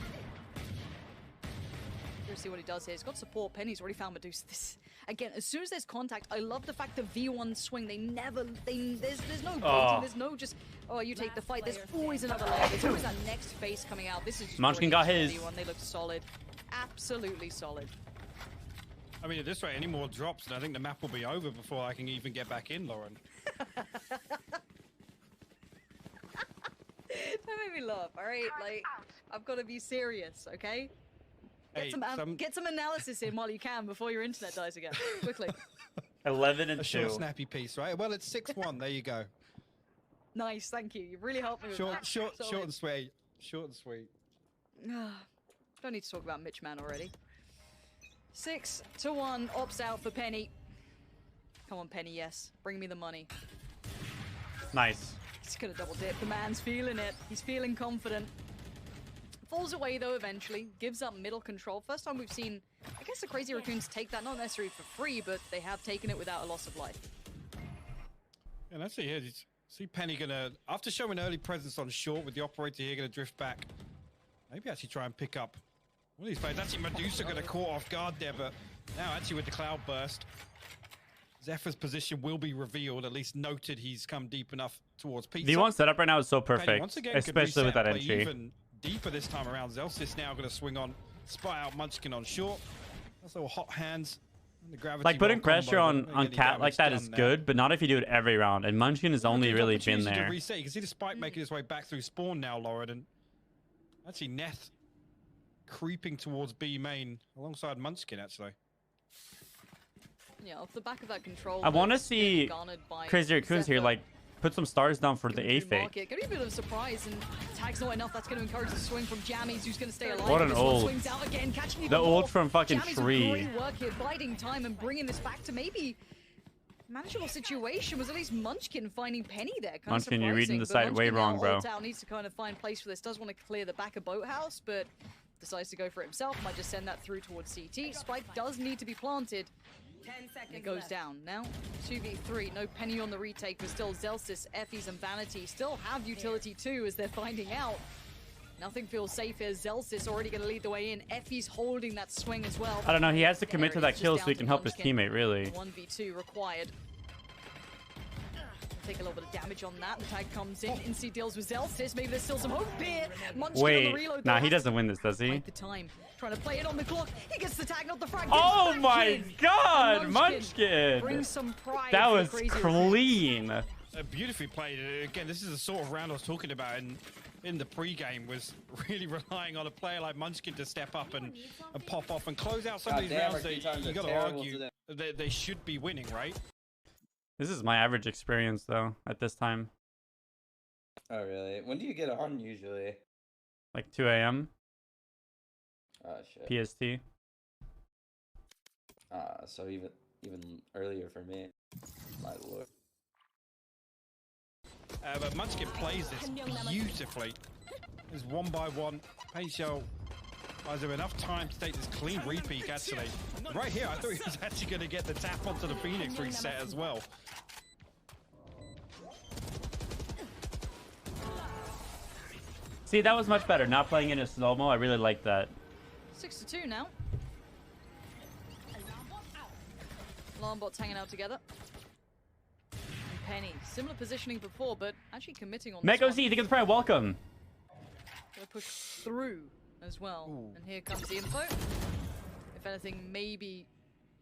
Let's see what he does here. He's got support. Penny's already found Medusa. This again, as soon as there's contact, I love the fact that V1 swing. There's no baiting. There's no just, oh, you take the fight. There's always another layer. There's always that next face coming out. This is just Munchkin got his. V1. They look solid. Absolutely solid. I mean, at this rate, any more drops, and I think the map will be over before I can even get back in, Lauren. Don't make me laugh, all right? Like, I've got to be serious, okay? Get, Hey, get some analysis in while you can before your internet dies again. Quickly. 11 and A 2. short, snappy piece, right? Well, it's 6-1. There you go. Nice, thank you. You really helped me with that. Short and sweet. Short and sweet. Don't need to talk about Mitch Man already. 6-1, opts out for Penny. Come on, Penny, yes. Bring me the money. Nice. He's gonna double dip. The man's feeling it. He's feeling confident. Falls away though eventually. Gives up middle control. First time we've seen, I guess the Crazy Raccoons take that, not necessarily for free, but they have taken it without a loss of life. And I see here, see Penny gonna, after showing early presence on short with the operator here gonna drift back. Maybe actually try and pick up one of these players. Actually Medusa got caught off guard there, but now actually with the cloud burst, Zephyr's position will be revealed, at least noted he's come deep enough towards Pizza. The one setup right now is so Penny, perfect, once again, especially with that play entry. even deeper this time around. Zelsis now going to swing on, spy out Munchkin on short. That's little hot hands. And the gravity Like putting ball combo, pressure on getting Cat like that damage is done good, but not if you do it every round. And Munchkin has only Good really been opportunity to there. reset. You can see the spike making its way back through spawn now, Lauren, and actually Neth creeping towards B main alongside Munchkin actually. Yeah, off the back of that control. I want to that's being see garnered by Crazy Raccoons here, Zephyr. like, put some stars down for the A fake. Market. Gonna be a bit of a surprise, and tag's not enough. That's gonna encourage the swing from Jammies, who's gonna stay alive. What an This one ult. swings out again, catching even The more. ult from fucking Jammies Tree. with great work here, biding time and bringing this back to maybe manageable situation. Was at least Munchkin finding Penny there. Kind Munchkin, of you're reading the surprising, site but way Munchkin wrong, now bro. ult out, needs to kind of find place for this. Does want to clear the back of Boathouse, but decides to go for it himself. Might just send that through towards CT. Spike does need to be planted. 10 seconds It goes left. down. Now, 2v3. No Penny on the retake, but still Zelsis, Effie's, and Vanity still have utility too, as they're finding out. Nothing feels safe here. Zelsis already going to lead the way in. Effie's holding that swing as well. I don't know, he has to commit to There it that is, kill just so he down can to help his Munchkin. teammate, really. 1v2 required. Take a little bit of damage on that. The tag comes in. Incy deals with Zelsis. Maybe there's still some hope here. Munchkin on the Wait, reload. nah, though, he has doesn't win this, does he? Fight the time. Trying to play it on the clock. He gets the tag, not the frag. Oh Gets my back in. god, And Munchkin! brings some pride That to the was Crazy clean. Beautifully played. Again, this is the sort of round I was talking about in the pre-game, was really relying on a player like Munchkin to step up and pop off and close out some of these rounds that you got to argue they should be winning, right? This is my average experience, though, at this time. Oh, really? When do you get on usually? Like 2 a.m. Oh, shit. PST. So even earlier for me. My lord. But Munchkin plays this beautifully. It's one by one. Peso Buys him enough time to take this clean repeat, actually. Right here, I thought he was actually going to get the tap onto the Phoenix reset as well. See, that was much better. Not playing in a slow-mo. I really like that. 6-2 now. Alarm bots hanging out together. And Penny, similar positioning before, but actually committing on this Mego one. Z, thank you for the prayer. Welcome. Gonna push through as well. And here comes the info. If anything, maybe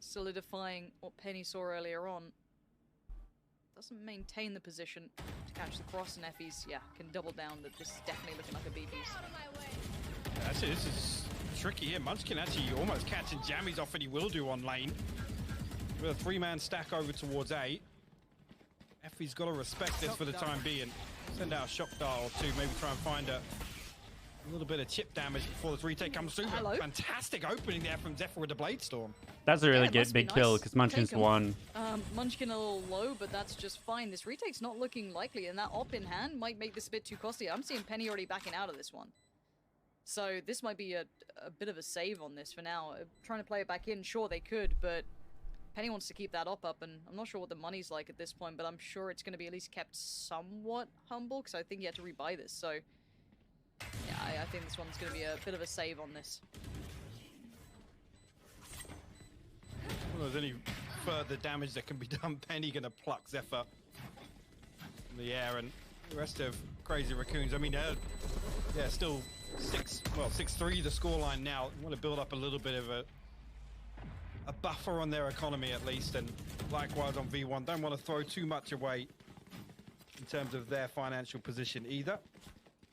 solidifying what Penny saw earlier on. Doesn't maintain the position to catch the cross, and Effie's, yeah, can double down that this is definitely looking like a BB's. Yeah, actually, this is tricky here. Munchkin actually almost catching jammies off, and he will do on lane. With a 3-man stack over towards A. Effie's got to respect this for the time being. Send out a shock dart or two, maybe try and find a little bit of chip damage before this retake comes through. Hello. Fantastic opening there from Zephyr with the Blade Storm. That's a really good must be big kill nice. because Munchkin's Take 'em. won. Munchkin a little low, but that's just fine. This retake's not looking likely, and that op in hand might make this a bit too costly. I'm seeing Penny already backing out of this one. So this might be a bit of a save on this for now. Trying to play it back in, sure they could, but Penny wants to keep that op up, and I'm not sure what the money's like at this point, but I'm sure it's going to be at least kept somewhat humble, because I think you had to rebuy this, so yeah, I think this one's going to be a bit of a save on this. Well, there's any further damage that can be done. Penny gonna pluck Zephyr in the air, and the rest of Crazy Raccoons. I mean, yeah, still 6-3 the scoreline now. Want to build up a little bit of a buffer on their economy at least, and likewise on V1. Don't want to throw too much away in terms of their financial position either.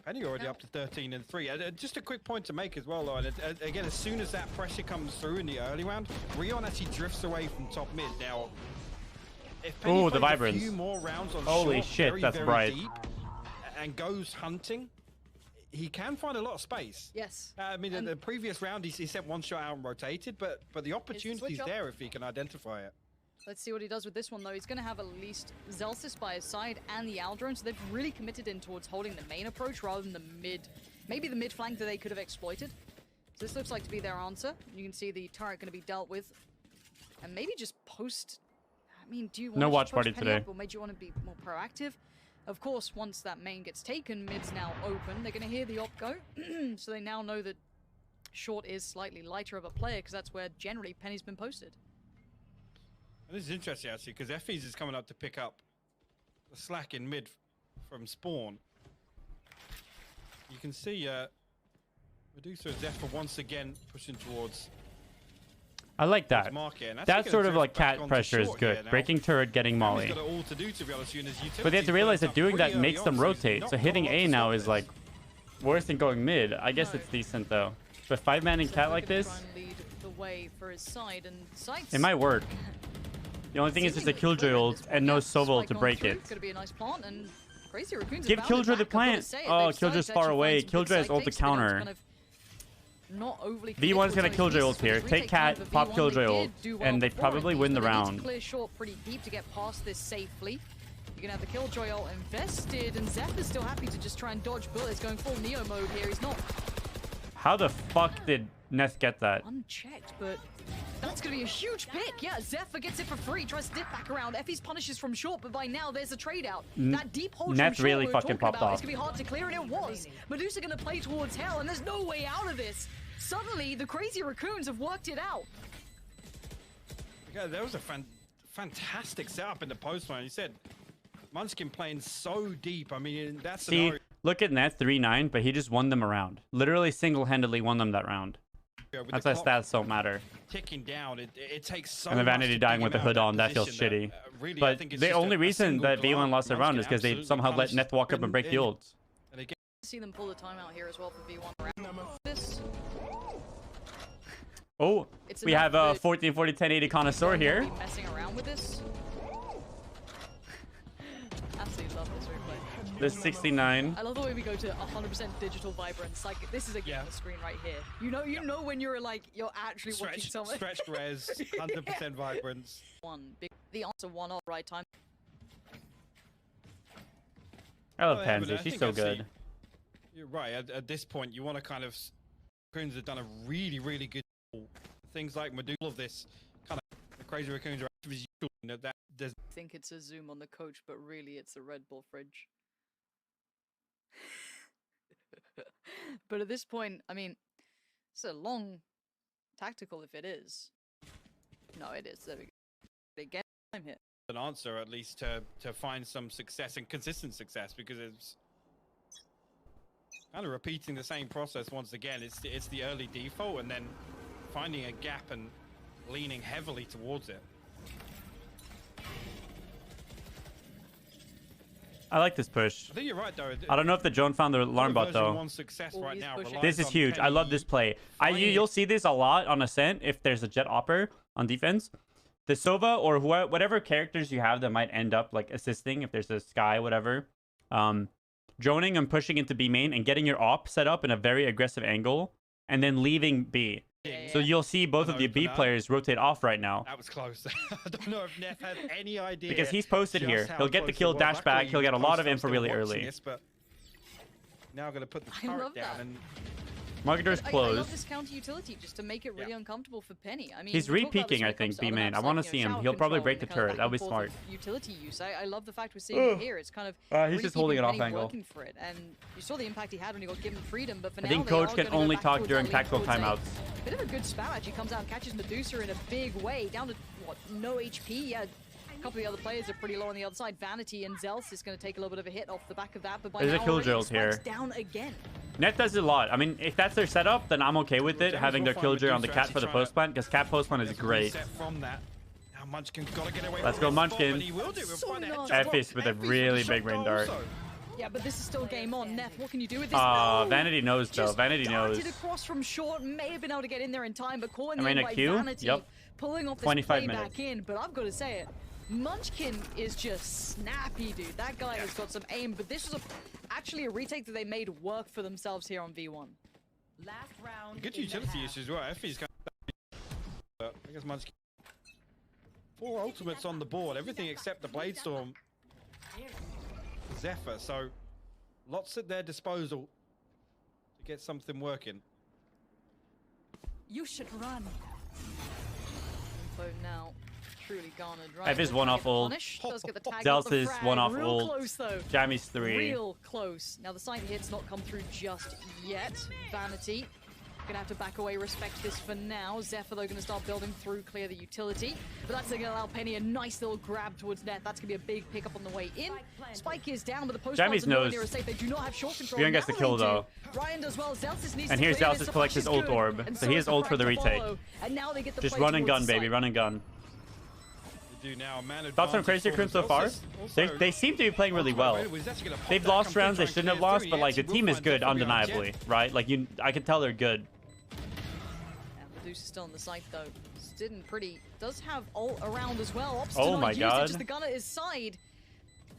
Penny already up to 13-3. Just a quick point to make as well, though. And again, as soon as that pressure comes through in the early round, Rion actually drifts away from top mid. Now, if Penny Ooh, the plays a Vibrance. few more rounds on Holy short, shit, very, that's very bright. deep, and goes hunting, he can find a lot of space. Yes. I mean, in the previous round, he sent one shot out and rotated, but the opportunity's up. there if he can identify it. Let's see what he does with this one, though. He's going to have at least Zelsis by his side and the Aldrone, so they've really committed in towards holding the main approach rather than the mid. Maybe the mid flank that they could have exploited. So this looks like to be their answer. You can see the turret going to be dealt with. And maybe just post... I mean, do you want No to watch just party post Penny today. up, or maybe you want to be more proactive? Of course, once that main gets taken, mid's now open. They're going to hear the op go. So they now know that short is slightly lighter of a player, because that's where generally Penny's been posted. And this is interesting, actually, because Effie's is coming up to pick up the slack in mid from spawn. You can see Medusa and Zephyr once again pushing towards I like that. market. And That actually sort gonna of drift like back cat onto pressure is short good. here now. Breaking turret, getting Molly. Got it all to do, to be honest, as But they have to realize that doing that pretty makes early them on, so he's rotate. not So got hitting a lot A to now stop is this. like worse than going mid. I guess it's decent though. But 5-man in cat like this, Try and lead the way for his side, and Sights... it might work. The only thing is just a Killjoy ult and no Sobel to break it. It's gonna be a nice plant, and Crazy Raccoons Give have Killjoy bounded the back, I've gotta plant. say it. Oh, They've Killjoy's started to far actually away. find some good Killjoy has side ult to takes, been able counter. kind of not overly commit V1's gonna towards Killjoy those ult here. pieces. Take Retake cat, time for pop V1, Killjoy they ult, did do well and they before in probably these, win the but they need to round. clear short pretty deep to get past this safely. You're gonna have the Killjoy ult invested, and Zephyr's still happy to just try and dodge bullets, going full Neo mode here. He's not How the fuck did Neth get that? unchecked, but that's going to be a huge pick. Yeah, Zephyr gets it for free, tries to dip back around. Effie's punishes from short, but by now there's a trade out. That deep hold Neth from short really we were fucking talking popped about, off. it's going to be hard to clear, and it was. Medusa going to play towards hell, and there's no way out of this. Suddenly, the Crazy Raccoons have worked it out. Yeah, that was a fantastic setup in the post line. You said Munchkin playing so deep. I mean, that's See, look at Neth 3-9, but he just won them a round. Literally single-handedly won them that round. That's why stats don't matter. ticking down. It takes so And the much Vanity to dying dig with the him out hood of on, that feels position shitty. really, I But think it's the just only a reason single that V1 glance. lost the round is Munchkin because they absolutely somehow let punished Neth walk up and break the in. ults. And again, See them pull the timeout here as well for V1 round. This. Oh, It's we enough have a that 14, 40, 10, 80 connoisseur here. Be messing around with this. Absolutely love this replay. There's 69. I love the way we go to 100% digital vibrance. Like, this is a game on the screen right here. You know when you're like, you're actually watching someone. stretched res, 100% vibrance. The answer one off right time. I love Oh, yeah, but Pansy. I She's think so actually, good. You're right. At this point, you want to kind of Raccoons have done a really good job. Things like Medusa of this kind of the Crazy Raccoons are active as usual. You know, that there's I think it's a zoom on the coach, but really it's a Red Bull fridge. But at this point, I mean, it's a long tactical if it is. No, it is. There we go. They get time here. an answer at least to find some success and consistent success, because it's kind of repeating the same process once again. It's the early default and then finding a gap and leaning heavily towards it. I like this push. I think you're right, though. I don't know if the drone found the alarm bot though. Right now this is huge. I love this play. You'll see this a lot on Ascent if there's a jet opper on defense. The Sova or whatever characters you have that might end up like assisting if there's a Sky, whatever. Droning and pushing into B main and getting your op set up in a very aggressive angle and then leaving B. So you'll see both of the B players rotate off right now. That was close. I don't know if Neff had any idea. Because he's posted here. He'll get the kill, dash back. He'll get a lot of info really early. This, but now going to put the turret down and... Market door's I closed. love this counter utility just to make it really uncomfortable for Penny. I mean, He's re-peeking, I think, B main. I want to see him. He'll probably break the turret. That'll be smart. Utility use. I love the fact we're seeing it here. It's kind of he's just holding it off Penny angle. working for it, and you saw the impact he had when he got given freedom. But for I now, think they are coach can gonna go only back talk towards during that tactical lean towards timeouts. Bit of a good spam actually comes out and catches Medusa in a big way, down to what, no HP. Yeah. A couple of the other players are pretty low on the other side. Vanity and Zels is going to take a little bit of a hit off the back of that, but by There's now a kill already drill it here. spikes down again. Net does it a lot. I mean, if that's their setup, then I'm okay with it, having their killjoy on the cat for the post plant, because cat post plant is great. From that. Now Munchkin's got to get away. Let's go, Munchkin. Effis with a really big rain dart. Yeah, but this is still game on. Neff, what can you do with this? Vanity knows though. Vanity knows. Darted across from short, may have been able to get in there in time, but caught in I the mean, end a by Q? Vanity, Yep. pulling off this 25 play minutes. back in. But I've got to say it, Munchkin is just snappy, dude. That guy has got some aim, but this was actually a retake that they made work for themselves here on V1. Last round. Good utility use as well. Effie's kind of... I guess Munchkin... 4 ultimates on the board, everything except the Blade Storm. Zephyr, so lots at their disposal to get something working. You should run. Info now truly garnered. Right, F is one off ult. Zels is one off ult. Close, though. Jammy's 3. Real close. Now the side hit's not come through just yet. Vanity gonna have to back away, respect this for now. Zephyr though gonna start building through, clear the utility. But that's gonna allow Penny a nice little grab towards net. That's gonna be a big pickup on the way in. Spike is down, but the post Jammy's knows. They do not have short control. Bjorn gets the kill though. Ryan does well. Zelsis needs And to here's clear Zelsis this. collects his ult orb. So he has ult for the retake. And now they get the Just play run and towards gun, the baby. site. Run and gun. They do now. Man Thoughts on Crazy Raccoons so far? They seem to be playing really well. They've lost rounds they shouldn't have lost, but like the team is good undeniably, right? Like I can tell they're good. Medusa's still on the site though. Didn't pretty. Does have ult around as well. Ops Oh my god. Just the gun at his side.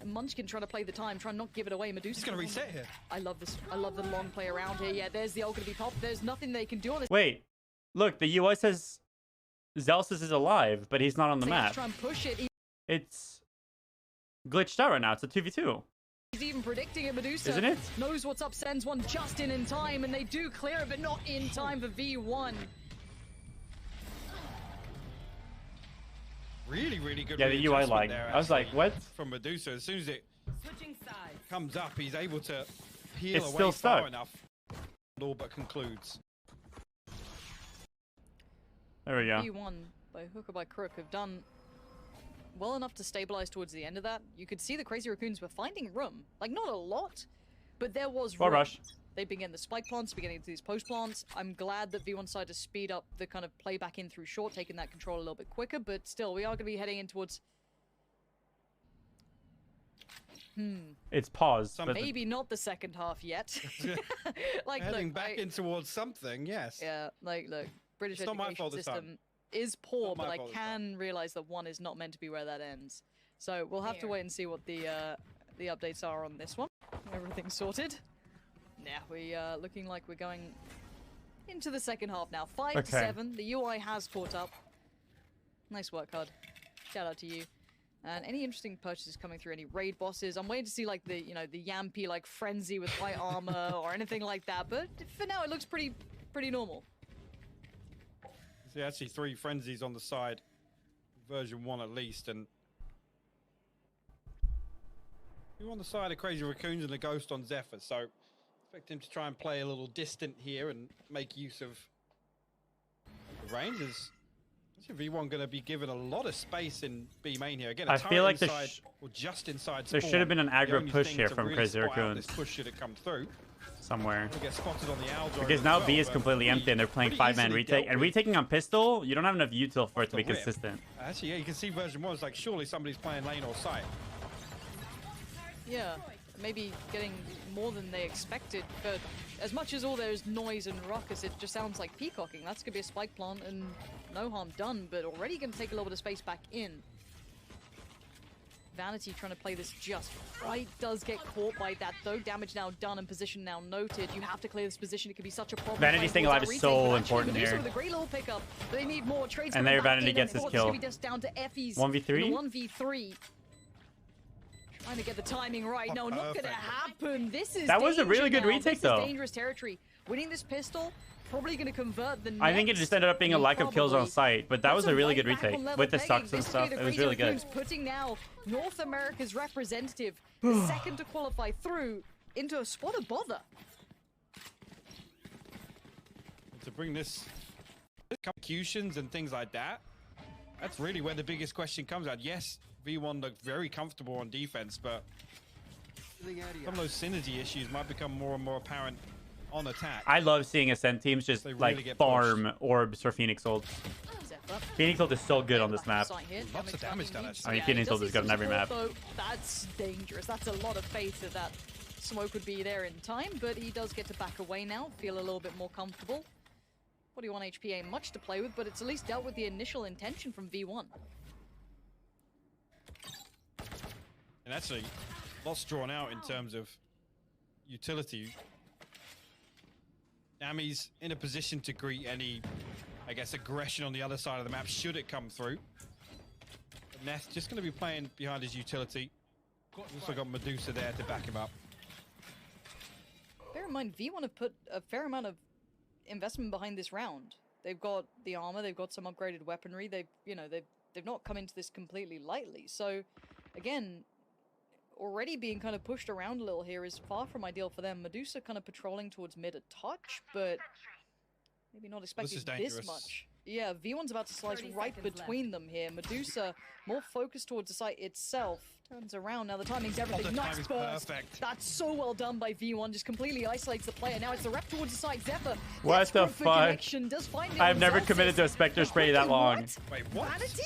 And Munchkin trying to play the time, trying not to give it away. Medusa's gonna reset here. I love this. I love the long play around here. Yeah, there's the ult gonna be popped. There's nothing they can do on this. Wait, look, the UI says Zelsis is alive, but he's not on the map. Try and push it. It's glitched out right now. It's a 2v2. He's even predicting it. Medusa Isn't it? knows what's up, sends one just in time, and they do clear it, but not in time for V1. Really good. Yeah, the UI lagged. I was like, what? From Medusa, as soon as it comes up, he's able to peel It's away still far stuck. enough. All but concludes. There we go. V1 by hook or by crook have done well enough to stabilize towards the end of that. You could see the Crazy Raccoons were finding room. Like, not a lot, but there was room. Rush. They begin the spike plants, beginning to these post plants. I'm glad that V1 decided to speed up the kind of play back in through short, taking that control a little bit quicker, but still, we are going to be heading in towards... It's paused. But Maybe not the second half yet. Like, Heading look, back in towards something, yes. Yeah, like, look, British It's not my education fault this time. system is poor, Not my but I fault this can realize that one is not meant to be where that ends. So we'll have to wait and see what the updates are on this one. Everything's sorted. Yeah, we looking like we're going into the second half now. 5-7. The UI has caught up. Nice work, Hud. Shout out to you. And any interesting purchases coming through, any raid bosses? I'm waiting to see like the Yampy like frenzy with white armor or anything like that. But for now, it looks pretty pretty normal. See, actually 3 frenzies on the side. Version 1 at least, and you're on the side of Crazy Raccoons and a Ghost on Zephyr, so expect him to try and play a little distant here and make use of the range. Is V1 going to be given a lot of space in B main here? Again, I feel like inside, or just inside there spawn. should have been an The aggro only push thing here to from really Crazy spot out Raccoons. This push should have come through. Somewhere. Get spotted on the Aldro Because as now well, B is but completely empty and they're playing pretty 5-man easily retake. dealt And with. retaking on pistol, you don't have enough util for it to be the rip. consistent. Actually, yeah, you can see version 1 is like, surely somebody's playing lane or site. Yeah, maybe getting more than they expected, but as much as all there's noise and ruckus, it just sounds like peacocking. That's gonna be a spike plant and no harm done, but already gonna take a little bit of space back in. Vanity trying to play this just right, does get caught by that though. Damage now done and position now noted. You have to clear this position, it could be such a problem. Vanity staying alive is so important here. With a great little pickup, they need more trades. And there Vanity gets his kill. Down to Effie's 1v3? 1v3. Trying to get the timing right. No, not gonna happen. This is That was a really good now. retake, This though. is dangerous territory. Winning this pistol, probably gonna convert the next. I think it just ended up being a lack of kills on site, but that was a really good retake. With the sucks and stuff, it was really good. Putting now North America's representative, the second to qualify through, into a spot of bother. To bring this executions and things like that, that's really where the biggest question comes out. Yes, V1 looked very comfortable on defense, but some of those synergy issues might become more and more apparent on attack. I love seeing Ascent teams just They really like get farm orbs for Phoenix ults. Phoenix ult is so good on this map. Lots of damage done, actually. I mean, Phoenix ult is good on every map. That's dangerous. That's a lot of faith that smoke would be there in time, but he does get to back away now, feel a little bit more comfortable. 41 HP ain't much to play with, but it's at least dealt with the initial intention from V1. And actually, lots drawn out in terms of utility. Nami's in a position to greet any, I guess, aggression on the other side of the map, should it come through. But Neth just going to be playing behind his utility. Also got Medusa there to back him up. Bear in mind, V1 have put a fair amount of investment behind this round. They've got the armor, they've got some upgraded weaponry. They've not come into this completely lightly. So, again, already being kind of pushed around a little here is far from ideal for them. Medusa kind of patrolling towards mid a touch, but maybe not expecting this much. Yeah, V1's about to slice right between them here. Medusa more focused towards the site itself. Turns around, now the timing's everything. Nice burst. Perfect. That's so well done by V1, just completely isolates the player. Now it's the rep towards the side. Zephyr. What the fuck? Does find it I've never Zelsis. committed to a Spectre spray that long. Wait, what? Vanity?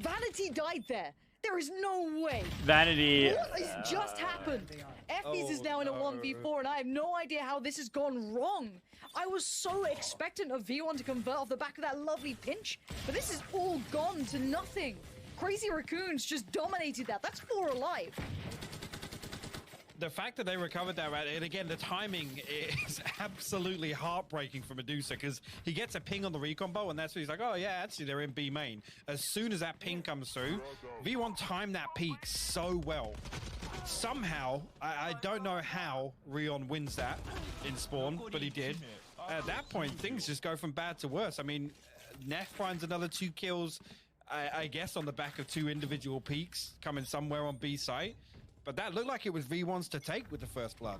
Vanity died there. There is no way. Vanity. What has just happened? Effie's is now in a 1v4, and I have no idea how this has gone wrong. I was so expectant of V1 to convert off the back of that lovely pinch, but this is all gone to nothing. Crazy Raccoons just dominated that. That's 4 alive. The fact that they recovered that, and again, the timing is absolutely heartbreaking for Medusa, because he gets a ping on the recon bolt, and that's when he's like, oh yeah, actually they're in B main. As soon as that ping comes through, V1 timed that peak so well. Somehow, I don't know how Rion wins that in spawn, but he did. At that point, things just go from bad to worse. I mean, Neff finds another 2 kills, I guess, on the back of 2 individual peaks coming somewhere on B site. But that looked like it was V1's to take with the first blood.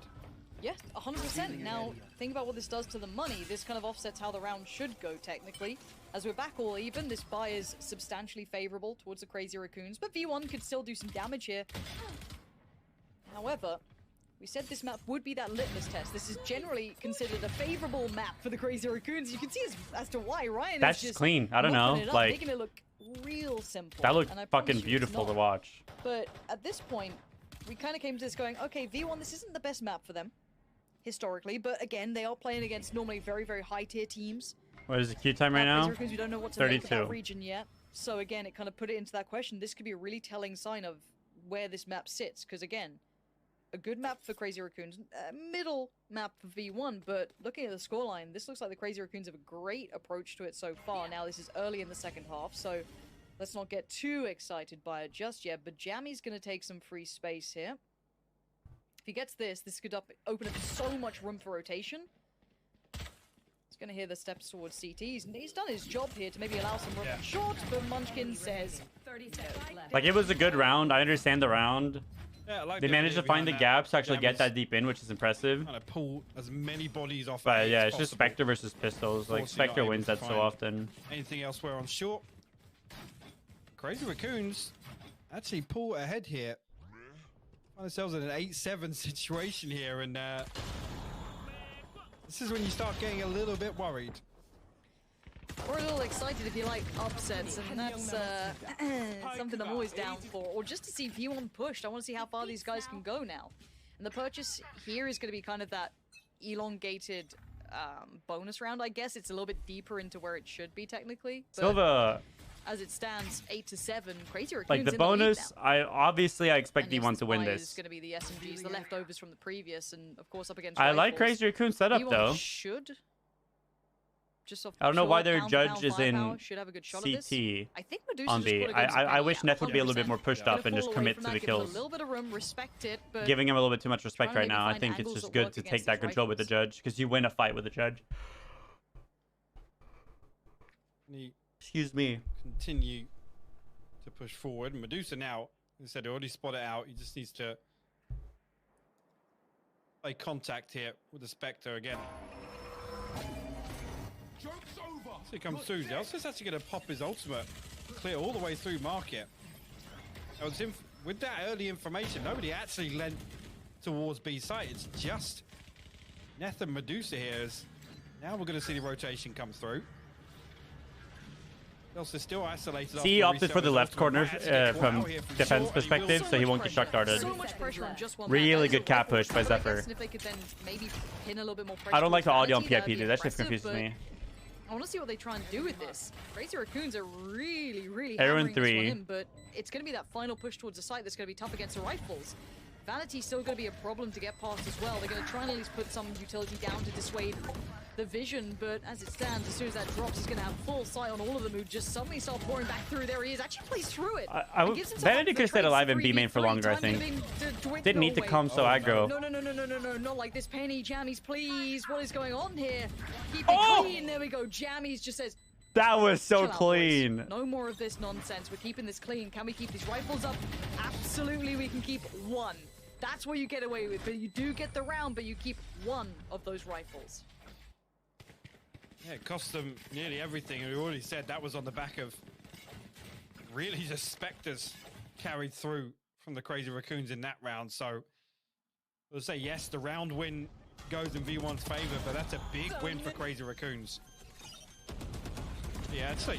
Yeah, 100%. Now, think about what this does to the money. This kind of offsets how the round should go, technically. As we're back all even, this buy is substantially favorable towards the Crazy Raccoons, but V1 could still do some damage here. However, we said this map would be that litmus test. This is generally considered a favorable map for the Crazy Raccoons. You can see as to why Ryan That's is just just clean. I don't know. mopping it up, Like, making it look real simple. that looked And I promise fucking you it's beautiful to not. watch. But at this point, we kind of came to this going, okay, V1, this isn't the best map for them, historically, but again, they are playing against normally very, very high-tier teams. What is the queue time right now? We don't know what to 32. make of that region yet. So again, it kind of put it into that question. This could be a really telling sign of where this map sits, because again, a good map for Crazy Raccoons, a middle map for V1, but looking at the scoreline, this looks like the Crazy Raccoons have a great approach to it so far. Now, this is early in the second half, so let's not get too excited by it just yet, but Jammy's going to take some free space here. If he gets this, this could open up so much room for rotation. It's gonna hear the steps towards CT. He's done his job here to maybe allow some room on short, but Munchkin says no. Like, it was a good round. I understand the round. Yeah, I like they managed to find the gaps to actually get that deep in, which is impressive. Trying to pull as many bodies off. But yeah, it's just Spectre versus Pistols. Like, Spectre wins that so often. Anything elsewhere on short? Crazy Raccoons actually pull ahead here. Find themselves in an 8-7 situation here, and this is when you start getting a little bit worried. We're a little excited if you like upsets, and that's something I'm always down for. Or just to see V1 pushed. I want to see how far these guys can go now. And the purchase here is going to be kind of that elongated bonus round, I guess. It's a little bit deeper into where it should be, technically. But Silva. as it stands, 8-7. Crazy Raccoons Like the in bonus, the lead I expect and D1 to win It's this. going to be the SMGs, the leftovers from the previous, and of course up against. I like rifles. Crazy Raccoon's setup D1 though. Should. Just off I don't know pure why their pound-for-pound judge is firepower, in should have a good shot CT at this. I think Medusa on just B. put a good I wish yeah, Neth would be a little bit 100%. more pushed Gonna up and fall just away commit from to that, the give him kills. A little bit of room, respect it, but Giving him a little bit too much respect trying right to now. I find think it's angles just that good work to take against that his control with the judge because you win a fight with the judge. Excuse me. Continue to push forward. Medusa now, as I said, already spotted it out. He just needs to play contact here with the Spectre again. So he comes through. Delsa's actually going to pop his ultimate, clear all the way through market. With that early information, nobody actually lent towards B site. It's just Neth and Medusa here. Now we're going to see the rotation come through. Delsa's still isolated. He opted for the left corner from defense perspective, so he won't get shock darted. so much pressure on just one Really man. good cap push by Zephyr. If they could then maybe pin a little bit more pressure I don't like the towards audio on Vanity, PIP, dude. That shit confuses but me. I want to see what they try and do with this. Crazy Raccoons are really Aaron hammering this one 3. in, but it's going to be that final push towards the site that's going to be tough against the rifles. Vanity's still going to be a problem to get past as well. They're going to try and at least put some utility down to dissuade the vision, but as it stands, as soon as that drops, he's going to have full sight on all of them who just suddenly start pouring back through. There he is, actually plays through it. Vanity could have stayed alive in B main for longer, I think. Didn't need to come so aggro. No, not like this. Penny, Jammies, please. What is going on here? Keep it clean. There we go. Jammies just says, That was so chill out, clean. boys. No more of this nonsense. We're keeping this clean. Can we keep these rifles up? Absolutely, we can keep one. That's what you get away with. But you do get the round, but you keep one of those rifles. Yeah, it cost them nearly everything. And we already said that was on the back of really just Spectres carried through from the Crazy Raccoons in that round. So we'll say yes, the round win goes in V1's favor, but that's a big win for Crazy Raccoons. Yeah, I'd say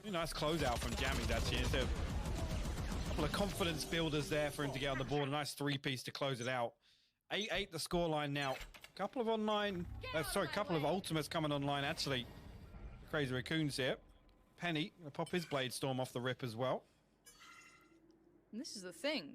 a nice closeout from Jammies actually. There's a couple of confidence builders there for him to get on the board. A nice three-piece to close it out. 8-8 the scoreline now. Couple of couple of ultimates coming online actually. Crazy Raccoons here. Penny gonna pop his Blade Storm off the rip as well. And this is the thing.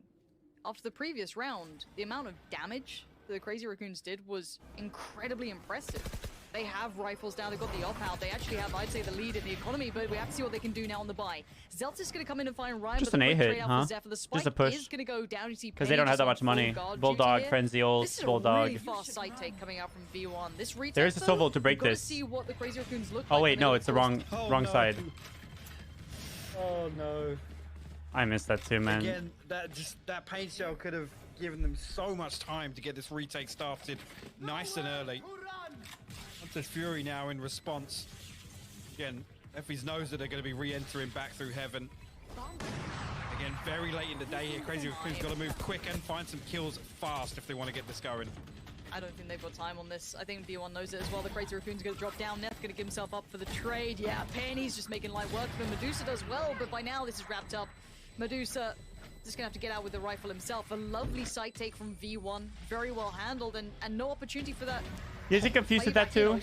After the previous round, the amount of damage that the Crazy Raccoons did was incredibly impressive. They have rifles now, they've got the op-out, they actually have, I'd say, the lead in the economy, but we have to see what they can do now on the buy. Zelt's going to come in and find Ryan, Just but an the quick A-hit, trade out huh? for Zephyr. The spike Just a push. is going to go down. You see Because they don't have that much money. Bulldog, Frenzy ult, This is a Bulldog. really fast side take coming out from V1. This retake, There is a Silva to break we've got this. To see what the Crazy Raccoons look Oh like wait, when no, they it's the look wrong forced. side. Oh no. I missed that too, man. Again, that paint shell could have given them so much time to get this retake started nice and early. Hunter's Fury now in response. Again, Effie's knows that they're going to be re-entering back through heaven. Again, very late in the day here. Crazy Raccoon's got to move quick and find some kills fast if they want to get this going. I don't think they've got time on this. I think V1 knows it as well. The Crazy Raccoon's going to drop down. Neth going to give himself up for the trade. Yeah, Penny's just making light work for him. Medusa does well, but by now this is wrapped up. Medusa just going to have to get out with the rifle himself. A lovely sight take from V1. Very well handled and no opportunity for that. Is he confused with that too?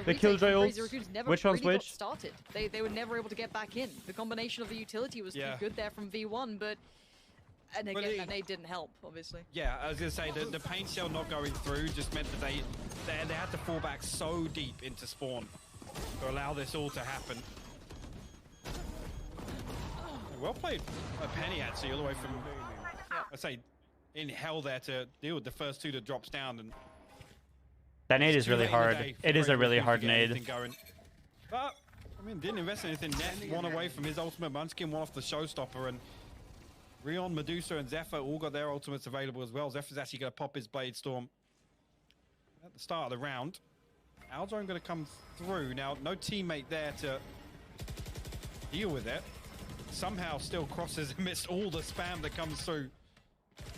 The Killjoy ult? Which one's really which? Got started. They were never able to get back in. The combination of the utility was too good there from V1, but... And again, that nade didn't help, obviously. Yeah, I was going to say, the paint shell not going through just meant that they had to fall back so deep into spawn to allow this all to happen. Well played by Penny, actually, all the way from, I'd say, in hell there to deal with the first two that drops down. And That nade It's is too really late in the hard. day It for is a Crazy really Raccoon to hard get nade. anything going. But, I mean, didn't invest in anything. Net one away from his ultimate. Munchkin one off the showstopper, and Rion, Medusa, and Zephyr all got their ultimates available as well. Zephyr's actually going to pop his Blade Storm at the start of the round. Aldrone going to come through. Now, no teammate there to deal with it. Somehow still crosses amidst all the spam that comes through.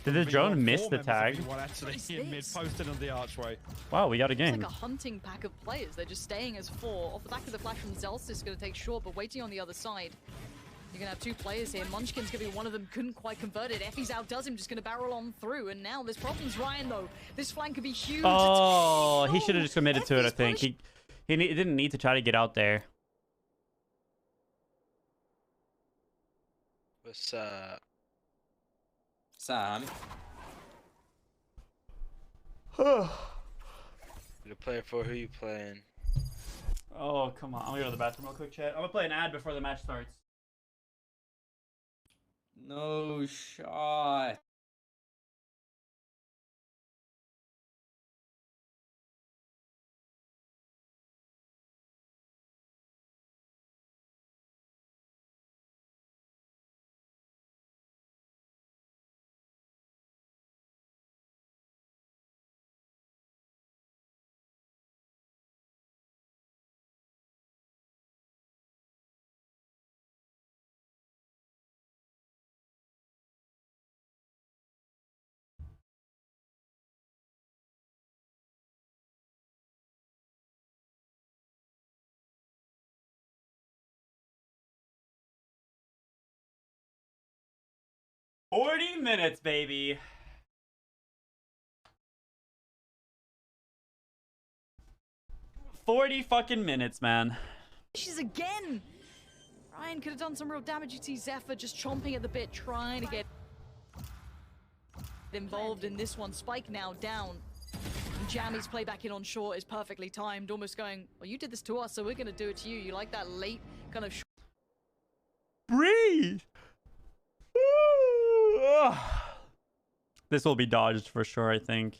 Did the drone miss the tag? Actually in mid-posted on the archway. Wow, we got a It's game. like a hunting pack of players. They're just staying as 4. Off the back of the flash from Zelstis is going to take short, but waiting on the other side. You're going to have 2 players here. Munchkin's going to be one of them. Couldn't quite convert it. Effie's outdoes him, just going to barrel on through. And now there's problems. Ryan, though. This flank could be huge. Oh, he should have just committed to it, I think. He didn't need to try to get out there. What's up? Sam. You play for who you playing? Oh, come on. I'm going to go to the bathroom real quick, chat. I'm going to play an ad before the match starts. No shot. $40 minutes, baby. $40 fucking minutes, man. She's again. Ryan could have done some real damage. You see Zephyr just chomping at the bit, trying to get involved in this one. Spike now down. And Jammy's play back in on short is perfectly timed, almost going, well, you did this to us, so we're going to do it to you. You like that late kind of... Breathe. This will be dodged for sure, I think.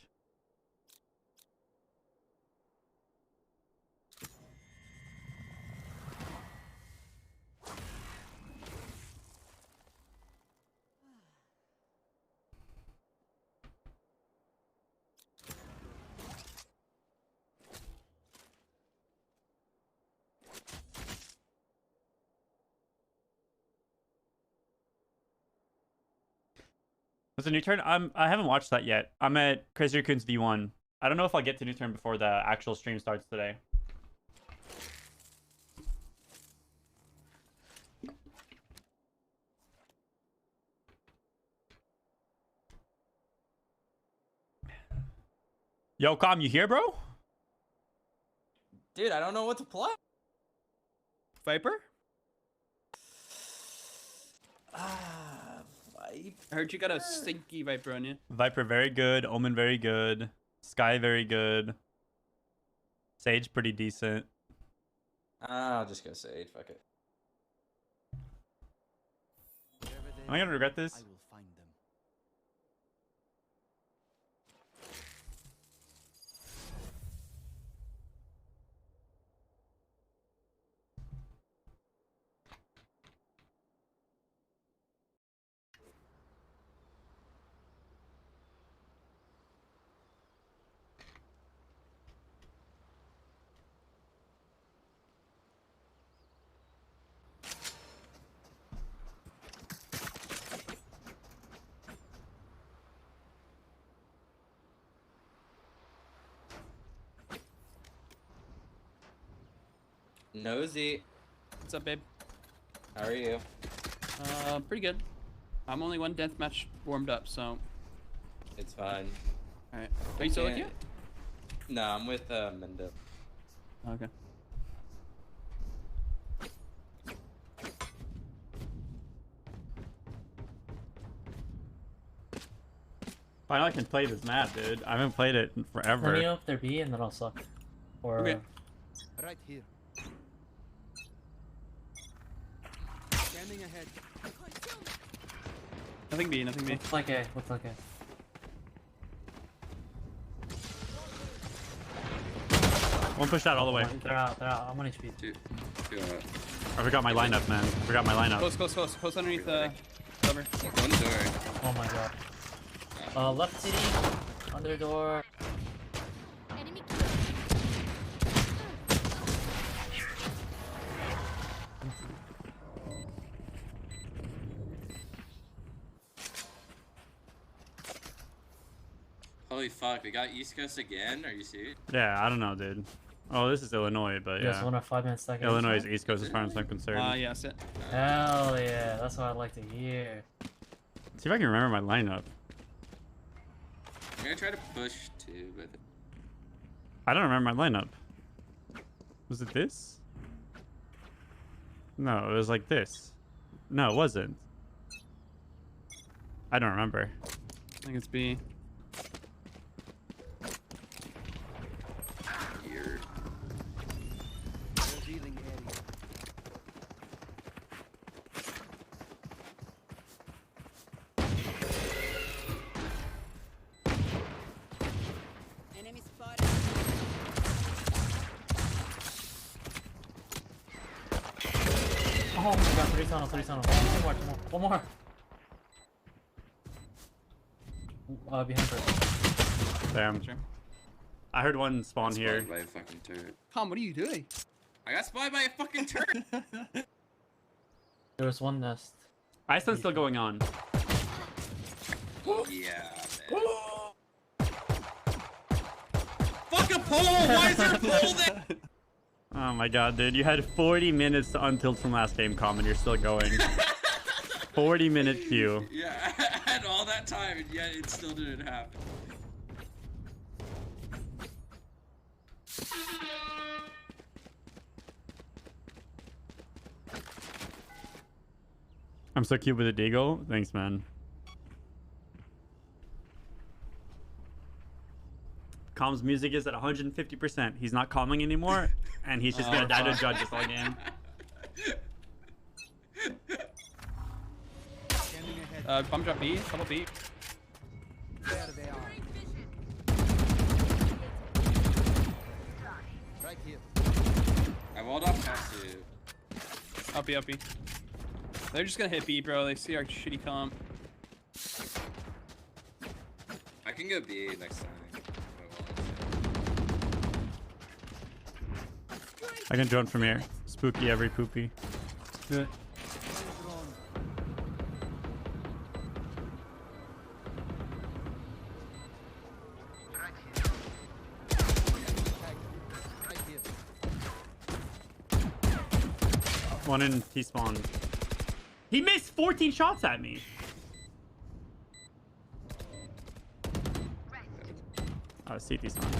Was it New Turn? I haven't watched that yet. I'm at Crazy Raccoon's V1. I don't know if I'll get to New Turn before the actual stream starts today. Yo, Calm, you here, bro? Dude, I don't know what to play. Viper? I heard you got a stinky Viper on you. Viper very good. Omen very good. Sky very good. Sage pretty decent. I'll just go Sage. Fuck it. Am I gonna regret this? Nosy. What's up, babe? How are you? Pretty good. I'm only one deathmatch warmed up, so. It's fine. Alright. Are you still with you? No, I'm with Mendo. Okay. Finally, I can play this map, dude. I haven't played it in forever. Let me know if they're B and then I'll suck. Or. Okay. Right here. Scanning ahead. Nothing B, nothing B. Looks like A. Looks like A. One pushed out all the way. They're out. I'm on HP. Two I forgot my lineup, man. I forgot my lineup. Close underneath cover. One door. Oh my god. Left city. Under door. Enemy Holy fuck, we got East Coast again? Are you serious? Yeah, I don't know, dude. Oh, this is Illinois, but yeah. Yes, 1 or 5 minutes second. Illinois is East Coast as far as I'm concerned. Yeah, that's it. Hell yeah, that's what I'd like to hear. See if I can remember my lineup. I'm gonna try to push too, but I don't remember my lineup. Was it this? No, it was like this. No, it wasn't. I don't remember. I think it's B. here. Enemy spotted. Oh my god, 3 tunnel. One more. Behind her. Damn. I heard one spawn Got here. spotted by a fucking turret. Tom, what are you doing? I got spotted by a fucking turret. There was one nest. Iceland's still going on. Yeah, man. Fuck a pole! Why is there a pole there? Oh my god, dude. You had 40 minutes to untilt from last game, Com, and you're still going. 40-minute queue. Yeah, I had all that time, and yet it still didn't happen. I'm so cute with a deagle. Thanks, man. Com's music is at 150%. He's not calming anymore, and he's just gonna die to judge this all game. Bomb drop B, double B. There they are. Right here. I walled off past you. Up B. They're just gonna hit B, bro. They see our shitty comp. I can go B next time. I can drone from here. Spooky every poopy. Do it. One in T-spawn. He missed 14 shots at me. Oh, CT spawn.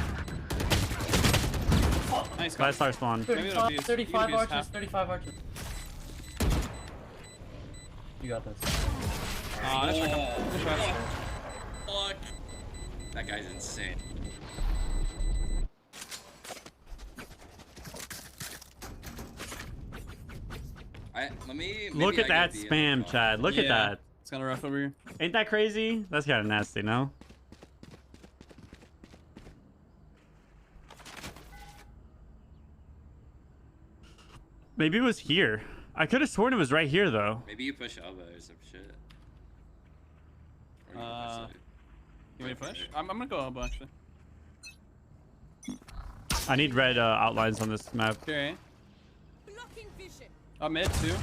Oh, nice. Last star spawn. 35 archers, 35 archers. You got this. That's right. Fuck. That guy's insane. Look at that spam, Chad. Look at that. It's kind of rough over here. Ain't that crazy? That's kind of nasty, no? Maybe it was here. I could have sworn it was right here, though. Maybe you push elbow or some shit. Or you want me to push? I'm gonna go elbow, actually. I need red outlines on this map. Okay. Blocking vision. Up mid, too.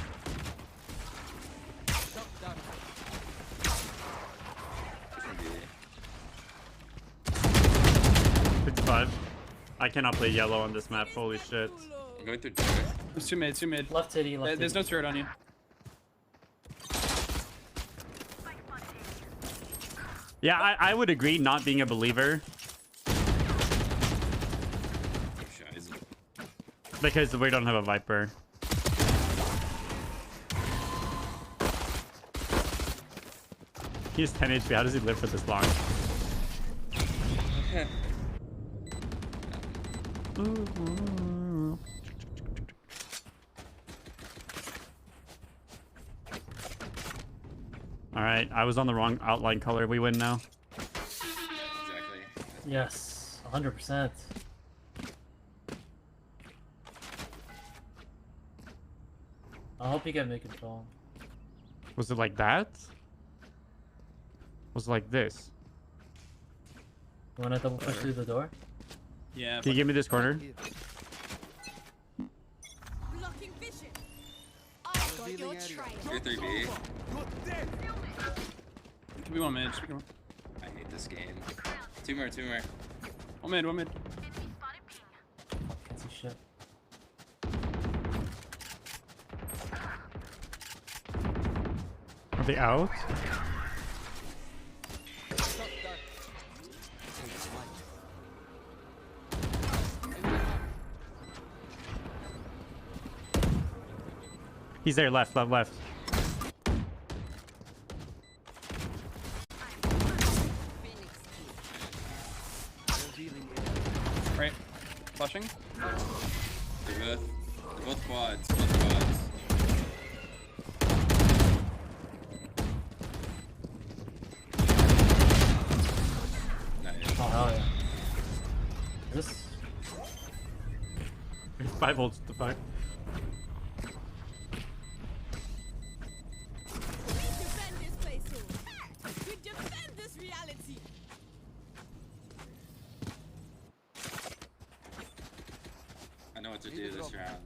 55. I cannot play yellow on this map. Holy shit. I'm going through door. There's two mid. Left titty, left There's no turret on you. Yeah, I would agree not being a believer. Because we don't have a Viper. He has 10 HP. How does he live for this long? Alright, I was on the wrong outline color. We win now. Exactly. Yes, 100%. I hope you get mid control. Was it like that? Was it like this? You wanna double push through the door? Yeah. Can you give me this corner? Blocking vision. I've got your trail. 3B. Can be one mid. Just pick him up. I hate this game. Two more. One mid. Can't see shit. Are they out? He's there, left. Right. Flushing. They're both quads. Nice. Oh hell yeah. Is this 5 volts, what the fuck? We defend this place soon. We defend this reality. I know what to do this round.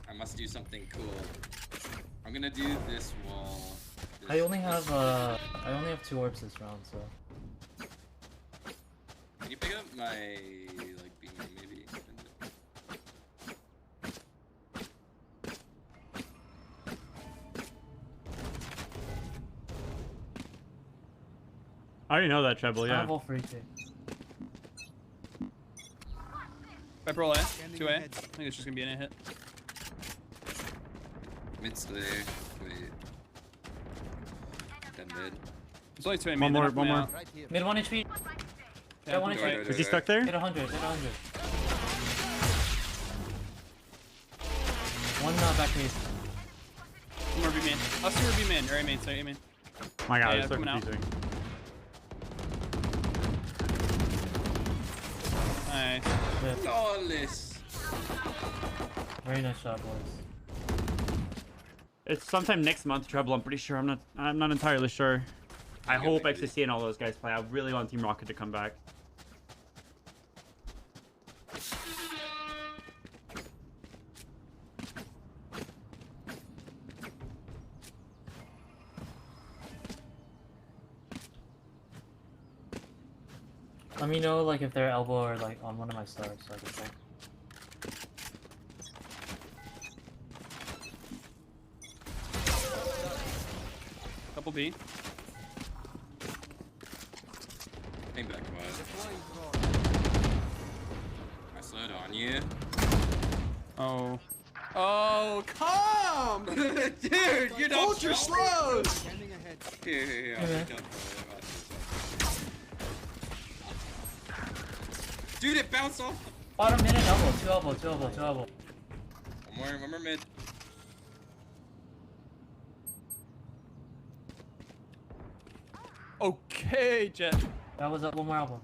I must do something cool. I'm gonna do this wall. I only have 2 orbs this round, so Can you pick up my like beam maybe? I already know that treble, I yeah. have all free too. Viper roll A. 2A. I think it's just gonna be an A hit. Mid's there. Wait. Then mid. There's only 2A mid. One more. Mid 1 HP. Yeah, 1 right. HP. Is he stuck there? Hit 100. Hit 100. One back base. One more B main. Us 2 are B main. Or A main. Sorry, A main. My god, Yeah, it's so coming out. confusing. Nice. Flawless. Very nice shot, boys. It's sometime next month, treble. I'm pretty sure. I'm not entirely sure. I hope XCC and all those guys play. I really want Team Rocket to come back. Let me know like if their elbow or like on one of my stars so I can check. Couple B. Hang back, quad. I slowed on you. Oh. Oh, come! Dude, you're not Hold your slows! Here. I'll pick up, Dude, it bounced off. Bottom mid and elbow. 2 elbow. One more mid. Okay, Jet. That was up. One more elbow.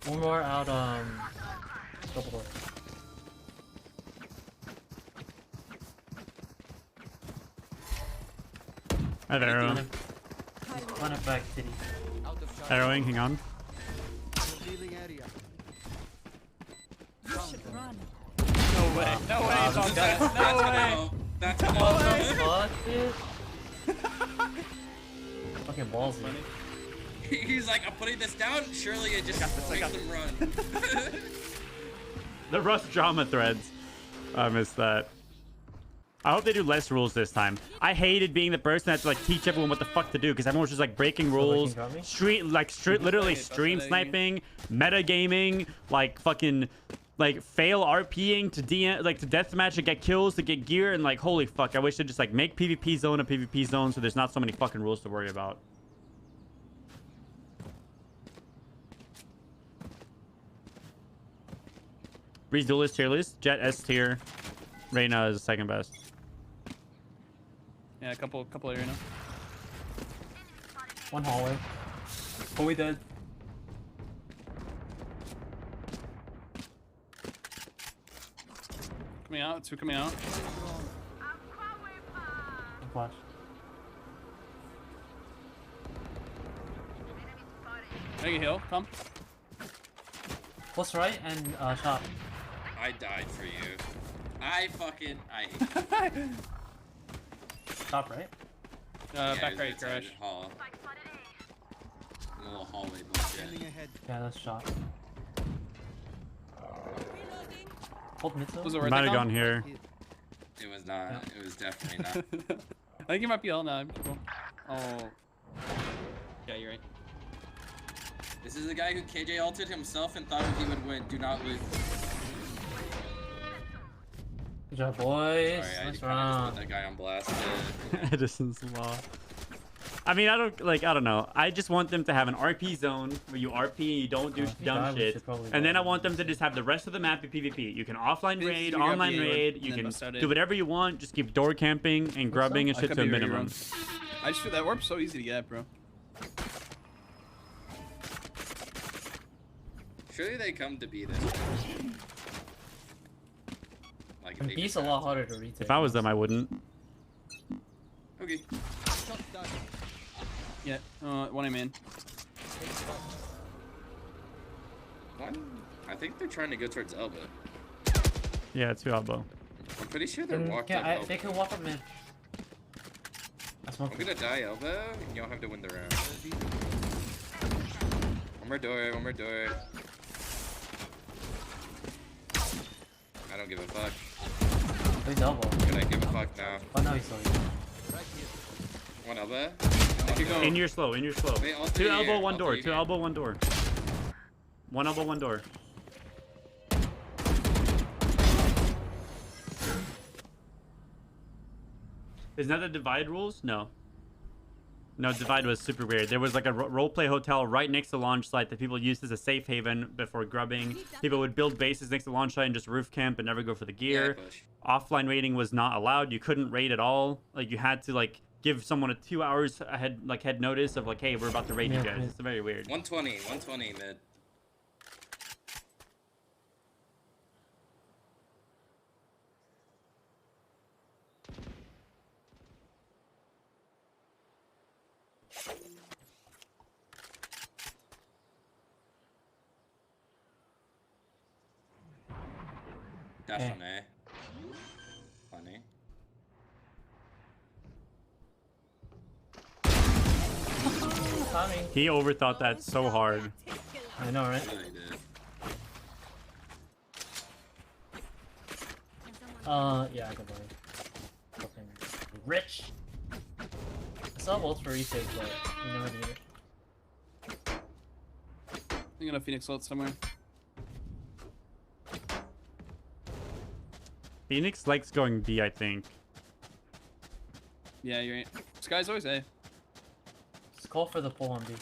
One more out. Double door. Hi there, arrow. Run it back, Titty. Arrowing, hang on. You should run. No way. No way. It's on That's that. No way. That's What the fuck, dude? Fucking ballsy. He's like, I'm putting this down. Surely it just makes them run. The Rust drama threads. I missed that. I hope they do less rules this time. I hated being the person that had to like teach everyone what the fuck to do because everyone was just like breaking rules, literally stream sniping, metagaming, like fucking like fail RPing to to deathmatch to get kills to get gear and like holy fuck. I wish they'd just like make PvP zone a PvP zone so there's not so many fucking rules to worry about. Breeze duelist tier list. Jet S tier. Reyna is second best. Yeah, a couple area now. One hallway. Fully dead. Coming out. 2 coming out. Flash. Make a heal. Come. Plus right and shot. I died for you. I hate you. Top right. Yeah, Back it's right, inside garage. the hall. A little hallway bullshit. Yeah, that's shot. Hold mid zone. Was it worth Might it, have Tom? gone here. It was not. Yeah. It was definitely not. I think you might be all now. Oh. Yeah, you're right. This is the guy who KJ ulted himself and thought he would win. Do not lose. Good job, boys. Sorry, I Nice kinda just round. put that guy on blast. Edison's Law. I mean, I don't know. I just want them to have an RP zone where you RP and you don't do dumb shit. And then I want them to just have the rest of the map be PvP. You can offline raid, online raid, you can do whatever you want. Just keep door camping and grubbing and shit to a minimum. I just feel that warp's so easy to get, bro. Surely they come to be this. Like, And B's a lot harder to retake. If I was them, I wouldn't. Okay. Yeah, one I'm in. One? I think they're trying to go towards elbow. Yeah, 2 elbow. I'm pretty sure they're walked up elbow. They can walk up mid. I'm gonna die elbow, and y'all have to win the round. One more door, one more door. I don't give a fuck. He's elbow. Can I give a fuck now? Oh no, he's still here. One elbow. In your slow, in your slow. Wait, all 2 three elbow, here, 1 all door. three 2 here. elbow, 1 door. 1 elbow, 1 door. Isn't that the divide rules? No. No, divide was super weird. There was like a roleplay hotel right next to the launch site that people used as a safe haven before grubbing. People would build bases next to the launch site and just roof camp and never go for the gear. Offline raiding was not allowed. You couldn't raid at all. Like you had to like give someone a 2 hours ahead head notice of like, hey, we're about to raid you guys. It's very weird. 120 mid. Dash on A. Funny. Timing. He overthought that so hard. I know, right? Really did. Yeah, I can believe. Fucking rich. I saw bolts for retake, but you never need it. I'm gonna Phoenix ult somewhere. Phoenix likes going B, I think. Yeah, you're right. This guy's always A. Just call for the pull on B.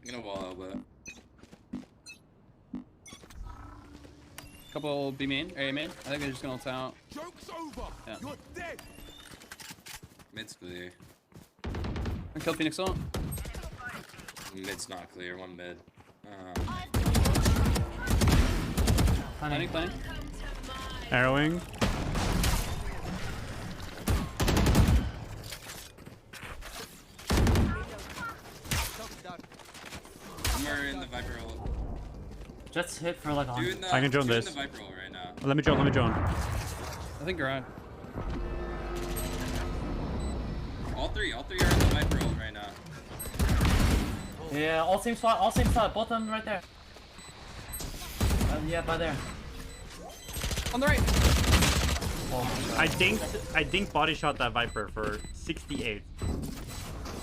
I'm gonna wall elbow. Couple B main, or A main. I think they're just gonna ult out. Joke's over. Yeah. You're dead. Mid's clear. I killed Phoenix ult. Mid's not clear. One mid. Planning. Arrowing. Somewhere in the Viper ult. Just hit for like Doing the, I can drone doing this. the Viper ult right now. Let me drone. I think garage. All three are in the Viper ult right now. Yeah, all same spot, both of them right there. Yeah, by there. On the right. Oh, I dinked body shot that Viper for 68.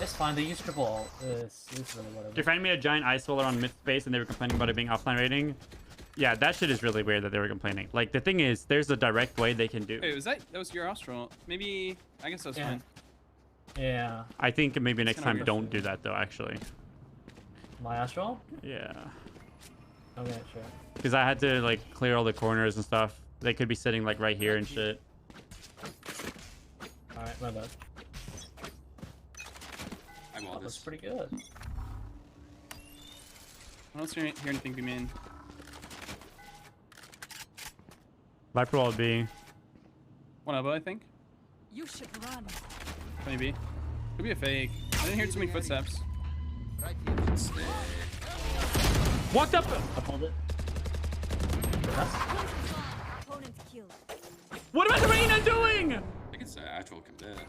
it's fine, they use triple ult. It's really whatever. Your friend made a giant ice wall around mid space and they were complaining about it being offline rating. Yeah, that shit is really weird that they were complaining. Like, the thing is, there's a direct way they can do. Wait, that was your Astral? Maybe, I guess that was fine. Yeah. I think maybe next gonna time be don't do that though, actually. My Astral? Yeah. Okay, sure. Because I had to, like, clear all the corners and stuff. They could be sitting, like, right here and shit. Alright, my bad. I'm all That's this. pretty good. I don't hear anything be main. Viper wall B. One elbow, I think. You should run. Maybe. Could be a fake. I didn't hear too many footsteps. Walked up. I pulled it. Opponent killed. What about the Reyna doing? I think it's the actual commit.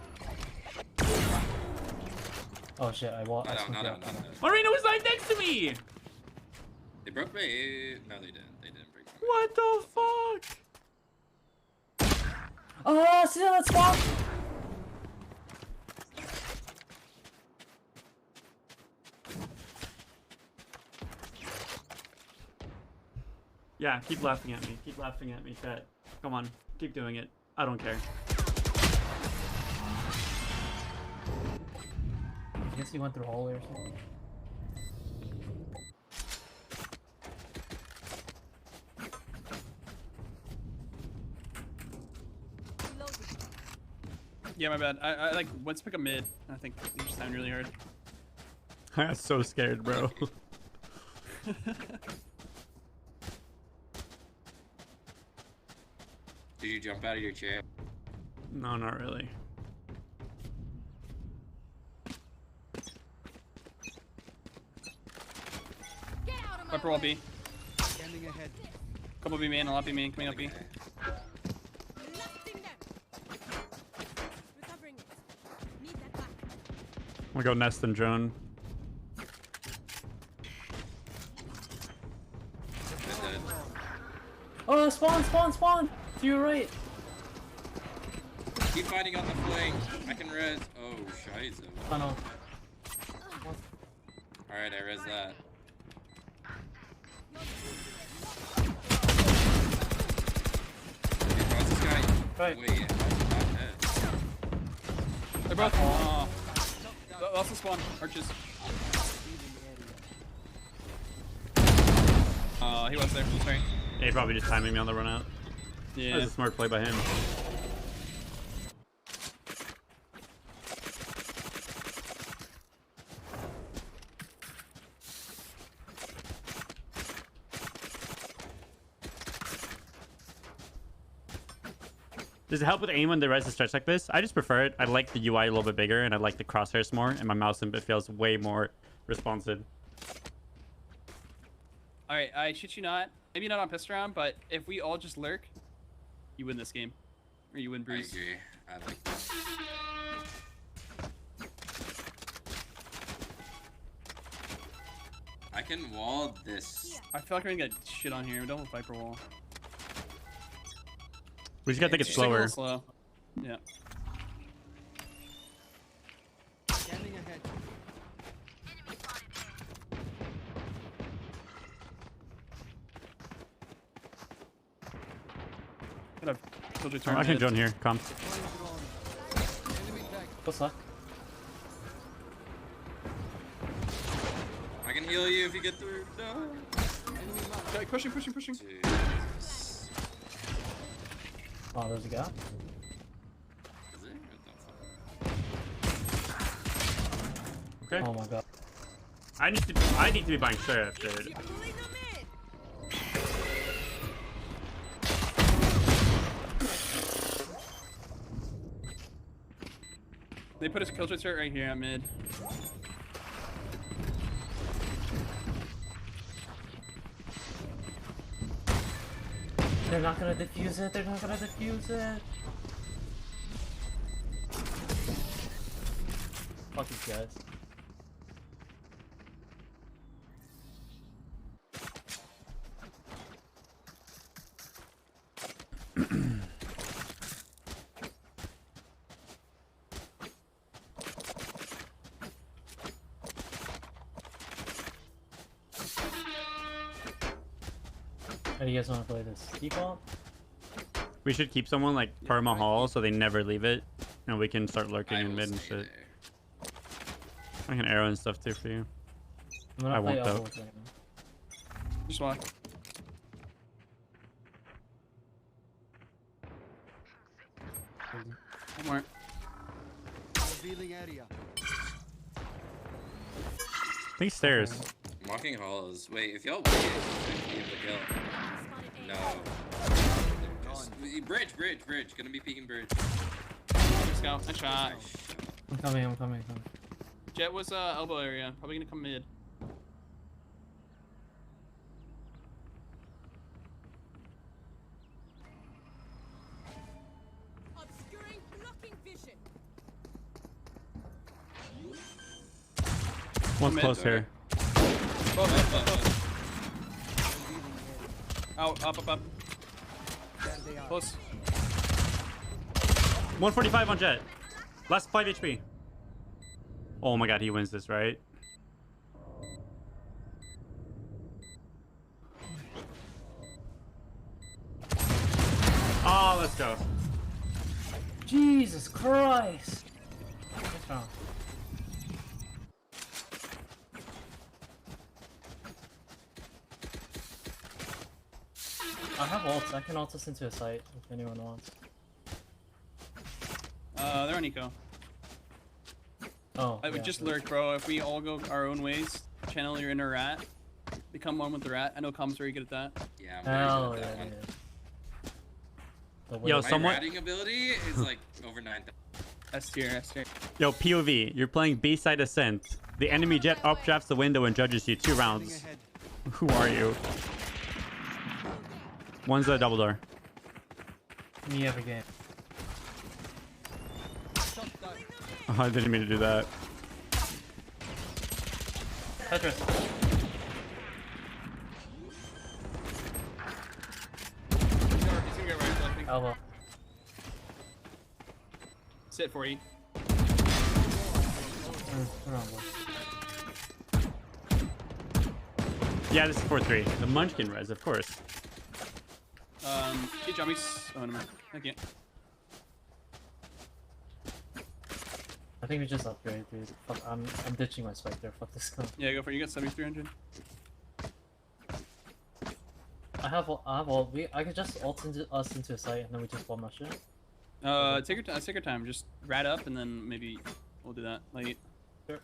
Oh shit, I walked. No. Marina was like next to me. They broke my A. No, they didn't. They didn't break my What the fuck? Oh, see that spot? Yeah, keep laughing at me. Keep laughing at me, chat. Come on, keep doing it. I don't care. I guess he went through a hallway or something. Yeah, my bad. I like let's pick a mid. I think you just sound really hard. I got so scared, bro. Did you jump out of your chair? No, not really. Viper wall B. Couple B main, a lot B main, coming up B. I'm gonna go nest and drone. Oh, spawn! To your right. Keep fighting on the flank. I can res. Oh, shiza. Oh no. Alright, I res that. Across this guy. Right. Wait, I'm dead. They're both. Oh. Also spawn. Arches. Oh, he was there. Sorry. Yeah, he probably just timing me on the run out. Yeah. That was a smart play by him. Does it help with aim when the res is stretched like this? I just prefer it. I like the UI a little bit bigger, and I like the crosshairs more, and my mouse input feels way more responsive. Alright, I shit you not. Maybe not on pistol round, but if we all just lurk, you win this game. Or you win Bruce. I agree. I like that. I can wall this. I feel like we're gonna get shit on here. Don't Viper wall. We just gotta think it's Just take it a slower. little slow. Yeah. Standing ahead. Could have killed your Oh, turn. I can drone here. Come. What's up? I can heal you if you get through. No. Okay, pushing. Jesus. Oh, there's a guy. Is it? Okay. Oh my god. I need to be buying sheriff, dude. They put his killjoy turret right here at mid. They're not gonna defuse it. Fuck these guys. How do you guys want to play this? Default? We should keep someone like Perma Hall so they never leave it, and we can start lurking in mid and shit. I can arrow and stuff too for you. I won't though. Just walk. One more. Revealing area. I think stairs. Walking halls. Wait, if y'all wait, you can the kill. No. Just Bridge. Gonna be peeking bridge. Let's go. Nice shot. I'm coming. Jet was elbow area. Probably gonna come mid. Obscuring, blocking vision. One's close here. Up. Close. 145 on Jet. Last 5 HP. Oh my god, he wins this, right? Oh, let's go. Jesus Christ! What's wrong? I have ults. I can ult us into a site if anyone wants. They're on eco. Oh. I would just lurk, bro. If we all go our own ways, channel your inner rat, become one with the rat. I know Com's very good at that. Yeah, I'm very good at that one. Yo, My someone. ratting ability is like over 9,000. S tier. Yo, POV. You're playing B-side Ascent. The enemy Jet updrafts the window and judges you 2 rounds. Who are you? One's a double door. Me every game. Oh, I didn't mean to do that. Tetris. He's gonna get right, I think. Elbow. Sit for you. Yeah, this is 4-3. The Munchkin res, of course. Hey, Jummies. Oh, no, I can't. I think we just upgrade, dude. Fuck, I'm ditching my Spectre. Fuck this gun. Yeah, go for it. You got 7,300. I have ult. I could just ult us into a site and then we just bomb rush it. Take your time. Just rat up and then maybe we'll do that late. Sure.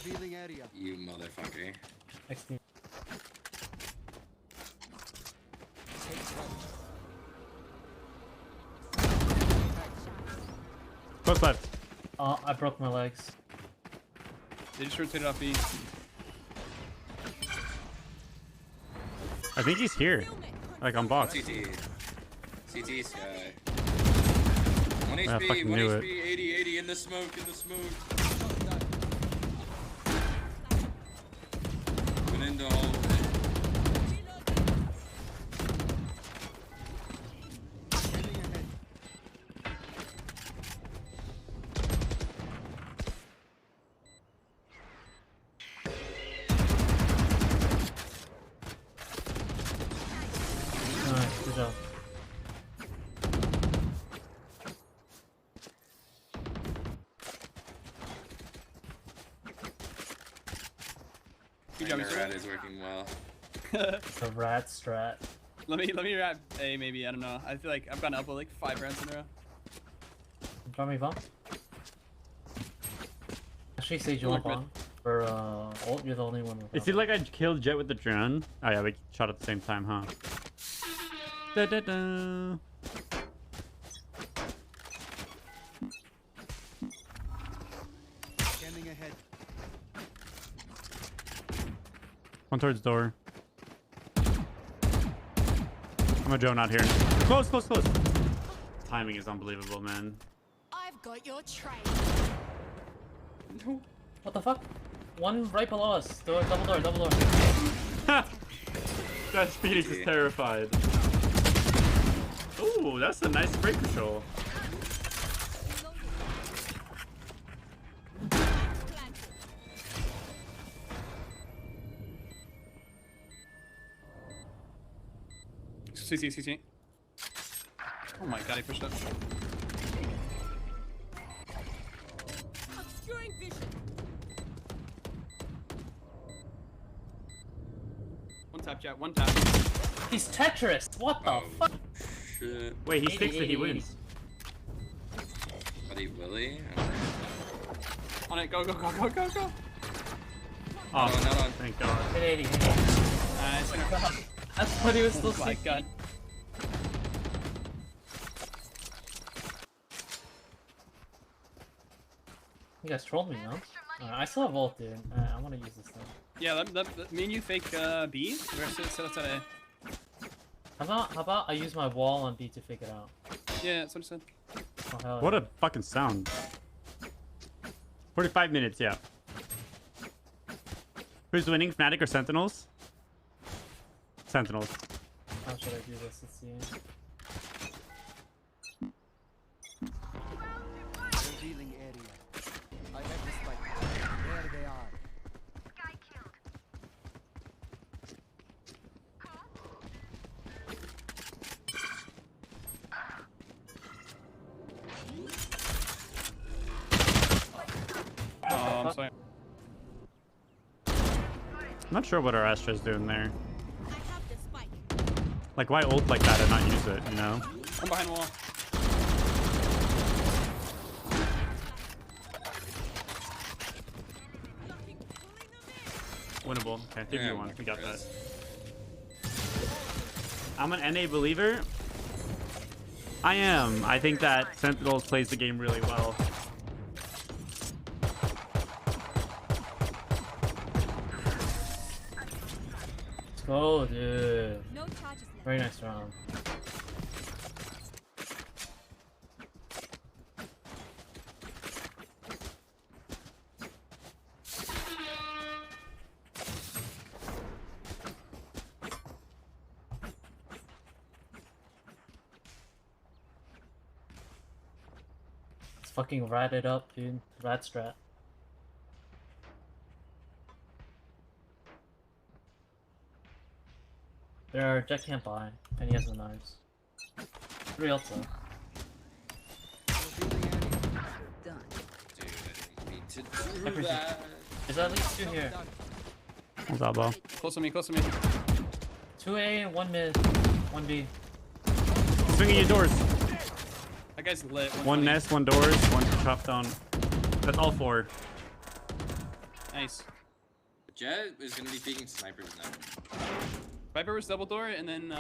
Revealing area. You motherfucker. XP. Close left. I broke my legs. They just rotated off E. I think he's here. Like on box. CT sky. 1 I HP, fucking 1 knew HP, it. 80 in the smoke. Went into all of it. Nice, good job. Good job, Your Mr. rat is working well. The rat strat. Let me rat A maybe. I don't know. I feel like I've gone elbow like 5 rounds in a row. Drop me bomb. Actually, Sage, you want bomb? For ult, you're the only one with It seemed like I killed Jet with the drone. Oh yeah, we shot at the same time, huh? Da, da, da. Scanning ahead. One towards door. I'm a drone out here. Close. Timing is unbelievable, man. I've got your trail. What the fuck? One right below us. Double door. That Phoenix is terrified. Ooh, that's a nice break control. CC. Oh my god, he pushed up. Obscuring vision. One tap. He's Tetris. What the fuck? Shit. Wait, he sticks it, he wins. Buddy Willie? On it, go. Oh, not on. thank God. Hit 80. Nice. That's what he was still Oh my speaking. god. You guys trolled me, no? I still have ult, dude. I want to use this thing. Yeah, me and you fake B. The rest of it sit outside A. How about I use my wall on B to fake it out? Yeah, that's what I said. Oh, hell What yeah. a fucking sound. 45 minutes, yeah. Who's winning, Fnatic or Sentinels? Sentinels. How should I do this? Let's see. Revealing area. I have the spike. There they are. Oh, I'm sorry. I'm not sure what our Astra's doing there. Like, why ult like that and not use it, you know? I'm behind the wall. Winnable. Okay, 3v1. Yeah, We got that. Chris. I'm an NA believer. I am. I think that Sentinels plays the game really well. Let's go, dude. No charges left. Very nice round. Let's fucking rat it up, dude. Rat strat. Jet can't buy, and he has the knives. 3 ults though. Dude, I didn't mean to do Everything. that. There's at least 2 here. What's up, ball? Close to me, close to me. 2 A and 1 mid. 1 B. Swinging your doors. That guy's lit. One nest, one doors, one chop down. That's all 4. Nice. Jet is gonna be peeking snipers now. Viper was double door, and then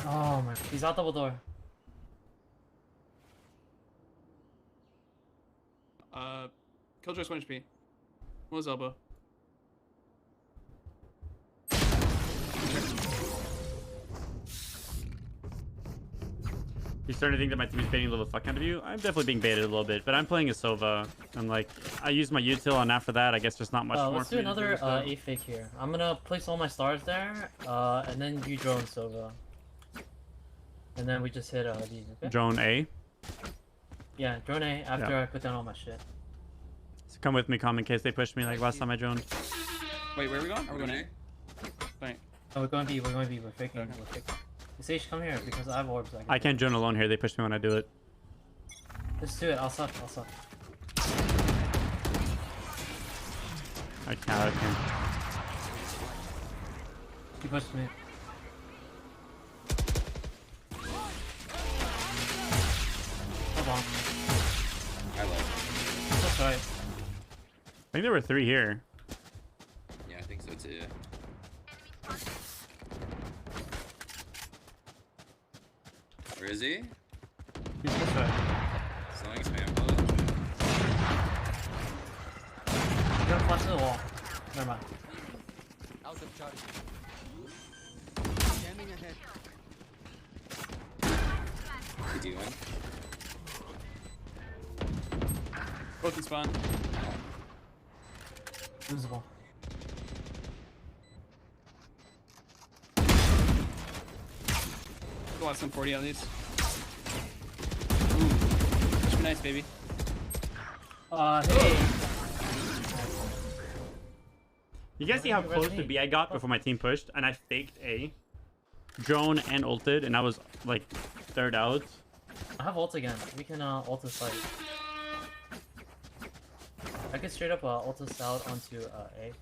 Oh my, he's out double door. Killjoy's 1 HP. What was elbow? You starting to think that my team is baiting a little fuck out of you? I'm definitely being baited a little bit, but I'm playing a Sova. And like, I use my util, and after that, I guess there's not much more. Let's for do me to another so. A fake here. I'm gonna place all my stars there, and then you drone Sova. And then we just hit these, okay? Drone A. Yeah, drone A after Yeah. I put down all my shit. So come with me, Calm, in case they push me like last time I droned. Wait, where are we going? Are we going A? Right. Oh, we're going B, we're faking, we're faking. Sage, come here, because I have orbs. I can't drone alone here, they push me when I do it. Let's do it, I'll suck. I can't. He pushed me. Hold on. I love it. That's right. I think there were 3 here. Yeah, I think so too. Where is he? He's this way. Slowing spam bullet. You're gonna flash to the wall. Never mind. Out of charge. Jamming ahead. CT1. Both in spawn. Visible. Go less than 40 at least. Ooh. Push me nice, baby. Hey. You guys see how close to B I got before my team pushed? And I faked A. Drone and ulted, and I was like 3rd out. I have ult again. We can ult this site. I can straight up ult this out onto A.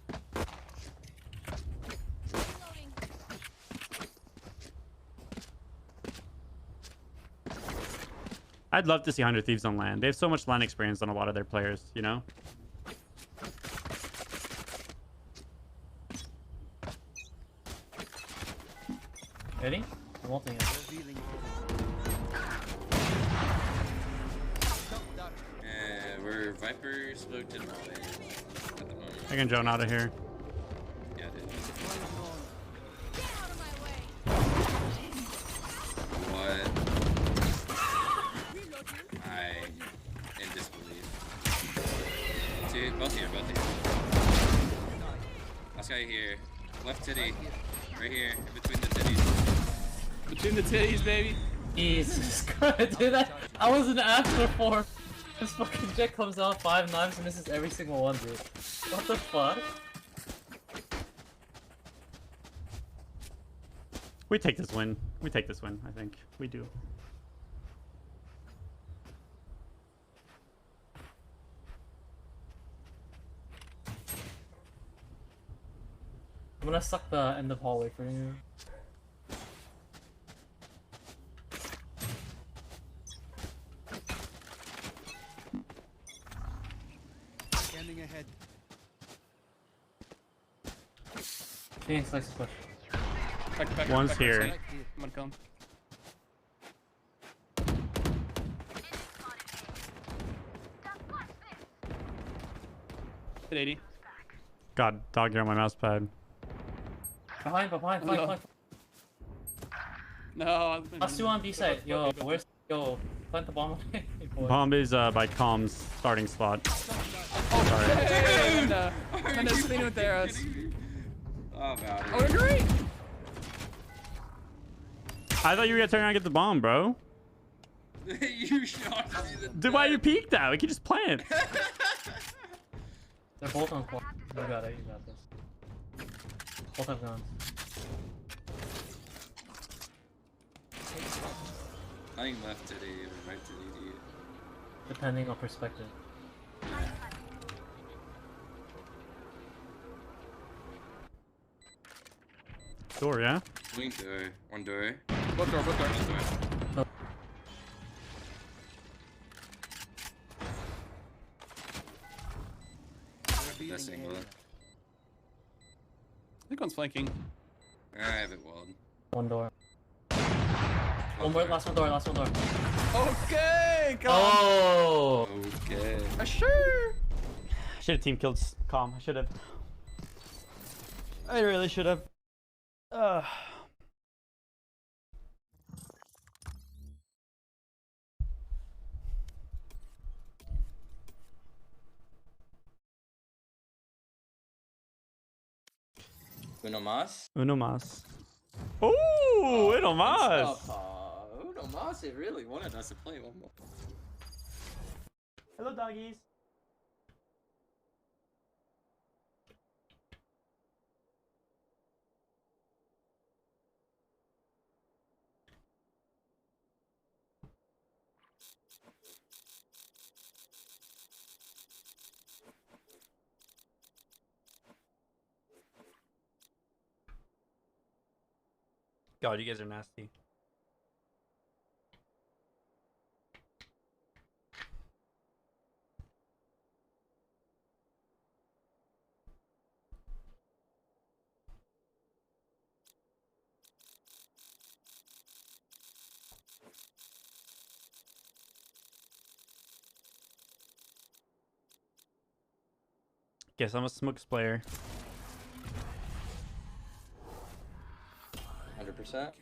I'd love to see 100 Thieves on land. They have so much land experience on a lot of their players, you know? Ready? I'm ulting it. We're Viper smoked in Molly at the moment. I can drone out of here. Yeah, dude. What? I in disbelief. Two, both here, both here. Last guy here. Left titty. Right here, in between the titties. Between the titties, baby. Jesus Christ, dude, I wasn't after 4. This fucking jet comes out 5 knives and misses every single one, dude. What the fuck? We take this win. We take this win, I think. We do. I'm gonna suck the end of hallway for you. Scanning ahead. Phoenix likes to push. Back, One's back, here. back. I'm gonna come. Hit 80. God, dog ear on my mouse pad. Behind, flank. No, Let's do on B side. Yo, where's plant the bomb away. Bomb is by Calm's starting spot. Dude! And it's leaning with arrows. Oh, man. Oh, great! I thought you were gonna turn around and get the bomb, bro. You shot me the Dude, why you peek that? We can just plant. They're both on core. You got it, you got this. Both have guns. I think left titty or right titty to you. Depending on perspective. Door, yeah? Wing door. One door. Both door. One door. Best angle. I think one's flanking. I have it walled. One door. One more, last one door. Okay, come on. Oh! Okay. Sure. Should have team killed Calm. I should have. I really should have. Uno más? Uno más. Ooh, uno más. Uno más, it really wanted us to play one more. Hello, doggies. God, you guys are nasty. Guess I'm a smokes player. 100%.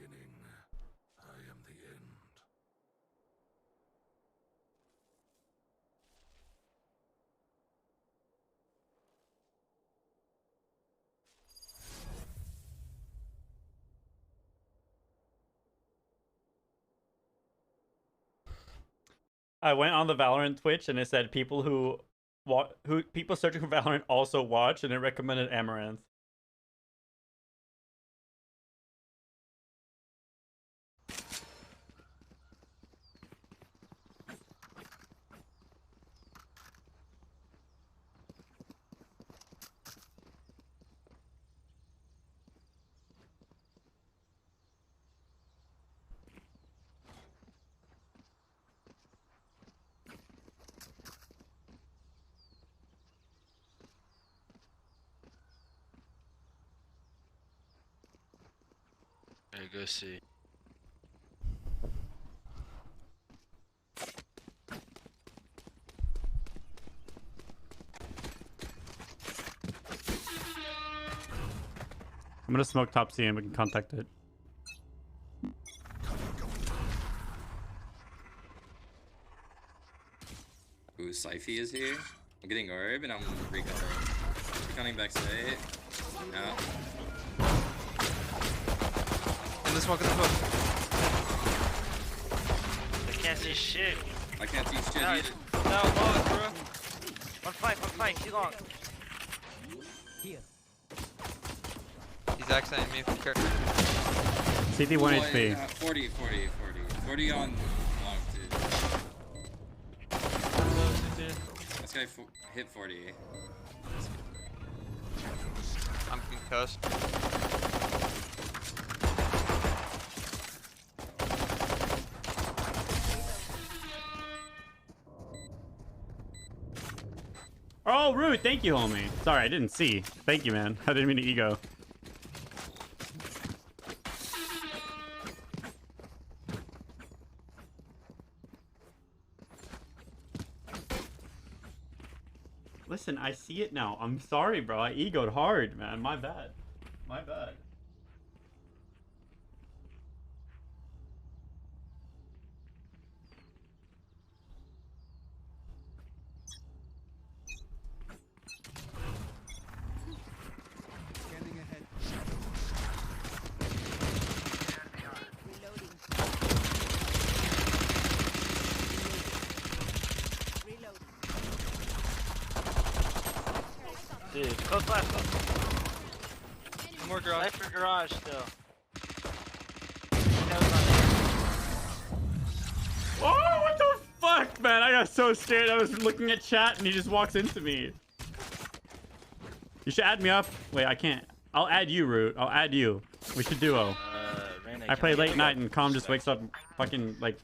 I went on the Valorant Twitch and it said people who people searching for Valorant also watch, and it recommended Amaranth. Alright, go see. I'm gonna smoke top C and we can contact it. Ooh, Syphy is here. I'm getting orb and I'm recovering. Back state. No. In the smoke, in the smoke. I can't see shit. I can't see shit No, either. no, bro. One fight, too long. Here. He's accenting me from Kirk. CT 1 HP. 40 on long too. This guy hit 40. I'm concussed. Oh, rude. Thank you, homie. Sorry, I didn't see. Thank you, man. I didn't mean to ego. Listen, I see it now. I'm sorry, bro. I egoed hard, man. My bad. My bad. Scanning ahead. Dude, close left. More garage. Left for garage still. Oh, what the fuck, man? I got so scared. I was looking at chat and he just walks into me. You should add me up. Wait, I can't. I'll add you, Root. I'll add you. We should duo. I play late night and Calm just wakes up fucking like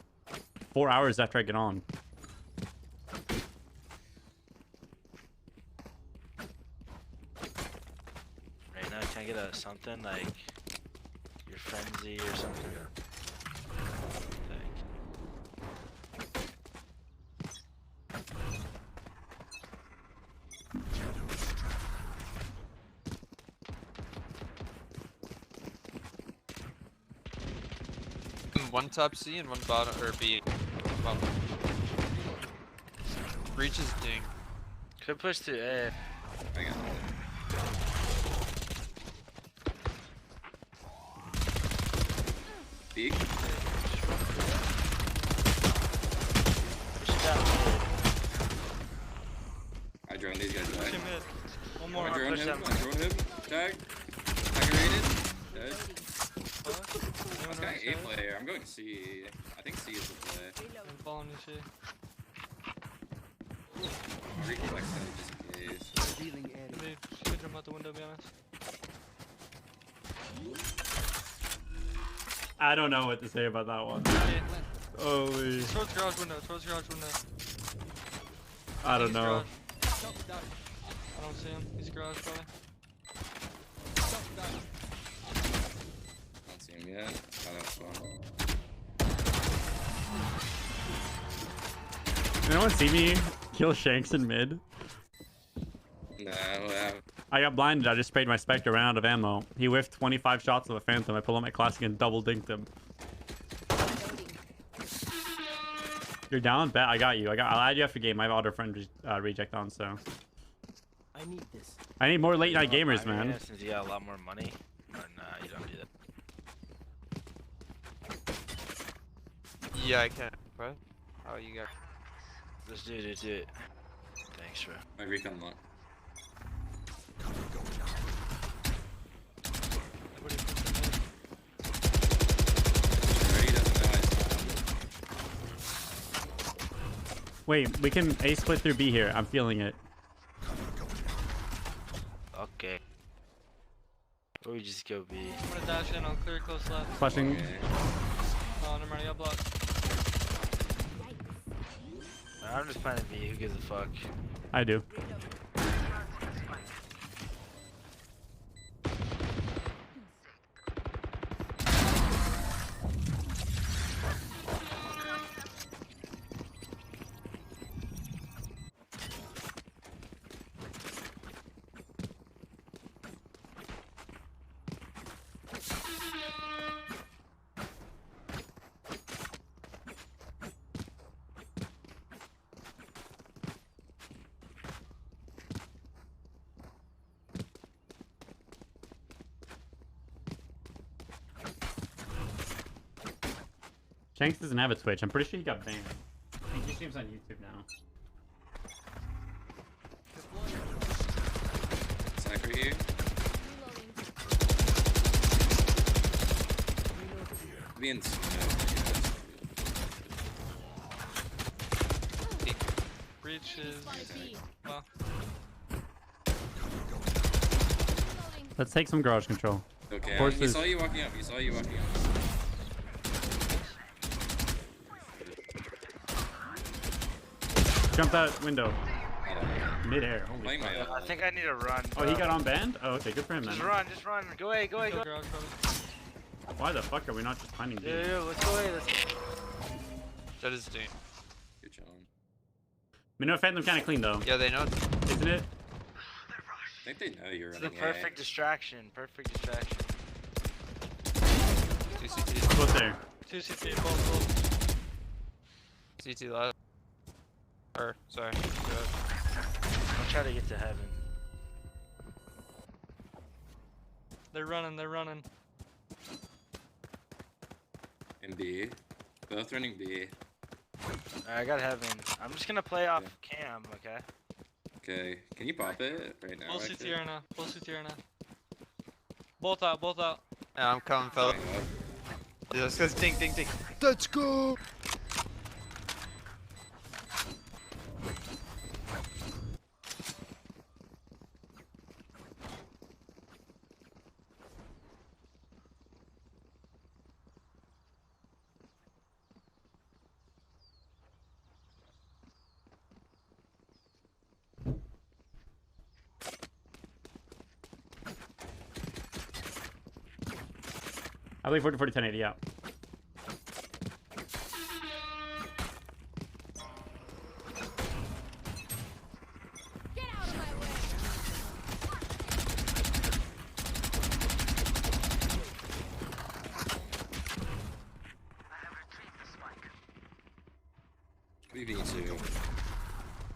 4 hours after I get on. Right now, can I get a something like your frenzy or something? One top C and one bottom or B. Well, breach is ding. Could push to A. I got it. Big. I drone these guys back. One more. I drone him. Tag. Aggravated. Dead. This guy A player. I'm going C. I think C is the play. I'm following you, shit. I'll reflex that just in case. Dealing area. Dude, should jump out the window, to be honest. I don't know what to say about that one. Holy. Towards garage window, towards garage window. I don't know. I don't see him. He's garage probably. Don't see him yet. Oh, that's fun. Anyone see me kill Shanks in mid? Nah, well, I got blinded. I just sprayed my Spectre, ran out of ammo. He whiffed 25 shots of a Phantom. I pulled out my classic and double dinked him. You're down? Bet I got you. I'll add you after game. I have auto friend reject on, so. I need this. I need more late night gamers, man. Yeah, since you got a lot more money. But nah, you don't need it. Yeah, I can. What? Oh, you got. Let's do it. Thanks, bro. my recon lock. Wait, we can A split through B here. I'm feeling it. Okay. Or we just go B. I'm gonna dash in, I'll clear close left. Flashing. Oh, never mind, I got blocked. I'm just planning B, who gives a fuck? I do. Shanks doesn't have a Twitch. I'm pretty sure he got banned. I think he streams on YouTube now. Cypher here. Being Breaches. Well. Let's take some garage control. Okay, Horses. he saw you walking up. He saw you walking up. Jump that window. Mid-air. Holy fuck. I think I need to run. Oh, he got on band? Oh, okay, good for him, man. Just run, just run. Go away, go away, go. Why the fuck are we not just finding B? Yeah, let's go away. Let's go. That is deep. You're chilling. Minnow Phantom kind of clean though. Yeah, they know. Isn't it? I think they know you're It's running the perfect distraction. Perfect distraction. 2 CT. Both there. 2 CT, both. CT left. Or, sorry. Good. I'll try to get to heaven. They're running, they're running. In B. Both running B. Alright, I got heaven. I'm just gonna play off cam, okay? Okay. Can you pop it right now? Full CT actually? right now. Full CT right now. Both out, both out. Yeah, I'm coming, fella. Yeah, let's go ding, ding, ding. Let's go! I believe 40, 40, 1080, yeah. Get out of my way. BB2.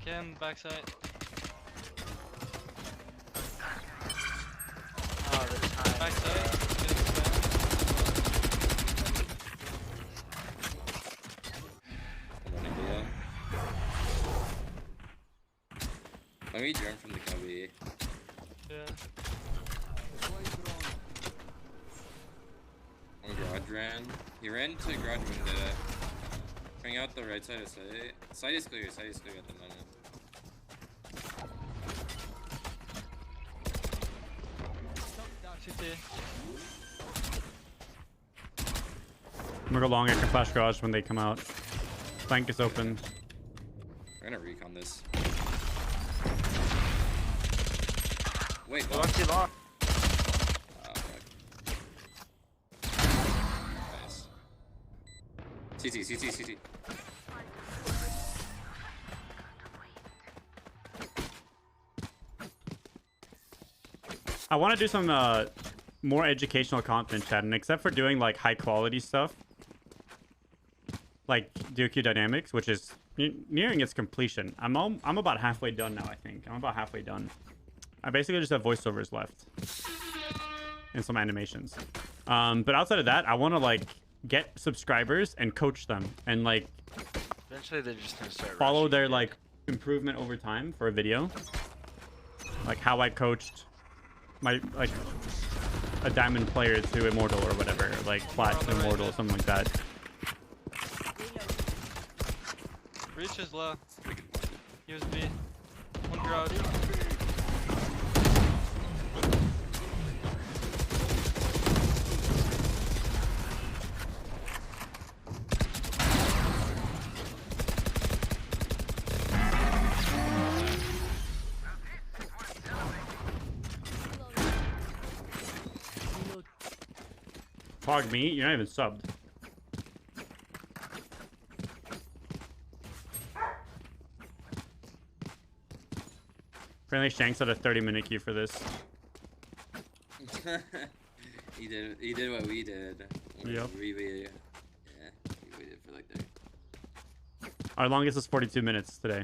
Cam, backside. Oh, the time. Backside. Let me drone from the cubby. Yeah. One garage ran. He ran to garage window. Bring out the right side of site. Site is clear. Site is clear at the moment. I'm gonna go long. I can flash garage when they come out. Flank is open. We're gonna recon this. Wait, Long too long. Nice. CT. I want to do some more educational content, chat, and except for doing like high quality stuff, like DQ Dynamics, which is nearing its completion. I'm about halfway done now. I think I'm about halfway done. I basically just have voiceovers left and some animations. But outside of that, I want to like get subscribers and coach them and like Eventually they're just gonna start follow rushing their you. like improvement over time for a video, like how I coached my like a diamond player to immortal or whatever, like flat to immortal, something like that. Reach is low. USB. One garage. Pog me, you're not even subbed. Apparently Shanks had a 30-minute queue for this. He did what we did. Yep. We waited for like 30. Our longest is 42 minutes today.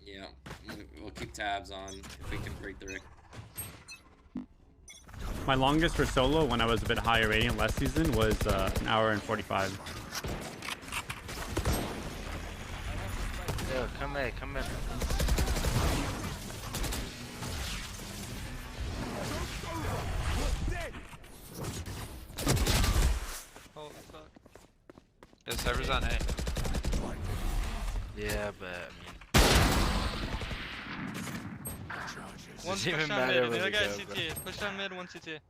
Yeah. We'll keep tabs on if we can break the record. My longest for solo when I was a bit higher rating last season was an hour and 45. Yo, come here, come here. Holy fuck. The server's on A. Yeah, but I mean, One doesn't even push down matter mid, where the other they guy's go, bro. CT. Push down mid, one CT. CT,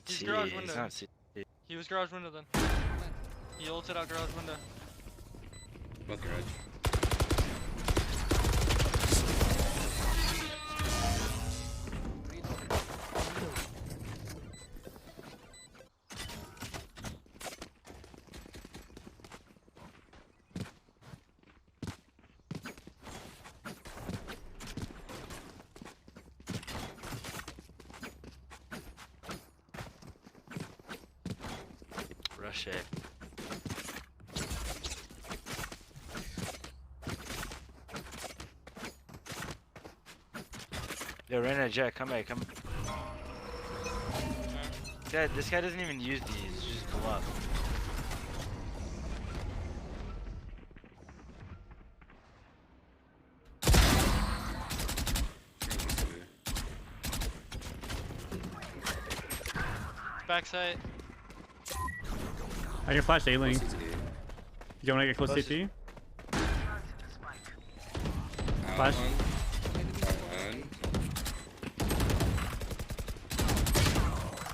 He's garage he's window. not CT. He was garage window then. He ulted out garage window. Both garage. Rush it. Yo, Reyna, Jet, come back, come. Jet, this guy doesn't even use these, just bluff. Backside. I can flash A-Link. You want to get close Close. CT? Out Flash. one.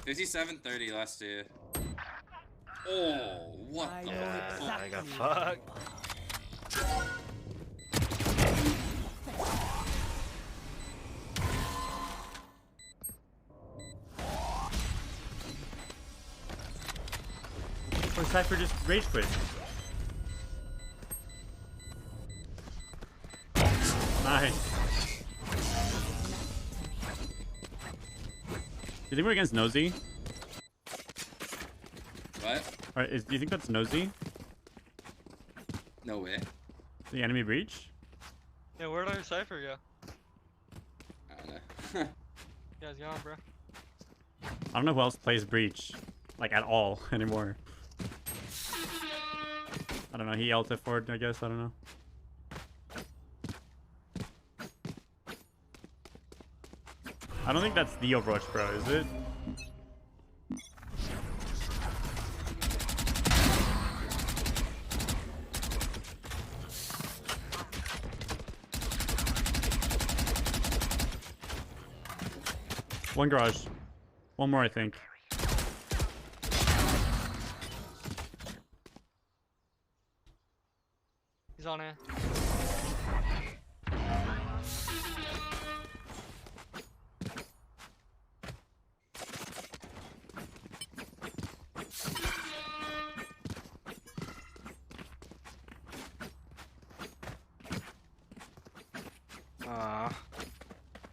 57-30 last year. Oh, what the fuck? I got fucked. Or Cypher just rage quit. Nice. Do you think we're against Nosy? What? Or do you think that's Nosy? No way. The enemy breach? Yeah, where'd our Cypher go? I don't know. You guys gone, bro. I don't know who else plays breach, like at all anymore. I don't know. He ulted for it, I guess. I don't know. I don't think that's the Overwatch Pro, is it? One garage. One more, I think. He's on A.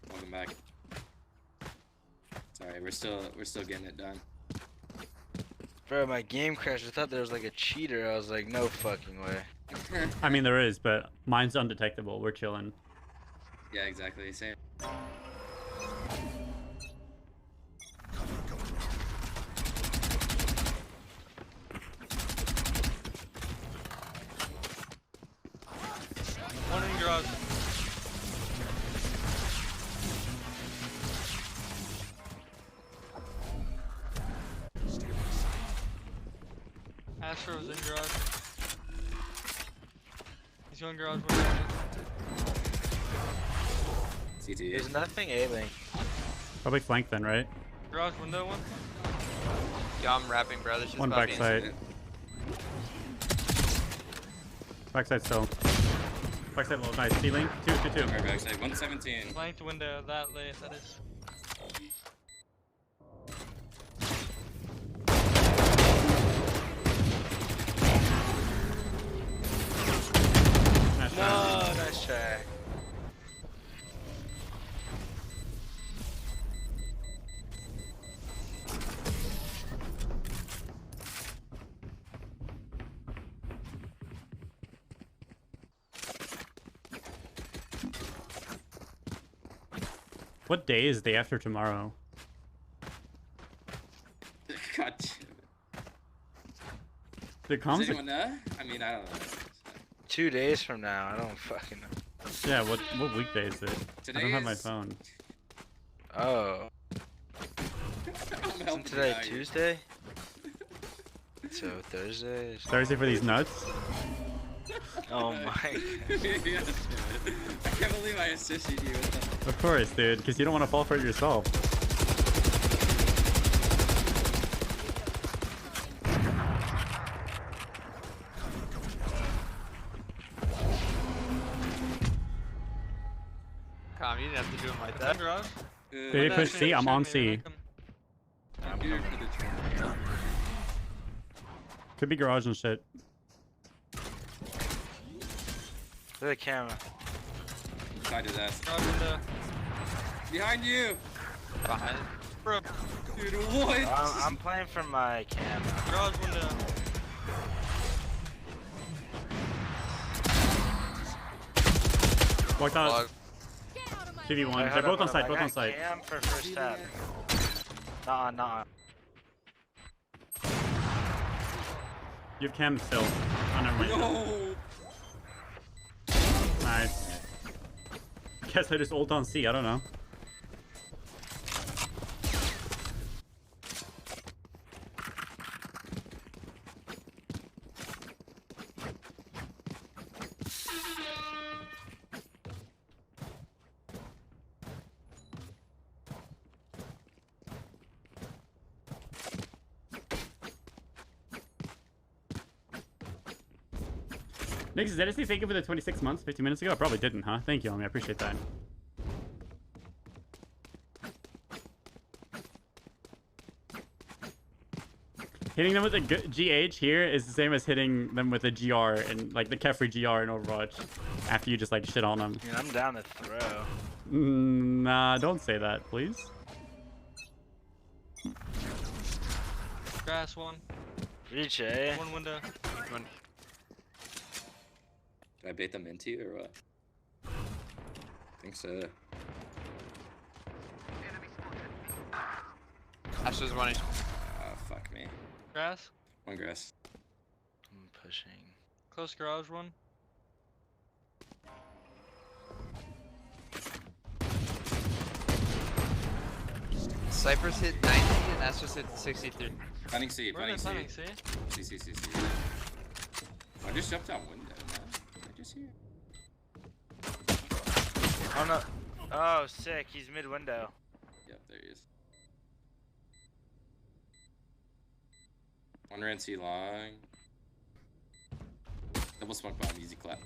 Welcome back. Sorry, we're still getting it done. Bro, my game crashed. I thought there was like a cheater. I was like, no fucking way. I mean, there is, but mine's undetectable. We're chilling. Yeah, exactly. Same. One in garage. Astro's in garage. He's going garage window. CT. There's nothing A-Link. Probably flank then, right? Garage window one. Yeah, I'm rapping, bro. This One backside. Backside still. Backside low. Nice. C-Link. 2. Alright, backside. 117. Flanked window that late, that is. No, nice try. What day is day after tomorrow? God. The Does comms. anyone know? I mean, I don't know. 2 days from now, I don't fucking know. Yeah, what weekday is it? I don't have my Today's- phone. Oh. I'm Isn't helping today you out here. Tuesday? So Thursday? is- Thursday for these nuts? Oh my god. Yes, dude. I can't believe I assisted you with that. Of course, dude, because you don't want to fall for it yourself. Calm, you didn't have to do it like that. Garage? Did they push C? I'm on C. I'm here for the training. Could be garage and shit. Look at the camera. Side his ass. Garage window. Behind you! Behind. Bro. Dude, what? I'm playing from my camera. Garage window. Walked out. 2v1. They're both on site, both on site. Cam for first tap. Nah. You have cam still. Oh, never mind. No! Nice. Guess I just ult on C, I don't know. Nix, did I say thank you for the 26 months 15 minutes ago? I probably didn't, huh? Thank you, homie. I appreciate that. Hitting them with a GH here is the same as hitting them with a GR and like the Kefri GR in Overwatch after you just like shit on them. I mean, I'm down to throw. Nah, don't say that, please. Grass one. Reach A. One window. One. Did I bait them into you or what? I think so. Ashes running. Oh, fuck me. Grass. One grass. I'm pushing. Close garage one. Cypher's hit 90 and Astro's hit 63. Planning C, We're in planning C. C. C. I just jumped out window, man. I just hear. Oh no. Oh, sick. He's mid window. Yep, there he is. One ran C long. Double smoke bomb, easy clap.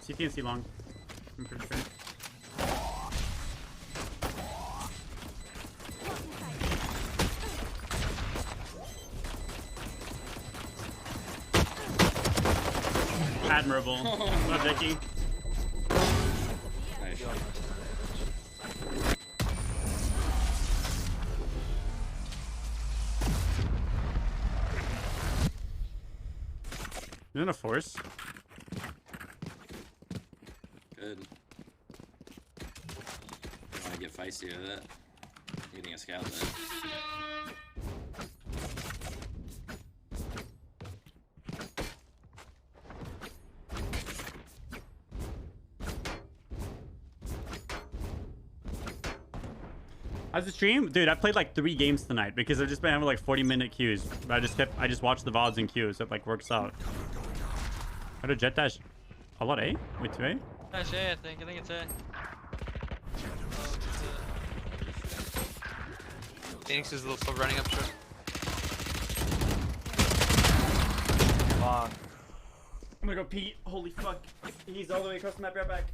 CT and C long. I'm pretty sure. Admirable. What up, Vicky? Nice. Isn't it a force? Good. I want to get feisty with it. I'm getting a scout though. How's the stream? Dude, I played like 3 games tonight because I've just been having like 40-minute queues. But I just watched the VODs and queues, so it like works out. How to jet dash? A lot A? Wait, 2A? Dash A, I think it's A. Phoenix is a little slow running up short. Long. I'm gonna go pee. Holy fuck. He's all the way across the map, right back.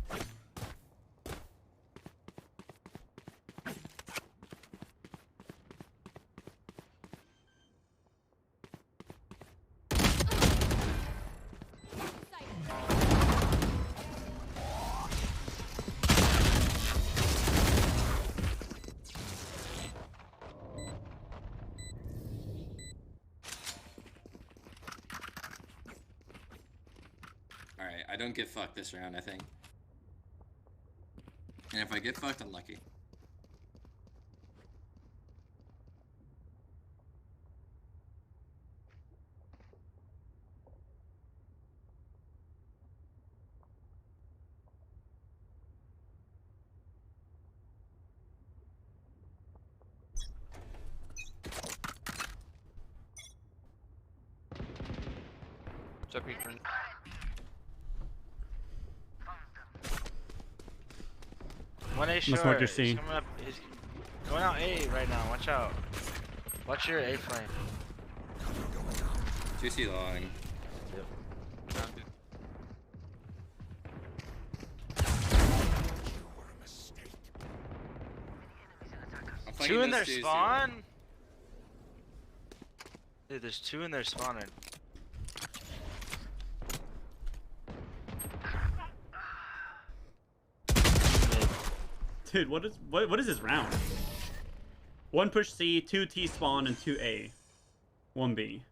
I don't get fucked this round, I think. And if I get fucked, I'm lucky. Jet peek turn. One A Must short. mark your He's C. coming up. He's going out A right now. Watch out. Watch your A flame. 2C long. I'm playing Two in their this 2C. spawn? Dude, there's two in their spawner. Dude, what is this round? 1 push C, 2 T spawn, and 2 A. 1 B.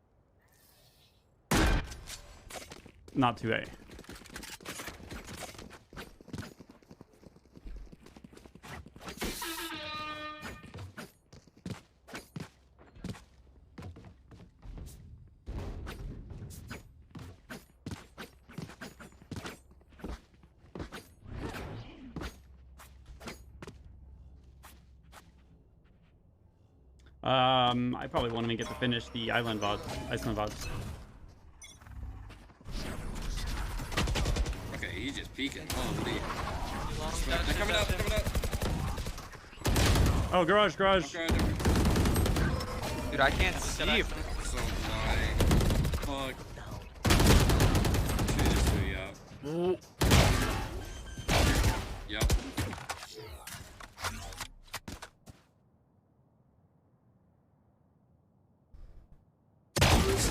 Not 2 A. I probably won't even get to finish the Iceland VOD. Iceland VODs. Okay, he's just peeking. Holy. They're coming up, coming up. Oh, garage. Dude, I can't see. So blind. Fuck. Should just do yup. Yup.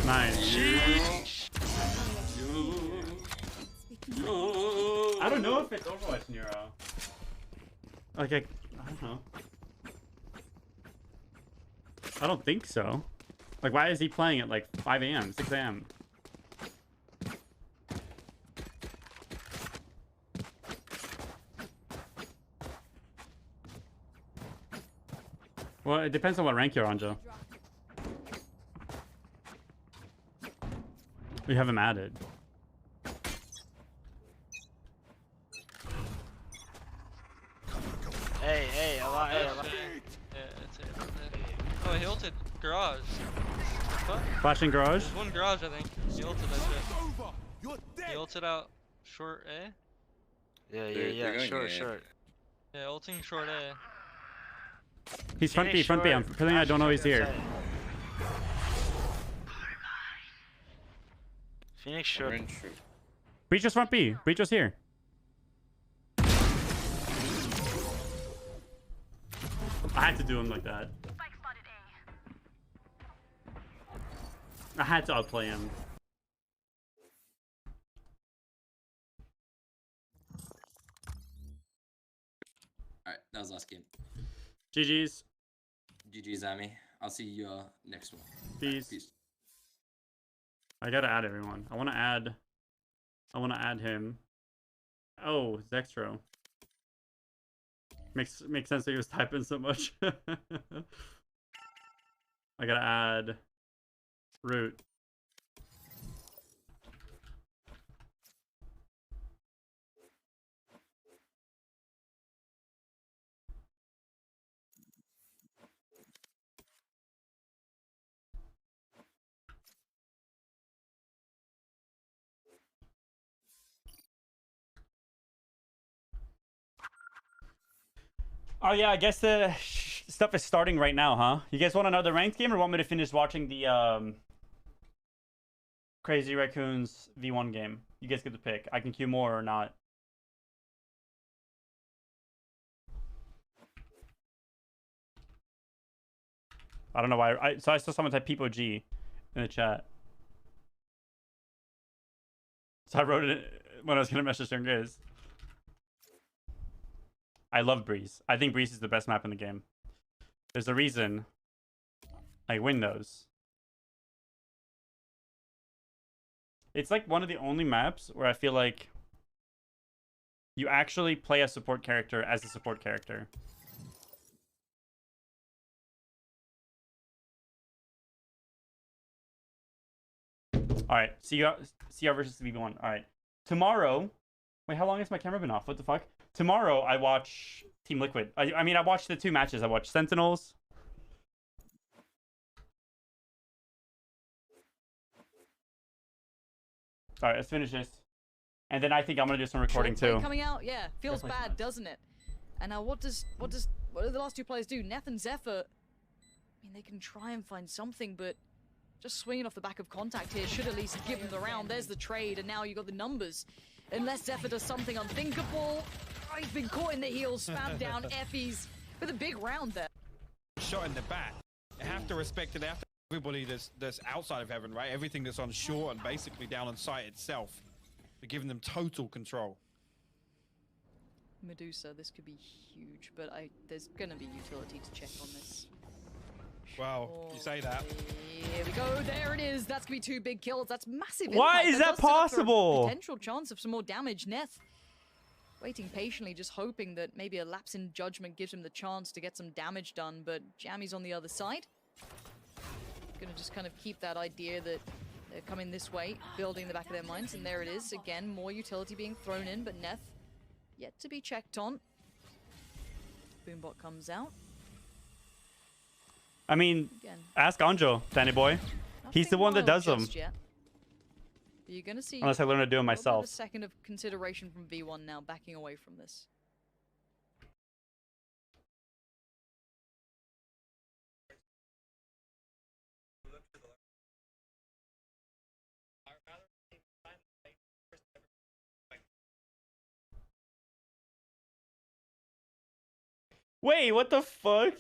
Nice. I don't know if it's Overwatch Nero. Like, I don't know. I don't think so. Like, why is he playing at like 5 a.m., 6 a.m.? Well, it depends on what rank you're on, Joe. We have him added. Hey, a lot. Yeah, it's it. Oh, he ulted garage. What? Flashing garage? There's one garage, I think. He ulted that shit. He ulted out short A? Yeah. Short. Yeah, ulting short A. He's front B. I'm feeling I don't know he's here. Phoenix short. Breacher's front B. Breacher's here. I had to do him like that. I had to outplay him. Alright, that was last game. GG's. GG's, Amy. I'll see you next one. Peace. Peace. I gotta add everyone. I wanna add him. Oh, Zextro. Makes sense that he was typing so much. I gotta add Root. Oh yeah, I guess the stuff is starting right now, huh? You guys want another ranked game or want me to finish watching the Crazy Raccoons V1 game? You guys get to pick. I can queue more or not. I don't know why. So I saw someone type Peepo G in the chat. So I wrote it when I was gonna message them guys. I love Breeze. I think Breeze is the best map in the game. There's a reason I win those. It's like one of the only maps where I feel like You actually play a support character as a support character. Alright, CR versus VB1. Alright. Tomorrow... Wait, how long has my camera been off? What the fuck? Tomorrow, I watch Team Liquid. I mean, I watched the 2 matches. I watched Sentinels. Alright, let's finish this. And then I think I'm gonna do some recording too. Coming out, yeah. Feels bad, doesn't it? And now what do the last 2 players do? Neth and Zephyr, I mean, they can try and find something, but just swinging off the back of contact here should at least give them the round. There's the trade, and now you got the numbers. Unless Zephyr does something unthinkable. Oh, he's been caught in the heels, spammed down. Effie's with a big round there. Shot in the back. They have to respect it after everybody that's outside of heaven, right? Everything that's on shore and basically down on site itself. They're giving them total control. Medusa, this could be huge, but there's gonna be utility to check on this. Wow, you say that. Here we go, there it is. That's gonna be 2 big kills. That's massive. Why impact. is that does set up for a possible? Potential chance of some more damage. Neth waiting patiently, just hoping that maybe a lapse in judgment gives him the chance to get some damage done, but Jammy's on the other side. Gonna just kind of keep that idea that they're coming this way, building in the back of their minds, and there it is. Again, more utility being thrown in, but Neth yet to be checked on. Boombot comes out. I mean, Again. ask Anjo, Danny boy. He's the one that does them. Yet. You're gonna see. Unless I learn to do it myself. A second of consideration from V1 now, backing away from this. Wait, what the fuck?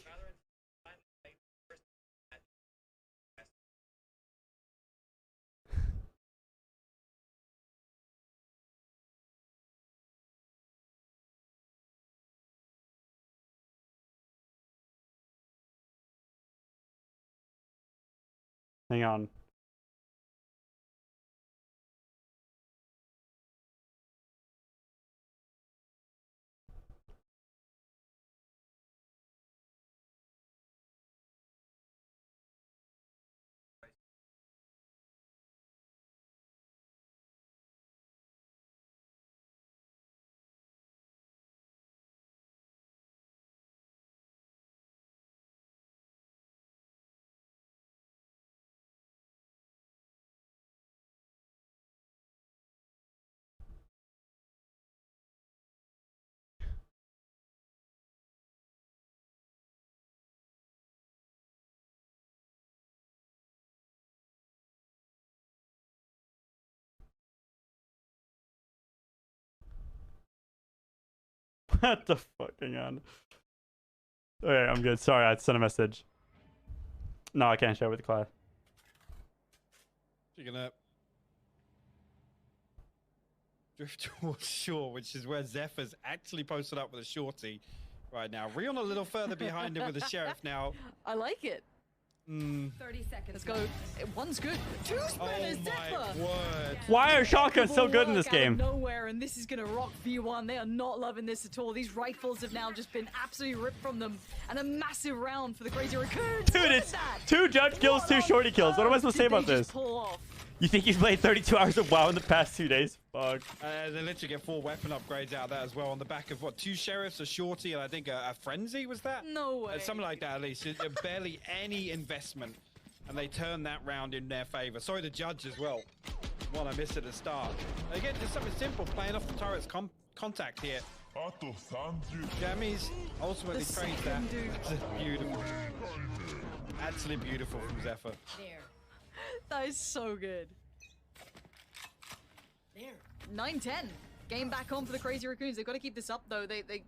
Hang on. What the fuck? Hang on. Okay, I'm good. Sorry, I sent a message. No, I can't share with the class. You're gonna drift towards shore, which is where Zephyr's actually posted up with a shorty right now. Rion a little further behind him with the sheriff now. I like it. 30 seconds. Let's go. One's good. 2 spinners, Zephyr. Word. Why are shotguns so good in this game? Nowhere, and this is gonna rock V1. They are not loving this at all. These rifles have now just been absolutely ripped from them, and a massive round for the Crazy Raccoons. Dude, it's 2 judge kills, 2 shorty kills. What am I supposed to say about this? You think he's played 32 hours of WoW in the past 2 days? Fuck. They literally get 4 weapon upgrades out of that as well on the back of what, 2 sheriffs, a shorty, and I think a frenzy was that? No way. Something like that at least. Barely any investment, and they turn that round in their favor. Sorry, the judge as well. One I missed at the start. Again, just something simple, playing off the turret's contact here. Jammies ultimately trades that. That's beautiful. Absolutely beautiful from Zephyr. That is so good. 9-10. Game back on for the Crazy Raccoons. They've got to keep this up, though. They've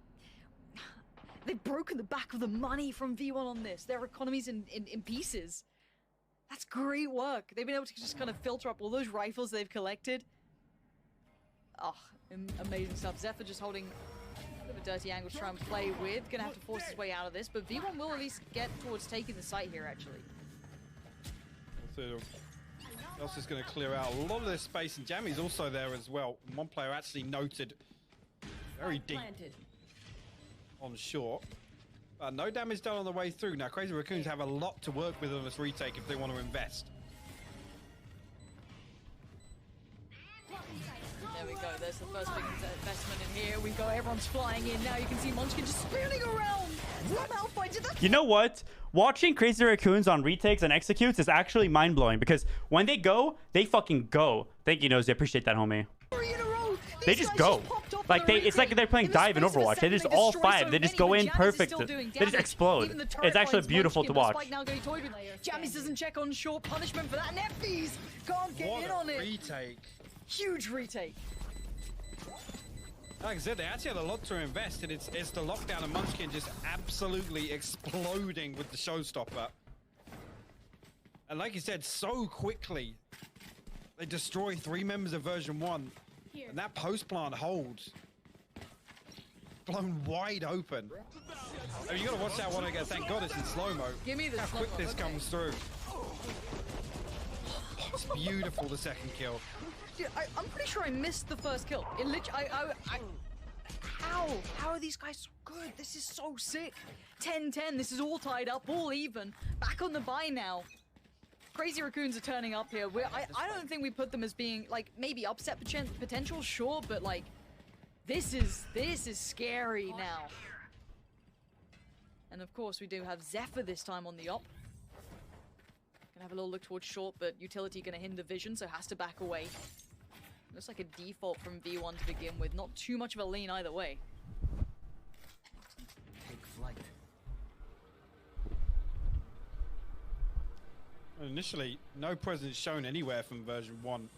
broken the back of the money from V1 on this. Their economy's in pieces. That's great work. They've been able to just kind of filter up all those rifles they've collected. Oh, amazing stuff. Zephyr just holding a bit of a dirty angle to try and play with. Gonna have to force his way out of this, but V1 will at least get towards taking the site here, actually. So, else is going to clear out a lot of this space, and Jammy's also there as well. One player actually noted very deep on short. No damage done on the way through. Now, Crazy Raccoons have a lot to work with on this retake if they want to invest. There we go. There's the first big investment in here. We go. Everyone's flying in now. You can see Munchkin just spinning around. Malphite, did that? You know what? Watching Crazy Raccoons on retakes and executes is actually mind-blowing because when they go, they fucking go. Thank you, Nosy. I appreciate that, homie. They just go. Like it's like they're playing dive in Overwatch. They just all five. They just go in perfect. They just explode. It's actually beautiful to watch. Jammies doesn't check on short. Punishment for that. Nephies can't get in on it. Retake. Huge retake. Like I said, they actually had a lot to invest, and it's the lockdown and Munchkin just absolutely exploding with the showstopper. And like you said, so quickly, they destroy 3 members of version 1, and that post plant holds. Blown wide open. I mean, you gotta watch that one again. Thank God it's in slow-mo. Give me the how quick this comes through. It's beautiful, the second kill. Dude, I'm pretty sure I missed the first kill. It literally, how are these guys so good? This is so sick. 10-10. This is all tied up, all even. Back on the buy now. Crazy Raccoons are turning up here. I don't think we put them as being like maybe upset potential, sure, but like this is scary now. And of course we do have Zephyr this time on the op. Gonna have a little look towards short, but utility gonna hinder vision, so has to back away. Looks like a default from V1 to begin with. Not too much of a lean either way. Take flight. Initially, no presence shown anywhere from version 1.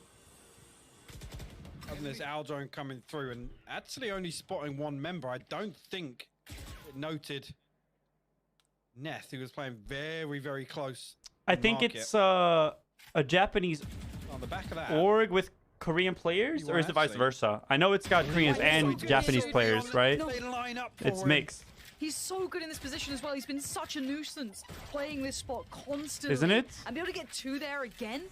Other than this owl drone coming through, and actually only spotting 1 member. I don't think it noted Neth, who was playing very, very close. I think it's a Japanese on the back of that org with Korean players, or is it vice versa? I know it's got Koreans and Japanese players, right? It's mixed. He's so good in this position as well. He's been such a nuisance playing this spot constantly. Isn't it? And be able to get 2 there again.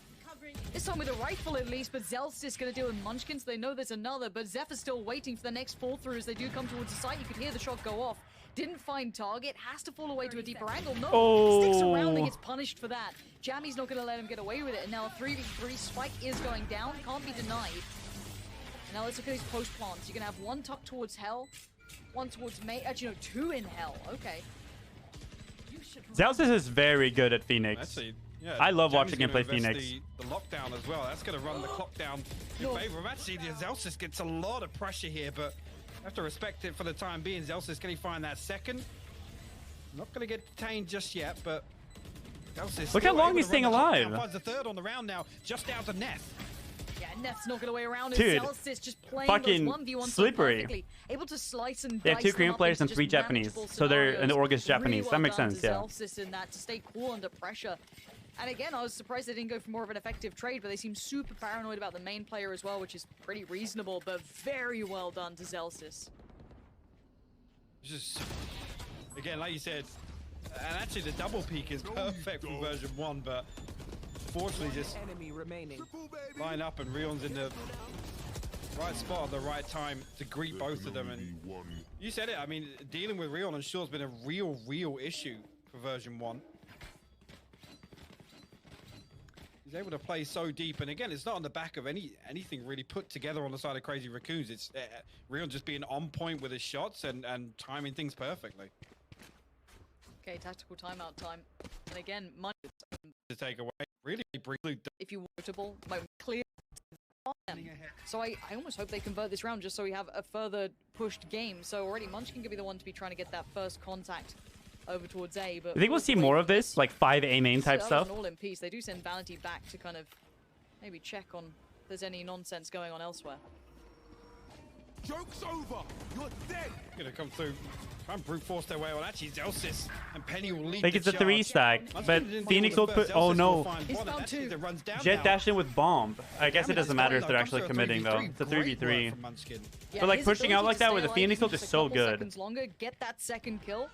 This time with a rifle at least, but Zel's just going to deal with Munchkin, so they know there's another. But Zephyr's still waiting for the next fall through as they do come towards the site. You could hear the shot go off. Didn't find target, has to fall away to a deeper angle. No, sticks around and gets punished for that. Jammy's not going to let him get away with it. And now a 3v3 spike is going down, can't be denied. And now let's look at these post plants. You're going to have 1 tucked towards hell, 1 towards May. Actually, no, 2 in hell. Okay. Zelsis is very good at Phoenix. Actually, yeah, I love Jammy's watching him play gonna invest Phoenix. The lockdown as well. That's going to run the clock down in favor of actually. The Zelsis gets a lot of pressure here, but have to respect it for the time being. Zelsis, can he find that second? Not going to get detained just yet, but Zelsis look how long he's staying alive. Finds the 3rd on the round now, just down to Neth. Yeah, Neth's not going to way around. Dude, Zelsis just playing fucking those 1v1 slippery. So able to slice and They have 2 Korean players and 3 Japanese, so they're and the org is Japanese. Really That makes well sense, done yeah. to Zelsis in that to stay cool under pressure. And again, I was surprised they didn't go for more of an effective trade, but they seem super paranoid about the main player as well, which is pretty reasonable, but very well done to Zelsis. Just again, like you said, and actually the double peek is perfect from version 1, but fortunately just line up and Rion's in the right spot at the right time to greet both of them. And you said it, I mean, dealing with Rion and Shaw's been a real issue for version 1. He's able to play so deep, and again, it's not on the back of anything really put together on the side of Crazy Raccoons. It's Rion just being on point with his shots and timing things perfectly. Okay, tactical timeout time. And again, money to take away. Really briefly. If you notable, like clear. So I almost hope they convert this round just so we have a further pushed game. So already Munchkin could be the one to be trying to get that first contact over towards A. But I think we'll see more of this, like 5 A main type stuff. An all in piece. They do send Vanity back to kind of maybe check on if there's any nonsense going on elsewhere. Joke's over. You're dead. Gonna come through. Try and brute force their way on. Actually, Zelsis and Penny will lead. I think it's a 3 stack, but Phoenix will put. Oh no! Jet dash in with bomb. I guess it doesn't matter if they're actually committing though. It's a 3v3. But like pushing out like that with the Phoenix ult is so good. Seconds longer, get that second kill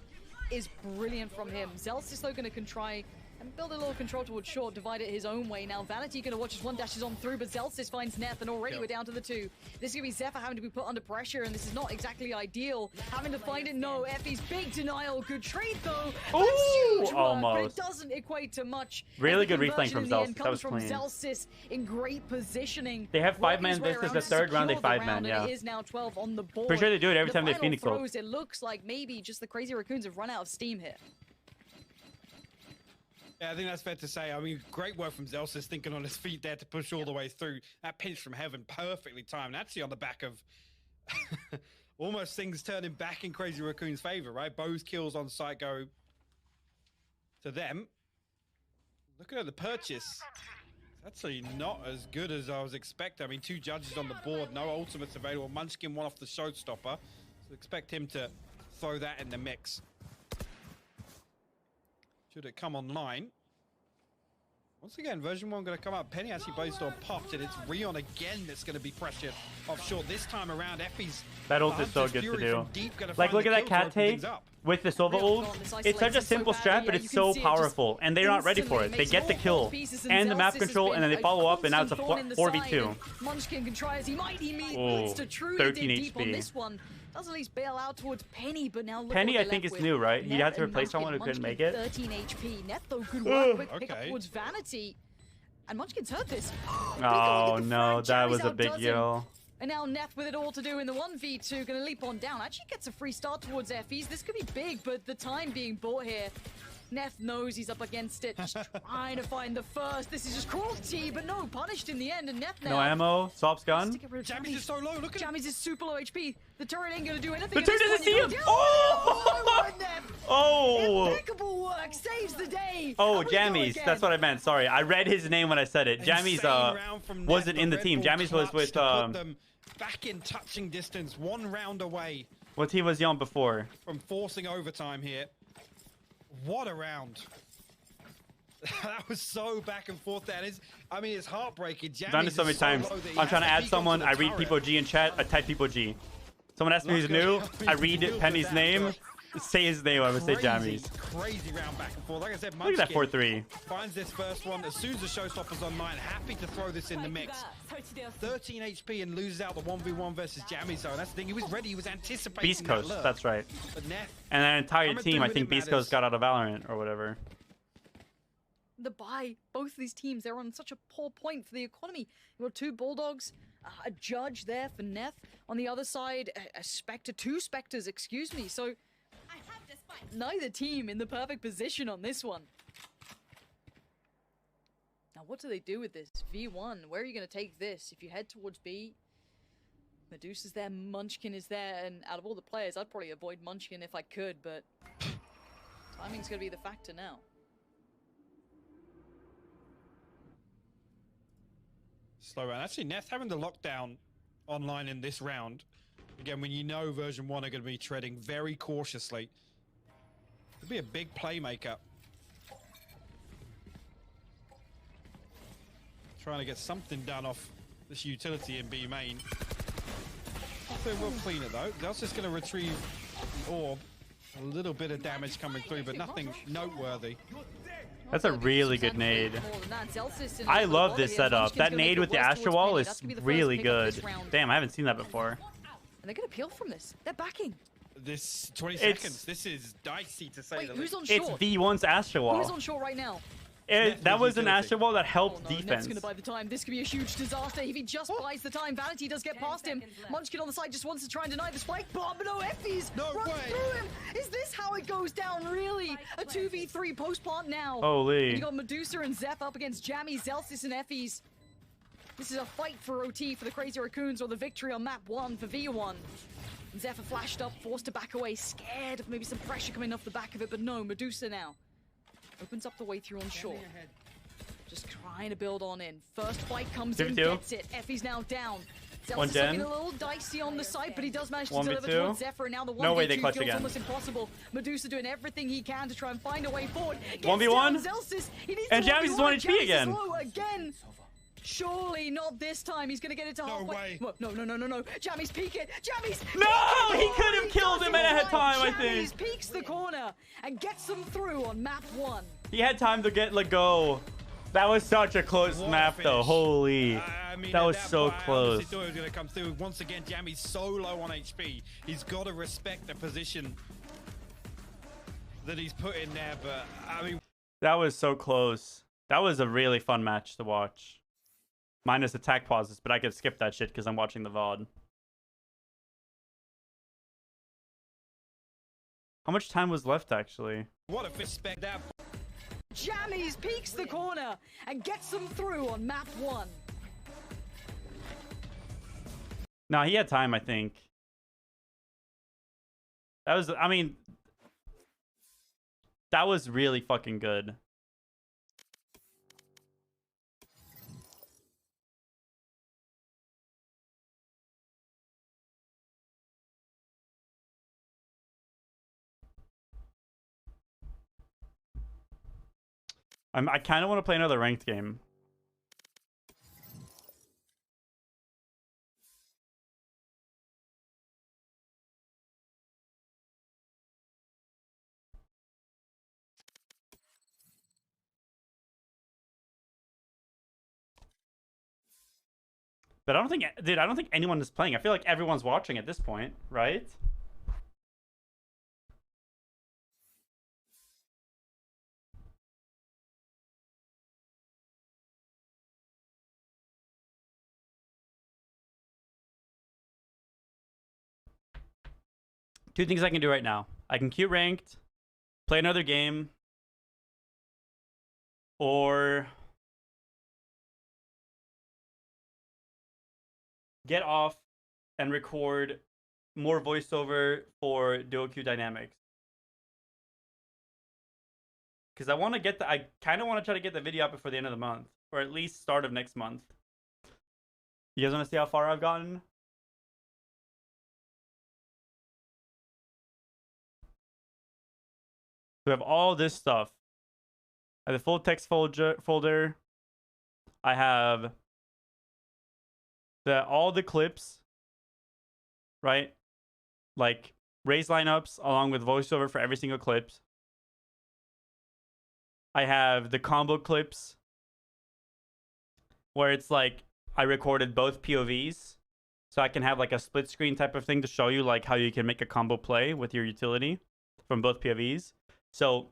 is brilliant from him. Zelsis though going to try and and build a little control towards short, divide it his own way. Now Vanity gonna watch as one dashes on through, but Zelsis finds Neth, and already we're down to the 2. This is gonna be Zephyr having to be put under pressure, and this is not exactly ideal. Having to find it, no. Effie's big denial, good trade though. That's huge work, almost. but it doesn't equate to much. Really And the good replaying conversion from in the Zelsis. end That comes was from clean. Zelsis in great positioning. They have 5 Working man. his way This is around the to 3rd round. They secure the 5 man. round, and Yeah. It is now 12 on the board. Pretty sure they do it every The time they final Phoenix ult. throws, it looks like maybe just the Crazy Raccoons have run out of steam here. Yeah, I think that's fair to say. I mean, great work from Zelsis thinking on his feet there to push all the way through. That pinch from heaven, perfectly timed. Actually on the back of almost things turning back in Crazy Raccoon's favor, right? Bo's kills on site go to them. Looking at the purchase, it's actually not as good as I was expecting. I mean, 2 judges on the board, no ultimates available. Munchkin one off the showstopper. So expect him to throw that in the mix. Should it come online? Once again, version 1 going to come up. Penny actually based on popped, and it's Rion again that's going to be pressured offshore. This time around, Effie's That ult is so good to do. Like, look at that cat take with the Sova ult. It's such a simple strat, but it's so powerful, and they're not ready for it. They get the kill and the map control, and then they follow up, and now it's a 4v2. Munchkin can try as he might. He Oh, needs to truly 13 dig deep on HP. this one. Does at least bail out towards Penny, but now look Penny, what I think, they're is left new, with. right? He Neth had to and replace someone who couldn't make it. 13 HP. Neth, though, good work. Quick pick up Okay. towards Vanity. And Munchkin's heard this. Oh no, that was a Jammy's big outdoes him. yell. And now Neth with it all to do in the 1v2, gonna leap on down. Actually gets a free start towards Effie's. This could be big, but the time being bought here. Neth knows he's up against it, just trying to find the first. This is just cruelty, but no, punished in the end. And Neth now. No ammo. Sop's gun. Jammy's is so low. Look at Jammy's is super low HP. The turret ain't gonna do anything. The at turret this doesn't point. see him. Oh! Oh! Impeccable work, saves the day. Oh, And we go Jammies. again. That's what I meant. Sorry, I read his name when I said it. Jammies wasn't in the team. Jammies was with them back in touching distance, 1 round away what team was he on before? from forcing overtime here. What a round. That was so back and forth. That is, I mean, it's heartbreaking. I've done this so many times. I'm trying to add someone. I read people G in chat. I type people G. Someone asks me who's new. I read Penny's name. Say his name. I would say Jammies. Crazy round back and forth. Like I said, Look at that Munchkin 4-3. finds this first one as soon as the showstopper's online. Happy to throw this in the mix. 13 HP and loses out the 1v1 versus Jammy zone. That's the thing. He was ready. He was anticipating Beast that Coast. lurk. That's right. But Neth, And that entire coming team, through I with think it Beast matters. Coast got out of Valorant or whatever. The buy, both of these teams, they're on such a poor point for the economy. You've got 2 Bulldogs, a Judge there for Neth. On the other side, a Spectre, 2 Spectres, excuse me. So, neither team in the perfect position on this one. Now, what do they do with this? V1, where are you going to take this? If you head towards B, Medusa's there, Munchkin is there, and out of all the players, I'd probably avoid Munchkin if I could, but timing's going to be the factor now. slow round. Actually, Neth having the lockdown online in this round. Again, when you know version 1 are going to be treading very cautiously. Could be a big playmaker. Trying to get something done off this utility in B main. Hopefully we'll clean it though. That's just going to retrieve the orb. A little bit of damage coming through, but nothing noteworthy. That's a really good nade. I love this setup. That nade with the Astro Wall is really good. Damn, I haven't seen that before. And they're going to peel from this. They're backing. This 20 seconds. This is dicey to say. Wait, who's on It's short? V1's Astro Wall. Who's on short right now? That was an Astro Wall that helped Net's defense. going to buy the time. This could be a huge disaster. If he just buys the time, Vanity does get past him. Munchkin on the side just wants to try and deny the spike bomb, but no, Effie's run through him. Is this how it goes down, really? A 2v3 post-plant now. Holy. And you got Medusa and Zeph up against Jammy, Zelsis, and Effie's. This is a fight for OT for the Crazy Raccoons, or the victory on map 1 for V1. Zephyr flashed up, forced to back away, scared of maybe some pressure coming off the back of it, but no, Medusa now opens up the way through on shore. Just trying to build on in. First fight comes in, gets it. Effie's now down. One Zelsis gen. looking a little dicey on the side, but he does manage to 1v2. deliver towards Zephyr, and now the 1v2 No way they clutch feels again. almost impossible. Medusa doing everything he can to try and find a way forward. Gets 1v1. down Zelsis. He needs And to Jammies is 1 HP Jammies is again. low again. Surely not this time. He's gonna get it to halfway. way. No. Jammy's peek it. Jammy's. No, he could have killed him at a time, I Jammy's think. peeks the corner and gets them through on map 1. He had time to let go. That was such a close map, though. Holy. I mean, that at was so point, I close. honestly thought it was going to come through. Once again, Jammy's so low on HP. He's got to respect the position that he's put in there. But, I mean... That was so close. That was a really fun match to watch. Minus attack pauses, but I could skip that shit because I'm watching the VOD. How much time was left, actually? What a respect that... Jammy's peeks the corner and gets them through on map 1. No, he had time, I think. That was, I mean... That was really fucking good. I kind of want to play another ranked game. But I don't think, dude, I don't think anyone is playing. I feel like everyone's watching at this point, right? Two things I can do right now. I can queue ranked, play another game, or get off and record more voiceover for duo queue dynamics. Because I want to get I kind of want to try to get the video up before the end of the month, or at least start of next month. You guys want to see how far I've gotten? We have all this stuff. I have the full text folder. I have all the clips, right? Like raise lineups along with voiceover for every single clip. I have the combo clips where it's like I recorded both POVs, so I can have like a split screen type of thing to show you like how you can make a combo play with your utility from both POVs. So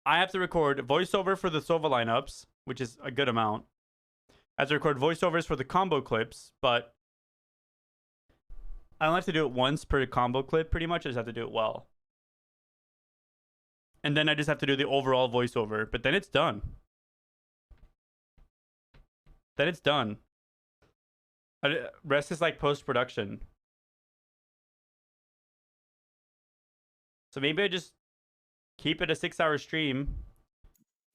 I have to record voiceover for the Sova lineups, which is a good amount. I have to record voiceovers for the combo clips, but I don't have to do it once per combo clip, pretty much. I just have to do it well. And then I just have to do the overall voiceover, but then it's done. Then it's done. Rest is like post-production. So maybe I just keep it a 6-hour stream.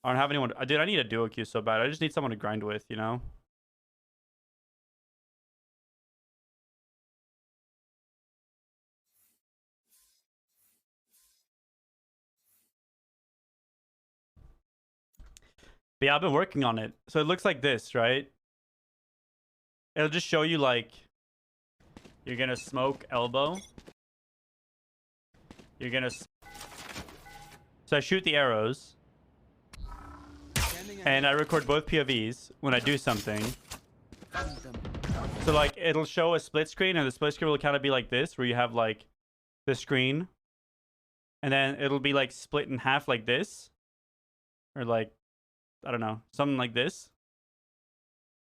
I don't have anyone. Dude, I need a duo queue so bad. I just need someone to grind with, you know? But yeah, I've been working on it. So it looks like this, right? It'll just show you like you're gonna smoke elbow. You're gonna. So I shoot the arrows. And I record both POVs when I do something. So like it'll show a split screen, and the split screen will kind of be like this, where you have like the screen, and then it'll be like split in half like this, or like I don't know, something like this.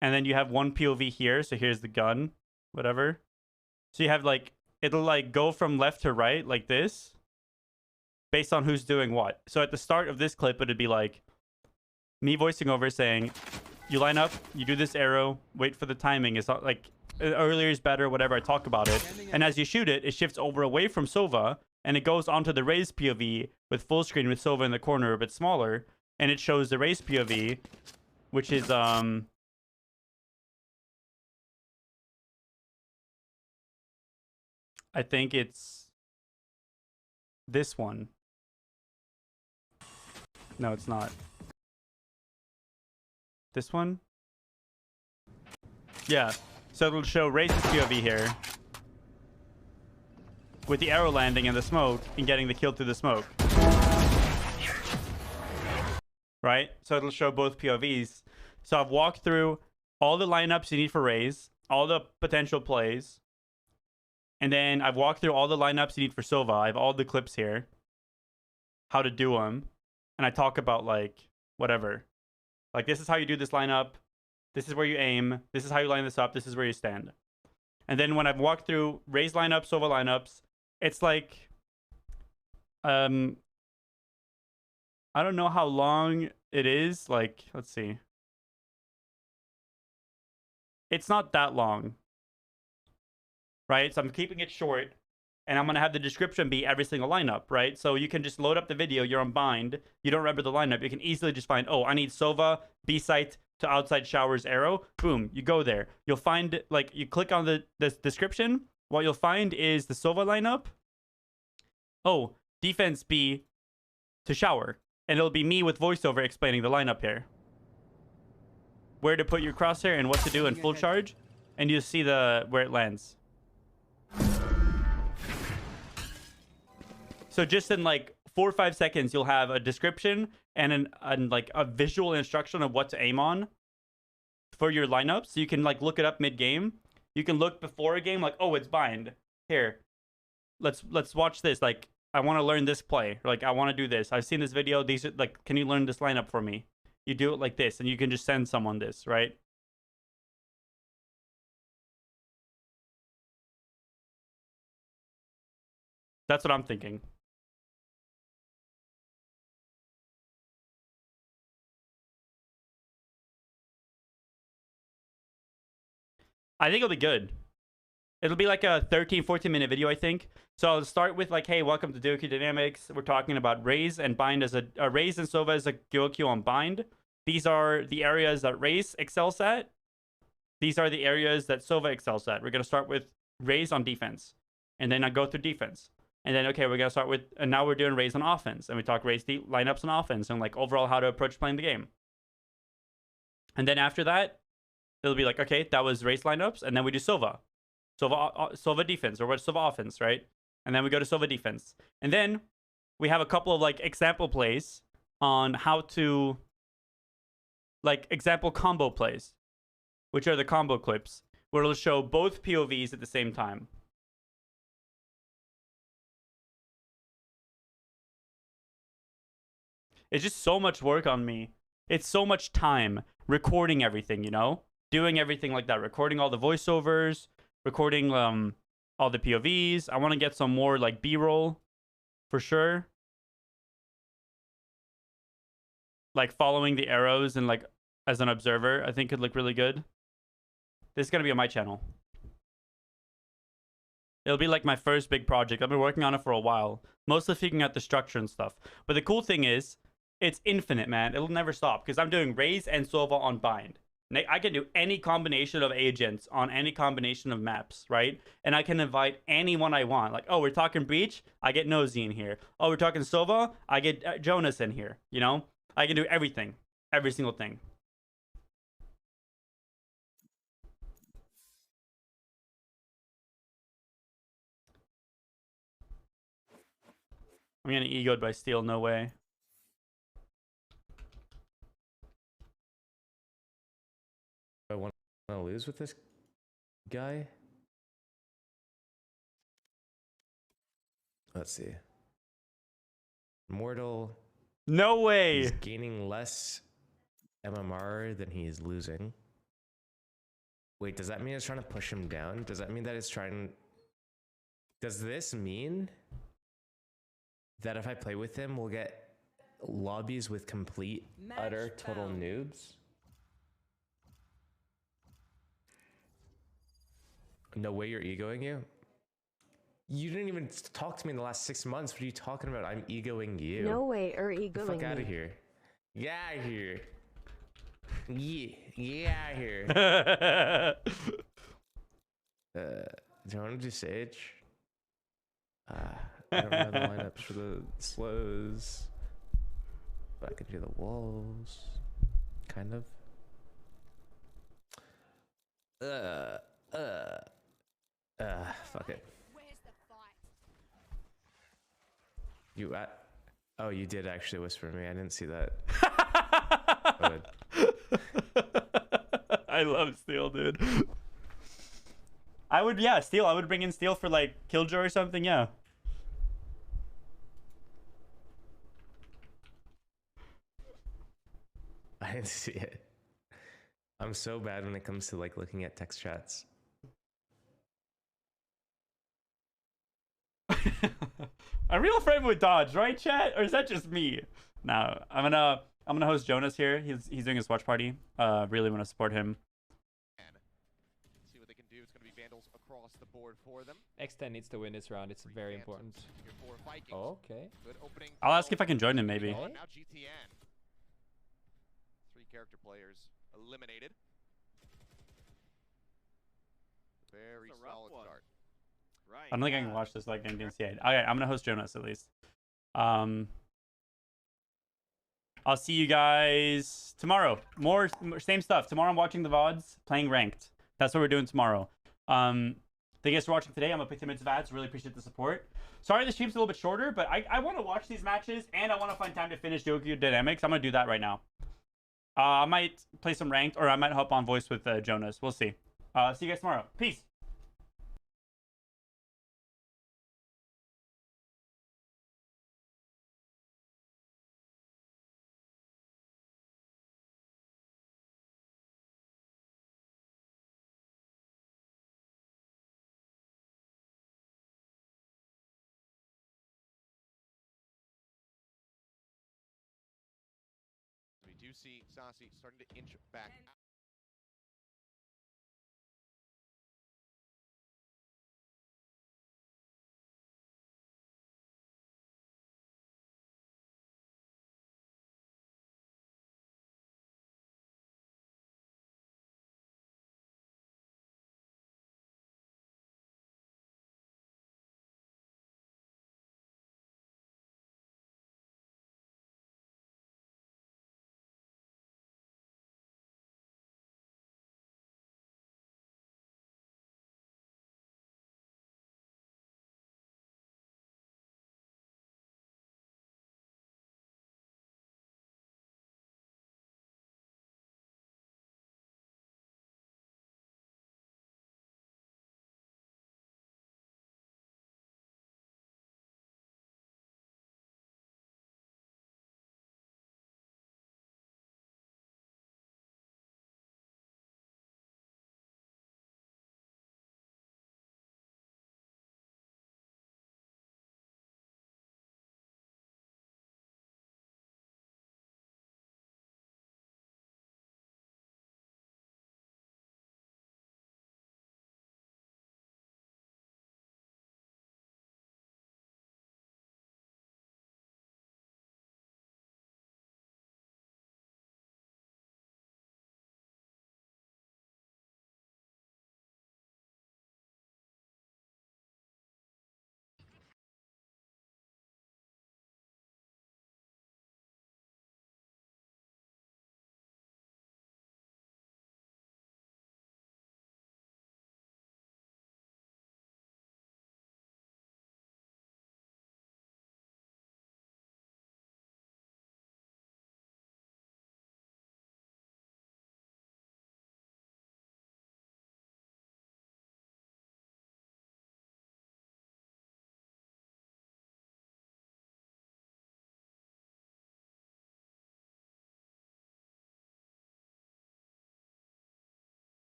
And then you have one POV here, so here's the gun, whatever. So you have like it'll like go from left to right like this, based on who's doing what. So at the start of this clip, it'd be like me voicing over saying, you line up, you do this arrow, wait for the timing. It's not like earlier is better, whatever. I talk about it. And as you shoot it, it shifts over away from Sova, and it goes onto the raised POV with full screen with Sova in the corner a bit smaller. And it shows the raised POV, which is, I think it's this one. No, it's not. This one? Yeah. So it'll show Raze's POV here. With the arrow landing in the smoke and getting the kill through the smoke. Right? So it'll show both POVs. So I've walked through all the lineups you need for Raze, all the potential plays. And then I've walked through all the lineups you need for Sova. I have all the clips here. How to do them. And I talk about, like, whatever. Like, this is how you do this lineup. This is where you aim. This is how you line this up. This is where you stand. And then when I've walked through Raze lineups, Sova lineups, it's like, I don't know how long it is. Like, let's see. It's not that long. Right? So I'm keeping it short. And I'm going to have the description be every single lineup, right? So you can just load up the video. You're on bind. You don't remember the lineup. You can easily just find, oh, I need Sova, B-site to outside showers arrow. Boom. You go there. You'll find, like, you click on the description. What you'll find is the Sova lineup. Oh, defense B to shower. And it'll be me with voiceover explaining the lineup here. Where to put your crosshair and what to do in full charge. And you'll see where it lands. So just in like 4 or 5 seconds, you'll have a description and like a visual instruction of what to aim on for your lineup. So you can like look it up mid-game. You can look before a game like, oh, it's bind. Here, let's watch this. Like, I want to learn this play. Like, I want to do this. I've seen this video. These are like, can you learn this lineup for me? You do it like this, and you can just send someone this, right? That's what I'm thinking. I think it'll be good. It'll be like a 13, 14-minute video, I think. So I'll start with like, hey, welcome to Duo Q Dynamics. We're talking about Raze and Bind as a Raze and Sova as a Duo Q on Bind. These are the areas that Raze excels at. These are the areas that Sova excels at. We're going to start with Raze on defense. And then I go through defense. And then, okay, we're going to start with, and now we're doing Raze on offense. And we talk Raze lineups on offense and like overall how to approach playing the game. And then after that, it'll be like, okay, that was Raze lineups. And then we do Sova. Sova defense or what Sova offense, right? And then we go to Sova defense. And then we have a couple of like example plays on how to like example combo plays, which are the combo clips, where it'll show both POVs at the same time. It's just so much work on me. It's so much time recording everything, you know? Doing everything like that. Recording all the voiceovers, recording all the POVs. I want to get some more like B-roll for sure. Like following the arrows and like as an observer, I think could look really good. This is going to be on my channel. It'll be like my first big project. I've been working on it for a while. Mostly figuring out the structure and stuff. But the cool thing is, it's infinite, man. It'll never stop because I'm doing Raze and Sova on Bind. I can do any combination of agents on any combination of maps, right? And I can invite anyone I want. Like, oh, we're talking Breach, I get Nosy in here. Oh, we're talking Sova, I get Jonas in here, you know? I can do everything. Every single thing. I'm getting egoed by Steel, no way. I want to lose with this guy. Let's see. Mortal. No way. He's gaining less MMR than he is losing. Wait, does that mean it's trying to push him down? Does that mean that it's trying... Does this mean that if I play with him, we'll get lobbies with complete, utter, total noobs? No way you're egoing you? You didn't even talk to me in the last 6 months. What are you talking about? I'm egoing you. No way are egoing Get the fuck out me. of here. Get out of here. Yeah, out of here. Do you want to do Sage? I don't know the lineups for the slows. But I can do the walls. Kind of. Fuck it. You oh, you did actually whisper me. I didn't see that. I love Steel, dude. I would, yeah, Steel. I would bring in Steel for like Killjoy or something. Yeah. I didn't see it. I'm so bad when it comes to like looking at text chats. A real friend would dodge, right, chat? Or is that just me? No, I'm gonna host Jonas here. He's doing his watch party. Really want to support him. See what they can do. It's going to be Vandals across the board for them. X10 needs to win this round. It's very important. Oh, okay. Good opening. I'll ask if I can join him, maybe. Now GTN. 3 character players eliminated. Very solid start. I don't think I can watch this like in DNCA. Okay, I'm gonna host Jonas at least. I'll see you guys tomorrow. More same stuff. Tomorrow I'm watching the VODs, playing ranked. That's what we're doing tomorrow. Thank you guys for watching today. I'm gonna pick 10 minutes of ads. Really appreciate the support. Sorry the stream's a little bit shorter, but I want to watch these matches and I want to find time to finish Yoku Dynamics. I'm gonna do that right now. I might play some ranked or I might hop on voice with Jonas. We'll see. See you guys tomorrow. Peace. We do see Saucy starting to inch back.